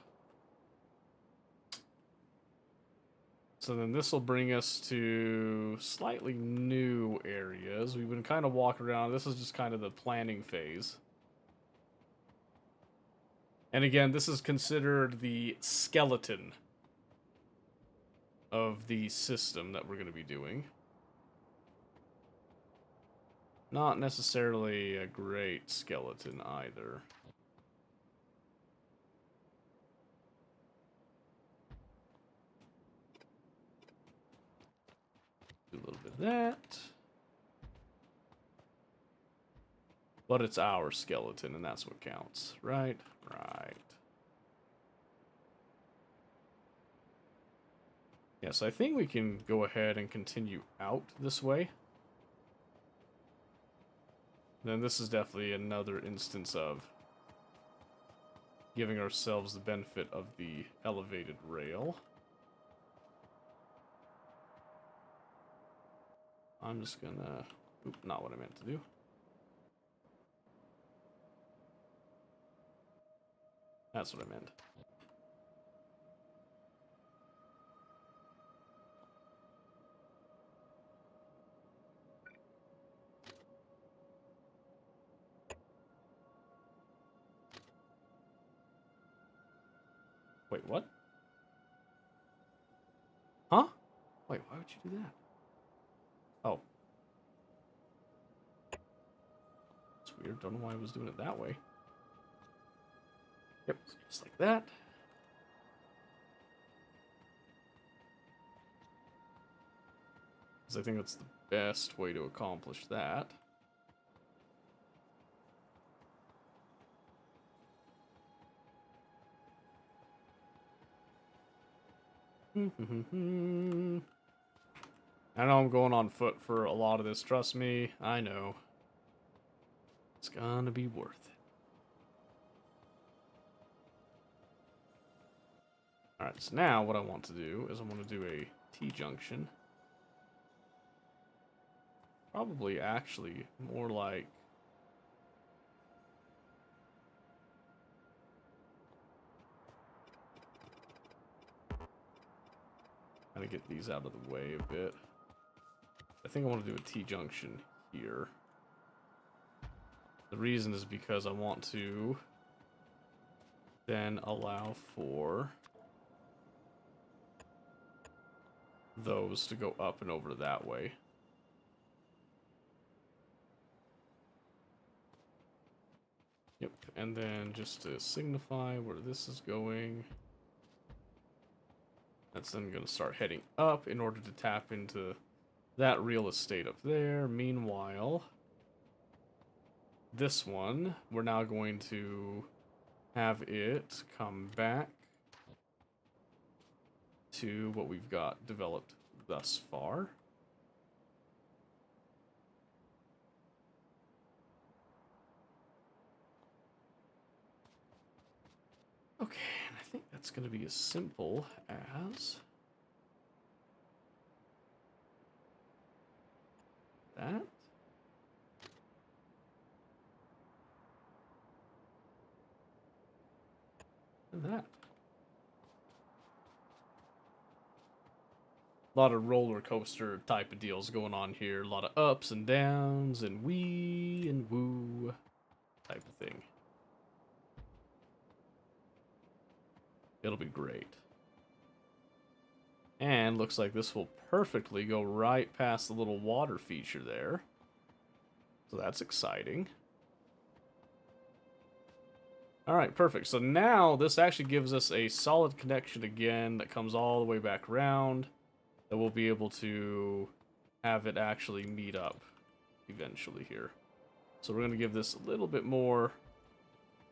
So then this will bring us to slightly new areas. We've been kind of walking around. This is just kind of the planning phase. And again, this is considered the skeleton of the system that we're going to be doing. Not necessarily a great skeleton either. Do a little bit of that. But it's our skeleton, and that's what counts, right? Right. Yes, I think we can go ahead and continue out this way. Then this is definitely another instance of giving ourselves the benefit of the elevated rail. I'm just gonna... Oop, not what I meant to do. That's what I meant. Wait, what? Huh? Wait, why would you do that? Oh. It's weird. Don't know why I was doing it that way. Yep, just like that. Because I think that's the best way to accomplish that. I know I'm going on foot for a lot of this, trust me. I know. It's gonna be worth it. Alright, so now what I want to do is I want to do a T-junction. Probably actually more like... Kind of get these out of the way a bit. I think I want to do a T-junction here. The reason is because I want to then allow for those to go up and over that way. Yep, and then just to signify where this is going, that's then going to start heading up in order to tap into that real estate up there. Meanwhile, this one, we're now going to have it come back to what we've got developed thus far. Okay, and I think that's going to be as simple as that. at that. A lot of roller coaster type of deals going on here. A lot of ups and downs and wee and woo type of thing. It'll be great. And looks like this will perfectly go right past the little water feature there. So that's exciting. Alright, perfect. So now this actually gives us a solid connection again that comes all the way back around. That we'll be able to have it actually meet up eventually here. So we're going to give this a little bit more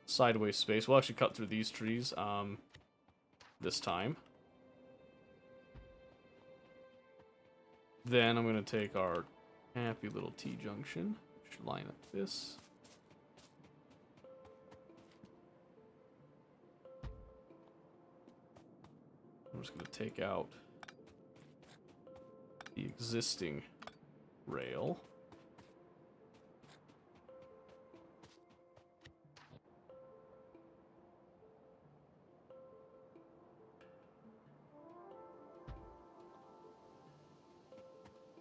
sideways space. We'll actually cut through these trees this time. Then I'm going to take our happy little T-junction, should line up this. I'm just going to take out the existing rail.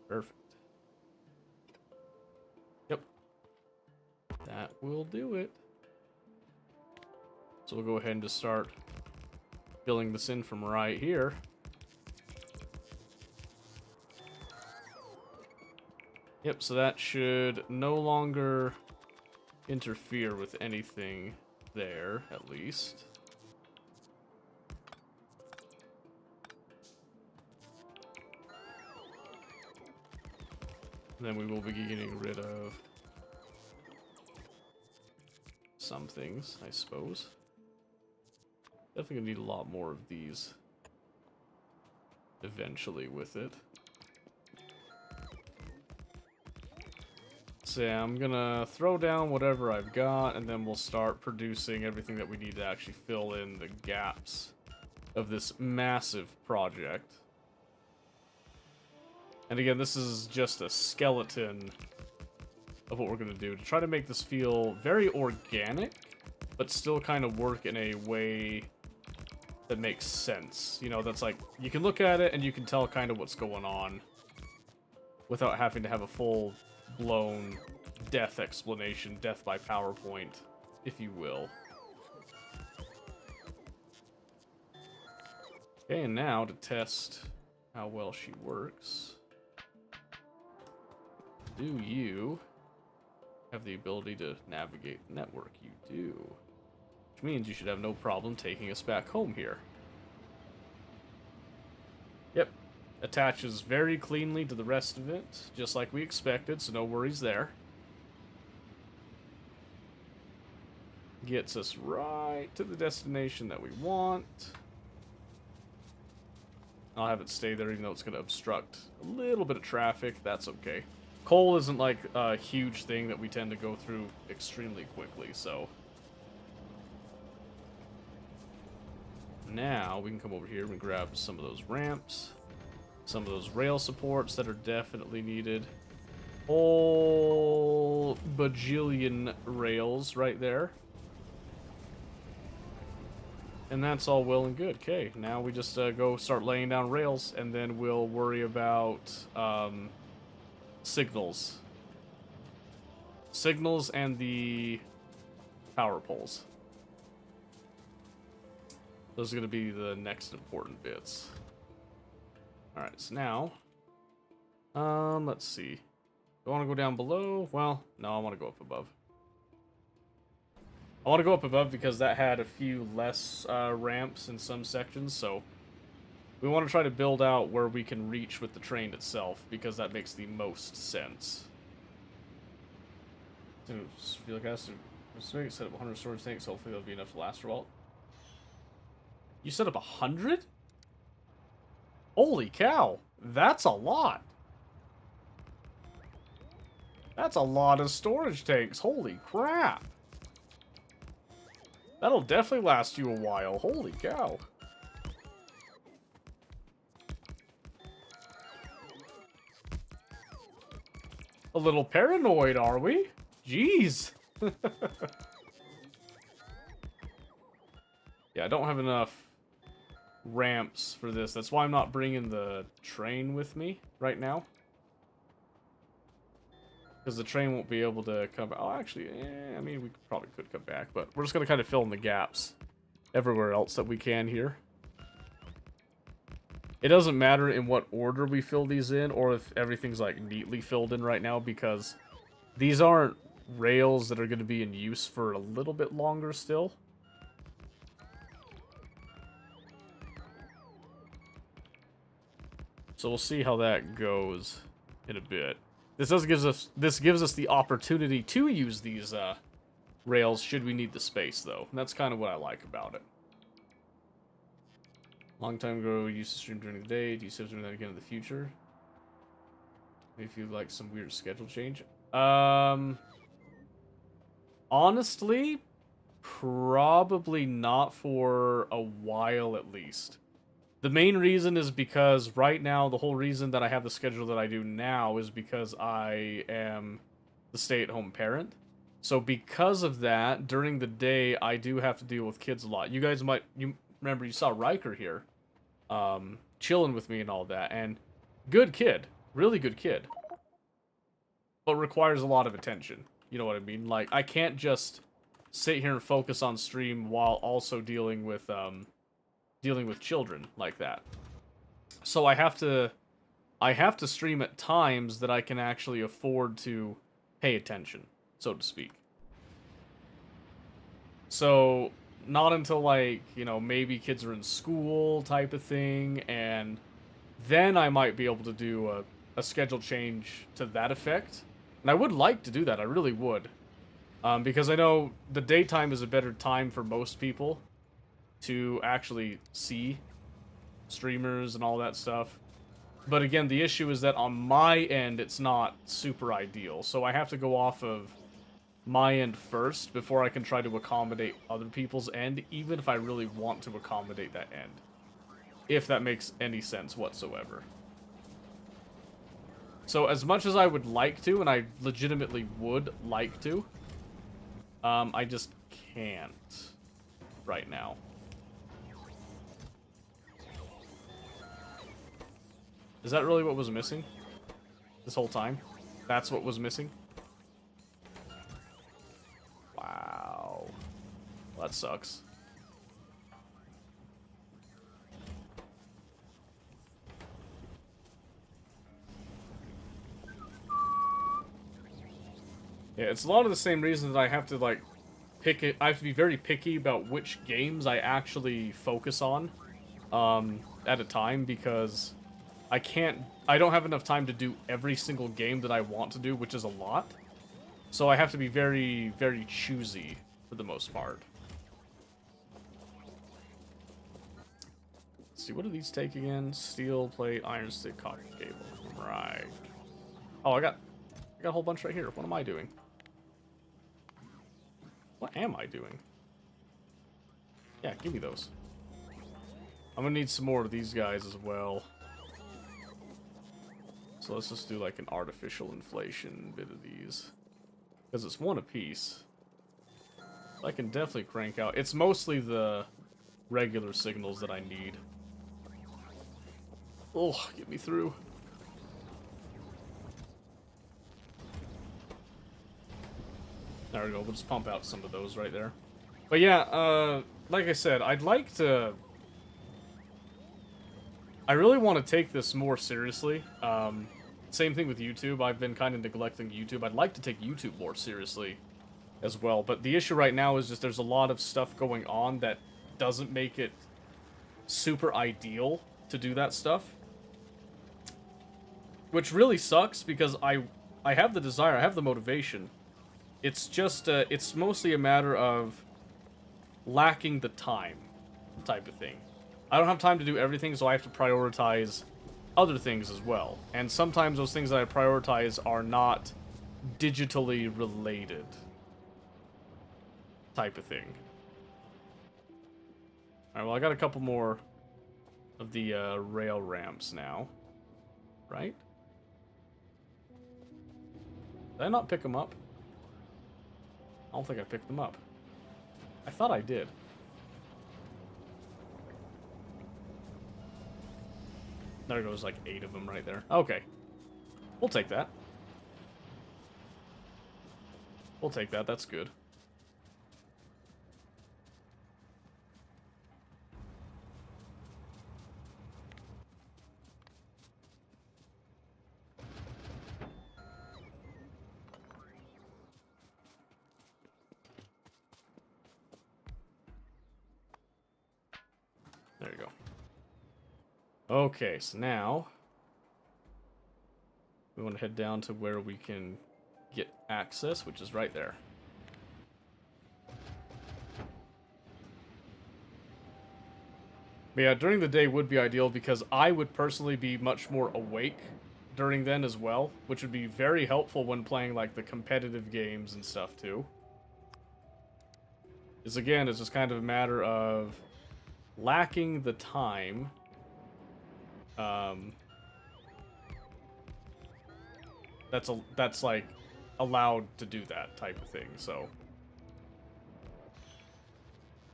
Perfect. Yep. That will do it. So we'll go ahead and just start filling this in from right here. Yep, so that should no longer interfere with anything there, at least. Then we will be getting rid of some things, I suppose. Definitely gonna need a lot more of these eventually with it. So yeah, I'm gonna throw down whatever I've got, and then we'll start producing everything that we need to actually fill in the gaps of this massive project. And again, this is just a skeleton of what we're gonna do to try to make this feel very organic, but still kind of work in a way that makes sense. You know, that's like, you can look at it and you can tell kind of what's going on without having to have a full-blown death explanation, death by PowerPoint, if you will. Okay, and now to test how well she works, do you have the ability to navigate the network? You do. Which means you should have no problem taking us back home here. Yep. Attaches very cleanly to the rest of it, just like we expected, so no worries there. Gets us right to the destination that we want. I'll have it stay there even though it's going to obstruct a little bit of traffic. That's okay. Coal isn't like a huge thing that we tend to go through extremely quickly, so... Now we can come over here and grab some of those ramps, some of those rail supports that are definitely needed. Whole bajillion rails right there. And that's all well and good. Okay, now we just go start laying down rails, and then we'll worry about signals. Signals and the power poles. Those are going to be the next important bits. Alright, so now... let's see. Do I want to go down below? Well, no, I want to go up above. I want to go up above because that had a few less ramps in some sections, so... We want to try to build out where we can reach with the train itself, because that makes the most sense. So, feel like I have to set up 100 storage tanks, so hopefully that'll be enough to last for a while. You set up 100? Holy cow, that's a lot. That's a lot of storage tanks, holy crap. That'll definitely last you a while, holy cow. A little paranoid, are we? Jeez. Yeah, I don't have enough ramps for this. That's why I'm not bringing the train with me right now. Because the train won't be able to come back. Oh, actually, I mean, we probably could come back, but we're just going to kind of fill in the gaps everywhere else that we can here. It doesn't matter in what order we fill these in, or if everything's, like, neatly filled in right now, because these aren't rails that are going to be in use for a little bit longer still. So we'll see how that goes in a bit. This gives us the opportunity to use these rails should we need the space, though. And that's kind of what I like about it. Long time ago, we used to stream during the day. Do you still doing that again in the future? Maybe if you like some weird schedule change. Honestly, probably not for a while at least. The main reason is because right now, the whole reason that I have the schedule that I do now is because I am the stay-at-home parent. So because of that, during the day, I do have to deal with kids a lot. You guys you remember you saw Riker here, chilling with me and all that, and good kid, really good kid, but requires a lot of attention. You know what I mean? Like, I can't just sit here and focus on stream while also dealing with children like that. So I have to stream at times that I can actually afford to pay attention, so to speak. So not until, like, you know, maybe kids are in school type of thing, and then I might be able to do a schedule change to that effect. And I would like to do that, I really would. Because I know the daytime is a better time for most people to actually see streamers and all that stuff. But again, the issue is that on my end, it's not super ideal. So I have to go off of my end first before I can try to accommodate other people's end, even if I really want to accommodate that end. If that makes any sense whatsoever. So as much as I would like to, and I legitimately would like to, I just can't right now. Is that really what was missing? This whole time? That's what was missing? Wow. Well, that sucks. Yeah, it's a lot of the same reasons that I have to, like, pick it. I have to be very picky about which games I actually focus on at a time, because I don't have enough time to do every single game that I want to do, which is a lot. So I have to be very, very choosy for the most part. Let's see, what do these take again? Steel plate, iron stick, copper cable. Right. Oh, I got a whole bunch right here. What am I doing? What am I doing? Yeah, give me those. I'm gonna need some more of these guys as well. So let's just do like an artificial inflation bit of these. Because it's one apiece. I can definitely crank out. It's mostly the regular signals that I need. Oh, get me through. There we go, we'll just pump out some of those right there. But yeah, like I said, I'd like to... I really want to take this more seriously. Same thing with YouTube. I've been kind of neglecting YouTube. I'd like to take YouTube more seriously as well. But the issue right now is just there's a lot of stuff going on that doesn't make it super ideal to do that stuff. Which really sucks, because I have the desire, I have the motivation. It's just, it's mostly a matter of lacking the time type of thing. I don't have time to do everything, so I have to prioritize other things as well. And sometimes those things that I prioritize are not digitally related type of thing. Alright, well, I got a couple more of the rail ramps now. Right? Did I not pick them up? I don't think I picked them up. I thought I did. There goes like 8 of them right there. Okay. We'll take that. We'll take that. That's good. There you go. Okay, so now we want to head down to where we can get access, which is right there. But yeah, during the day would be ideal because I would personally be much more awake during then as well, which would be very helpful when playing like the competitive games and stuff too. Because again, it's just kind of a matter of lacking the time. That's like allowed to do that type of thing, so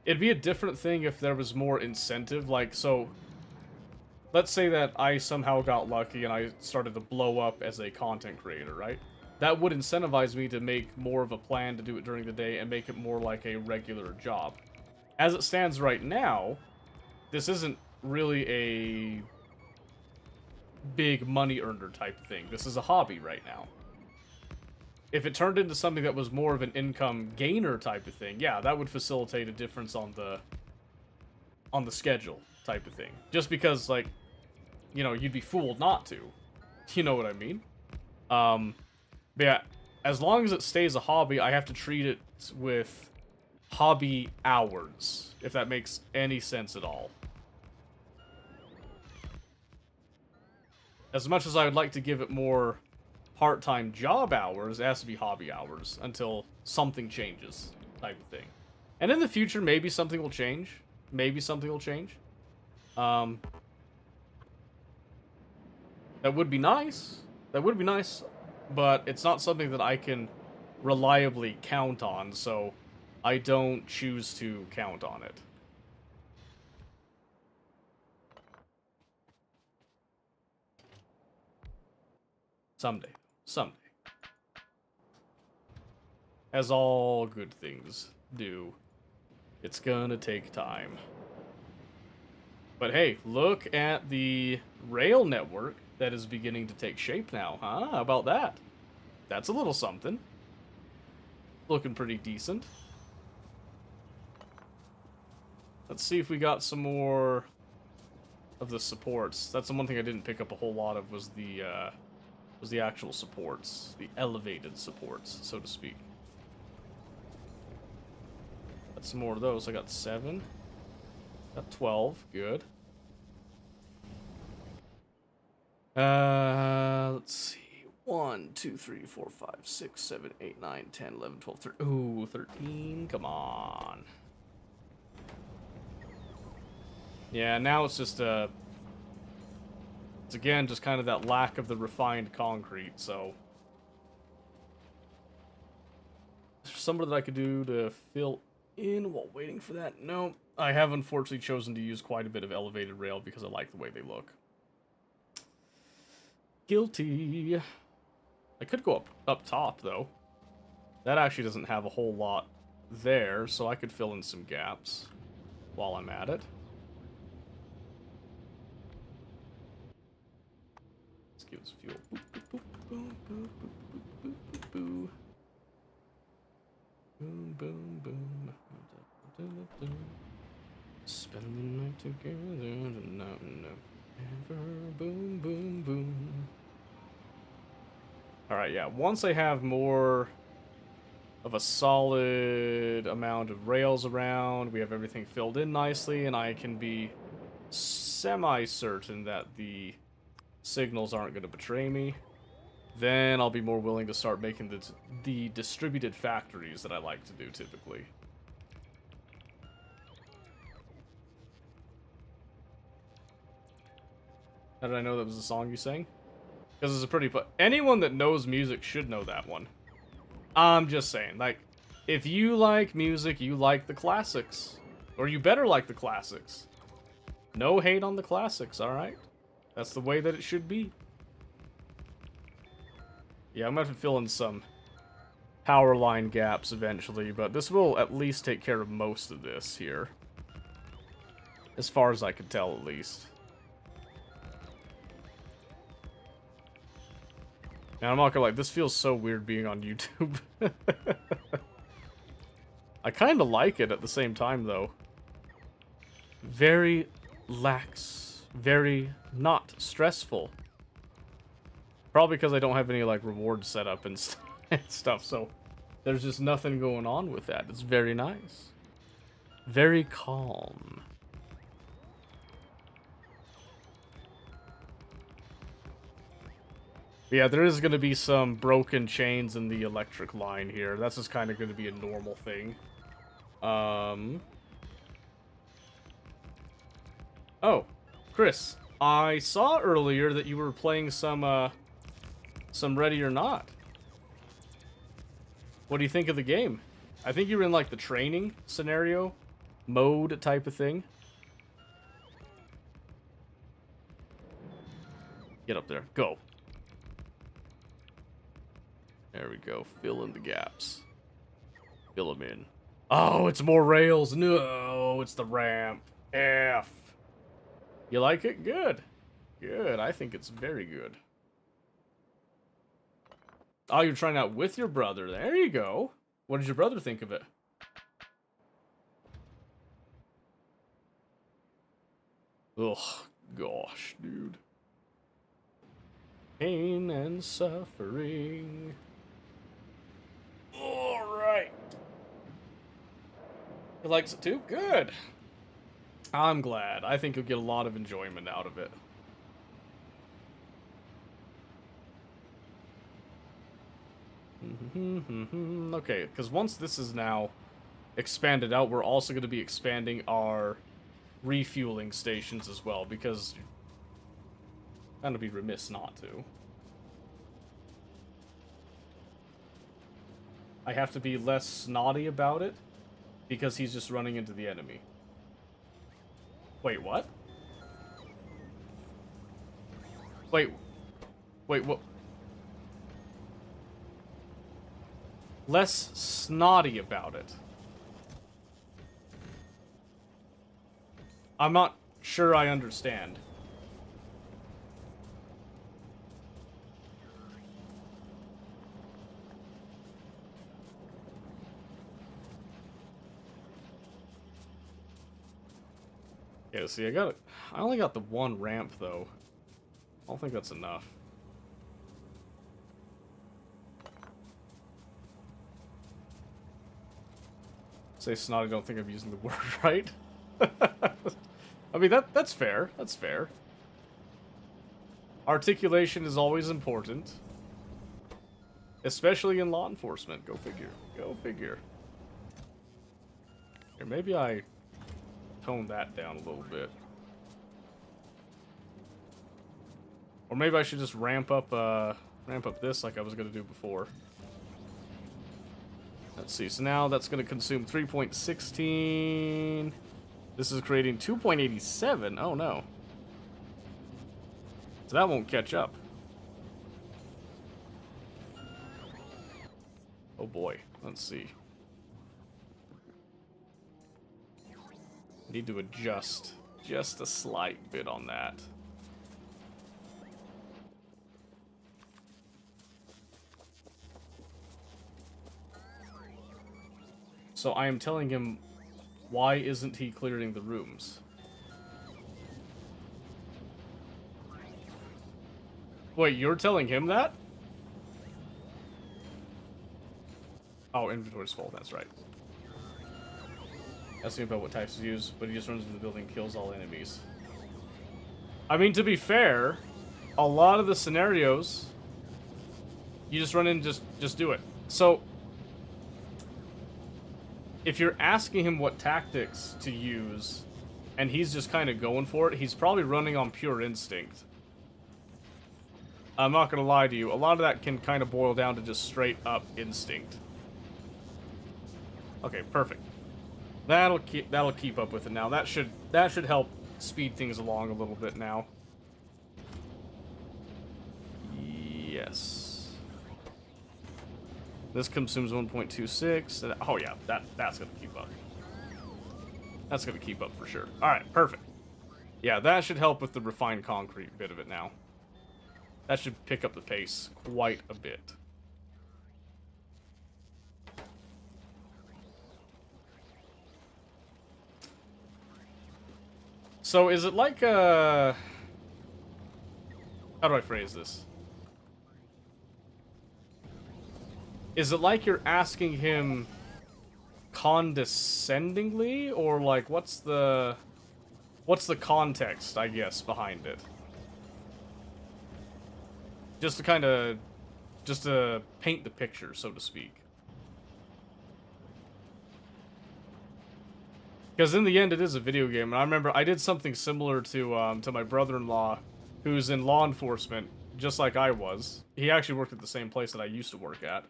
it'd be a different thing if there was more incentive, like, so let's say that I somehow got lucky and I started to blow up as a content creator, right? That would incentivize me to make more of a plan to do it during the day and make it more like a regular job. As it stands right now, this isn't really a big money earner type of thing. This is a hobby right now. If it turned into something that was more of an income gainer type of thing, yeah, that would facilitate a difference on the schedule type of thing. Just because, like, you know, you'd be fooled not to. You know what I mean? But yeah, as long as it stays a hobby, I have to treat it with hobby hours, if that makes any sense at all. As much as I would like to give it more part-time job hours, it has to be hobby hours until something changes, type of thing. And in the future, maybe something will change. Maybe something will change. That would be nice. That would be nice. But it's not something that I can reliably count on, so I don't choose to count on it. Someday. Someday. As all good things do. It's gonna take time. But hey, look at the rail network that is beginning to take shape now, huh? How about that? That's a little something. Looking pretty decent. Let's see if we got some more of the supports. That's the one thing I didn't pick up a whole lot of was the actual supports. The elevated supports, so to speak. Got some more of those. I got 7. Got 12. Good. Let's see. 1, 2, 3, 4, 5, 6, 7, 8, 9, 10, 11, 12, 13. Ooh, 13. Come on. Yeah, now it's just it's again just kind of that lack of the refined concrete, so is there something that I could do to fill in while waiting for that? No, I have unfortunately chosen to use quite a bit of elevated rail because I like the way they look. Guilty. I could go up top though. That actually doesn't have a whole lot there, so I could fill in some gaps while I'm at it. Let's give us fuel. Boop, boop, boop, boop, boop, boop, boop, boop, boop. Boom, boom, boom. Spend the night together, no, ever. Boom, boom, boom. Alright, yeah. Once I have more of a solid amount of rails around, we have everything filled in nicely, and I can be semi-certain that the signals aren't going to betray me, then I'll be more willing to start making the distributed factories that I like to do typically. How did I know that was the song you sang? Because it's a pretty... anyone that knows music should know that one. I'm just saying, like, if you like music, you like the classics. Or you better like the classics. No hate on the classics, alright? That's the way that it should be. Yeah, I'm gonna have to fill in some power line gaps eventually, but this will at least take care of most of this here. As far as I can tell, at least. And I'm not gonna lie, this feels so weird being on YouTube. I kind of like it at the same time, though. Very lax. Very not stressful. Probably because I don't have any, like, rewards set up and stuff, so there's just nothing going on with that. It's very nice. Very calm. Yeah, there is going to be some broken chains in the electric line here. That's just kind of going to be a normal thing. Oh, Chris, I saw earlier that you were playing some Ready or Not. What do you think of the game? I think you were in, like, the training scenario mode type of thing. Get up there. Go. There we go. Fill in the gaps. Fill them in. Oh, it's more rails. No, it's the ramp. F. You like it? Good. Good. I think it's very good. Oh, you're trying out with your brother. There you go. What did your brother think of it? Ugh, gosh, dude. Pain and suffering. Alright. He likes it too? Good. I'm glad. I think you'll get a lot of enjoyment out of it. Okay, because once this is now expanded out, we're also going to be expanding our refueling stations as well, because kind of be remiss not to. I have to be less snotty about it because he's just running into the enemy. Wait, what? Wait, what? Less snotty about it. I'm not sure I understand. Yeah, see, I only got the one ramp, though. I don't think that's enough. Say snotty, don't think I'm using the word right. I mean, that's fair. That's fair. Articulation is always important. Especially in law enforcement. Go figure. Go figure. Here, maybe I tone that down a little bit. Or maybe I should just ramp up this like I was going to do before. Let's see, so now that's going to consume 3.16. This is creating 2.87. Oh, no. So that won't catch up. Oh, boy. Let's see. Need to adjust just a slight bit on that. So I am telling him, why isn't he clearing the rooms? Wait, you're telling him that? Oh, inventory's full, that's right. Asking about what types to use, but he just runs into the building and kills all enemies. I mean, to be fair, a lot of the scenarios, you just run in and just do it. So, if you're asking him what tactics to use, and he's just kind of going for it, he's probably running on pure instinct. I'm not going to lie to you, a lot of that can kind of boil down to just straight up instinct. Okay, perfect. That'll keep up with it now. That should help speed things along a little bit now. This consumes 1.26. And, oh yeah, that's gonna keep up. That's gonna keep up for sure. All right, perfect. Yeah, that should help with the refined concrete bit of it now. That should pick up the pace quite a bit. So is it like how do I phrase this? Is it like you're asking him condescendingly, or like what's the context, I guess, behind it? Just to paint the picture, so to speak. Because in the end, it is a video game, and I remember I did something similar to my brother-in-law, who's in law enforcement, just like I was. He actually worked at the same place that I used to work at.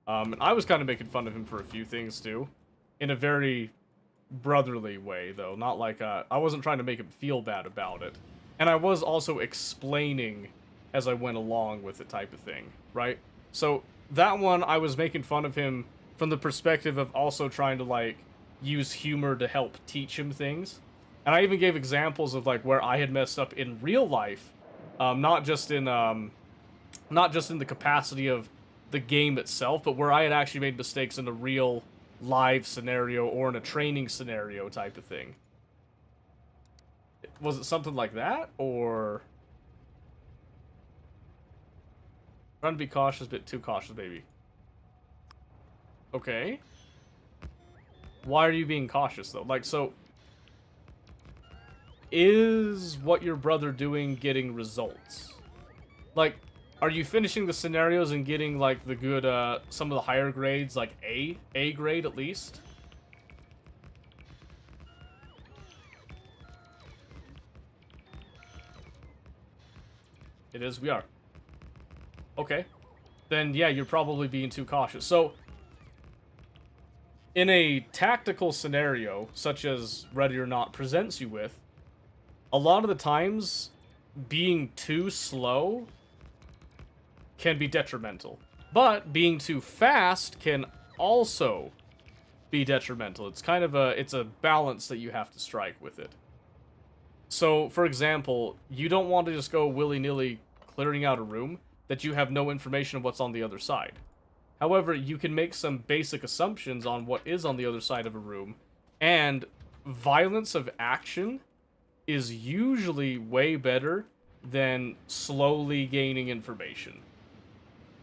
And I was kind of making fun of him for a few things, too. In a very brotherly way, though. Not like, I wasn't trying to make him feel bad about it. And I was also explaining as I went along with it type of thing, right? So, that one, I was making fun of him from the perspective of also trying to, like, use humor to help teach him things. And I even gave examples of, like, where I had messed up in real life. Not just in the capacity of the game itself, but where I had actually made mistakes in a real live scenario or in a training scenario type of thing. Was it something like that, or... Trying to be cautious, a bit too cautious, maybe. Okay. Why are you being cautious, though? Like, so... Is what your brother doing getting results? Like, are you finishing the scenarios and getting, like, the good, some of the higher grades, like A grade at least? It is, we are. Okay. Then, yeah, you're probably being too cautious. So, in a tactical scenario, such as Ready or Not presents you with, a lot of the times, being too slow can be detrimental. But being too fast can also be detrimental. It's kind of it's a balance that you have to strike with it. So, for example, you don't want to just go willy-nilly clearing out a room that you have no information of what's on the other side. However, you can make some basic assumptions on what is on the other side of a room, and violence of action is usually way better than slowly gaining information.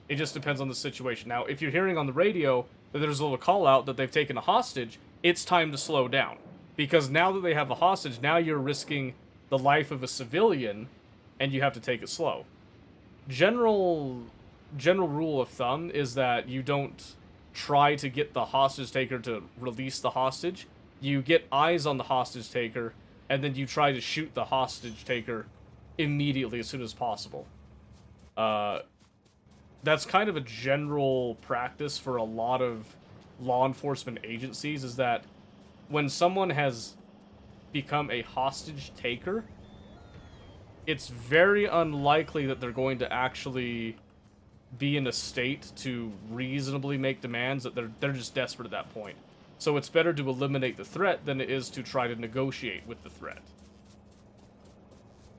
It just depends on the situation. Now, if you're hearing on the radio that there's a little call out that they've taken a hostage, it's time to slow down. Because now that they have a hostage, now you're risking the life of a civilian, and you have to take it slow. General rule of thumb is that you don't try to get the hostage taker to release the hostage. You get eyes on the hostage taker, and then you try to shoot the hostage taker immediately as soon as possible. That's kind of a general practice for a lot of law enforcement agencies, is that when someone has become a hostage taker, it's very unlikely that they're going to actually be in a state to reasonably make demands, that they're just desperate at that point. So it's better to eliminate the threat than it is to try to negotiate with the threat.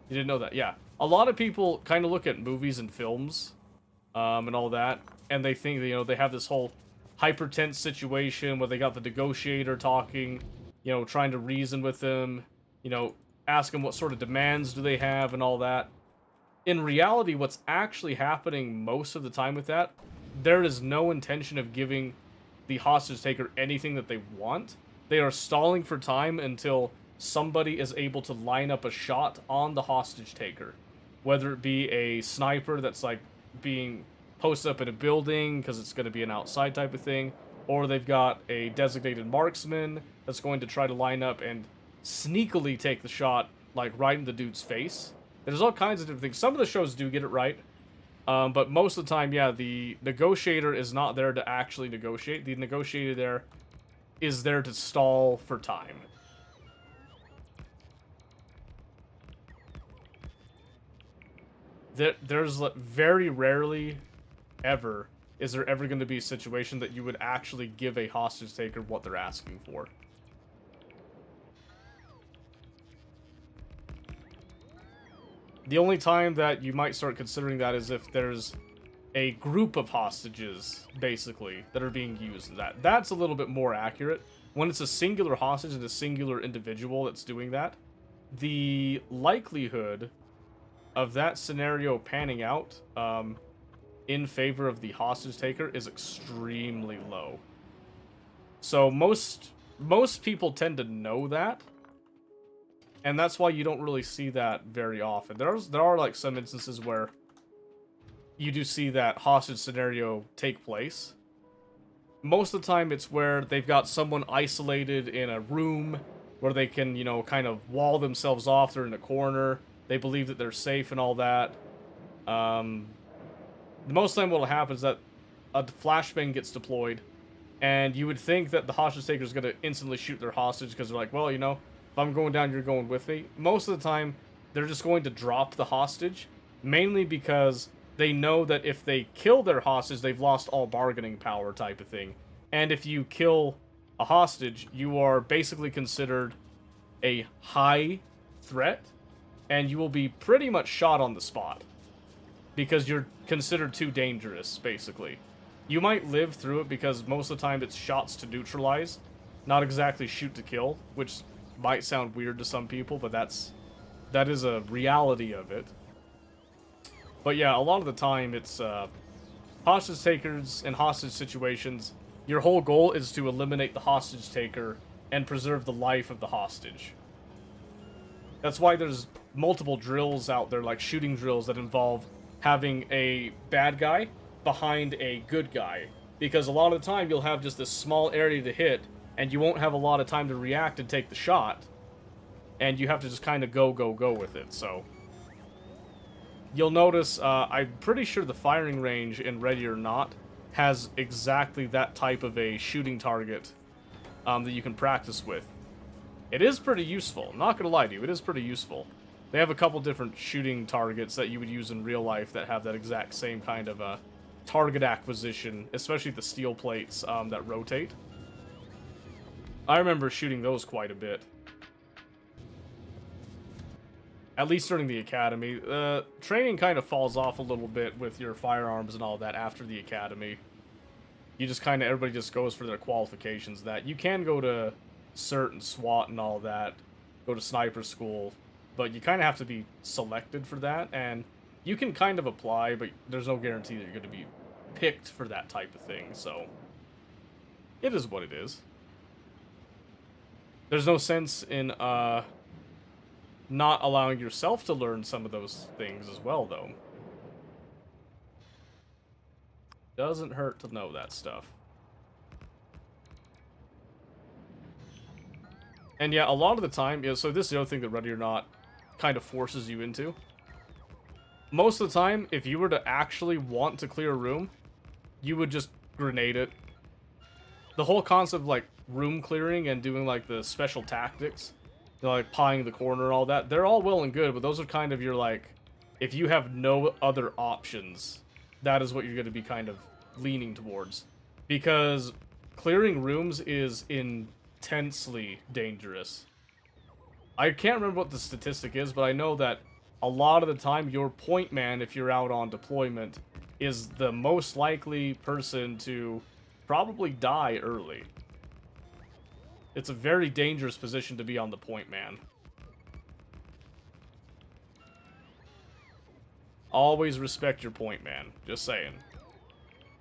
You didn't know that? Yeah. A lot of people kind of look at movies and films, and all that, and they think that, you know, they have this whole hyper-tense situation where they got the negotiator talking, you know, trying to reason with them, you know, ask them what sort of demands do they have and all that. In reality, what's actually happening most of the time with that, there is no intention of giving the hostage taker anything that they want. They are stalling for time until somebody is able to line up a shot on the hostage taker. Whether it be a sniper that's like being posted up in a building because it's going to be an outside type of thing, or they've got a designated marksman that's going to try to line up and sneakily take the shot, like right in the dude's face. There's all kinds of different things. Some of the shows do get it right, but most of the time, yeah, the negotiator is not there to actually negotiate. The negotiator there is there to stall for time. There's very rarely ever is there ever going to be a situation that you would actually give a hostage taker what they're asking for. The only time that you might start considering that is if there's a group of hostages, basically, that are being used. That's a little bit more accurate. When it's a singular hostage and a singular individual that's doing that, the likelihood of that scenario panning out in favor of the hostage taker is extremely low. So most people tend to know that, and that's why you don't really see that very often. There are like some instances where you do see that hostage scenario take place. Most of the time it's where they've got someone isolated in a room where they can, you know, kind of wall themselves off. They're in a corner. They believe that they're safe and all that. Most of the time what will happen is that a flashbang gets deployed, and you would think that the hostage taker is going to instantly shoot their hostage because they're like, well, you know, if I'm going down, you're going with me. Most of the time, they're just going to drop the hostage, mainly because they know that if they kill their hostage, they've lost all bargaining power type of thing. And if you kill a hostage, you are basically considered a high threat, and you will be pretty much shot on the spot. Because you're considered too dangerous, basically. You might live through it because most of the time it's shots to neutralize, not exactly shoot to kill, which might sound weird to some people, but that is a reality of it. But yeah, a lot of the time it's hostage takers and hostage situations. Your whole goal is to eliminate the hostage taker and preserve the life of the hostage. That's why there's multiple drills out there, like shooting drills that involve having a bad guy behind a good guy. Because a lot of the time you'll have just this small area to hit, and you won't have a lot of time to react and take the shot. And you have to just kind of go with it, so... You'll notice, I'm pretty sure the firing range in Ready or Not has exactly that type of a shooting target that you can practice with. It is pretty useful, not gonna lie to you, it is pretty useful. They have a couple different shooting targets that you would use in real life that have that exact same kind of target acquisition, especially the steel plates that rotate. I remember shooting those quite a bit. At least during the academy. Training kind of falls off a little bit with your firearms and all that after the academy. You just kind of, everybody just goes for their qualifications. That you can go to CERT and SWAT and all that, go to sniper school, but you kind of have to be selected for that, and you can kind of apply, but there's no guarantee that you're going to be picked for that type of thing, so it is what it is. There's no sense in not allowing yourself to learn some of those things as well, though. Doesn't hurt to know that stuff. And yeah, a lot of the time, yeah, so this is the other thing that Ready or Not kind of forces you into. Most of the time, if you were to actually want to clear a room, you would just grenade it. The whole concept of, like, room clearing and doing, like, the special tactics, you know, like, pieing the corner and all that, they're all well and good, but those are kind of your, like, if you have no other options, that is what you're going to be kind of leaning towards. Because clearing rooms is intensely dangerous. I can't remember what the statistic is, but I know that a lot of the time your point man, if you're out on deployment, is the most likely person to probably die early. It's a very dangerous position to be on the point man. Always respect your point man, just saying.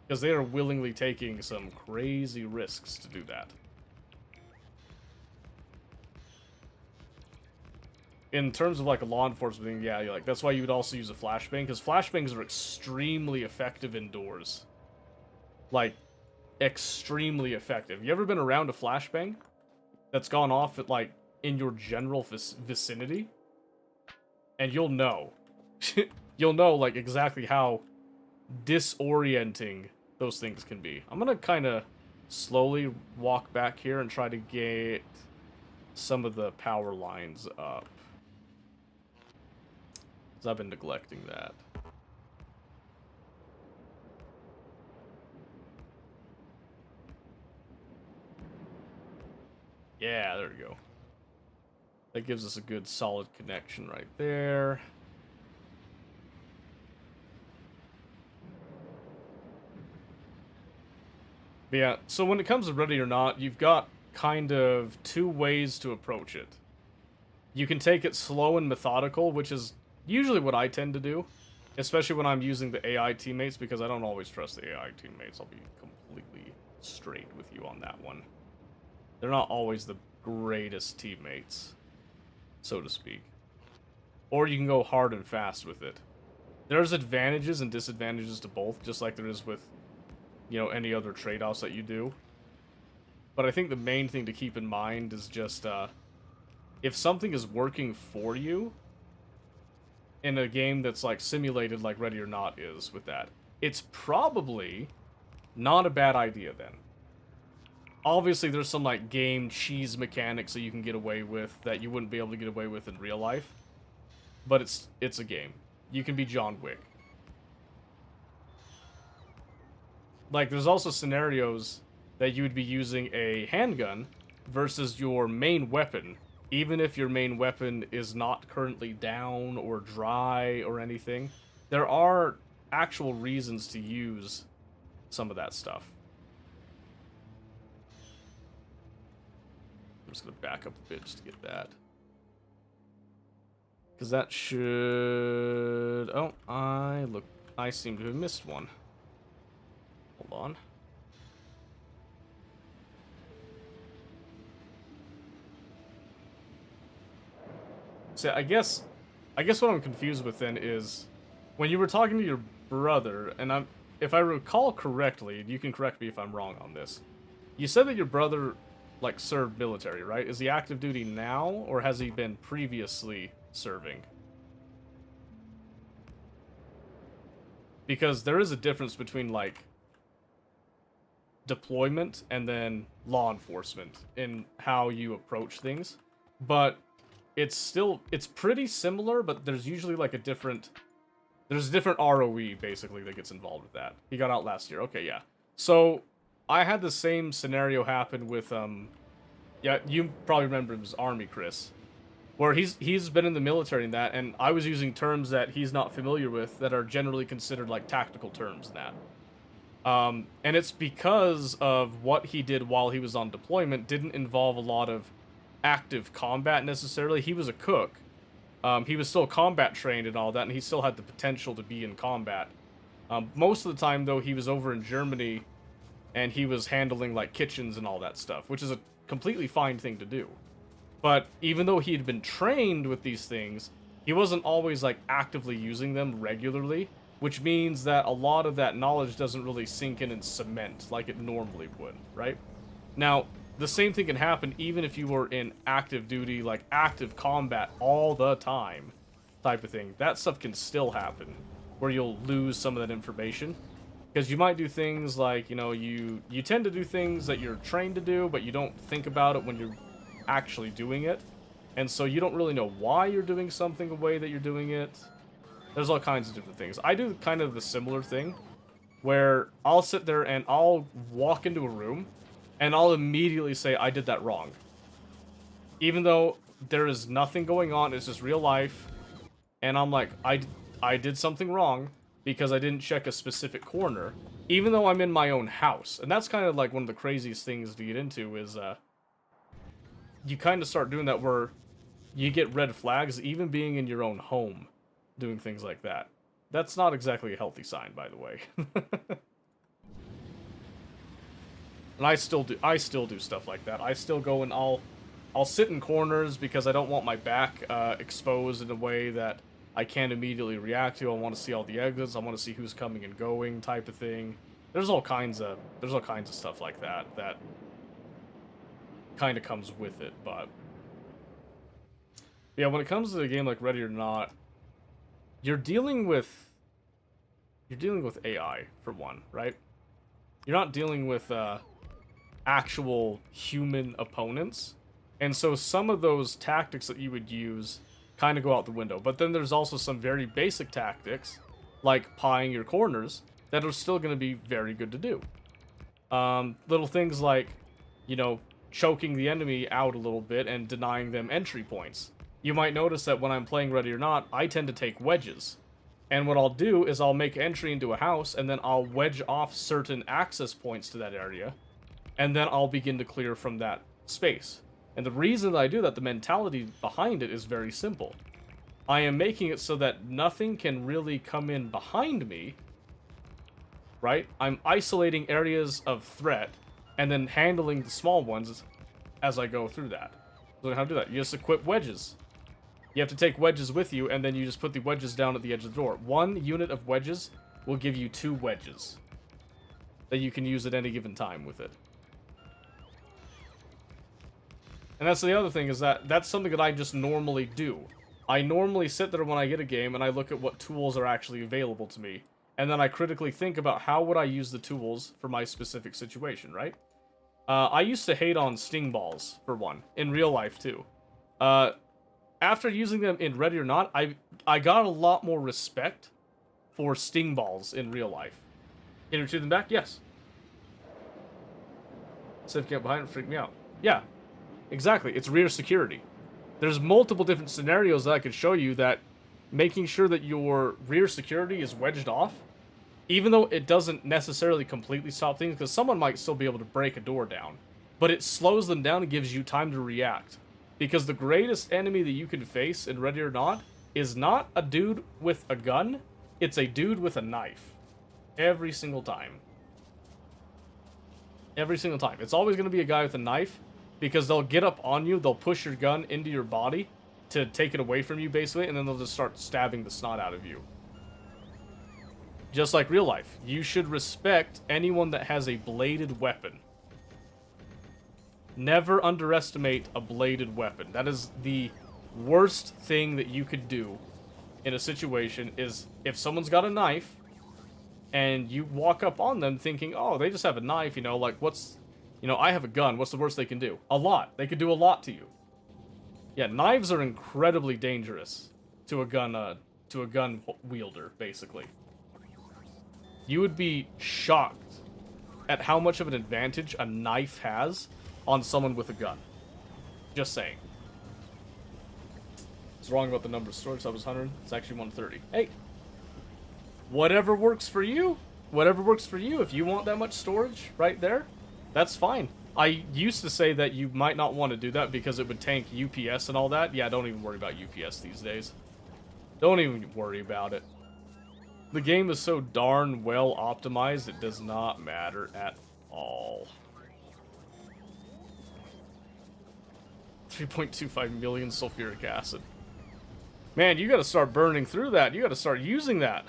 Because they are willingly taking some crazy risks to do that. In terms of like a law enforcement thing, yeah, like that's why you would also use a flashbang, because flashbangs are extremely effective indoors. Like, extremely effective. You ever been around a flashbang that's gone off at, like, in your general vicinity? And you'll know. You'll know, like, exactly how disorienting those things can be. I'm gonna kind of slowly walk back here and try to get some of the power lines up. Because I've been neglecting that. Yeah, there we go. That gives us a good solid connection right there. But yeah, so when it comes to Ready or Not, you've got kind of two ways to approach it. You can take it slow and methodical, which is usually what I tend to do, especially when I'm using the AI teammates, because I don't always trust the AI teammates. I'll be completely straight with you on that one. They're not always the greatest teammates, so to speak. Or you can go hard and fast with it. There's advantages and disadvantages to both, just like there is with, you know, any other trade-offs that you do. But I think the main thing to keep in mind is just, if something is working for you in a game that's, like, simulated like Ready or Not is with that, it's probably not a bad idea then. Obviously, there's some, like, game cheese mechanics that you can get away with that you wouldn't be able to get away with in real life. But it's a game. You can be John Wick. Like, there's also scenarios that you would be using a handgun versus your main weapon, even if your main weapon is not currently down or dry or anything. There are actual reasons to use some of that stuff. I'm just gonna back up a bit just to get that. Because that should... Oh, I seem to have missed one. Hold on. So I guess what I'm confused with then is when you were talking to your brother, and if I recall correctly, you can correct me if I'm wrong on this. You said that your brother like served military, right? Is he active duty now, or has he been previously serving? Because there is a difference between like deployment and then law enforcement in how you approach things, but it's pretty similar, but there's usually like a different ROE basically that gets involved with that. He got out last year. Okay, yeah. So I had the same scenario happen with yeah, you probably remember him as Army Chris, where he's been in the military in that, and I was using terms that he's not familiar with that are generally considered like tactical terms in that. And it's because of what he did while he was on deployment didn't involve a lot of active combat necessarily. He was a cook. He was still combat trained and all that, and he still had the potential to be in combat. Most of the time, though, he was over in Germany, and he was handling like kitchens and all that stuff, which is a completely fine thing to do. But even though he had been trained with these things, he wasn't always like actively using them regularly, which means that a lot of that knowledge doesn't really sink in and cement like it normally would, right? Now, the same thing can happen even if you were in active duty, like active combat all the time type of thing. That stuff can still happen, where you'll lose some of that information. Because you might do things like, you know, you tend to do things that you're trained to do, but you don't think about it when you're actually doing it. And so you don't really know why you're doing something the way that you're doing it. There's all kinds of different things. I do kind of the similar thing, where I'll sit there and I'll walk into a room, and I'll immediately say, I did that wrong. Even though there is nothing going on, it's just real life, and I'm like, I did something wrong, because I didn't check a specific corner, even though I'm in my own house. And that's kind of like one of the craziest things to get into is, you kind of start doing that where you get red flags, even being in your own home, doing things like that. That's not exactly a healthy sign, by the way. And I still do stuff like that. I still go and I'll sit in corners because I don't want my back exposed in a way that I can't immediately react to. I want to see all the exits. I want to see who's coming and going, type of thing. There's all kinds of stuff like that that kind of comes with it. But yeah, when it comes to a game like Ready or Not, you're dealing with AI for one, right? You're not dealing with actual human opponents, and so some of those tactics that you would use kind of go out the window. But then there's also some very basic tactics, like pieing your corners, that are still going to be very good to do. Little things like, you know, choking the enemy out a little bit and denying them entry points. You might notice that when I'm playing Ready or Not, I tend to take wedges. And what I'll do is I'll make entry into a house, and then I'll wedge off certain access points to that area, and then I'll begin to clear from that space. And the reason that I do that, the mentality behind it is very simple. I am making it so that nothing can really come in behind me, right? I'm isolating areas of threat, and then handling the small ones as I go through that. So how to do that? You just equip wedges. You have to take wedges with you, and then you just put the wedges down at the edge of the door. 1 unit of wedges will give you 2 wedges that you can use at any given time with it. And that's the other thing, is that that's something that I just normally do. I normally sit there when I get a game, and I look at what tools are actually available to me. And then I critically think about how would I use the tools for my specific situation, right? I used to hate on sting balls, for one. In real life, too. After using them in Ready or Not, I got a lot more respect for sting balls in real life. Can you retrieve them back? Yes. Safe get behind and freak me out. Yeah, exactly. It's rear security. There's multiple different scenarios that I could show you that making sure that your rear security is wedged off, even though it doesn't necessarily completely stop things, because someone might still be able to break a door down, but it slows them down and gives you time to react. Because the greatest enemy that you can face in Ready or Not is not a dude with a gun, it's a dude with a knife. Every single time. Every single time. It's always going to be a guy with a knife, because they'll get up on you, they'll push your gun into your body to take it away from you, basically, and then they'll just start stabbing the snot out of you. Just like real life. You should respect anyone that has a bladed weapon. Never underestimate a bladed weapon. That is the worst thing that you could do in a situation, is if someone's got a knife and you walk up on them thinking, oh, they just have a knife, you know, like what's, you know, I have a gun, what's the worst they can do? A lot. They could do a lot to you. Yeah, knives are incredibly dangerous to a gun wielder, basically. You would be shocked at how much of an advantage a knife has on someone with a gun. Just saying. I was wrong about the number of storage. That was 100. It's actually 130. Hey, whatever works for you. Whatever works for you. If you want that much storage right there, that's fine. I used to say that you might not want to do that because it would tank UPS and all that. Yeah, don't even worry about UPS these days. Don't even worry about it. The game is so darn well optimized, it does not matter at all. 3.25 million sulfuric acid. Man, you gotta start burning through that. You gotta start using that.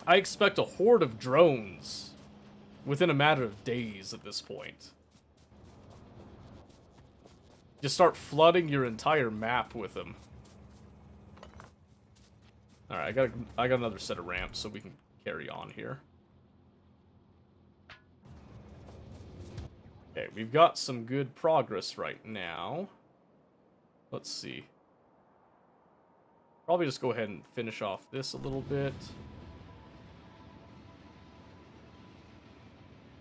I expect a horde of drones within a matter of days at this point. Just start flooding your entire map with them. Alright, I got another set of ramps so we can carry on here. Okay, we've got some good progress right now. Let's see. Probably just go ahead and finish off this a little bit.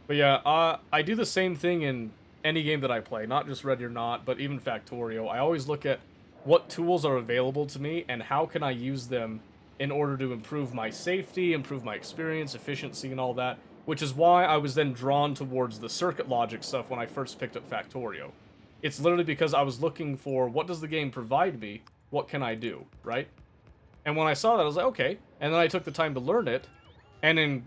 But yeah, I do the same thing in any game that I play, not just Ready or Not, but even Factorio. I always look at what tools are available to me and how can I use them in order to improve my safety, improve my experience, efficiency, and all that. Which is why I was then drawn towards the circuit logic stuff when I first picked up Factorio. It's literally because I was looking for, what does the game provide me? What can I do, right? And when I saw that, I was like, okay. And then I took the time to learn it. And in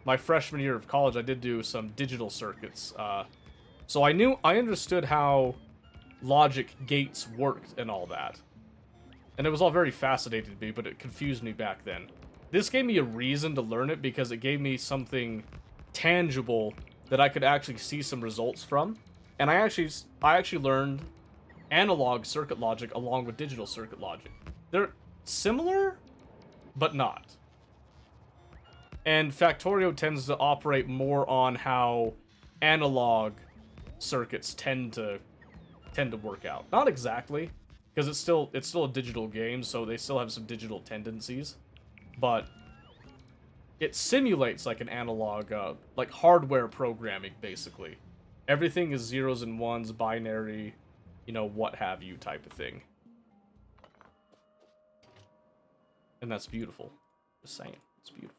my freshman year of college, I did do some digital circuits. So I understood how logic gates worked and all that. And it was all very fascinating to me, but it confused me back then. This gave me a reason to learn it because it gave me something tangible that I could actually see some results from. And I actually learned analog circuit logic along with digital circuit logic. They're similar, but not. And Factorio tends to operate more on how analog circuits tend to work out. Not exactly, because it's still a digital game, so they still have some digital tendencies. But it simulates like an analog, like hardware programming, basically. Everything is zeros and ones, binary, you know, what have you type of thing. And that's beautiful. Just saying, it's beautiful.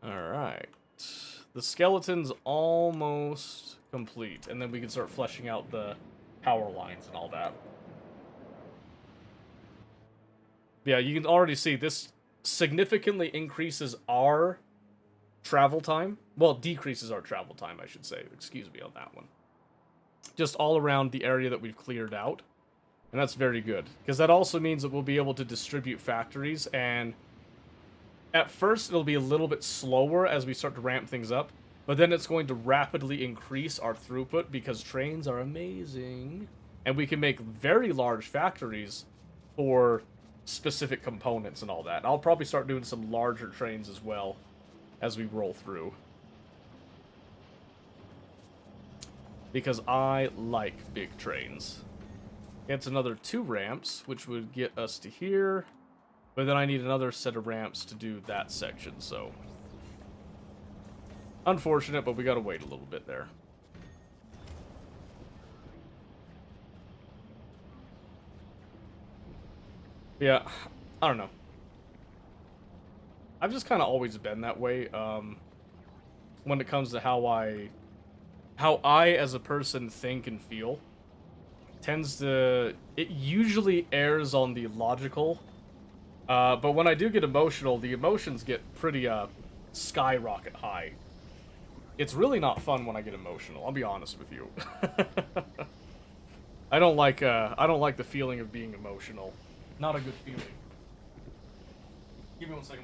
Alright. The skeleton's almost complete, and then we can start fleshing out the power lines and all that. Yeah, you can already see this significantly increases our travel time. Well, decreases our travel time, I should say. Excuse me on that one. Just all around the area that we've cleared out. And that's very good. Because that also means that we'll be able to distribute factories. And at first, it'll be a little bit slower as we start to ramp things up. But then it's going to rapidly increase our throughput because trains are amazing. And we can make very large factories for specific components and all that. I'll probably start doing some larger trains as well as we roll through. Because I like big trains. It's another 2 ramps, which would get us to here. But then I need another set of ramps to do that section, so... Unfortunate, but we gotta wait a little bit there. Yeah, I don't know. I've just kind of always been that way, when it comes to how I as a person think and feel. It usually errs on the logical, but when I do get emotional, the emotions get pretty, skyrocket high. It's really not fun when I get emotional, I'll be honest with you. I don't like the feeling of being emotional. Not a good feeling. Give me 1 second.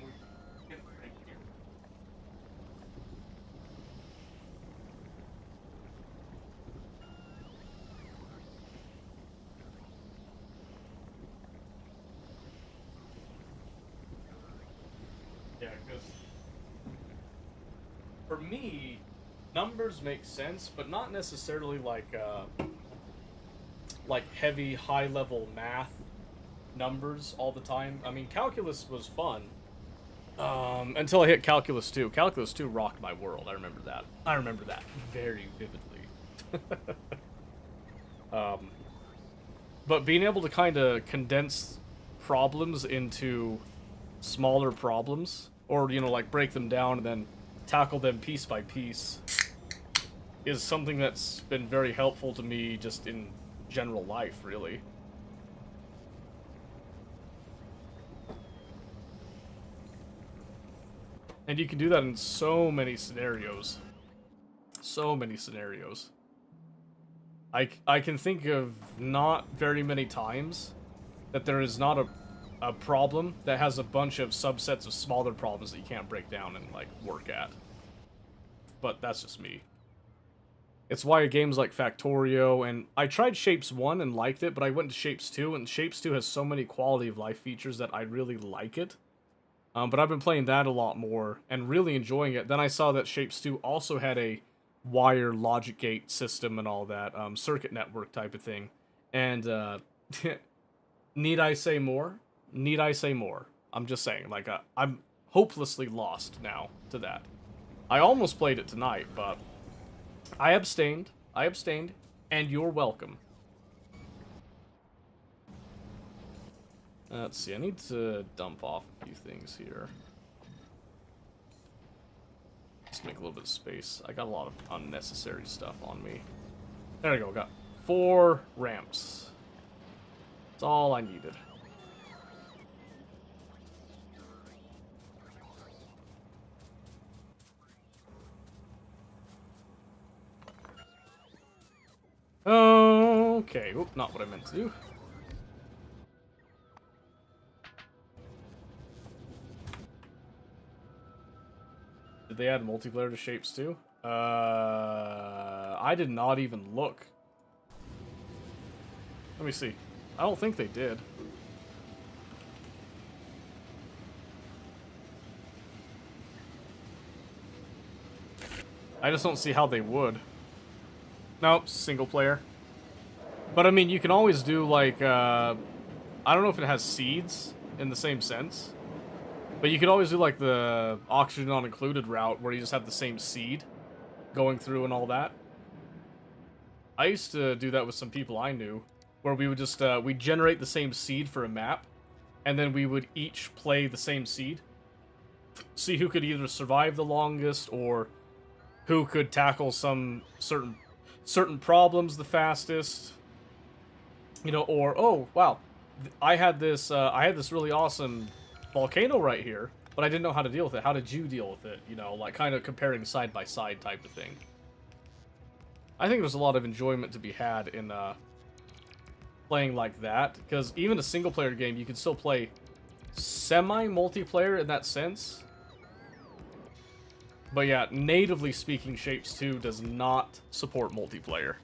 Yeah, because for me, numbers make sense, but not necessarily like heavy, high-level math numbers all the time. I mean, calculus was fun until I hit calculus 2. Calculus 2 rocked my world. I remember that. I remember that very vividly. But being able to kind of condense problems into smaller problems, or, you know, like break them down and then tackle them piece by piece, is something that's been very helpful to me just in general life, really. And you can do that in so many scenarios. So many scenarios. I can think of not very many times that there is not a problem that has a bunch of subsets of smaller problems that you can't break down and, like, work at. But that's just me. It's why games like Factorio, and I tried Shapes 1 and liked it, but I went to Shapes 2, and Shapes 2 has so many quality of life features that I really like it. But I've been playing that a lot more and really enjoying it. Then I saw that Shapes 2 also had a wire logic gate system and all that, circuit network type of thing. And need I say more? Need I say more? I'm just saying, like, I'm hopelessly lost now to that. I almost played it tonight, but I abstained, and you're welcome. Let's see, I need to dump off a few things here. Just make a little bit of space. I got a lot of unnecessary stuff on me. There we go, got 4 ramps. That's all I needed. Okay, oop, not what I meant to do. Did they add multiplayer to Shapes too? I did not even look. Let me see. I don't think they did. I just don't see how they would. Nope, single player. But I mean, you can always do like, I don't know if it has seeds in the same sense. But you could always do like the oxygen not included route where you just have the same seed. going through and all that. I used to do that with some people I knew, where we would just, we'd generate the same seed for a map, and then we would each play the same seed. See who could either survive the longest, or who could tackle some certain problems the fastest. You know, or, oh, wow, I had this really awesome volcano right here, but I didn't know how to deal with it. How did you deal with it? You know, like, kind of comparing side by side type of thing. I think there's a lot of enjoyment to be had in playing like that, because even a single-player game, you can still play semi-multiplayer in that sense. But yeah, natively speaking, Shapes 2 does not support multiplayer.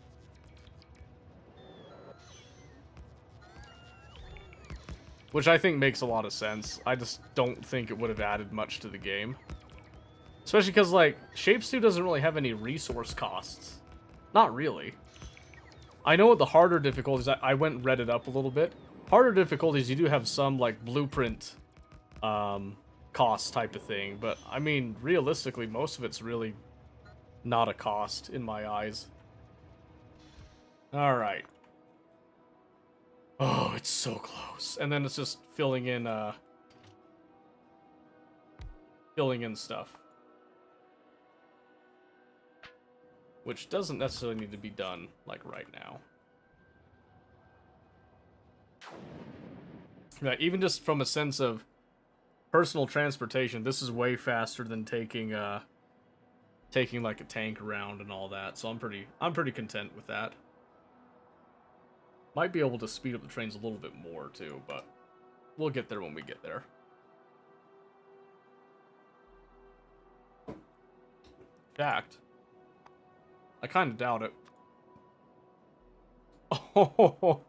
Which I think makes a lot of sense. I just don't think it would have added much to the game. Especially because, like, Shapes 2 doesn't really have any resource costs. Not really. I know with the harder difficulties, I went and read it up a little bit. Harder difficulties, you do have some, like, blueprint cost type of thing. But, I mean, realistically, most of it's really not a cost in my eyes. Alright. Oh, it's so close. And then it's just filling in stuff. Which doesn't necessarily need to be done, like, right now. Yeah, even just from a sense of personal transportation, this is way faster than taking like a tank around and all that. So I'm pretty content with that. Might be able to speed up the trains a little bit more too, but we'll get there when we get there. In fact, I kind of doubt it. Oh,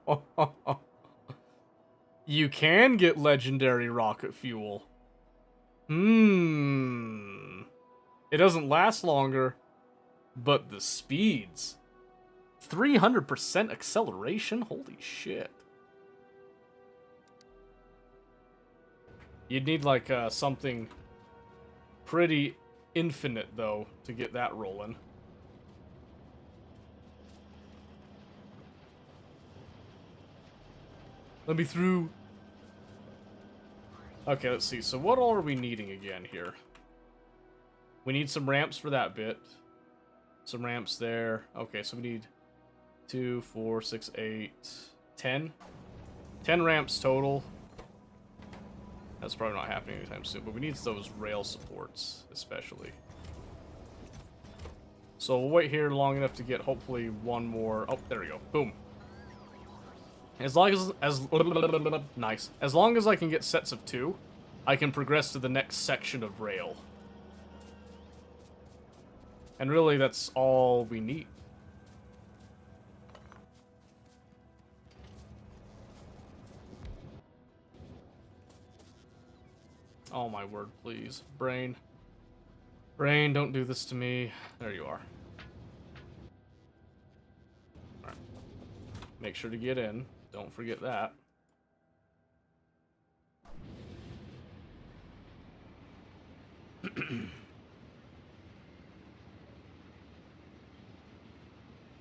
you can get legendary rocket fuel. It doesn't last longer, but the speeds. 300% acceleration? Holy shit. You'd need, like, something pretty infinite, though, to get that rolling. Let me through. Okay, let's see. So what all are we needing again here? We need some ramps for that bit. Some ramps there. Okay, so we need 2, 4, 6, 8, 10. 10 ramps total. That's probably not happening anytime soon, but we need those rail supports, especially. So we'll wait here long enough to get, hopefully, one more. Oh, there we go. Boom. As long as I can get sets of 2, I can progress to the next section of rail. And really, that's all we need. Oh my word, please. Brain. Brain, don't do this to me. There you are. Alright. Make sure to get in. Don't forget that.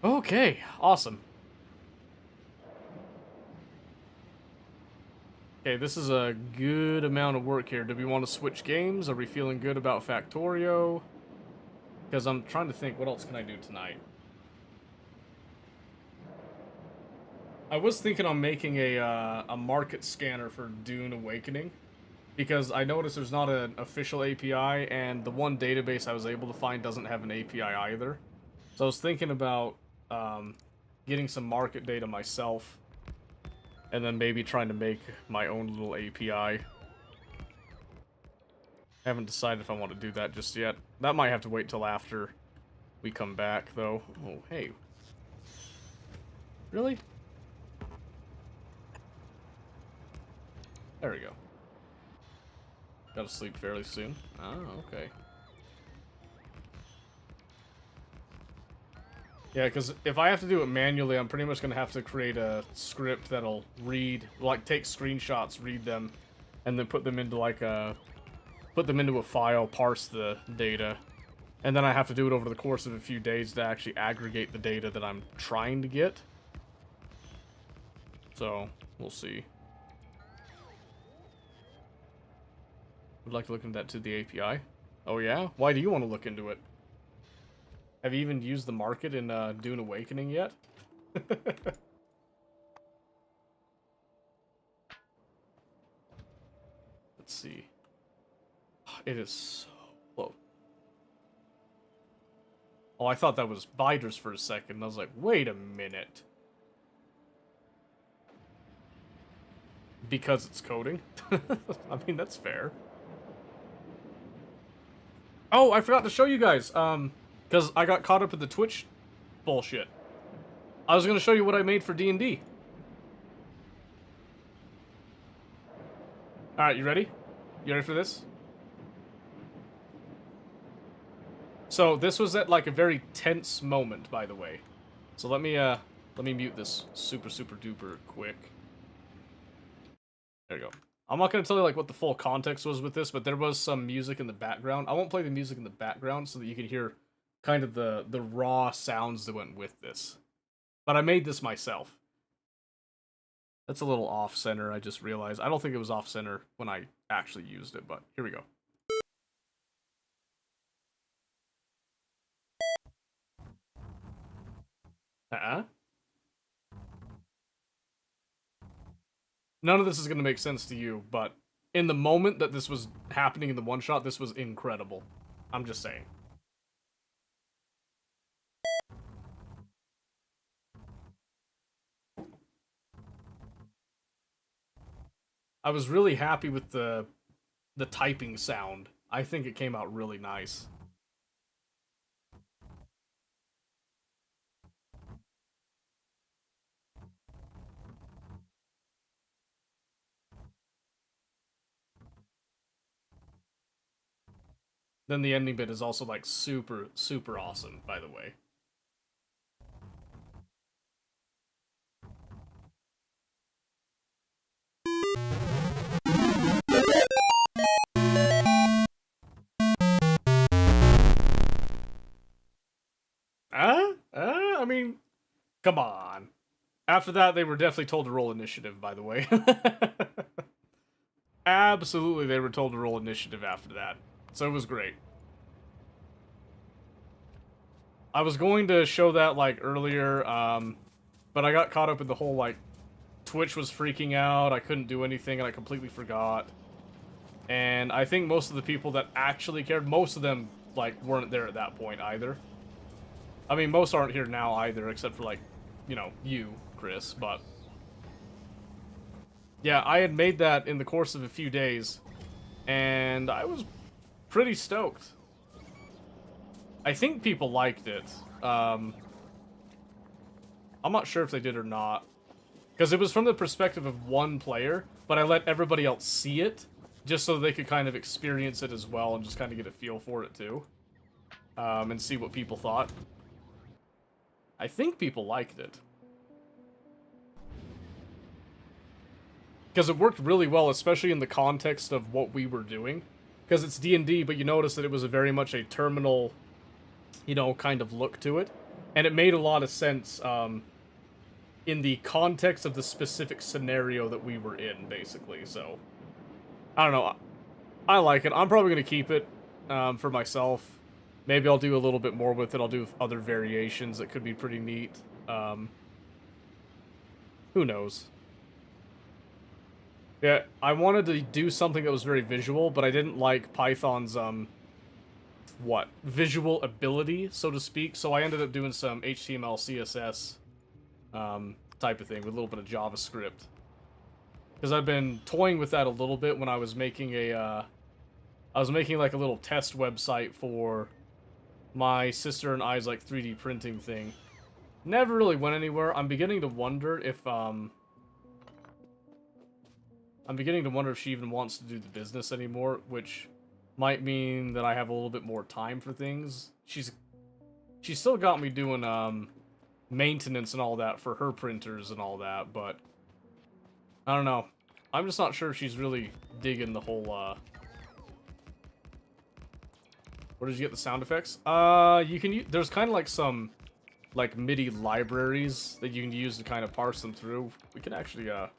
Okay, awesome. Okay, this is a good amount of work here. Do we want to switch games? Are we feeling good about Factorio? Because I'm trying to think, what else can I do tonight? I was thinking on making a market scanner for Dune Awakening, because I noticed there's not an official API, and the one database I was able to find doesn't have an API either. So I was thinking about getting some market data myself, and then maybe trying to make my own little API. Haven't decided if I want to do that just yet. That might have to wait till after we come back, though. Oh, hey. Really? There we go. Gotta sleep fairly soon. Oh, okay. Yeah, because if I have to do it manually, I'm pretty much going to have to create a script that'll read, like, take screenshots, read them, and then put them into, like, a file, parse the data, And then I have to do it over the course of a few days to actually aggregate the data that I'm trying to get. So, we'll see. Would like to look into that to the API. Oh yeah? Why do you want to look into it? Have you even used the market in Dune Awakening yet? Let's see. It is so low. Oh, I thought that was Biders for a second. I was like, wait a minute. Because it's coding? I mean, that's fair. Oh, I forgot to show you guys. Because I got caught up in the Twitch bullshit. I was going to show you what I made for D&D. Alright, you ready? You ready for this? So, this was at, like, a very tense moment, by the way. So let me mute this super duper quick. There you go. I'm not going to tell you, like, what the full context was with this, but there was some music in the background. I won't play the music in the background so that you can hear kind of the raw sounds that went with this. But I made this myself. That's a little off-center, I just realized. I don't think it was off-center when I actually used it, but here we go. None of this is going to make sense to you, but in the moment that this was happening in the one-shot, this was incredible. I'm just saying. I was really happy with the typing sound. I think it came out really nice. Then the ending bit is also, like, super awesome, by the way. I mean, come on. After that, they were definitely told to roll initiative, by the way. Absolutely, they were told to roll initiative after that. So it was great. I was going to show that, like, earlier, but I got caught up in the whole, like, Twitch was freaking out, I couldn't do anything, and I completely forgot. And I think most of the people that actually cared, most of them, like, weren't there at that point either. I mean, most aren't here now either, except for, like, you know, you, Chris, but... Yeah, I had made that in the course of a few days, and I was pretty stoked. I think people liked it. I'm not sure if they did or not. Because it was from the perspective of one player, but I let everybody else see it, just so they could kind of experience it as well, and just kind of get a feel for it too. And see what people thought. I think people liked it. Because it worked really well, especially in the context of what we were doing. Because it's D&D, but you notice that it was a very much a terminal, you know, kind of look to it. And it made a lot of sense in the context of the specific scenario that we were in, basically. So, I don't know. I like it. I'm probably going to keep it for myself. Maybe I'll do a little bit more with it. I'll do other variations that could be pretty neat. Who knows? Yeah, I wanted to do something that was very visual, but I didn't like Python's, visual ability, so to speak, so I ended up doing some HTML, CSS, type of thing, with a little bit of JavaScript. Because I've been toying with that a little bit when I was making a, like, a little test website for my sister and I's, like, 3D printing thing. Never really went anywhere. I'm beginning to wonder if she even wants to do the business anymore, which might mean that I have a little bit more time for things. She's still got me doing maintenance and all that for her printers and all that, but I don't know. I'm just not sure if she's really digging the whole Where did you get the sound effects? You can use, there's kind of like some like MIDI libraries that you can use to kind of parse them through. We can actually I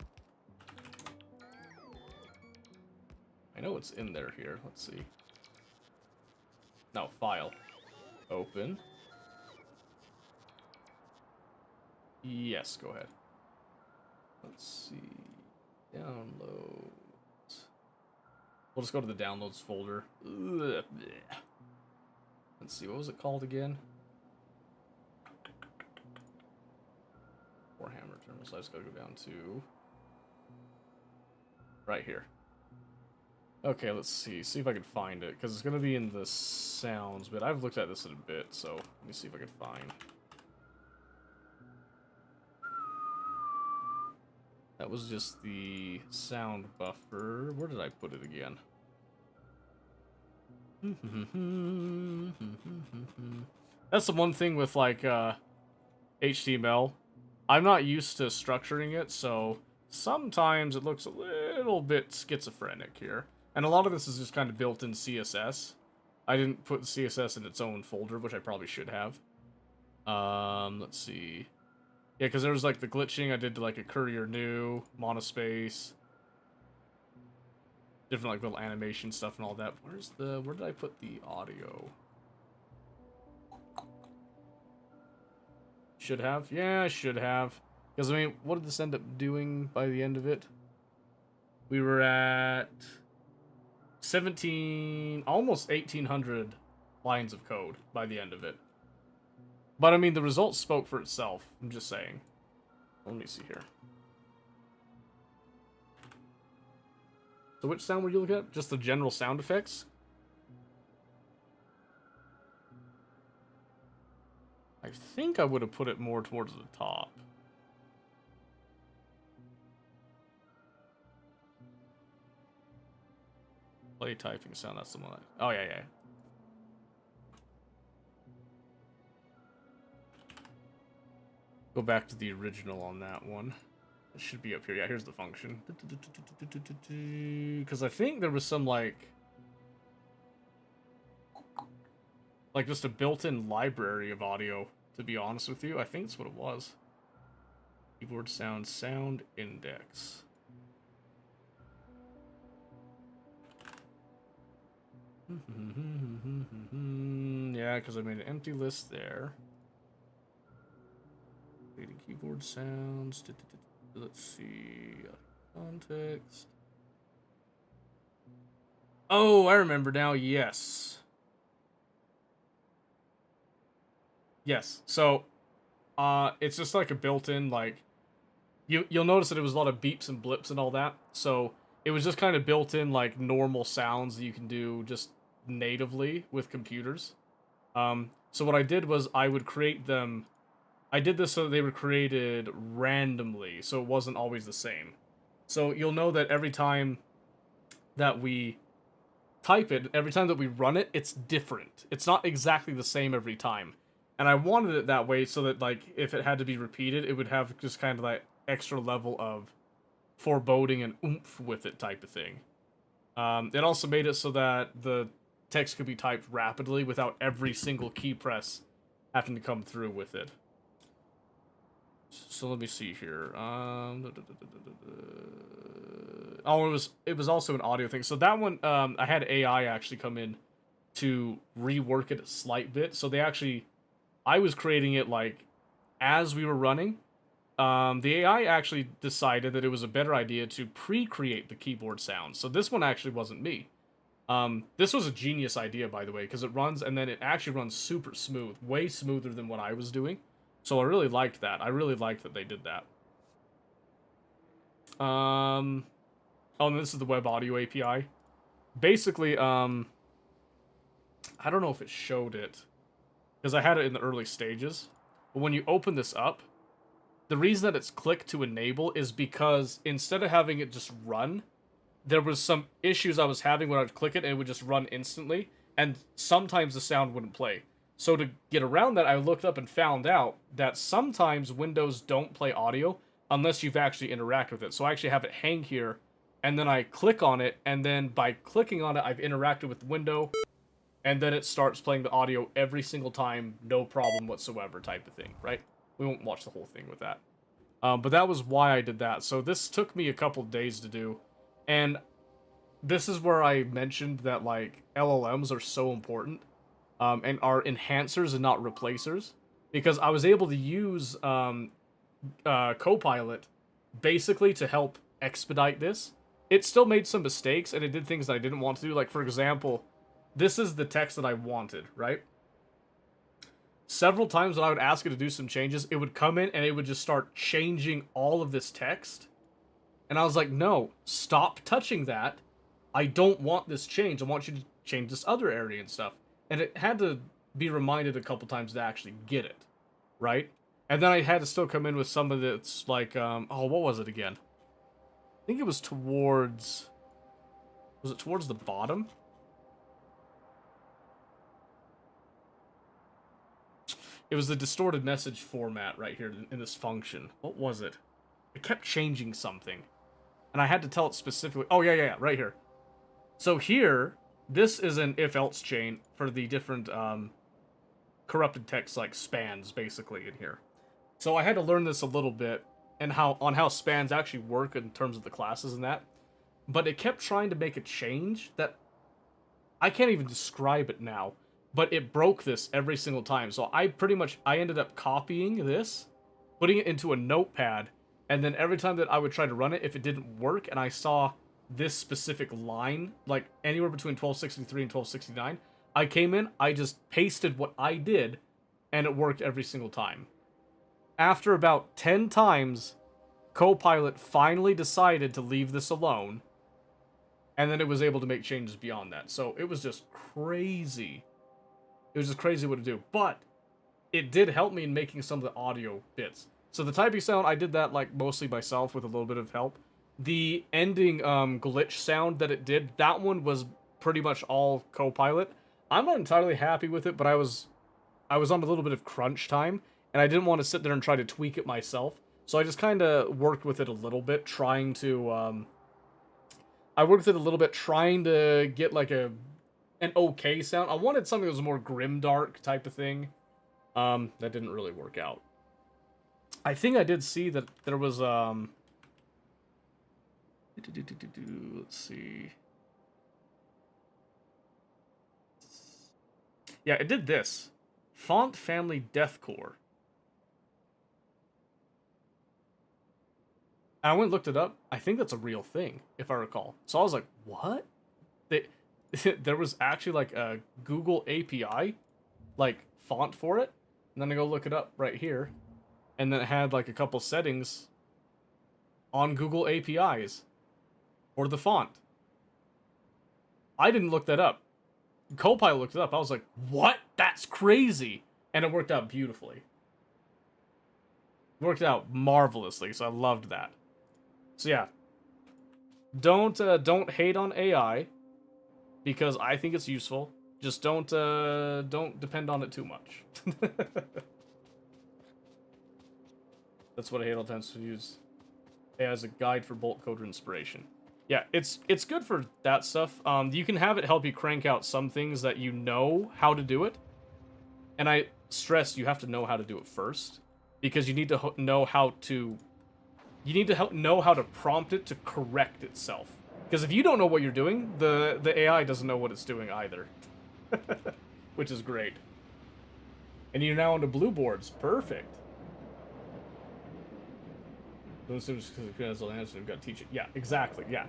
know it's in there here. Let's see. No, file. Open. Yes, go ahead. Let's see. Download. We'll just go to the downloads folder. Ugh. Let's see, what was it called again? Warhammer terminal, so I just gotta go down to right here. Okay, let's see if I can find it, because it's gonna be in the sounds bit. I've looked at this in a bit, so let me see if I can find. That was just the sound buffer. Where did I put it again? That's the one thing with like HTML. I'm not used to structuring it, so sometimes it looks a little bit schizophrenic here. And a lot of this is just kind of built in CSS. I didn't put CSS in its own folder, which I probably should have. Let's see. Yeah, because there was like the glitching. I did like a courier new, monospace, different like little animation stuff and all that. Where did I put the audio? Should have? Yeah, I should have. Because I mean, what did this end up doing by the end of it? We were at 17, almost 1,800 lines of code by the end of it. But I mean, the results spoke for itself. I'm just saying. Let me see here. So which sound were you looking at? Just the general sound effects? I think I would have put it more towards the top. Play typing sound, that's the one. Oh, yeah, yeah. Go back to the original on that one. It should be up here. Yeah, here's the function. Because I think there was some, like just a built-in library of audio, to be honest with you. I think that's what it was. Keyboard sound index. Yeah, because I made an empty list there. Creating keyboard sounds. Let's see. Context. Oh, I remember now. Yes. Yes. So, it's just like a built-in, like, you'll notice that it was a lot of beeps and blips and all that. So it was just kind of built in like normal sounds that you can do just natively with computers. So what I did was I would create them. I did this so that they were created randomly, so it wasn't always the same. So you'll know that every time that we type it, every time that we run it, it's different. It's not exactly the same every time. And I wanted it that way so that, like, if it had to be repeated, it would have just kind of that extra level of foreboding and oomph with it type of thing. It also made it so that the text could be typed rapidly without every single key press having to come through with it. So let me see here. Oh, it was also an audio thing. So that one, I had AI actually come in to rework it a slight bit. So I was creating it like as we were running. The AI actually decided that it was a better idea to pre-create the keyboard sounds. So this one actually wasn't me. This was a genius idea, by the way, because it runs and then it actually runs super smooth, way smoother than what I was doing. So I really liked that. I really liked that they did that. Oh, and this is the web audio API. Basically, I don't know if it showed it, because I had it in the early stages. But when you open this up, the reason that it's clicked to enable is because instead of having it just run, there was some issues I was having when I would click it and it would just run instantly, and sometimes the sound wouldn't play. So to get around that, I looked up and found out that sometimes Windows don't play audio unless you've actually interacted with it. So I actually have it hang here, and then I click on it, and then by clicking on it, I've interacted with the window, and then it starts playing the audio every single time, no problem whatsoever type of thing, right? We won't watch the whole thing with that. But that was why I did that. So this took me a couple days to do, and this is where I mentioned that, like, LLMs are so important, and are enhancers and not replacers, because I was able to use Copilot basically to help expedite this. It still made some mistakes, and it did things that I didn't want to do. Like, for example, this is the text that I wanted, right? Several times when I would ask it to do some changes, it would come in and it would just start changing all of this text. And I was like, no, stop touching that. I don't want this change. I want you to change this other area and stuff. And it had to be reminded a couple times to actually get it, right? And then I had to still come in with some of it's like, oh, what was it again? I think it was towards... Was it towards the bottom? It was the distorted message format right here in this function. What was it? It kept changing something. And I had to tell it specifically... Oh, yeah, right here. So here, this is an if-else chain for the different corrupted text, like spans, basically, in here. So I had to learn this a little bit, and on how spans actually work in terms of the classes and that. But it kept trying to make a change that... I can't even describe it now. But it broke this every single time. So I ended up copying this, putting it into a notepad, and then every time that I would try to run it, if it didn't work, and I saw this specific line, like anywhere between 1263 and 1269, I came in, I just pasted what I did, and it worked every single time. After about 10 times, Copilot finally decided to leave this alone, and then it was able to make changes beyond that. So it was just crazy. It was just crazy what to do. But it did help me in making some of the audio bits. So the typing sound, I did that like mostly myself with a little bit of help. The ending glitch sound that it did, that one was pretty much all Copilot. I'm not entirely happy with it, but I was on a little bit of crunch time, and I didn't want to sit there and try to tweak it myself. So I just kind of worked with it a little bit, trying to get like an okay sound. I wanted something that was more grimdark type of thing. That didn't really work out. I think I did see that there was let's see. Yeah, it did this. Font family deathcore. And I went and looked it up. I think that's a real thing, if I recall. So I was like, what? There was actually like a Google API, like font for it. And then I go look it up right here. And then it had like a couple settings on Google APIs for the font. I didn't look that up. Copilot looked it up. I was like, what? That's crazy. And it worked out beautifully. It worked out marvelously, so I loved that. So yeah. Don't hate on AI, because I think it's useful. Just don't depend on it too much. That's what I hate all times to use. AI as a guide for bolt coder inspiration. Yeah, it's good for that stuff. You can have it help you crank out some things that you know how to do it. And I stress you have to know how to do it first, because you need to know how to know how to prompt it to correct itself. Because if you don't know what you're doing, the AI doesn't know what it's doing either. Which is great. And you're now into blue boards. Perfect. Those because we've got to teach it. Yeah, exactly. Yeah.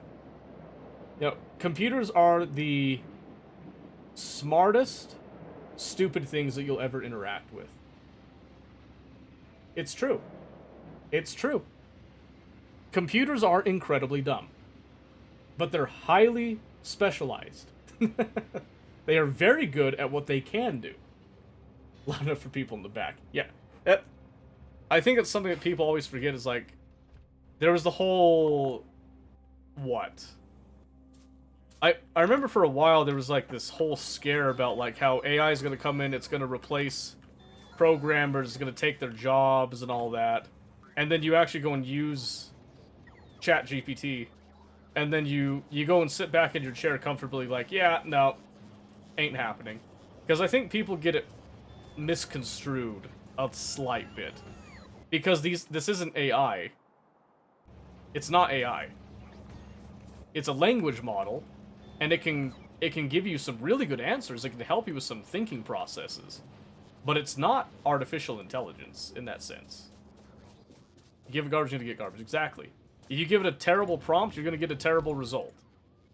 You know, computers are the smartest, stupid things that you'll ever interact with. It's true. It's true. Computers are incredibly dumb, but they're highly specialized. They are very good at what they can do. Loud enough for people in the back. Yeah. I think it's something that people always forget is like, there was the whole... What? I remember for a while there was like this whole scare about like how AI is going to come in, it's going to replace programmers, it's going to take their jobs and all that. And then you actually go and use ChatGPT, and then you go and sit back in your chair comfortably like, yeah, no, ain't happening. Because I think people get it misconstrued a slight bit. Because this isn't AI. It's not AI. It's a language model, and it can give you some really good answers. It can help you with some thinking processes. But it's not artificial intelligence in that sense. You give it garbage, you're gonna get garbage. Exactly. If you give it a terrible prompt, you're gonna get a terrible result.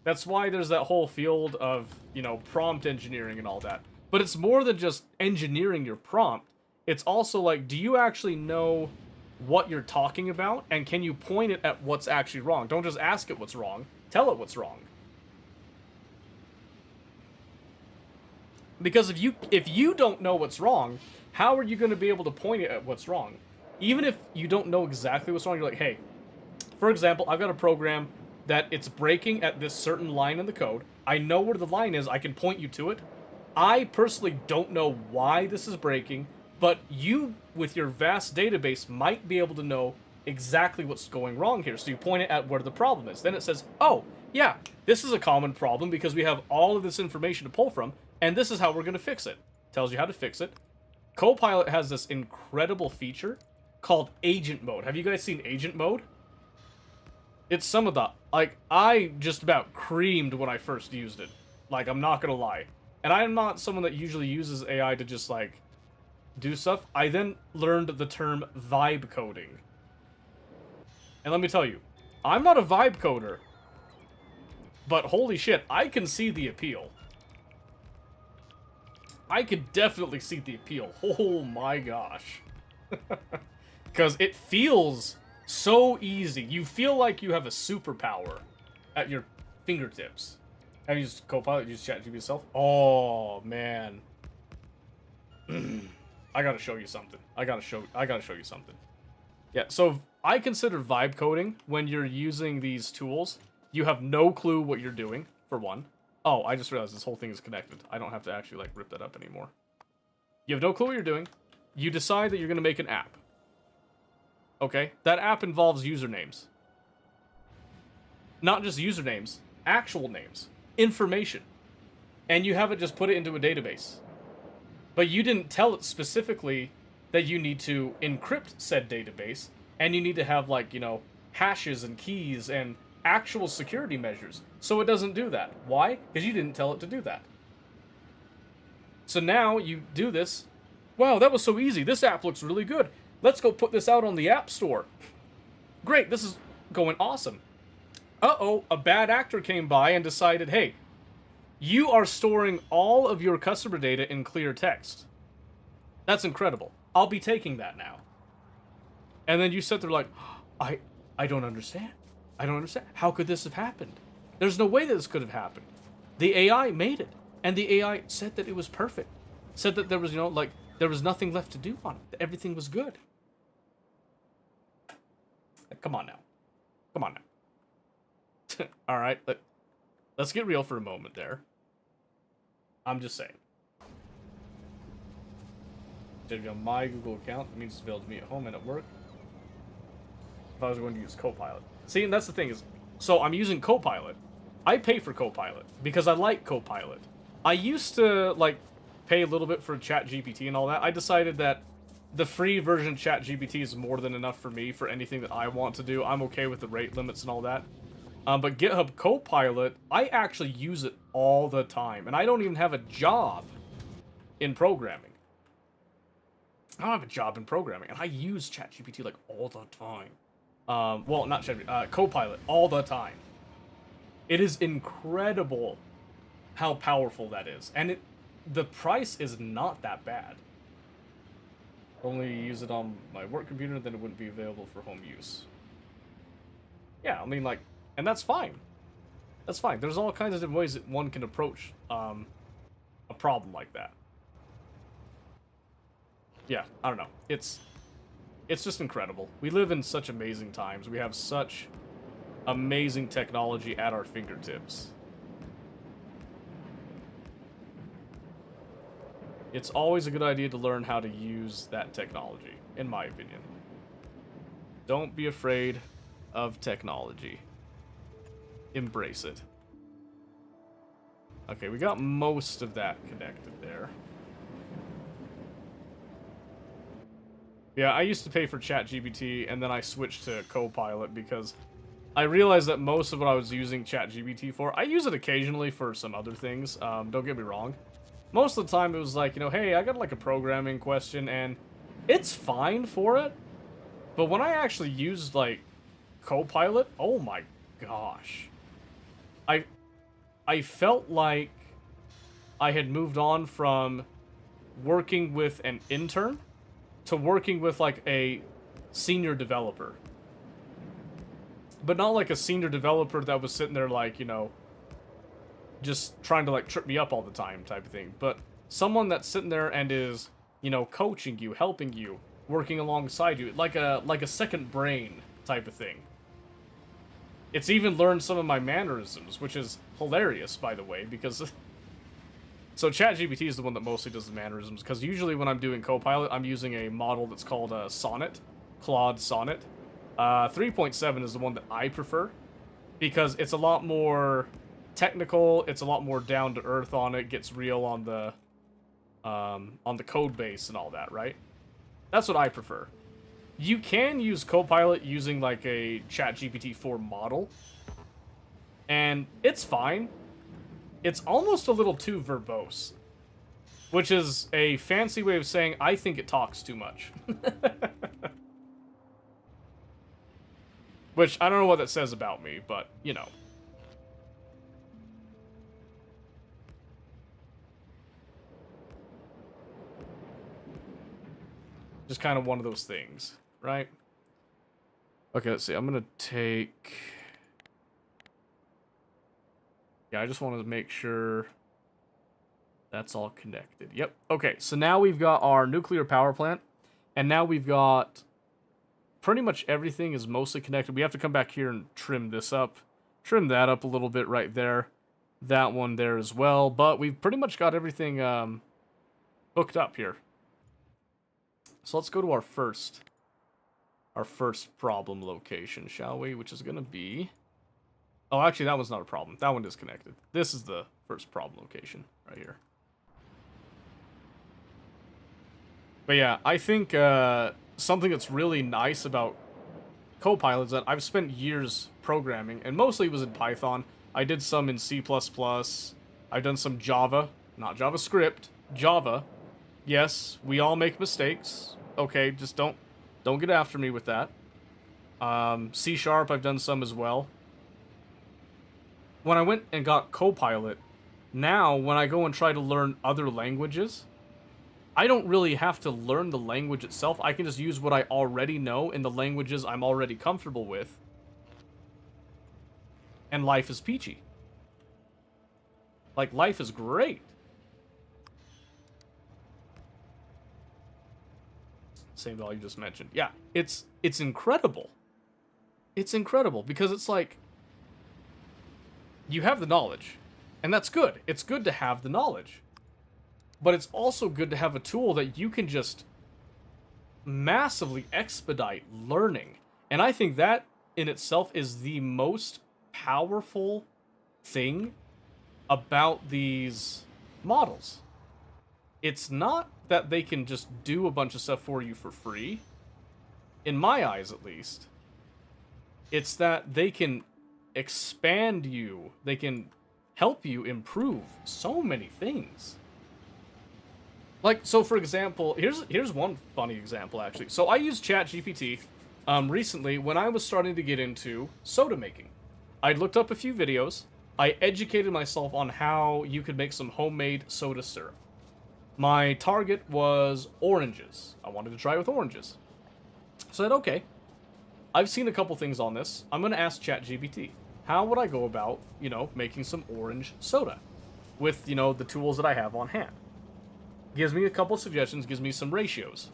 That's why there's that whole field of, you know, prompt engineering and all that. But it's more than just engineering your prompt. It's also like, do you actually know what you're talking about? And can you point it at what's actually wrong? Don't just ask it what's wrong. Tell it what's wrong. Because if you don't know what's wrong, how are you going to be able to point it at what's wrong? Even if you don't know exactly what's wrong, you're like, hey, for example, I've got a program that it's breaking at this certain line in the code. I know where the line is. I can point you to it. I personally don't know why this is breaking, but you, with your vast database, might be able to know exactly what's going wrong here. So you point it at where the problem is. Then it says, oh, yeah, this is a common problem because we have all of this information to pull from, and this is how we're going to fix it. Tells you how to fix it. Copilot has this incredible feature called agent mode. Have you guys seen agent mode? It's some of the... Like, I just about creamed when I first used it. Like, I'm not going to lie. And I am not someone that usually uses AI to just, like, do stuff. I then learned the term vibe coding. And let me tell you, I'm not a vibe coder. But holy shit, I can see the appeal. I could definitely see the appeal. Oh my gosh. Because it feels so easy. You feel like you have a superpower at your fingertips. Have you used Copilot? Use ChatGPT yourself? Oh man. I gotta show you something. I gotta show you something. Yeah, so I consider vibe coding when you're using these tools. You have no clue what you're doing, for one. Oh, I just realized this whole thing is connected. I don't have to actually, like, rip that up anymore. You have no clue what you're doing. You decide that you're gonna make an app. Okay? That app involves usernames. Not just usernames, actual names. Information. And you have it just put it into a database. But you didn't tell it specifically that you need to encrypt said database, and you need to have, like, you know, hashes and keys and actual security measures. So it doesn't do that. Why? Because you didn't tell it to do that. So now you do this. Wow, that was so easy. This app looks really good. Let's go put this out on the App Store. Great, this is going awesome. Uh-oh, a bad actor came by and decided, hey, you are storing all of your customer data in clear text. That's incredible. I'll be taking that now. And then you sit there like, I don't understand. I don't understand. How could this have happened? There's no way that this could have happened. The AI made it. And the AI said that it was perfect. Said that there was, you know, like, there was nothing left to do on it. That everything was good. Come on now. Come on now. Alright, let's get real for a moment there. I'm just saying. On my Google account, it means it's available to me at home and at work. If I was going to use Copilot. See, and that's the thing is, so I'm using Copilot. I pay for Copilot because I like Copilot. I used to, like, pay a little bit for ChatGPT and all that. I decided that the free version of ChatGPT is more than enough for me for anything that I want to do. I'm okay with the rate limits and all that. But GitHub Copilot, I actually use it all the time. And I don't even have a job in programming. I don't have a job in programming. And I use ChatGPT, like, all the time. Well, not ChatGPT, Copilot, all the time. It is incredible how powerful that is. And the price is not that bad. Only use it on my work computer, then it wouldn't be available for home use. Yeah, I mean, like, and that's fine. That's fine. There's all kinds of different ways that one can approach a problem like that. Yeah, I don't know. It's just incredible. We live in such amazing times. We have such amazing technology at our fingertips. It's always a good idea to learn how to use that technology, in my opinion. Don't be afraid of technology. Embrace it. Okay, we got most of that connected there. Yeah, I used to pay for ChatGPT, and then I switched to Copilot because I realized that most of what I was using ChatGPT for, I use it occasionally for some other things, don't get me wrong. Most of the time it was like, you know, hey, I got like a programming question, and it's fine for it. But when I actually used, like, Copilot, oh my gosh. I felt like I had moved on from working with an intern to working with, like, a senior developer. But not like a senior developer that was sitting there, like, you know, just trying to, like, trip me up all the time type of thing. But someone that's sitting there and is, you know, coaching you, helping you, working alongside you, like a second brain type of thing. It's even learned some of my mannerisms, which is hilarious, by the way, because... So ChatGPT is the one that mostly does the mannerisms, because usually when I'm doing Copilot, I'm using a model that's called Sonnet, Claude Sonnet. 3.7 is the one that I prefer, because it's a lot more technical, it's a lot more down-to-earth on it, gets real on the code base and all that, right? That's what I prefer. You can use Copilot using, like, a ChatGPT 4 model, and it's fine. It's almost a little too verbose, which is a fancy way of saying I think it talks too much. Which, I don't know what that says about me, but, you know. Just kind of one of those things, right? Okay, let's see. I'm going to take... Yeah, I just wanted to make sure that's all connected. Yep. Okay, so now we've got our nuclear power plant, and now we've got pretty much everything is mostly connected. We have to come back here and trim this up. Trim that up a little bit right there. That one there as well, but we've pretty much got everything hooked up here. So let's go to our first problem location, shall we? Which is going to be... Oh, actually, that one's not a problem. That one is connected. This is the first problem location right here. But yeah, I think something that's really nice about Copilot is that I've spent years programming, and mostly it was in Python. I did some in C++. I've done some Java, not JavaScript, Java. Yes, we all make mistakes. Okay, just don't get after me with that. C# I've done some as well. When I went and got Copilot, now when I go and try to learn other languages, I don't really have to learn the language itself. I can just use what I already know in the languages I'm already comfortable with. And life is peachy. Like, life is great. Same value just mentioned. Yeah, it's incredible. It's incredible because it's like you have the knowledge, and that's good. It's good to have the knowledge. But it's also good to have a tool that you can just massively expedite learning. And I think that in itself is the most powerful thing about these models. It's not that they can just do a bunch of stuff for you for free, in my eyes at least. It's that they can expand you, they can help you improve so many things. Like, so for example, here's one funny example actually. So I used ChatGPT recently when I was starting to get into soda making. I looked up a few videos, I educated myself on how you could make some homemade soda syrup. My target was oranges. I wanted to try with oranges. So I said, okay, I've seen a couple things on this. I'm going to ask ChatGPT. How would I go about, you know, making some orange soda with, you know, the tools that I have on hand? Gives me a couple suggestions, gives me some ratios.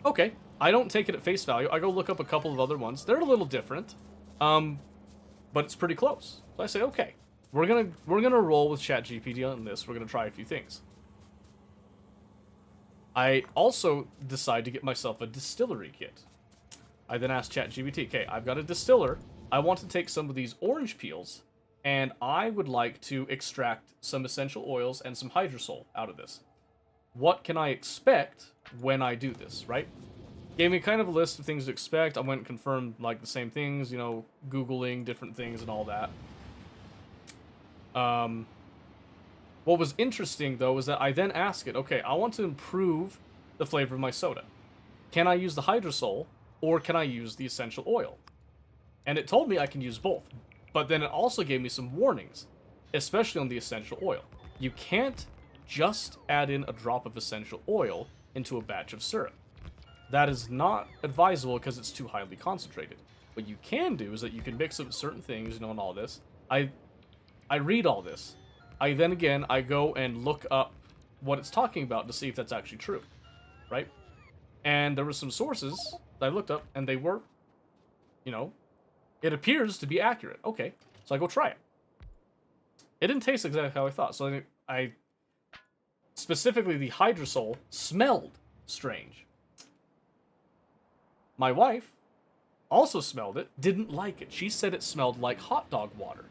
Okay, I don't take it at face value. I go look up a couple of other ones. They're a little different, but it's pretty close. So I say, okay, we're gonna roll with ChatGPT on this. We're gonna try a few things. I also decide to get myself a distillery kit. I then ask ChatGPT, okay, I've got a distiller. I want to take some of these orange peels and I would like to extract some essential oils and some hydrosol out of this. What can I expect when I do this, right? Gave me kind of a list of things to expect. I went and confirmed, like, the same things, you know, Googling different things and all that. What was interesting, though, was that I then asked it, okay, I want to improve the flavor of my soda. Can I use the hydrosol, or can I use the essential oil? And it told me I can use both. But then it also gave me some warnings, especially on the essential oil. You can't just add in a drop of essential oil into a batch of syrup. That is not advisable because it's too highly concentrated. What you can do is that you can mix it with certain things, you know, and all this. I read all this. I go and look up what it's talking about to see if that's actually true, right? And there were some sources that I looked up, and they were, you know, it appears to be accurate. Okay, so I go try it. It didn't taste exactly how I thought, so I specifically, the hydrosol smelled strange. My wife also smelled it, didn't like it. She said it smelled like hot dog water.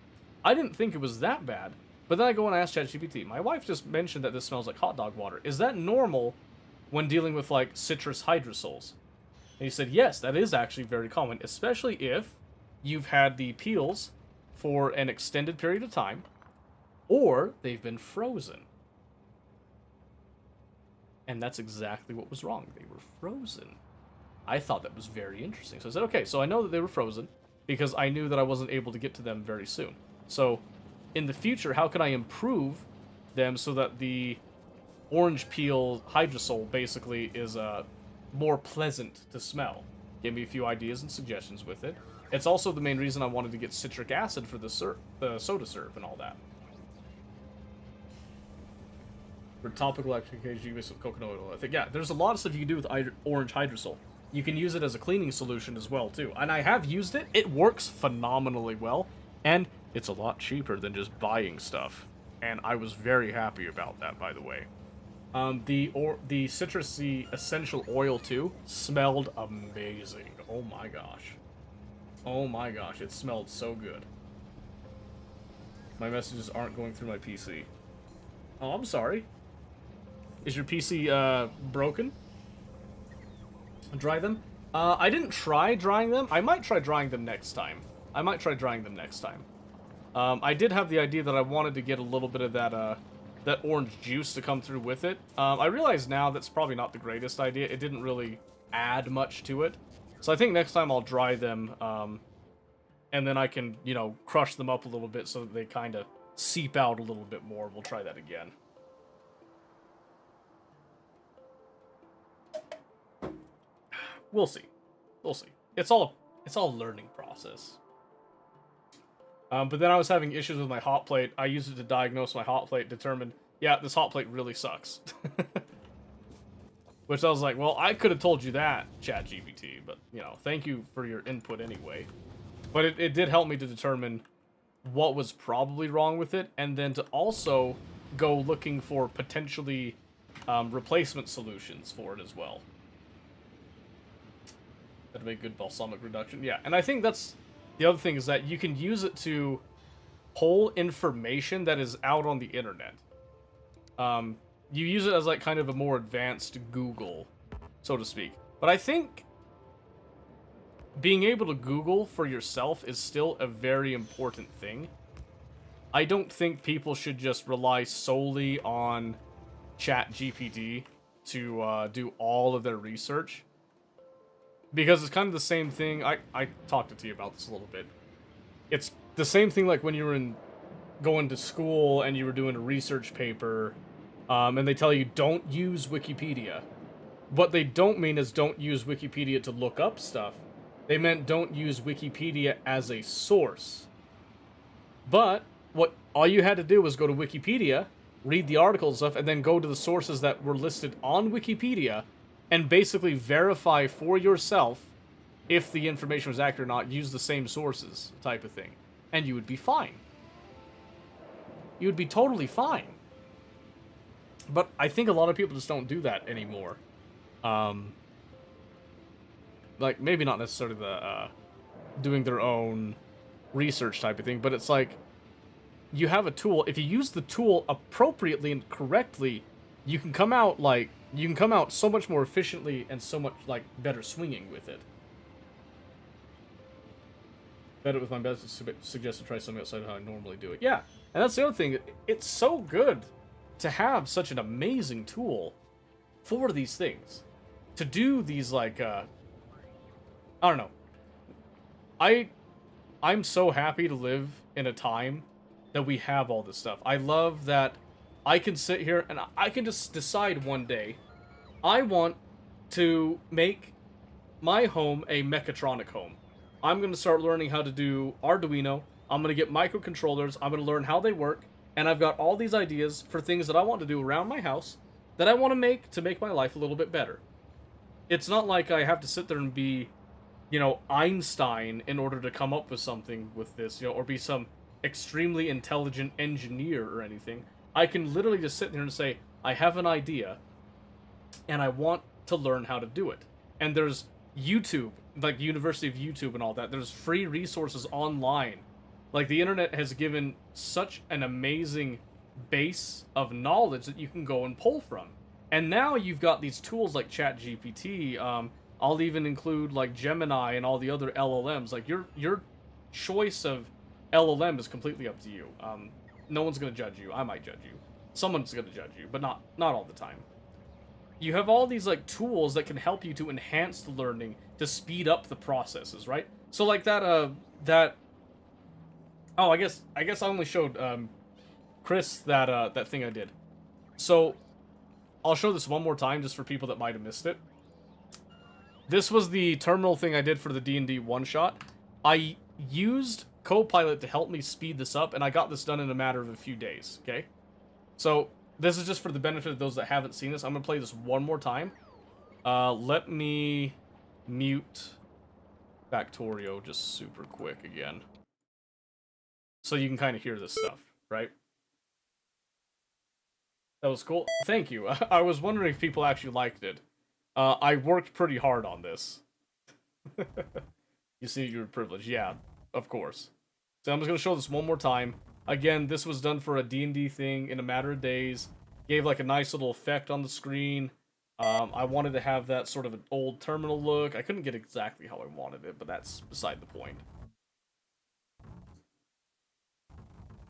I didn't think it was that bad, but then I go and ask ChatGPT. My wife just mentioned that this smells like hot dog water. Is that normal when dealing with, like, citrus hydrosols? And he said, yes, that is actually very common, especially if you've had the peels for an extended period of time, or they've been frozen. And that's exactly what was wrong. They were frozen. I thought that was very interesting. So I said, okay, so I know that they were frozen because I knew that I wasn't able to get to them very soon. So in the future, how can I improve them so that the orange peel hydrosol basically is more pleasant to smell? Give me a few ideas and suggestions with it. It's also the main reason I wanted to get citric acid for the soda syrup and all that. For topical applications, you use coconut oil. I think, yeah, there's a lot of stuff you can do with orange hydrosol. You can use it as a cleaning solution as well, too. And I have used it. It works phenomenally well. And it's a lot cheaper than just buying stuff. And I was very happy about that, by the way. The citrusy essential oil, too, smelled amazing. Oh my gosh. Oh my gosh, it smelled so good. My messages aren't going through my PC. Oh, I'm sorry. Is your PC, broken? Dry them? I didn't try drying them. I might try drying them next time. I did have the idea that I wanted to get a little bit of that orange juice to come through with it. I realize now that's probably not the greatest idea. It didn't really add much to it. So I think next time I'll dry them, and then I can, you know, crush them up a little bit so that they kind of seep out a little bit more. We'll try that again. We'll see. We'll see. It's all a learning process. But then I was having issues with my hot plate. I used it to diagnose my hot plate, determined, yeah, this hot plate really sucks. Which I was like, well, I could have told you that, ChatGPT, but, you know, thank you for your input anyway. But it did help me to determine what was probably wrong with it, and then to also go looking for potentially replacement solutions for it as well. That'd make good balsamic reduction. Yeah, and I think that's the other thing, is that you can use it to pull information that is out on the internet. You use it as, like, kind of a more advanced Google, so to speak. But I think being able to Google for yourself is still a very important thing. I don't think people should just rely solely on ChatGPT to do all of their research. Because it's kind of the same thing. I talked to you about this a little bit. It's the same thing like when you were going to school and you were doing a research paper, and they tell you don't use Wikipedia. What they don't mean is don't use Wikipedia to look up stuff. They meant don't use Wikipedia as a source. But all you had to do was go to Wikipedia, read the article and stuff, and then go to the sources that were listed on Wikipedia, and basically verify for yourself if the information was accurate or not. Use the same sources, type of thing, and you would be fine. You would be totally fine. But I think a lot of people just don't do that anymore. Like, maybe not necessarily the doing their own research type of thing, but it's like, you have a tool. If you use the tool appropriately and correctly, you can come out so much more efficiently and so much like better swinging with it. Better with my best suggest to try something outside of how I normally do it. Yeah, and that's the other thing. It's so good to have such an amazing tool for these things. To do these, like, I don't know. I'm so happy to live in a time that we have all this stuff. I love that I can sit here and I can just decide one day I want to make my home a mechatronic home. I'm going to start learning how to do Arduino. I'm going to get microcontrollers. I'm going to learn how they work. And I've got all these ideas for things that I want to do around my house that I want to make my life a little bit better. It's not like I have to sit there and be, you know, Einstein in order to come up with something with this, you know, or be some extremely intelligent engineer or anything. I can literally just sit there and say, I have an idea, and I want to learn how to do it. And there's YouTube, like University of YouTube and all that. There's free resources online. Like, the internet has given such an amazing base of knowledge that you can go and pull from. And now you've got these tools like ChatGPT. I'll even include like Gemini and all the other LLMs. Like, your choice of LLM is completely up to you. No one's gonna judge you. I might judge you. Someone's gonna judge you, but not all the time. You have all these like tools that can help you to enhance the learning, to speed up the processes, right? So like that oh, I guess I only showed Chris that thing I did. So I'll show this one more time just for people that might have missed it. This was the terminal thing I did for the D&D one-shot. I used Copilot to help me speed this up, and I got this done in a matter of a few days, okay? So this is just for the benefit of those that haven't seen this. I'm going to play this one more time. Let me mute Factorio just super quick again. So you can kind of hear this stuff, right? That was cool. Thank you. I was wondering if people actually liked it. I worked pretty hard on this. You see, you're privileged. Yeah, of course. So I'm just going to show this one more time. Again, this was done for a D&D thing in a matter of days. Gave like a nice little effect on the screen. I wanted to have that sort of an old terminal look. I couldn't get exactly how I wanted it, but that's beside the point.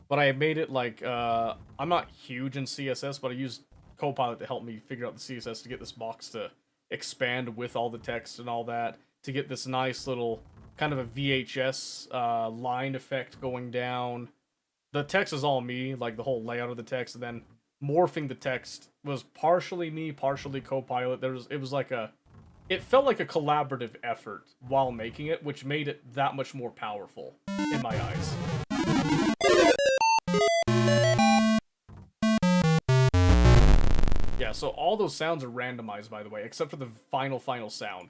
But I made it like, I'm not huge in CSS, but I used Copilot to help me figure out the CSS to get this box to expand with all the text and all that, to get this nice little kind of a VHS line effect going down. The text is all me, like the whole layout of the text, and then morphing the text was partially me, partially Copilot. It felt like a collaborative effort while making it, which made it that much more powerful in my eyes. Yeah, so all those sounds are randomized, by the way, except for the final sound.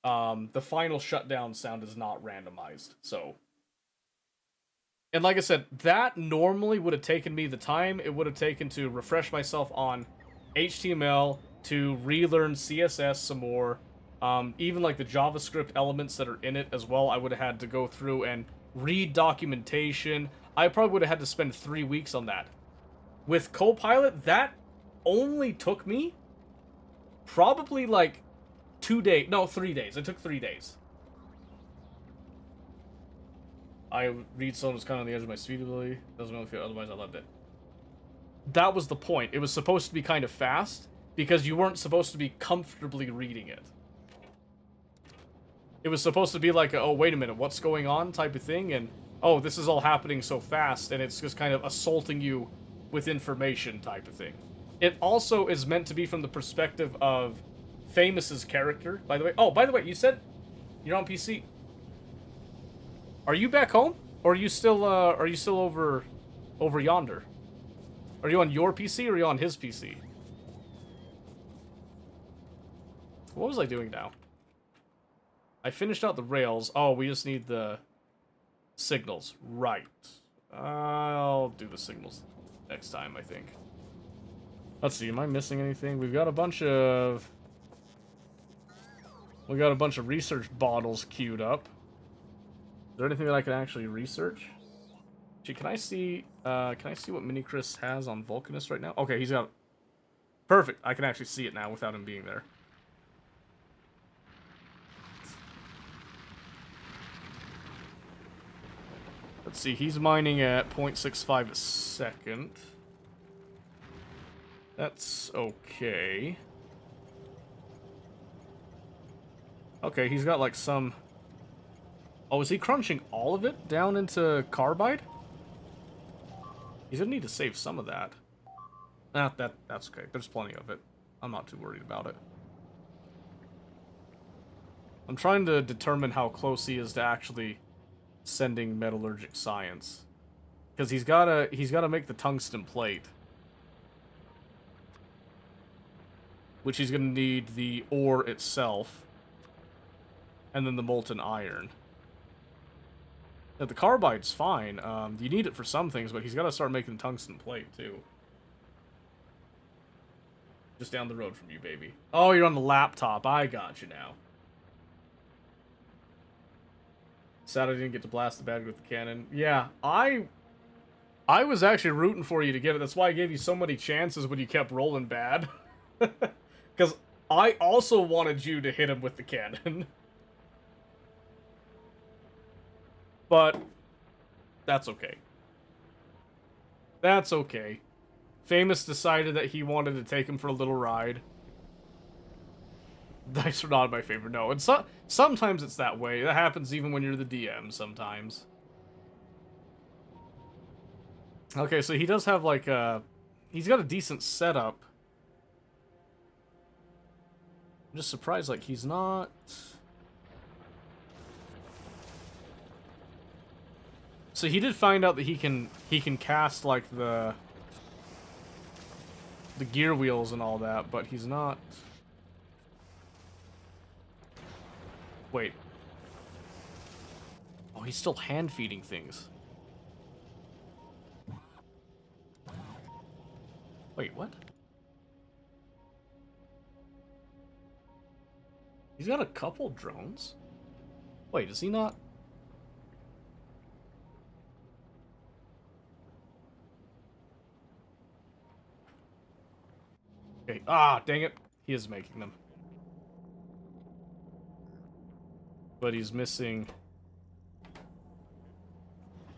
The final shutdown sound is not randomized, so... And like I said, that normally would have taken me the time it would have taken to refresh myself on HTML, to relearn CSS some more. Even like the JavaScript elements that are in it as well, I would have had to go through and read documentation. I probably would have had to spend 3 weeks on that. With Copilot, that only took me probably like 3 days. It took 3 days. I read someone was kind of on the edge of my speed ability. Doesn't really feel, otherwise I loved it. That was the point. It was supposed to be kind of fast because you weren't supposed to be comfortably reading it. It was supposed to be like, oh, wait a minute, what's going on type of thing, and oh, this is all happening so fast, and it's just kind of assaulting you with information type of thing. It also is meant to be from the perspective of Famous's character, by the way. Oh, by the way, you said you're on PC. Are you back home, or are you still over yonder? Are you on your PC, or are you on his PC? What was I doing now? I finished out the rails. Oh, we just need the signals. Right. I'll do the signals next time, I think. Let's see, am I missing anything? We got a bunch of research bottles queued up. Is there anything that I can actually research? Gee, can I see what Mini Chris has on Vulcanus right now? Okay, he's got... Perfect. I can actually see it now without him being there. Let's see, he's mining at 0.65 a second. That's okay. Okay, he's got like some... Oh, is he crunching all of it down into carbide? He's gonna need to save some of that. Ah, that's okay. There's plenty of it. I'm not too worried about it. I'm trying to determine how close he is to actually sending metallurgic science. Because he's gotta make the tungsten plate. Which he's gonna need the ore itself. And then the molten iron. Now, the carbide's fine. You need it for some things, but he's gotta start making tungsten plate, too. Just down the road from you, baby. Oh, you're on the laptop. I got you now. Sad I didn't get to blast the bad guy with the cannon. Yeah, I was actually rooting for you to get it. That's why I gave you so many chances when you kept rolling bad. Because I also wanted you to hit him with the cannon. But that's okay. That's okay. Famous decided that he wanted to take him for a little ride. Dice are not my favorite. No, and sometimes it's that way. That happens even when you're the DM sometimes. Okay, so he does have like a... He's got a decent setup. I'm just surprised like he's not... So he did find out that he can cast like the gear wheels and all that, but he's not... Wait. Oh, he's still hand-feeding things. Wait, what? He's got a couple drones? Wait, is he not... Okay. Ah, dang it. He is making them. But he's missing...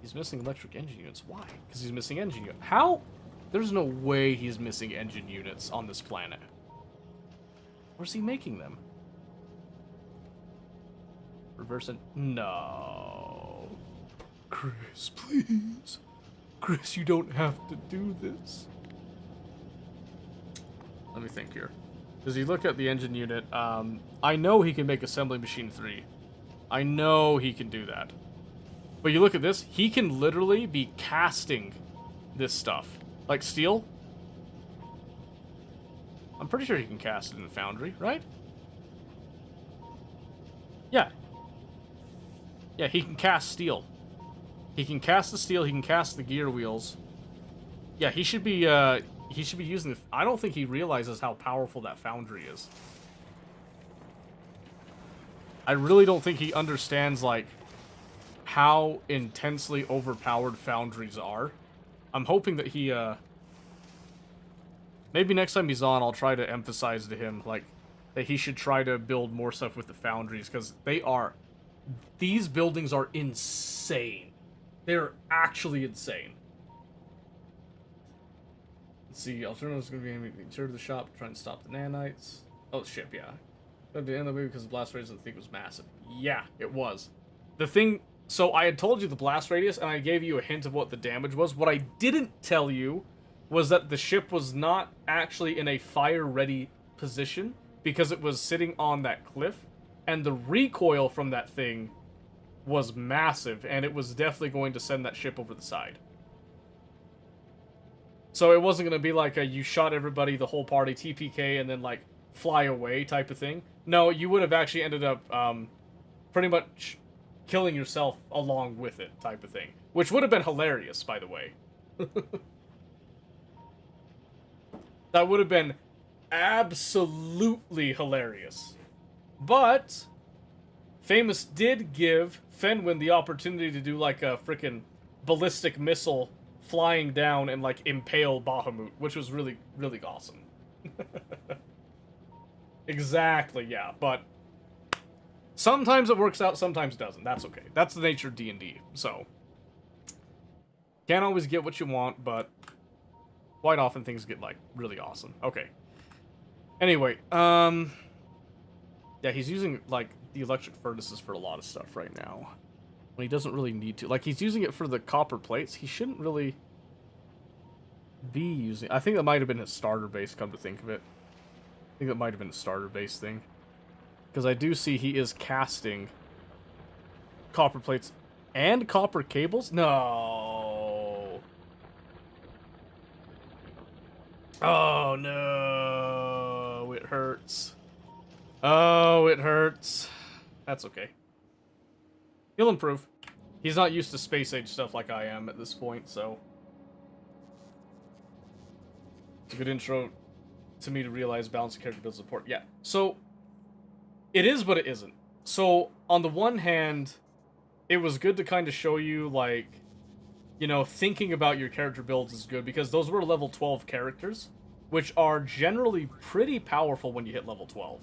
He's missing electric engine units. Why? Because he's missing engine units. How? There's no way he's missing engine units on this planet. Where's he making them? Reverse it. No. Chris, please. Chris, you don't have to do this. Let me think here. Does he look at the engine unit? I know he can make assembly machine 3. I know he can do that. But you look at this, he can literally be casting this stuff. Like steel. I'm pretty sure he can cast it in the foundry, right? Yeah. Yeah, he can cast steel. He can cast the steel, he can cast the gear wheels. Yeah, he should be using the... I don't think he realizes how powerful that foundry is. I really don't think he understands, like, how intensely overpowered foundries are. I'm hoping that he, maybe next time he's on, I'll try to emphasize to him, like, that he should try to build more stuff with the foundries, because they are... These buildings are insane. They're actually insane. Let's see, alternatives going to be return to the shop to try and stop the nanites. Oh, ship, yeah. At the end of the movie, because the blast radius of the thing was massive. Yeah, it was. The thing... So, I had told you the blast radius, and I gave you a hint of what the damage was. What I didn't tell you was that the ship was not actually in a fire-ready position, because it was sitting on that cliff, and the recoil from that thing was massive, and it was definitely going to send that ship over the side. So it wasn't going to be like a you shot everybody, the whole party, TPK, and then, like, fly away type of thing. No, you would have actually ended up pretty much killing yourself along with it type of thing. Which would have been hilarious, by the way. That would have been absolutely hilarious. But Famous did give Fenwin the opportunity to do like a frickin' ballistic missile flying down and like impale Bahamut, which was really, really awesome. Exactly, yeah, but sometimes it works out, sometimes it doesn't. That's okay. That's the nature of D&D, so can't always get what you want, but quite often things get like really awesome. Okay. Anyway, yeah, he's using like the electric furnaces for a lot of stuff right now. When he doesn't really need to. Like, he's using it for the copper plates. He shouldn't really be using... I think that might have been his starter base, come to think of it. I think that might have been a starter base thing. Because I do see he is casting copper plates and copper cables. No. Oh, no. It hurts. Oh, it hurts. That's okay. He'll improve. He's not used to space age stuff like I am at this point, so... It's a good intro to me to realize balancing character builds support. Yeah, so... It is, but it isn't. So, on the one hand, it was good to kind of show you, like... You know, thinking about your character builds is good, because those were level 12 characters, which are generally pretty powerful when you hit level 12.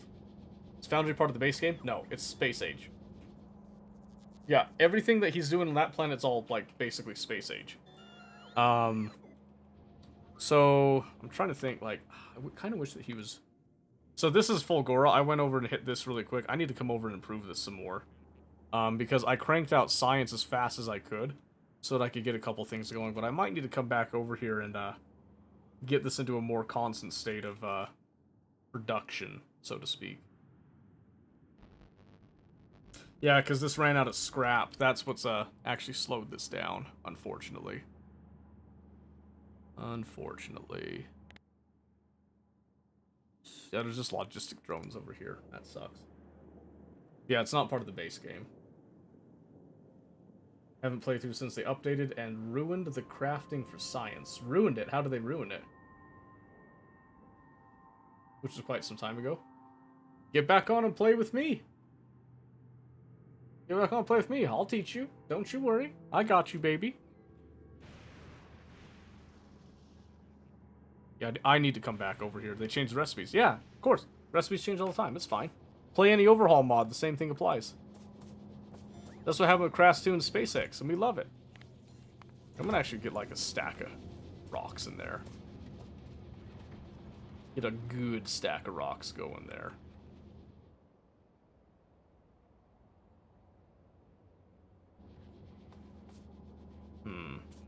Is Foundry part of the base game? No, it's space age. Yeah, everything that he's doing on that planet's all, like, basically space age. So, I'm trying to think, like, I kind of wish that he was... So this is Fulgora. I went over and hit this really quick. I need to come over and improve this some more. Because I cranked out science as fast as I could, so that I could get a couple things going. But I might need to come back over here and, get this into a more constant state of, production, so to speak. Yeah, because this ran out of scrap. That's what's actually slowed this down, unfortunately. Unfortunately. Yeah, there's just logistic drones over here. That sucks. Yeah, it's not part of the base game. Haven't played through since they updated and ruined the crafting for science. Ruined it? How did they ruin it? Which was quite some time ago. Get back on and play with me! You're not gonna play with me. I'll teach you. Don't you worry. I got you, baby. Yeah, I need to come back over here. They changed the recipes. Yeah, of course. Recipes change all the time. It's fine. Play any overhaul mod. The same thing applies. That's what happened with Crash 2 and SpaceX, and we love it. I'm gonna actually get like a stack of rocks in there. Get a good stack of rocks going there.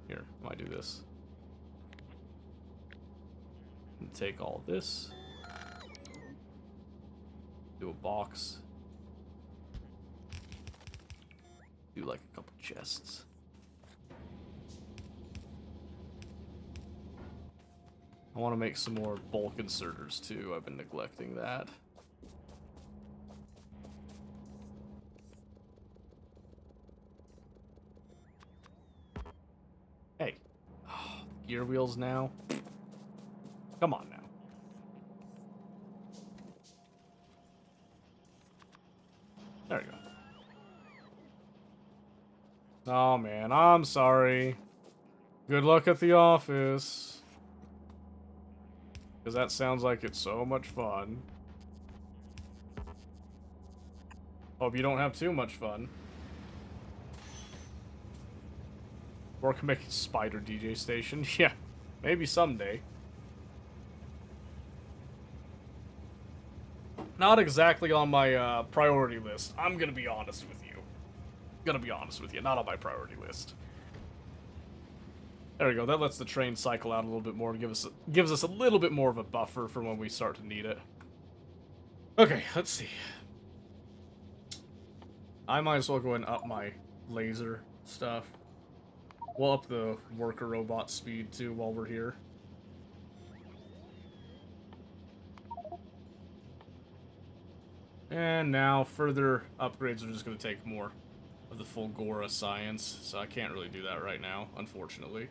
Here, I might do this. And take all this. Do a box. Do like a couple chests. I want to make some more bulk inserters too. I've been neglecting that. Hey. Oh, gear wheels now? Come on now. There we go. Oh man, I'm sorry. Good luck at the office. Because that sounds like it's so much fun. Hope you don't have too much fun. Or can make a spider DJ station. Yeah, maybe someday. Not exactly on my priority list. I'm gonna be honest with you. Not on my priority list. There we go. That lets the train cycle out a little bit more and gives us a little bit more of a buffer for when we start to need it. Okay, let's see. I might as well go and up my laser stuff. We'll up the worker robot speed too while we're here. And now further upgrades are just going to take more of the Fulgora science, so I can't really do that right now, unfortunately.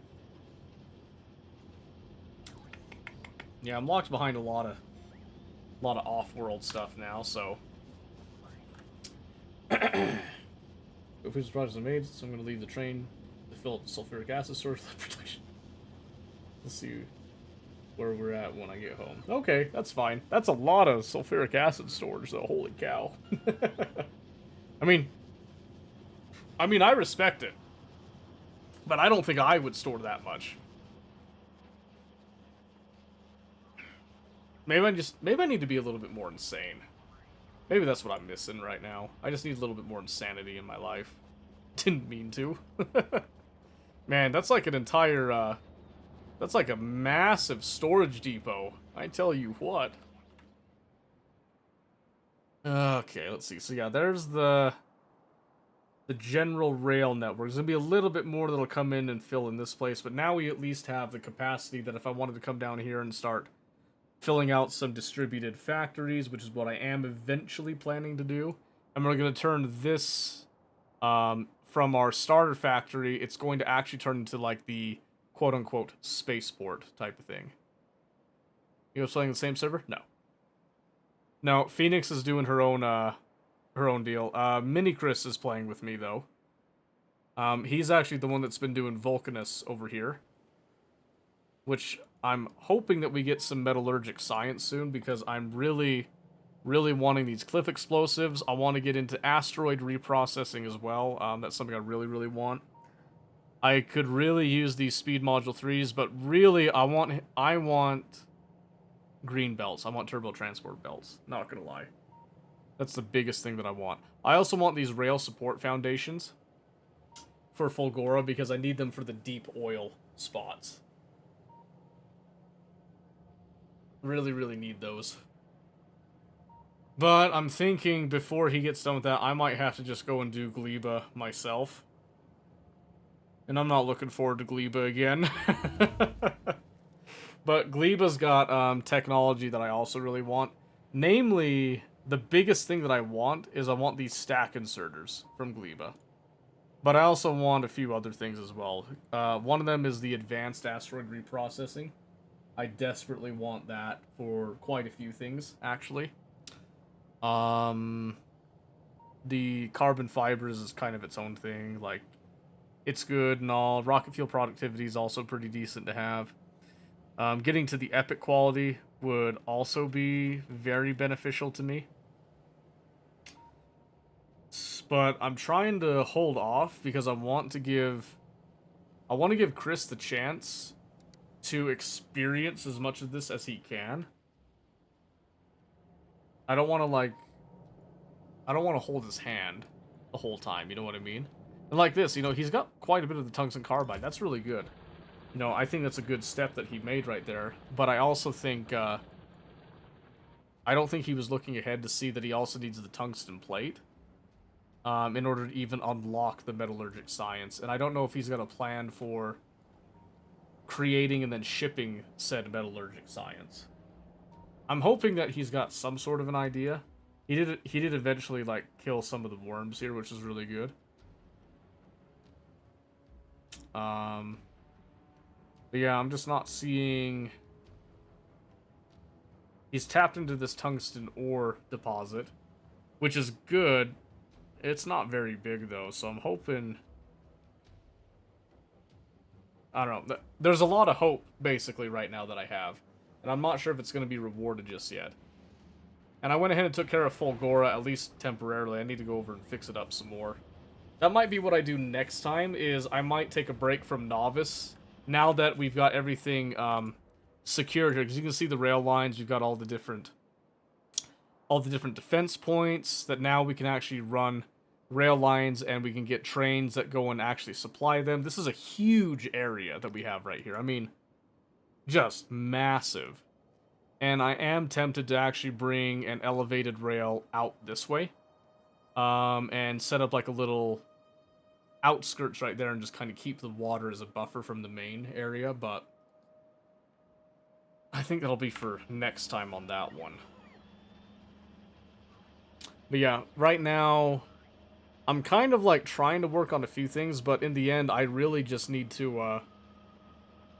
Yeah, I'm locked behind a lot of off-world stuff now, so. If this project is made, so I'm going to leave the train to fill up the sulfuric acid storage protection. Let's see where we're at when I get home. Okay, that's fine. That's a lot of sulfuric acid storage, though. Holy cow. I mean, I respect it, but I don't think I would store that much. Maybe I need to be a little bit more insane. Maybe that's what I'm missing right now. I just need a little bit more insanity in my life. Didn't mean to. Man, that's like an entire, that's like a massive storage depot. I tell you what. Okay, let's see. So yeah, there's the general rail network. There's gonna be a little bit more that'll come in and fill in this place, but now we at least have the capacity that if I wanted to come down here and start filling out some distributed factories, which is what I am eventually planning to do. And we're going to turn this, from our starter factory, it's going to actually turn into like the quote-unquote spaceport type of thing. You guys playing the same server? No. No, Phoenix is doing her own deal. Mini Chris is playing with me, though. He's actually the one that's been doing Vulcanus over here. Which I'm hoping that we get some metallurgic science soon, because I'm really wanting these cliff explosives. I want to get into asteroid reprocessing as well. That's something I really want. I could really use these speed module 3s, but really I want green belts. I want turbo transport belts. Not gonna lie. That's the biggest thing that I want. I also want these rail support foundations for Fulgora, because I need them for the deep oil spots. Really need those. But I'm thinking before he gets done with that, I might have to just go and do Gleba myself. And I'm not looking forward to Gleba again. But Gleba's got technology that I also really want. Namely, the biggest thing that I want is I want these stack inserters from Gleba. But I also want a few other things as well. One of them is the advanced asteroid reprocessing. I desperately want that for quite a few things, actually. The carbon fibers is kind of its own thing. Like, it's good and all. Rocket fuel productivity is also pretty decent to have. Getting to the epic quality would also be very beneficial to me. But I'm trying to hold off because I want to give Chris the chance to experience as much of this as he can. I don't want to hold his hand the whole time, you know what I mean? And like this, you know, he's got quite a bit of the tungsten carbide. That's really good. You know, I think that's a good step that he made right there. But I also think, I don't think he was looking ahead to see that he also needs the tungsten plate. In order to even unlock the metallurgic science. And I don't know if he's got a plan for creating and then shipping said metallurgic science. I'm hoping that he's got some sort of an idea. He did eventually, like, kill some of the worms here, which is really good. But yeah, I'm just not seeing... He's tapped into this tungsten ore deposit, which is good. It's not very big, though, so I'm hoping... I don't know. There's a lot of hope, basically, right now that I have. And I'm not sure if it's going to be rewarded just yet. And I went ahead and took care of Fulgora, at least temporarily. I need to go over and fix it up some more. That might be what I do next time, is I might take a break from Novice, now that we've got everything secured here. Because you can see the rail lines, we've got all the different defense points, that now we can actually run rail lines, and we can get trains that go and actually supply them. This is a huge area that we have right here. I mean, just massive. And I am tempted to actually bring an elevated rail out this way. And set up like a little outskirts right there and just kind of keep the water as a buffer from the main area, but I think that'll be for next time on that one. But yeah, right now, I'm kind of like trying to work on a few things, but in the end, I really just need to,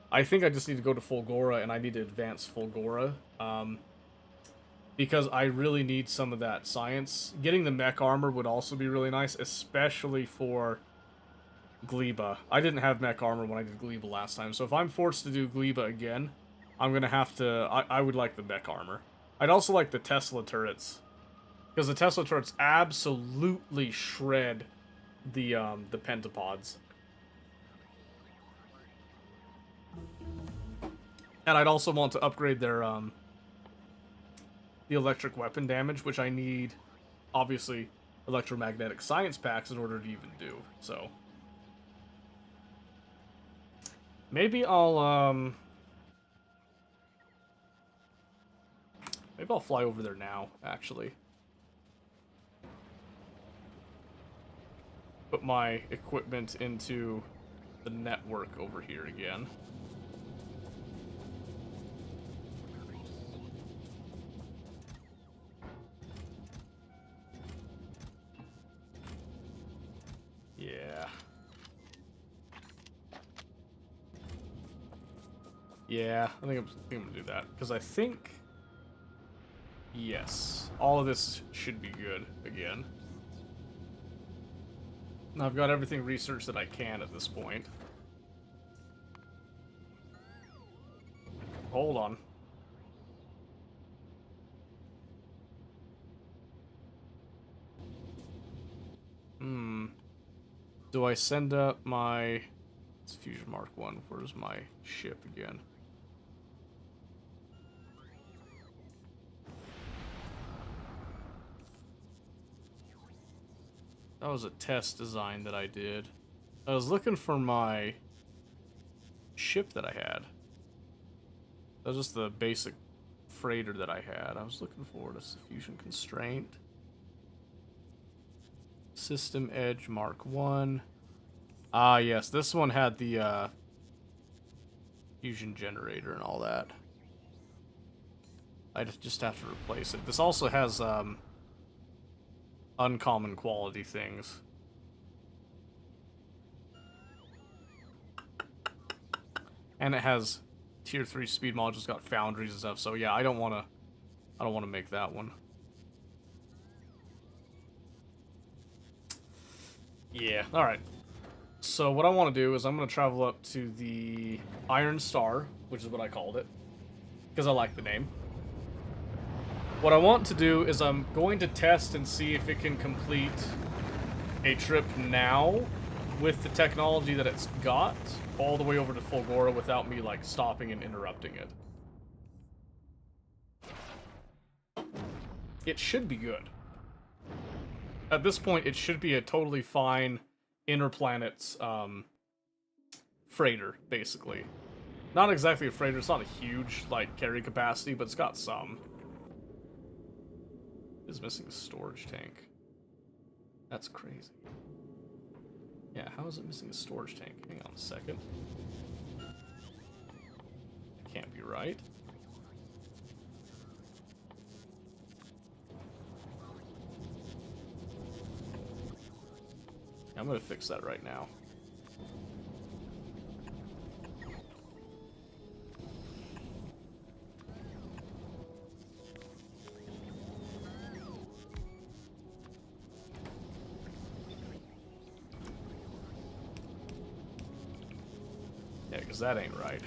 I think I just need to go to Fulgora, and I need to advance Fulgora, because I really need some of that science. Getting the mech armor would also be really nice, especially for Gleba. I didn't have mech armor when I did Gleba last time, so if I'm forced to do Gleba again, I'm gonna have to... I would like the mech armor. I'd also like the Tesla turrets. Because the Tesla turrets absolutely shred the pentapods. And I'd also want to upgrade their, the electric weapon damage, which I need, obviously, electromagnetic science packs in order to even do, so... Maybe I'll, maybe I'll fly over there now, actually. Put my equipment into the network over here again. Yeah. Yeah, I think I'm gonna do that. Because I think... Yes. All of this should be good again. I've got everything researched that I can at this point. Hold on. Do I send up my... It's Fusion Mark 1. Where's my ship again? That was a test design that I did. I was looking for my ship that I had. That was just the basic freighter that I had. I was looking for a Fusion Constraint. System Edge Mark 1. Ah, yes, this one had the fusion generator and all that. I just have to replace it. This also has uncommon quality things. And it has tier 3 speed modules, got foundries and stuff. So yeah, I don't want to make that one. Yeah, all right. So what I want to do is I'm going to travel up to the Iron Star, which is what I called it, because I like the name. What I want to do is I'm going to test and see if it can complete a trip now with the technology that it's got all the way over to Fulgora without me, like, stopping and interrupting it. It should be good. At this point, it should be a totally fine interplanets freighter, basically. Not exactly a freighter, it's not a huge, like, carry capacity, but it's got some. It's missing a storage tank. That's crazy. Yeah, how is it missing a storage tank? Hang on a second. That can't be right. I'm gonna fix that right now. Yeah, because that ain't right.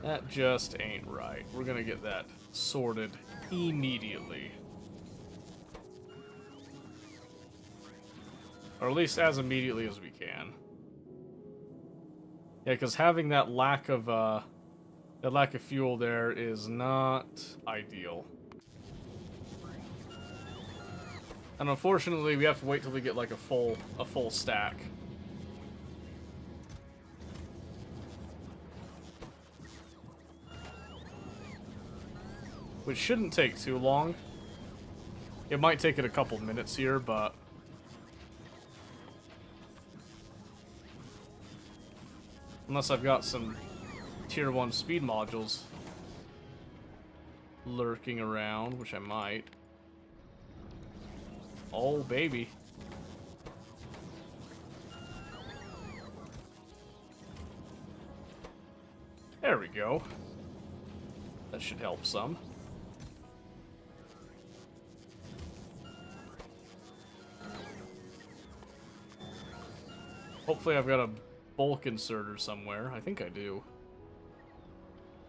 That just ain't right. We're gonna get that sorted immediately. Or at least as immediately as we can. Yeah, because having that lack of fuel there is not ideal. And unfortunately, we have to wait till we get like a full stack. Which shouldn't take too long. It might take it a couple minutes here, but... Unless I've got some tier 1 speed modules lurking around, which I might. Oh, baby. There we go. That should help some. Hopefully I've got a bulk inserter somewhere. I think I do.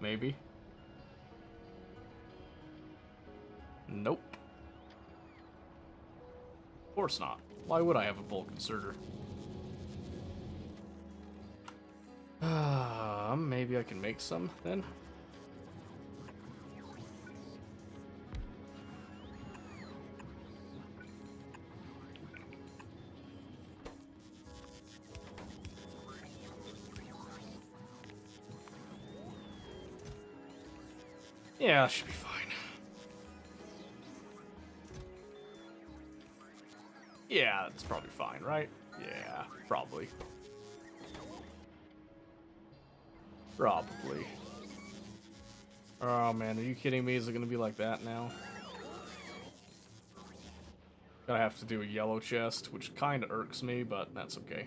Maybe. Nope. Of course not. Why would I have a bulk inserter? Maybe I can make some then. Yeah, should be fine. Yeah, that's probably fine, right? Yeah, probably. Probably. Oh man, are you kidding me? Is it gonna be like that now? Gonna have to do a yellow chest, which kinda irks me, but that's okay.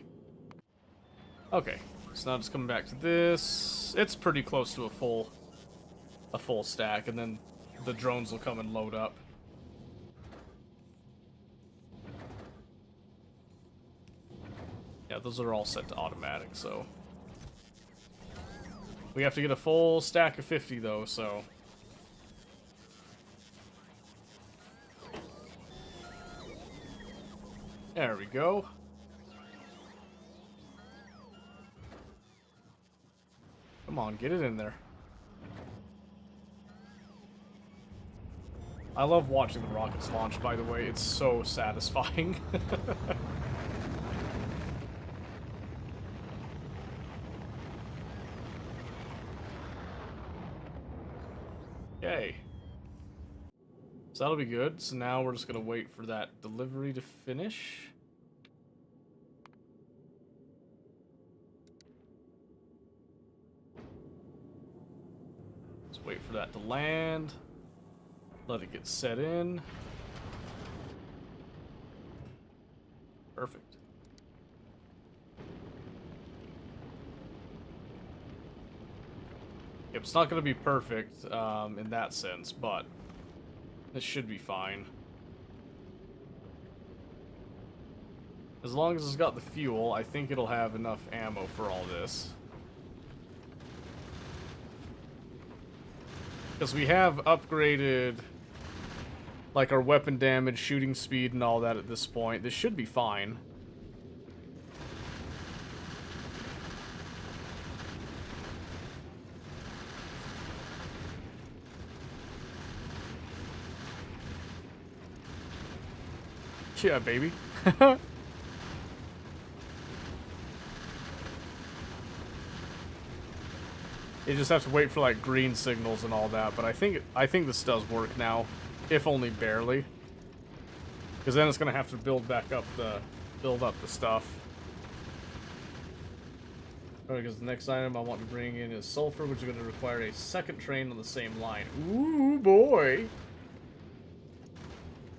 Okay, so now just coming back to this. It's pretty close to a full stack, and then the drones will come and load up. Yeah, those are all set to automatic, so... We have to get a full stack of 50, though, so... There we go. Come on, get it in there. I love watching the rockets launch, by the way. It's so satisfying. Okay. So that'll be good. So now we're just gonna wait for that delivery to finish. Let's wait for that to land. Let it get set in. Perfect. Yep, it's not going to be perfect in that sense, but this should be fine. As long as it's got the fuel, I think it'll have enough ammo for all this. Because we have upgraded, like, our weapon damage, shooting speed, and all that at this point. This should be fine. Yeah, baby. You just have to wait for like green signals and all that, but I think this does work now, if only barely. Because then it's gonna have to build up the stuff. Alright, because the next item I want to bring in is sulfur, which is going to require a second train on the same line. Ooh boy!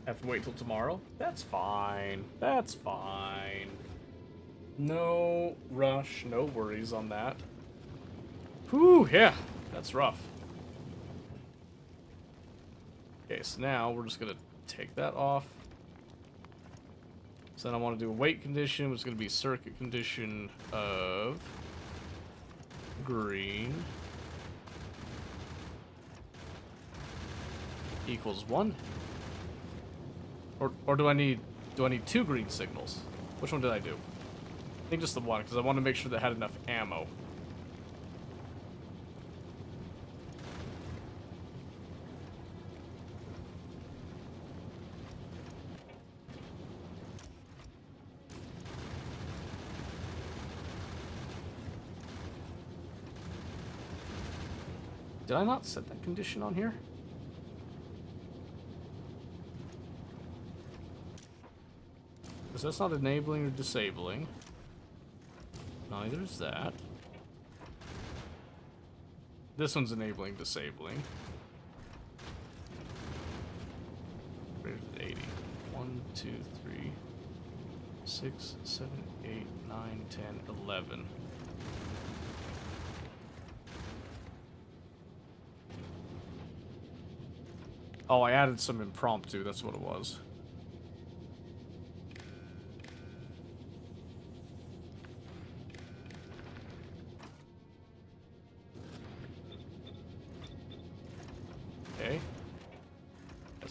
Have to wait till tomorrow? That's fine. That's fine. No rush, no worries on that. Whew, yeah, that's rough. Okay, so now we're just gonna take that off. So then I want to do a weight condition, which is gonna be circuit condition of green equals 1. Or do I need two green signals? Which one did I do? I think just the one, because I want to make sure that I had enough ammo. Did I not set that condition on here? Because that's not enabling or disabling. Neither is that. This one's enabling, disabling. Greater than 80. 1, 2, 3, 6, 7, 8, 9, 10, 11. Oh, I added some impromptu, that's what it was.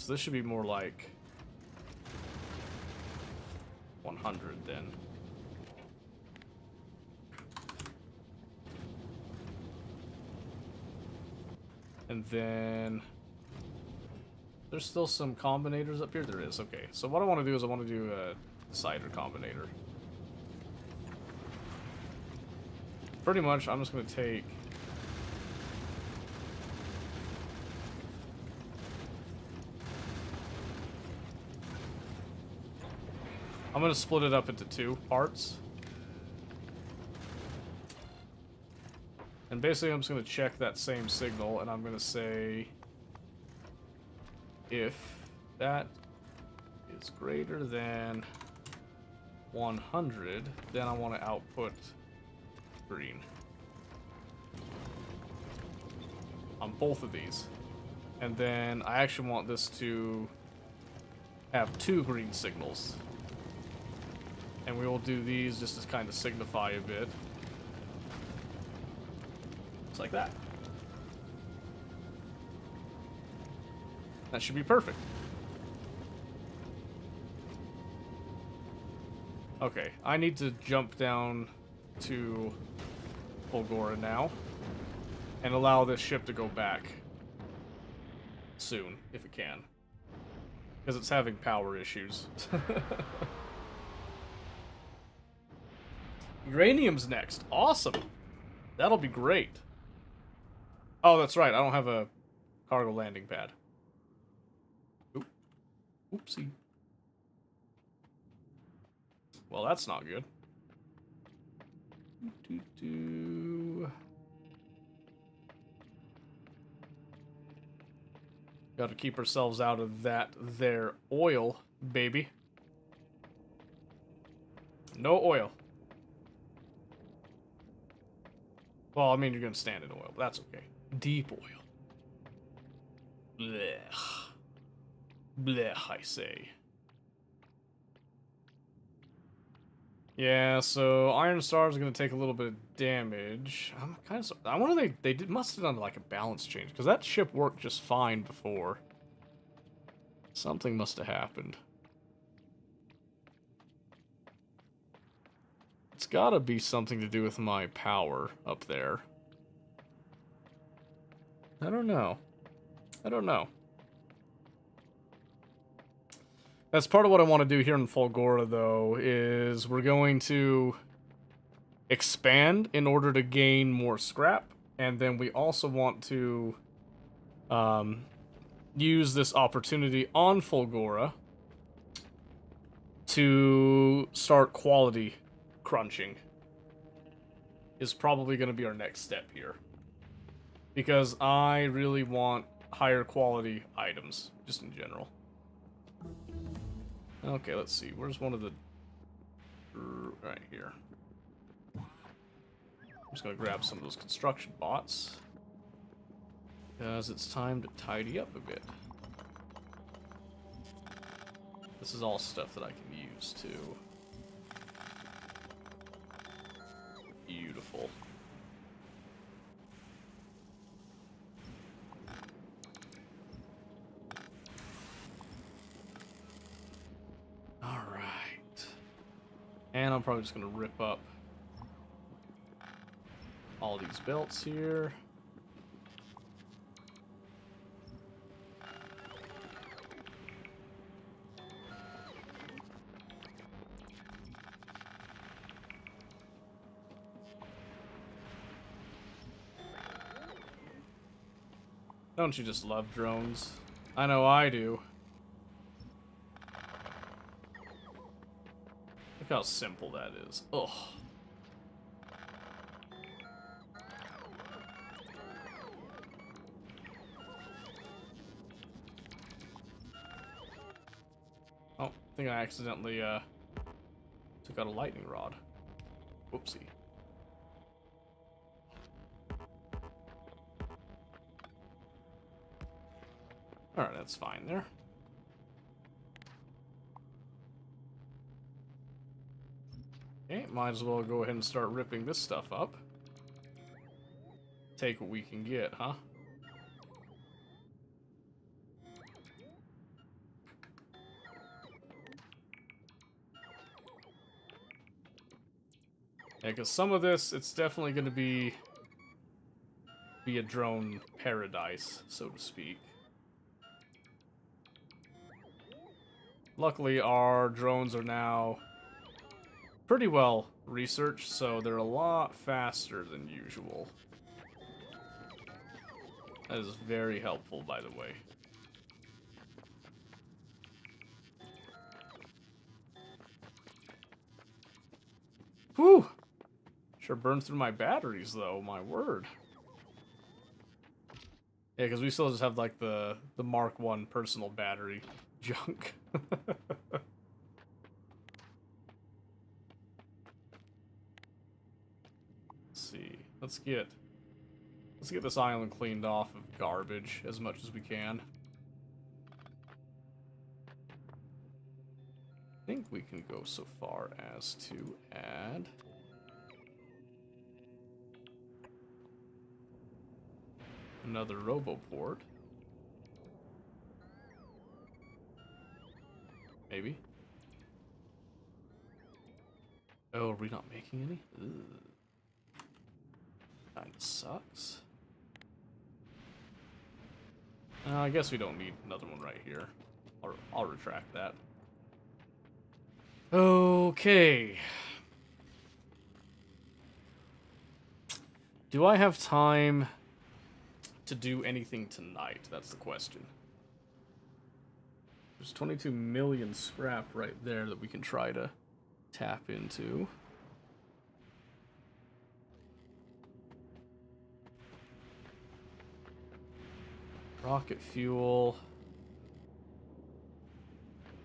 So this should be more like 100 then. And then there's still some combinators up here. There is. Okay. So what I want to do is I want to do a cider combinator. Pretty much, I'm just going to take I'm going to split it up into 2 parts. And basically, I'm just going to check that same signal, and I'm going to say if that is greater than 100, then I want to output green on both of these. And then I actually want this to have 2 green signals. And we will do these just to kind of signify a bit. Just like that. That should be perfect. Okay, I need to jump down to Fulgora now and allow this ship to go back soon, if it can. Because it's having power issues. Uranium's next. Awesome. That'll be great. Oh, that's right. I don't have a cargo landing pad. Oop. Oopsie. Well, that's not good. Got to keep ourselves out of that there oil, baby. No oil. Well, I mean, you're going to stand in oil, but that's okay. Deep oil. Blech. Blech, I say. Yeah, so Iron Stars are going to take a little bit of damage. I'm kind of... I wonder they must have done like a balance change, because that ship worked just fine before. Something must have happened. It's gotta be something to do with my power up there. I don't know. I don't know. That's part of what I want to do here in Fulgora, though, is we're going to expand in order to gain more scrap, and then we also want to use this opportunity on Fulgora to start quality crunching. Is probably going to be our next step here. Because I really want higher quality items, just in general. Okay, let's see. Where's one of the... Right here. I'm just going to grab some of those construction bots. Because it's time to tidy up a bit. This is all stuff that I can use, too. Beautiful. Alright. And I'm probably just going to rip up all these belts here. Don't you just love drones? I know I do. Look how simple that is. Ugh. Oh, I think I accidentally took out a lightning rod. Whoopsie. Alright, that's fine there. Okay, might as well go ahead and start ripping this stuff up. Take what we can get, huh? Yeah, because some of this, it's definitely going to be a drone paradise, so to speak. Luckily, our drones are now pretty well researched, so they're a lot faster than usual. That is very helpful, by the way. Whew! Sure burned through my batteries, though, my word. Yeah, because we still just have, like, the Mark 1 personal battery junk. Let's see. Let's get this island cleaned off of garbage as much as we can. I think we can go so far as to add another roboport. Maybe. Oh, are we not making any? Kinda sucks. I guess we don't need another one right here. I'll retract that. Okay. Do I have time to do anything tonight? That's the question. There's 22 million scrap right there that we can try to tap into. Rocket fuel.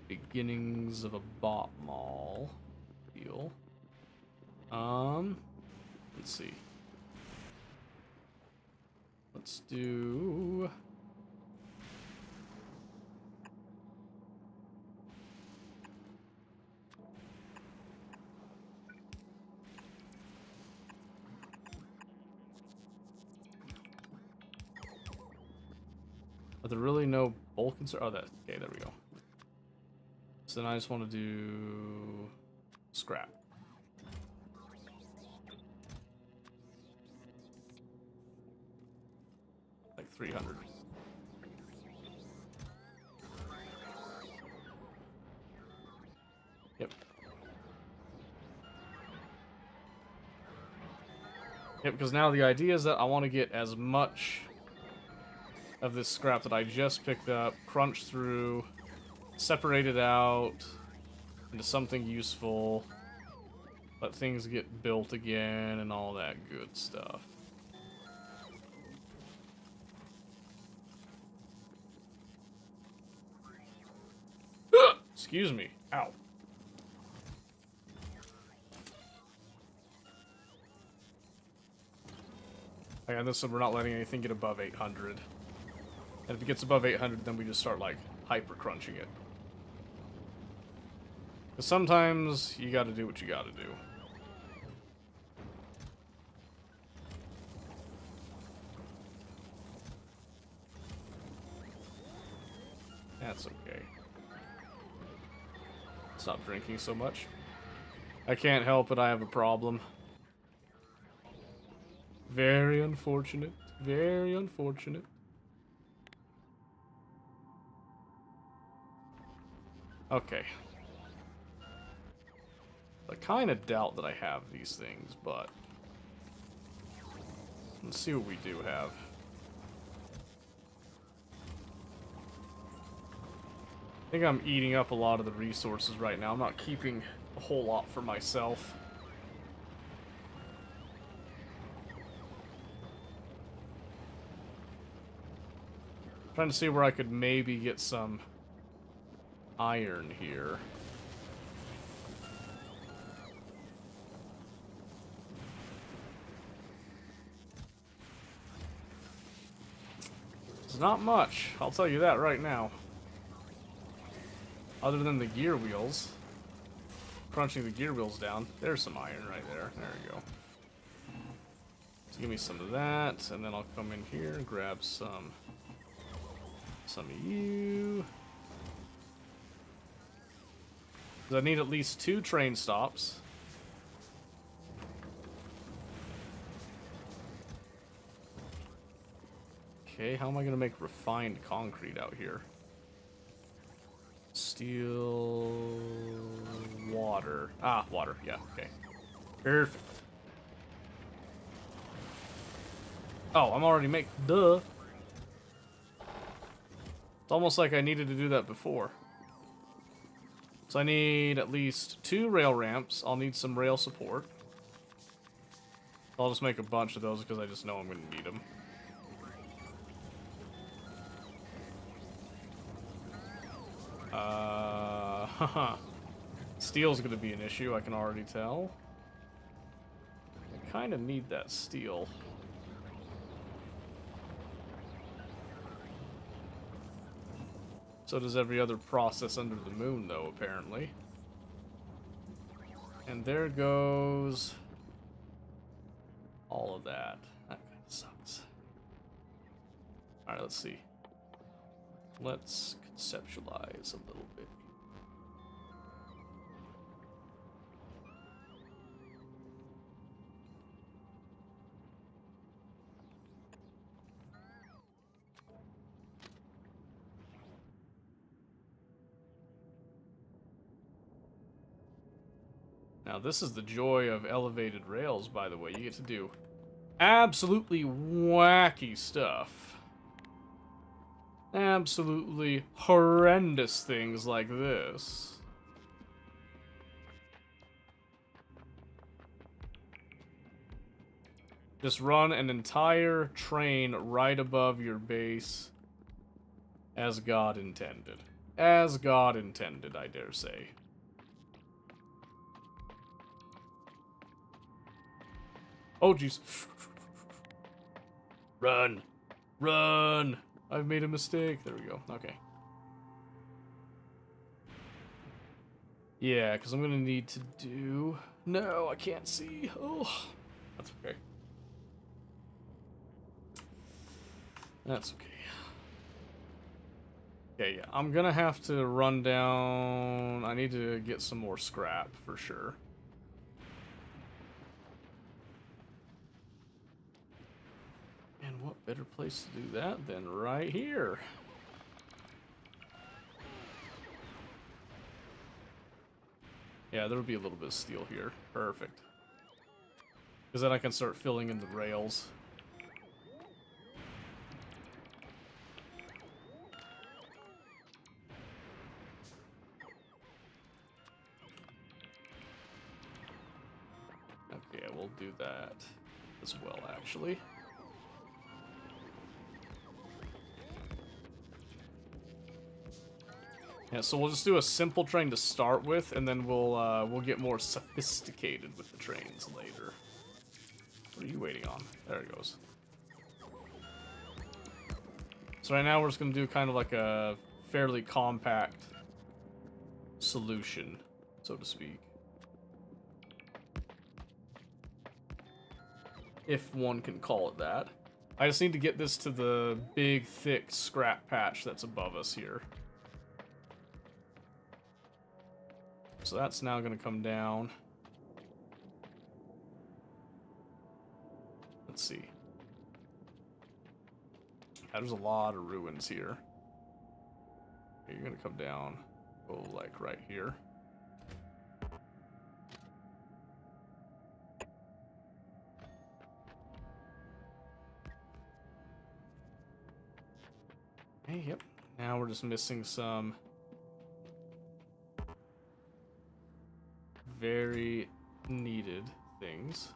Beginnings of a bot mall deal. Let's see. Let's do Are there really no bulk insert? Oh, that. Okay, there we go. So then I just want to do scrap. Like 300. Yep. Yep, because now the idea is that I want to get as much of this scrap that I just picked up, crunched through, separate it out into something useful, let things get built again, and all that good stuff. Excuse me. Ow. Okay, this one we're not letting anything get above 800. And if it gets above 800, then we just start, like, hyper crunching it. Because sometimes you gotta do what you gotta do. That's okay. Stop drinking so much. I can't help it, I have a problem. Very unfortunate. Very unfortunate. Okay. I kind of doubt that I have these things, but let's see what we do have. I think I'm eating up a lot of the resources right now. I'm not keeping a whole lot for myself. Trying to see where I could maybe get some iron here. It's not much, I'll tell you that right now. Other than the gear wheels. Crunching the gear wheels down. There's some iron right there. There we go. So give me some of that, and then I'll come in here and grab some of you. I need at least 2 train stops. Okay, how am I gonna make refined concrete out here? Steel... water. Ah, water. Yeah, okay. Perfect. Oh, I'm already making... Duh! It's almost like I needed to do that before. So I need at least 2 rail ramps. I'll need some rail support. I'll just make a bunch of those because I just know I'm going to need them. Steel's going to be an issue, I can already tell. I kind of need that steel. So does every other process under the moon, though, apparently. And there goes all of that. That kind of sucks. Alright, let's see. Let's conceptualize a little bit. Now, this is the joy of elevated rails, by the way. You get to do absolutely wacky stuff. Absolutely horrendous things like this. Just run an entire train right above your base as God intended. As God intended, I dare say. Oh, jeez. Run. Run. I've made a mistake. There we go. Okay. Yeah, because I'm going to need to do... No, I can't see. Oh, that's okay. That's okay. Okay, yeah. I'm going to have to run down... I need to get some more scrap, for sure. And what better place to do that than right here? Yeah, there'll be a little bit of steel here. Perfect. Because then I can start filling in the rails. Okay, we'll do that as well, actually. Yeah, so we'll just do a simple train to start with, and then we'll get more sophisticated with the trains later. What are you waiting on? There it goes. So right now we're just gonna do kind of like a fairly compact solution, so to speak. If one can call it that. I just need to get this to the big, thick scrap patch that's above us here. So that's now going to come down. Let's see. Yeah, there's a lot of ruins here. Okay, you're going to come down, go like right here. Hey, yep. Now we're just missing some very needed things.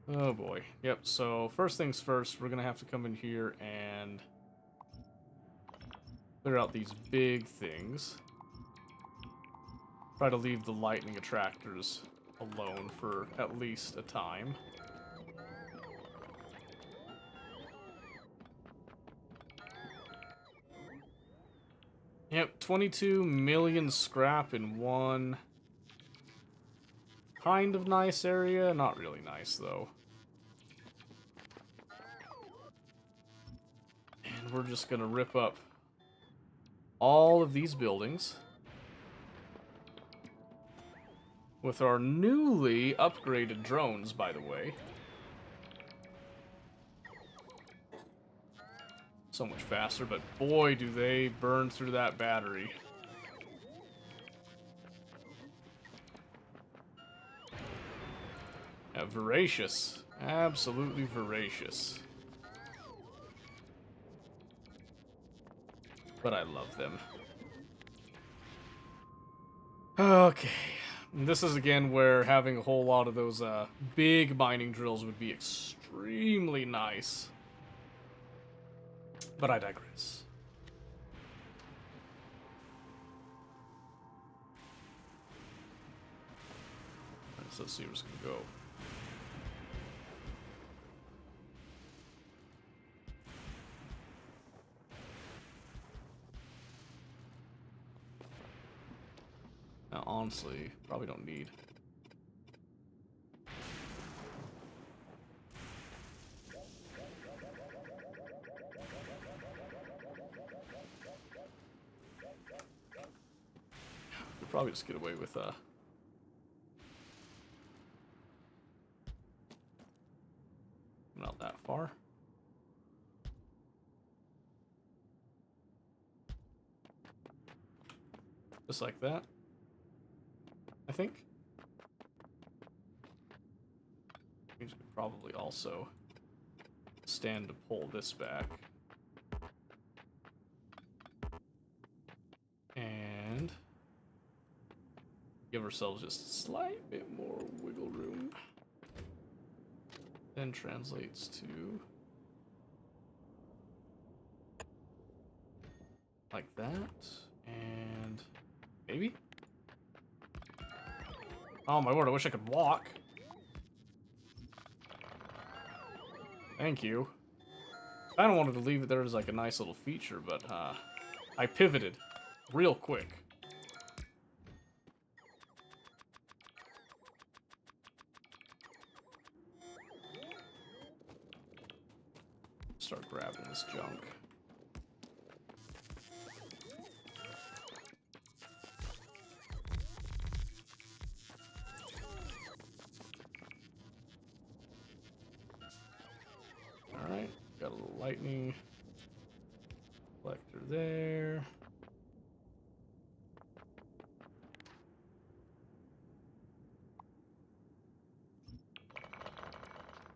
Oh boy. Yep, so first things first, we're gonna have to come in here and clear out these big things. Try to leave the lightning attractors alone for at least a time. Yep, 22 million scrap in one kind of nice area. Not really nice, though. And we're just gonna rip up all of these buildings with our newly upgraded drones, by the way. so much faster, but boy, do they burn through that battery. Yeah, voracious. Absolutely voracious. But I love them. Okay. And this is again where having a whole lot of those big mining drills would be extremely nice. But I digress. Alright, so let's see where it's gonna go. Now, honestly, probably don't need. Could probably just get away with not that far. Just like that. I think. We could probably also stand to pull this back. And give ourselves just a slight bit more wiggle room. Then translates to like that. And maybe? Oh my lord, I wish I could walk. Thank you. I don't wanted to leave it there as like a nice little feature, but I pivoted real quick. Start grabbing this junk. Alright, got a little lightning collector there.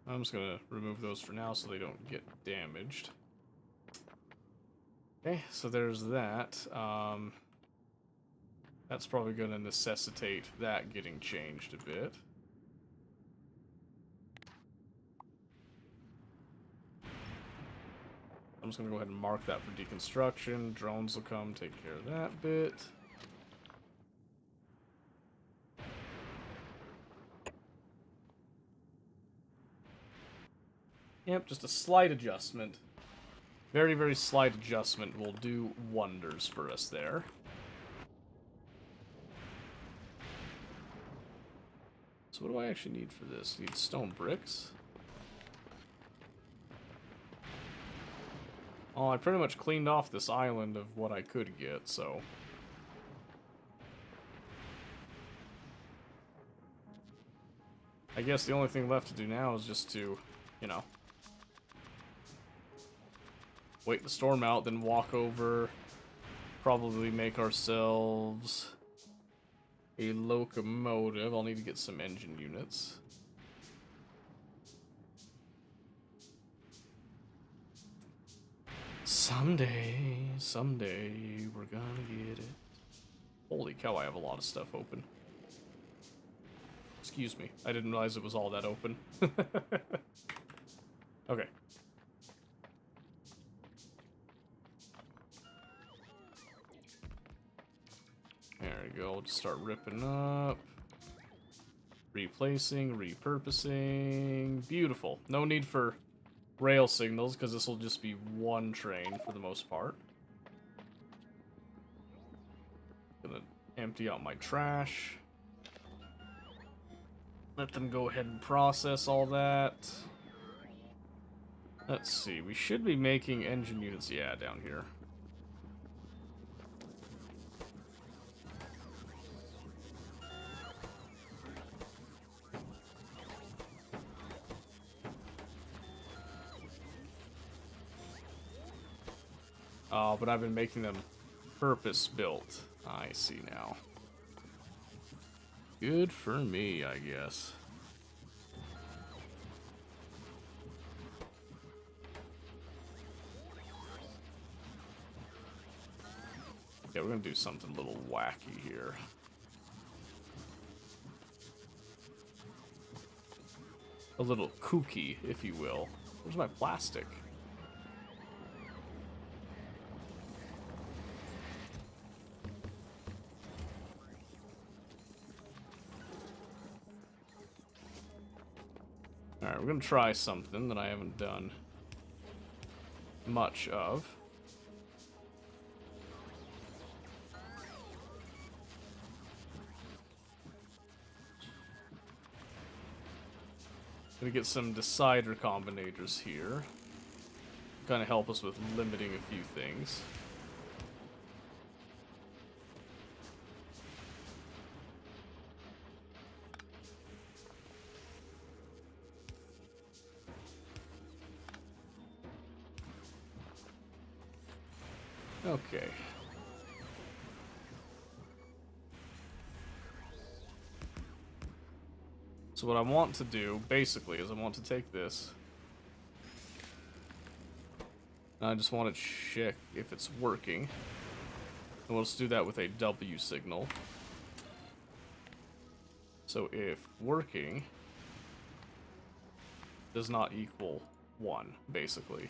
I'm just gonna remove those for now so they don't get damaged. Okay, so there's that. That's probably gonna necessitate that getting changed a bit. I'm just gonna go ahead and mark that for deconstruction. Drones will come take care of that bit. Yep, just a slight adjustment. Very, very slight adjustment will do wonders for us there. So what do I actually need for this? I need stone bricks. Oh, I pretty much cleaned off this island of what I could get, so... I guess the only thing left to do now is just to, you know... wait the storm out, then walk over. Probably make ourselves a locomotive. I'll need to get some engine units. Someday, we're gonna get it. Holy cow, I have a lot of stuff open. Excuse me, I didn't realize it was all that open. Okay. There we go, just start ripping up. Replacing, repurposing. Beautiful. No need for rail signals, because this will just be one train for the most part. Gonna empty out my trash. Let them go ahead and process all that. Let's see, we should be making engine units, yeah, down here. Oh, but I've been making them purpose-built. I see now. Good for me, I guess. Yeah, we're gonna do something a little wacky here. A little kooky, if you will. Where's my plastic? Alright, we're gonna try something that I haven't done much of. Gonna get some decider combinators here. Kind of help us with limiting a few things. Okay. So what I want to do, basically, is I want to take this. And I just want to check if it's working. And we'll just do that with a W signal. So if working does not equal 1, basically,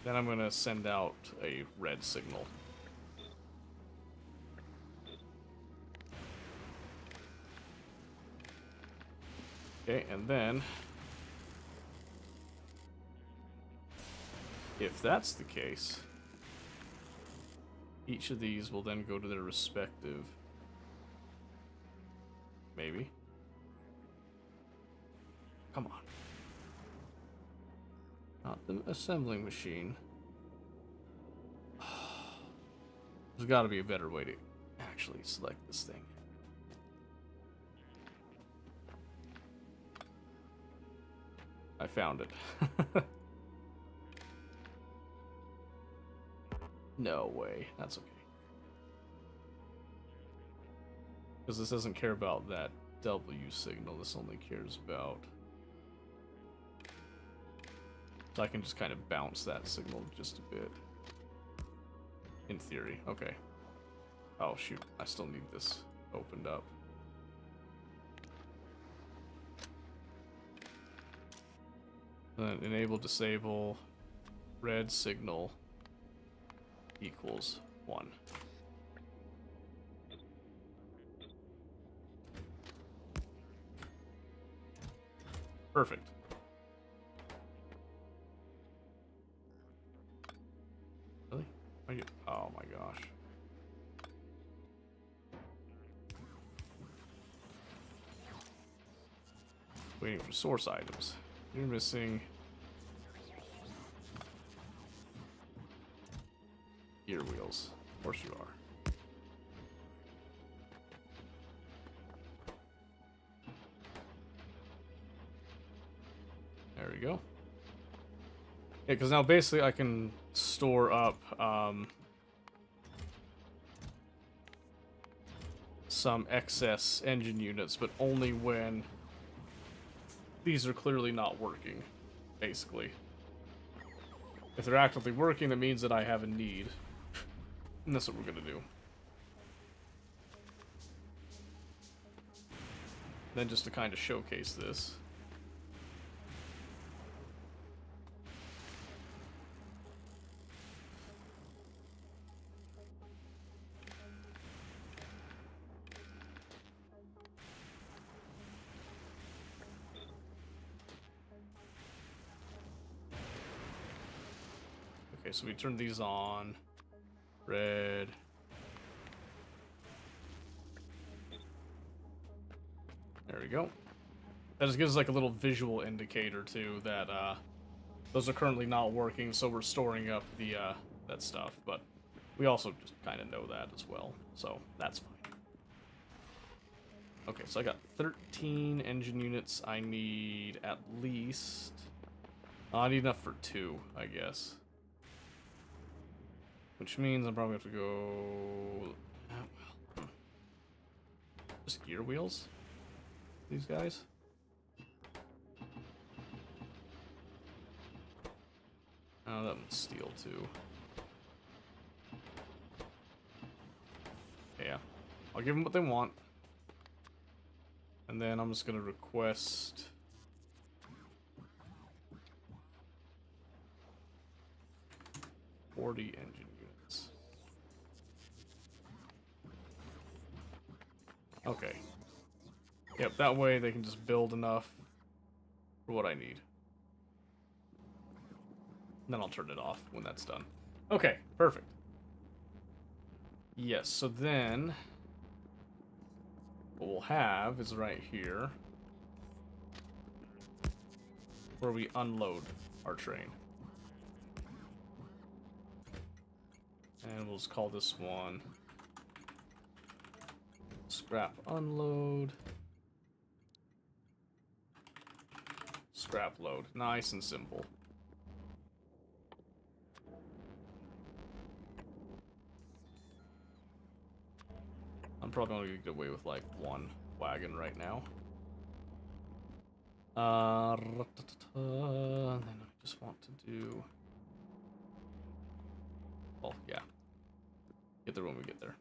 then I'm going to send out a red signal. Okay, and then if that's the case, each of these will then go to their respective, maybe. Come on. Not the assembling machine. There's got to be a better way to actually select this thing. I found it. No way. That's okay. Because this doesn't care about that W signal. This only cares about... So I can just kind of bounce that signal just a bit. In theory. Okay. Oh, shoot. I still need this opened up. Then enable, disable, red signal equals 1. Perfect. Really? Are you? Oh my gosh. Waiting for source items. You're missing gear wheels. Of course you are. There we go. Yeah, because now basically I can store up some excess engine units, but only when these are clearly not working, basically. If they're actively working, that means that I have a need. And that's what we're gonna do. Then just to kind of showcase this. Okay, so we turn these on. Red. There we go. That just gives us like a little visual indicator too that those are currently not working, so we're storing up the that stuff. But we also just kind of know that as well, so that's fine. Okay, so I got 13 engine units. I need at least... I need enough for 2, I guess. Which means I'm probably going to have to go... Just gear wheels? These guys? Oh, that one's steel too. Yeah. I'll give them what they want. And then I'm just going to request... 40 engine units. Okay. Yep, that way they can just build enough for what I need. And then I'll turn it off when that's done. Okay, perfect. Yes, so then what we'll have is right here where we unload our train. And we'll just call this one scrap unload. Scrap load. Nice and simple. I'm probably going to get away with like one wagon right now. And then I just want to do... Oh, yeah. Get there when we get there.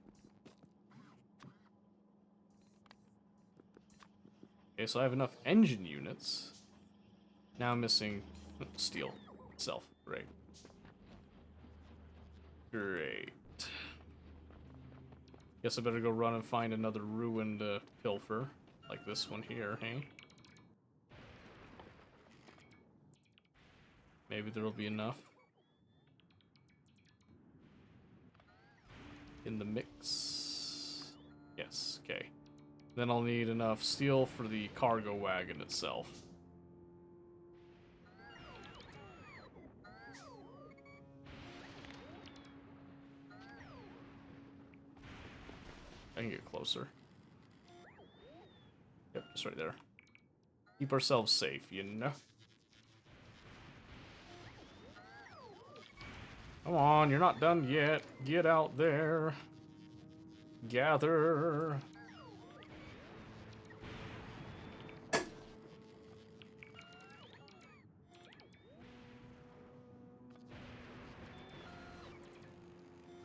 Okay, so I have enough engine units. Now I'm missing steel itself. Great. Great. Guess I better go run and find another ruined pilfer. Like this one here, hey? Maybe there'll be enough in the mix. Yes, okay. Then I'll need enough steel for the cargo wagon itself. I can get closer. Yep, just right there. Keep ourselves safe, you know? Come on, you're not done yet. Get out there. Gather.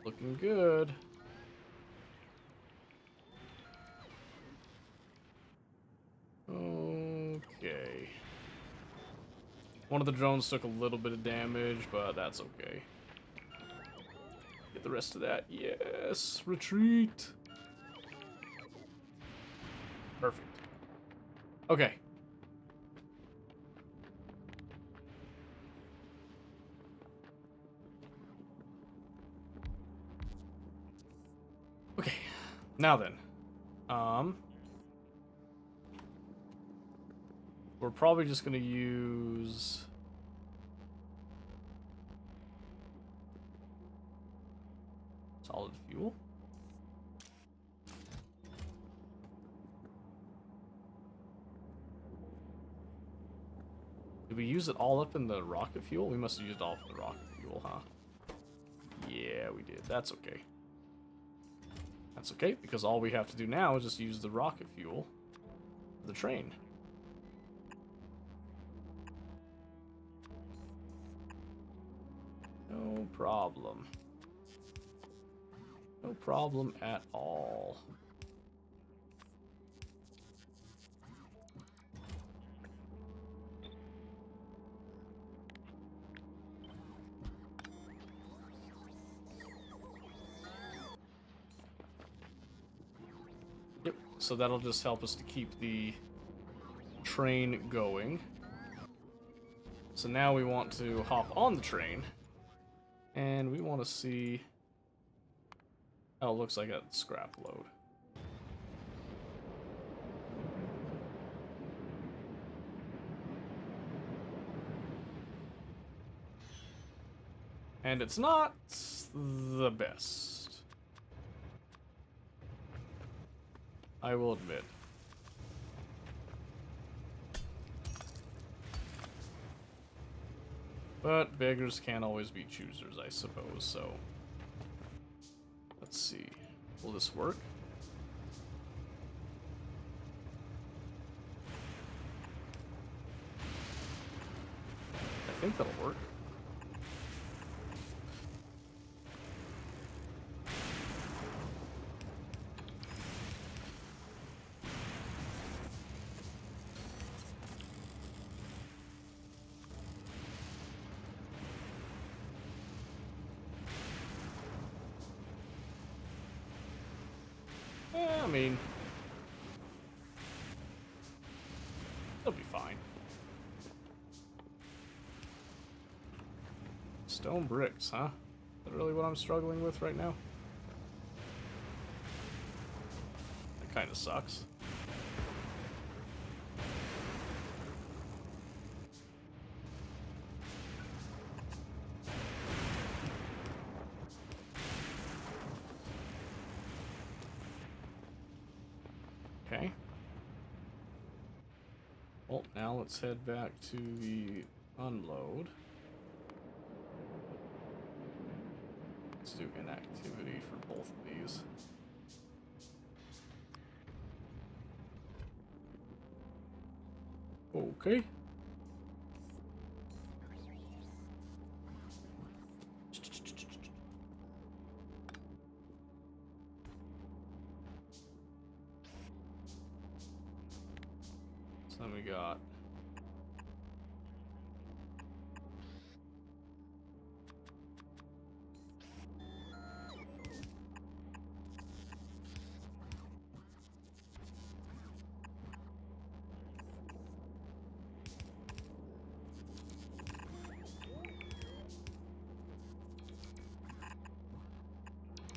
Looking good. Okay. One of the drones took a little bit of damage, but that's okay. Get the rest of that. Yes! Retreat! Perfect. Okay. Okay. Now then. We're probably just gonna use... solid fuel? Did we use it all up in the rocket fuel? We must have used it all up in the rocket fuel, huh? Yeah, we did. That's okay. That's okay, because all we have to do now is just use the rocket fuel for the train. No problem. No problem at all. Yep, so that'll just help us to keep the train going. So now we want to hop on the train. And we want to see... Oh, it looks like a scrap load. And it's not the best, I will admit. But beggars can't always be choosers, I suppose, so... Let's see. Will this work? I think that'll work. I mean, it'll be fine. Stone bricks, huh? Is that really what I'm struggling with right now? That kind of sucks. Okay. Well, now let's head back to the unload. Let's do inactivity for both of these. Okay. So then we got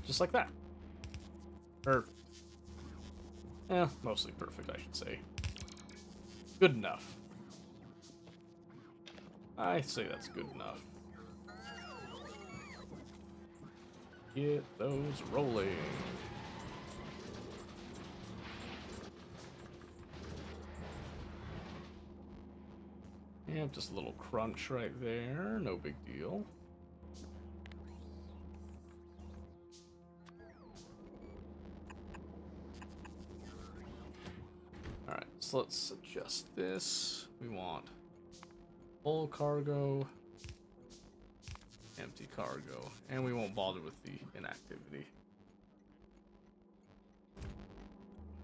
just like that. Perfect. Mostly perfect, I should say. Good enough. I say that's good enough. Get those rolling. Yeah, just a little crunch right there. No big deal. Alright, so let's adjust this. We want full cargo, empty cargo, and we won't bother with the inactivity.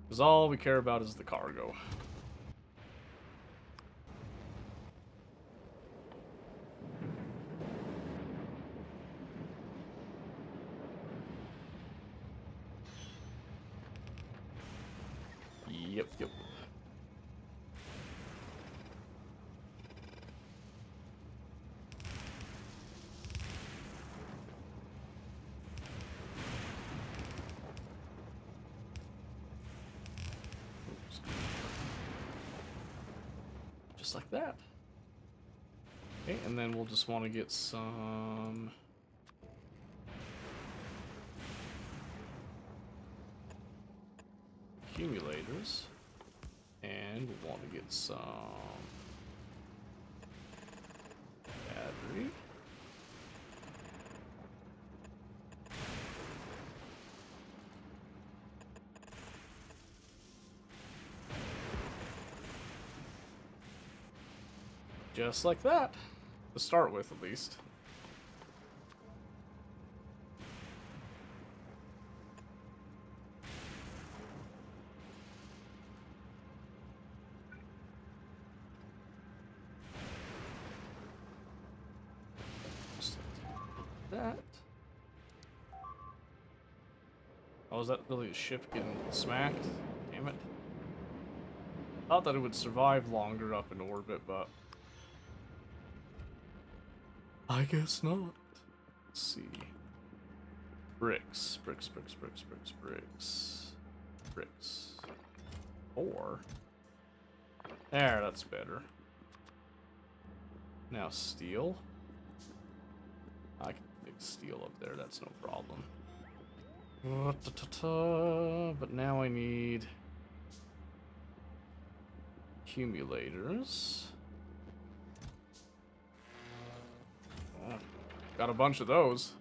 Because all we care about is the cargo. Yep. Oops. Just like that. Okay, and then we'll just want to get some accumulators, and we want to get some battery. Just like that, to start with at least. Just like that. Oh, is that really a ship getting smacked? Damn it. Thought that it would survive longer up in orbit, but I guess not. Let's see. Bricks. 4. There, that's better. Now steel. I can fix steel up there, that's no problem. But now I need accumulators. Got a bunch of those.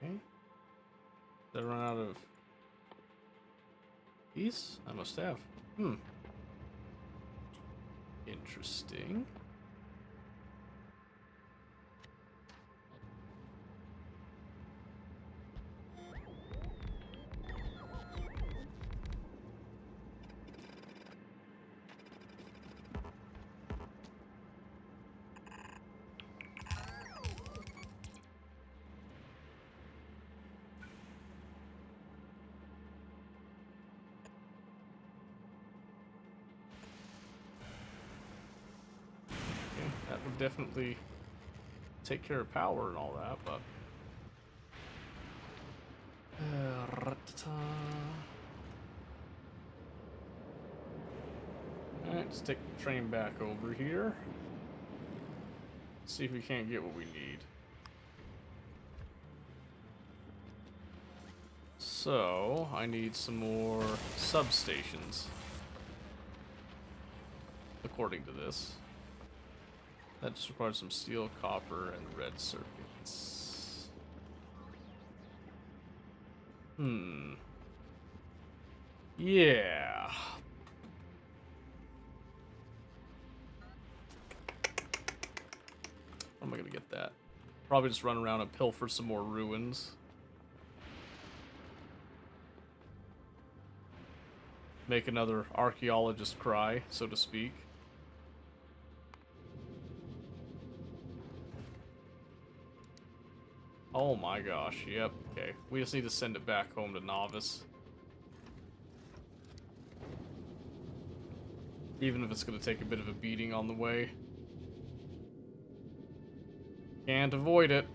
Okay. Did I run out of these? I must have. Interesting. That would definitely take care of power and all that, but... Alright, let's take the train back over here. See if we can't get what we need. So, I need some more substations. According to this. That just requires some steel, copper, and red circuits. Yeah. How am I gonna get that? Probably just run around and pilfer some more ruins. Make another archaeologist cry, so to speak. Oh my gosh, yep, okay. We just need to send it back home to Novice. Even if it's gonna take a bit of a beating on the way. Can't avoid it.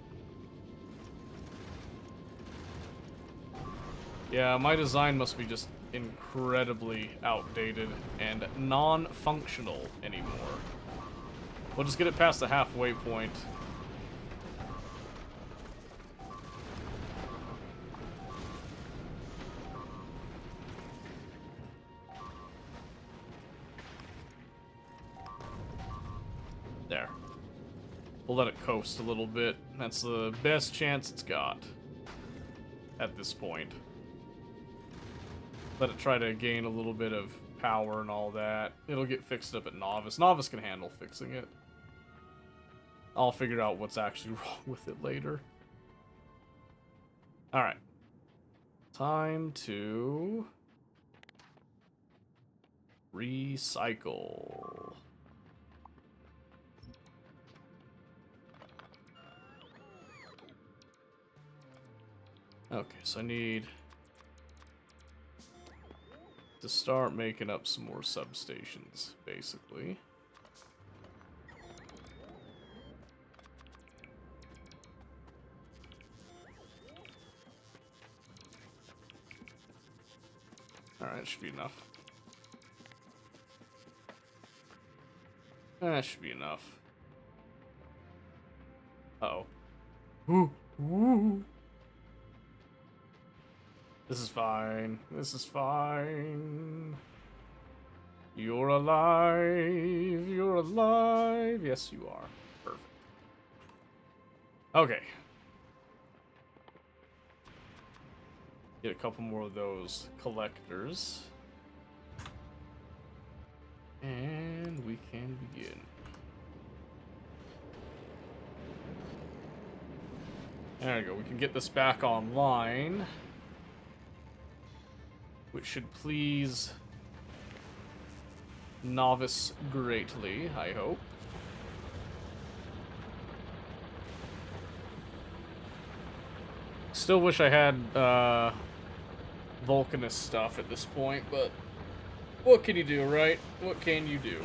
Yeah, my design must be just incredibly outdated and non-functional anymore. We'll just get it past the halfway point. There. We'll let it coast a little bit. That's the best chance it's got at this point. Let it try to gain a little bit of power and all that. It'll get fixed up at Novice. Novice can handle fixing it. I'll figure out what's actually wrong with it later. Alright. Time to recycle. Okay, so I need to start making up some more substations, basically. Alright, should be enough. That should be enough. Uh-oh. Ooh, ooh. This is fine. This is fine. You're alive. You're alive. Yes, you are. Perfect. Okay. Get a couple more of those collectors. And we can begin. There we go. We can get this back online. Which should please Novice greatly, I hope. Still wish I had Vulcanist stuff at this point, but what can you do, right? What can you do?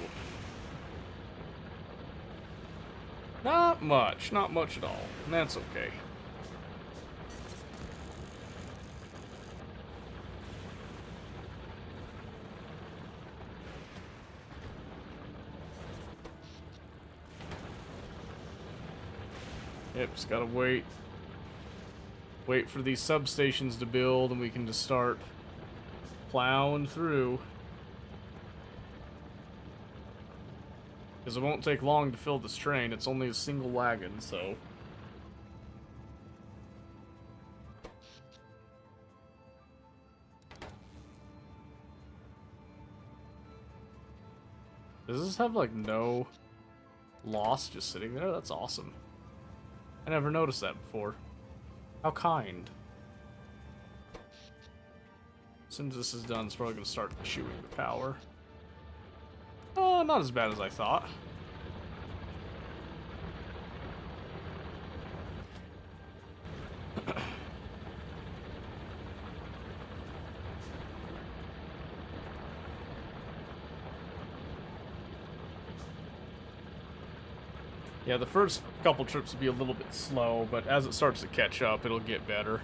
Not much at all, and that's okay. Yep, just gotta wait. Wait for these substations to build and we can just start plowing through. Because it won't take long to fill this train, it's only a single wagon, so... Does this have, like, no loss just sitting there? That's awesome. I never noticed that before. How kind. As soon as this is done, it's probably going to start chewing the power. Oh, not as bad as I thought. Yeah, the first couple trips will be a little bit slow, but as it starts to catch up, it'll get better.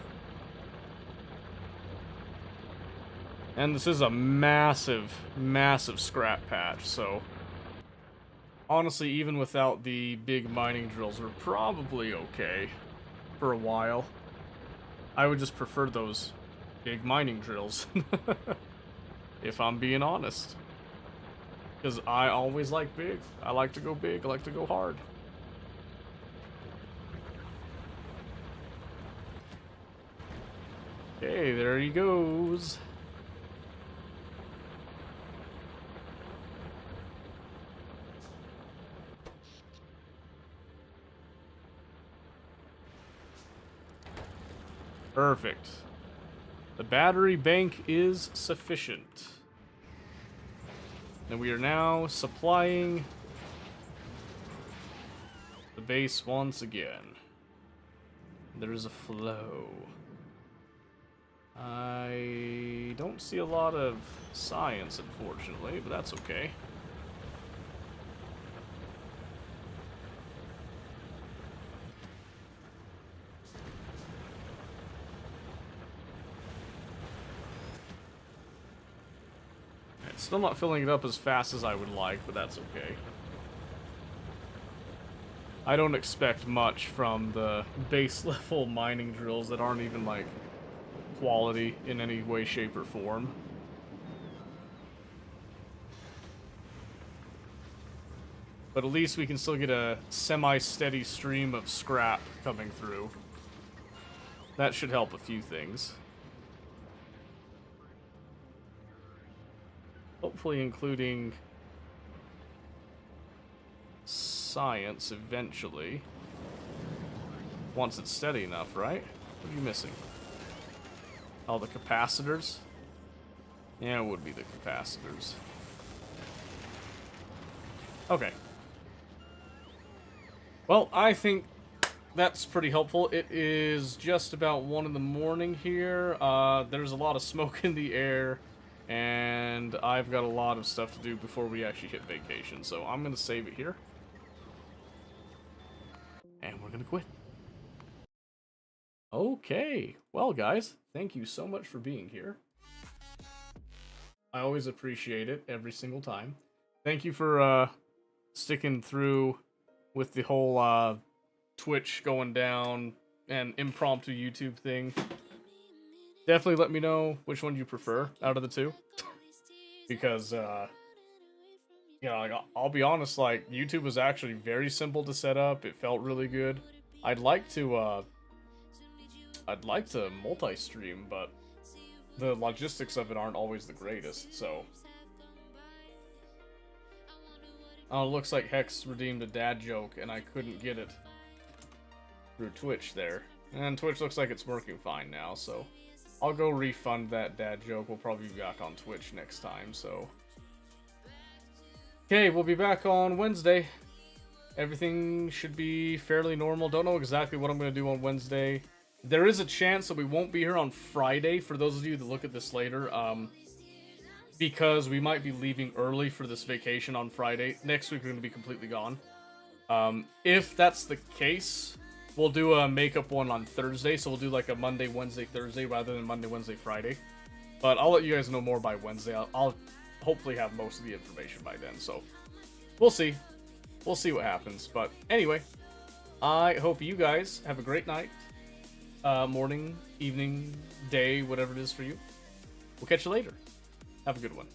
And this is a massive, massive scrap patch, so honestly, even without the big mining drills, we're probably okay for a while. I would just prefer those big mining drills, if I'm being honest. Because I always like big. I like to go big, I like to go hard. Okay, there he goes. Perfect. The battery bank is sufficient. And we are now supplying the base once again. There is a flow. I don't see a lot of science, unfortunately, but that's okay. It's still not filling it up as fast as I would like, but that's okay. I don't expect much from the base level mining drills that aren't even like quality in any way, shape, or form. But at least we can still get a semi-steady stream of scrap coming through. That should help a few things. Hopefully including science eventually. Once it's steady enough, right? What are you missing? Oh, the capacitors? Yeah, it would be the capacitors. Okay. Well, I think that's pretty helpful. It is just about 1 in the morning here. There's a lot of smoke in the air, and I've got a lot of stuff to do before we actually hit vacation. So I'm going to save it here. And we're going to quit. Okay. Well, guys, thank you so much for being here. I always appreciate it every single time. Thank you for sticking through with the whole Twitch going down and impromptu YouTube thing. Definitely let me know which one you prefer out of the two. Because, you know, like, I'll be honest, like, YouTube was actually very simple to set up. It felt really good. I'd like to multi-stream, but the logistics of it aren't always the greatest, so. Oh, it looks like Hex redeemed a dad joke, and I couldn't get it through Twitch there. And Twitch looks like it's working fine now, so I'll go refund that dad joke. We'll probably be back on Twitch next time, so. Okay, we'll be back on Wednesday. Everything should be fairly normal. Don't know exactly what I'm going to do on Wednesday. There is a chance that we won't be here on Friday, for those of you that look at this later, because we might be leaving early for this vacation on Friday. Next week we're going to be completely gone. If that's the case, we'll do a makeup one on Thursday, so we'll do like a Monday, Wednesday, Thursday, rather than Monday, Wednesday, Friday. But I'll let you guys know more by Wednesday. I'll hopefully have most of the information by then, so we'll see. We'll see what happens. But anyway, I hope you guys have a great night. Morning, evening, day, whatever it is for you. We'll catch you later. Have a good one.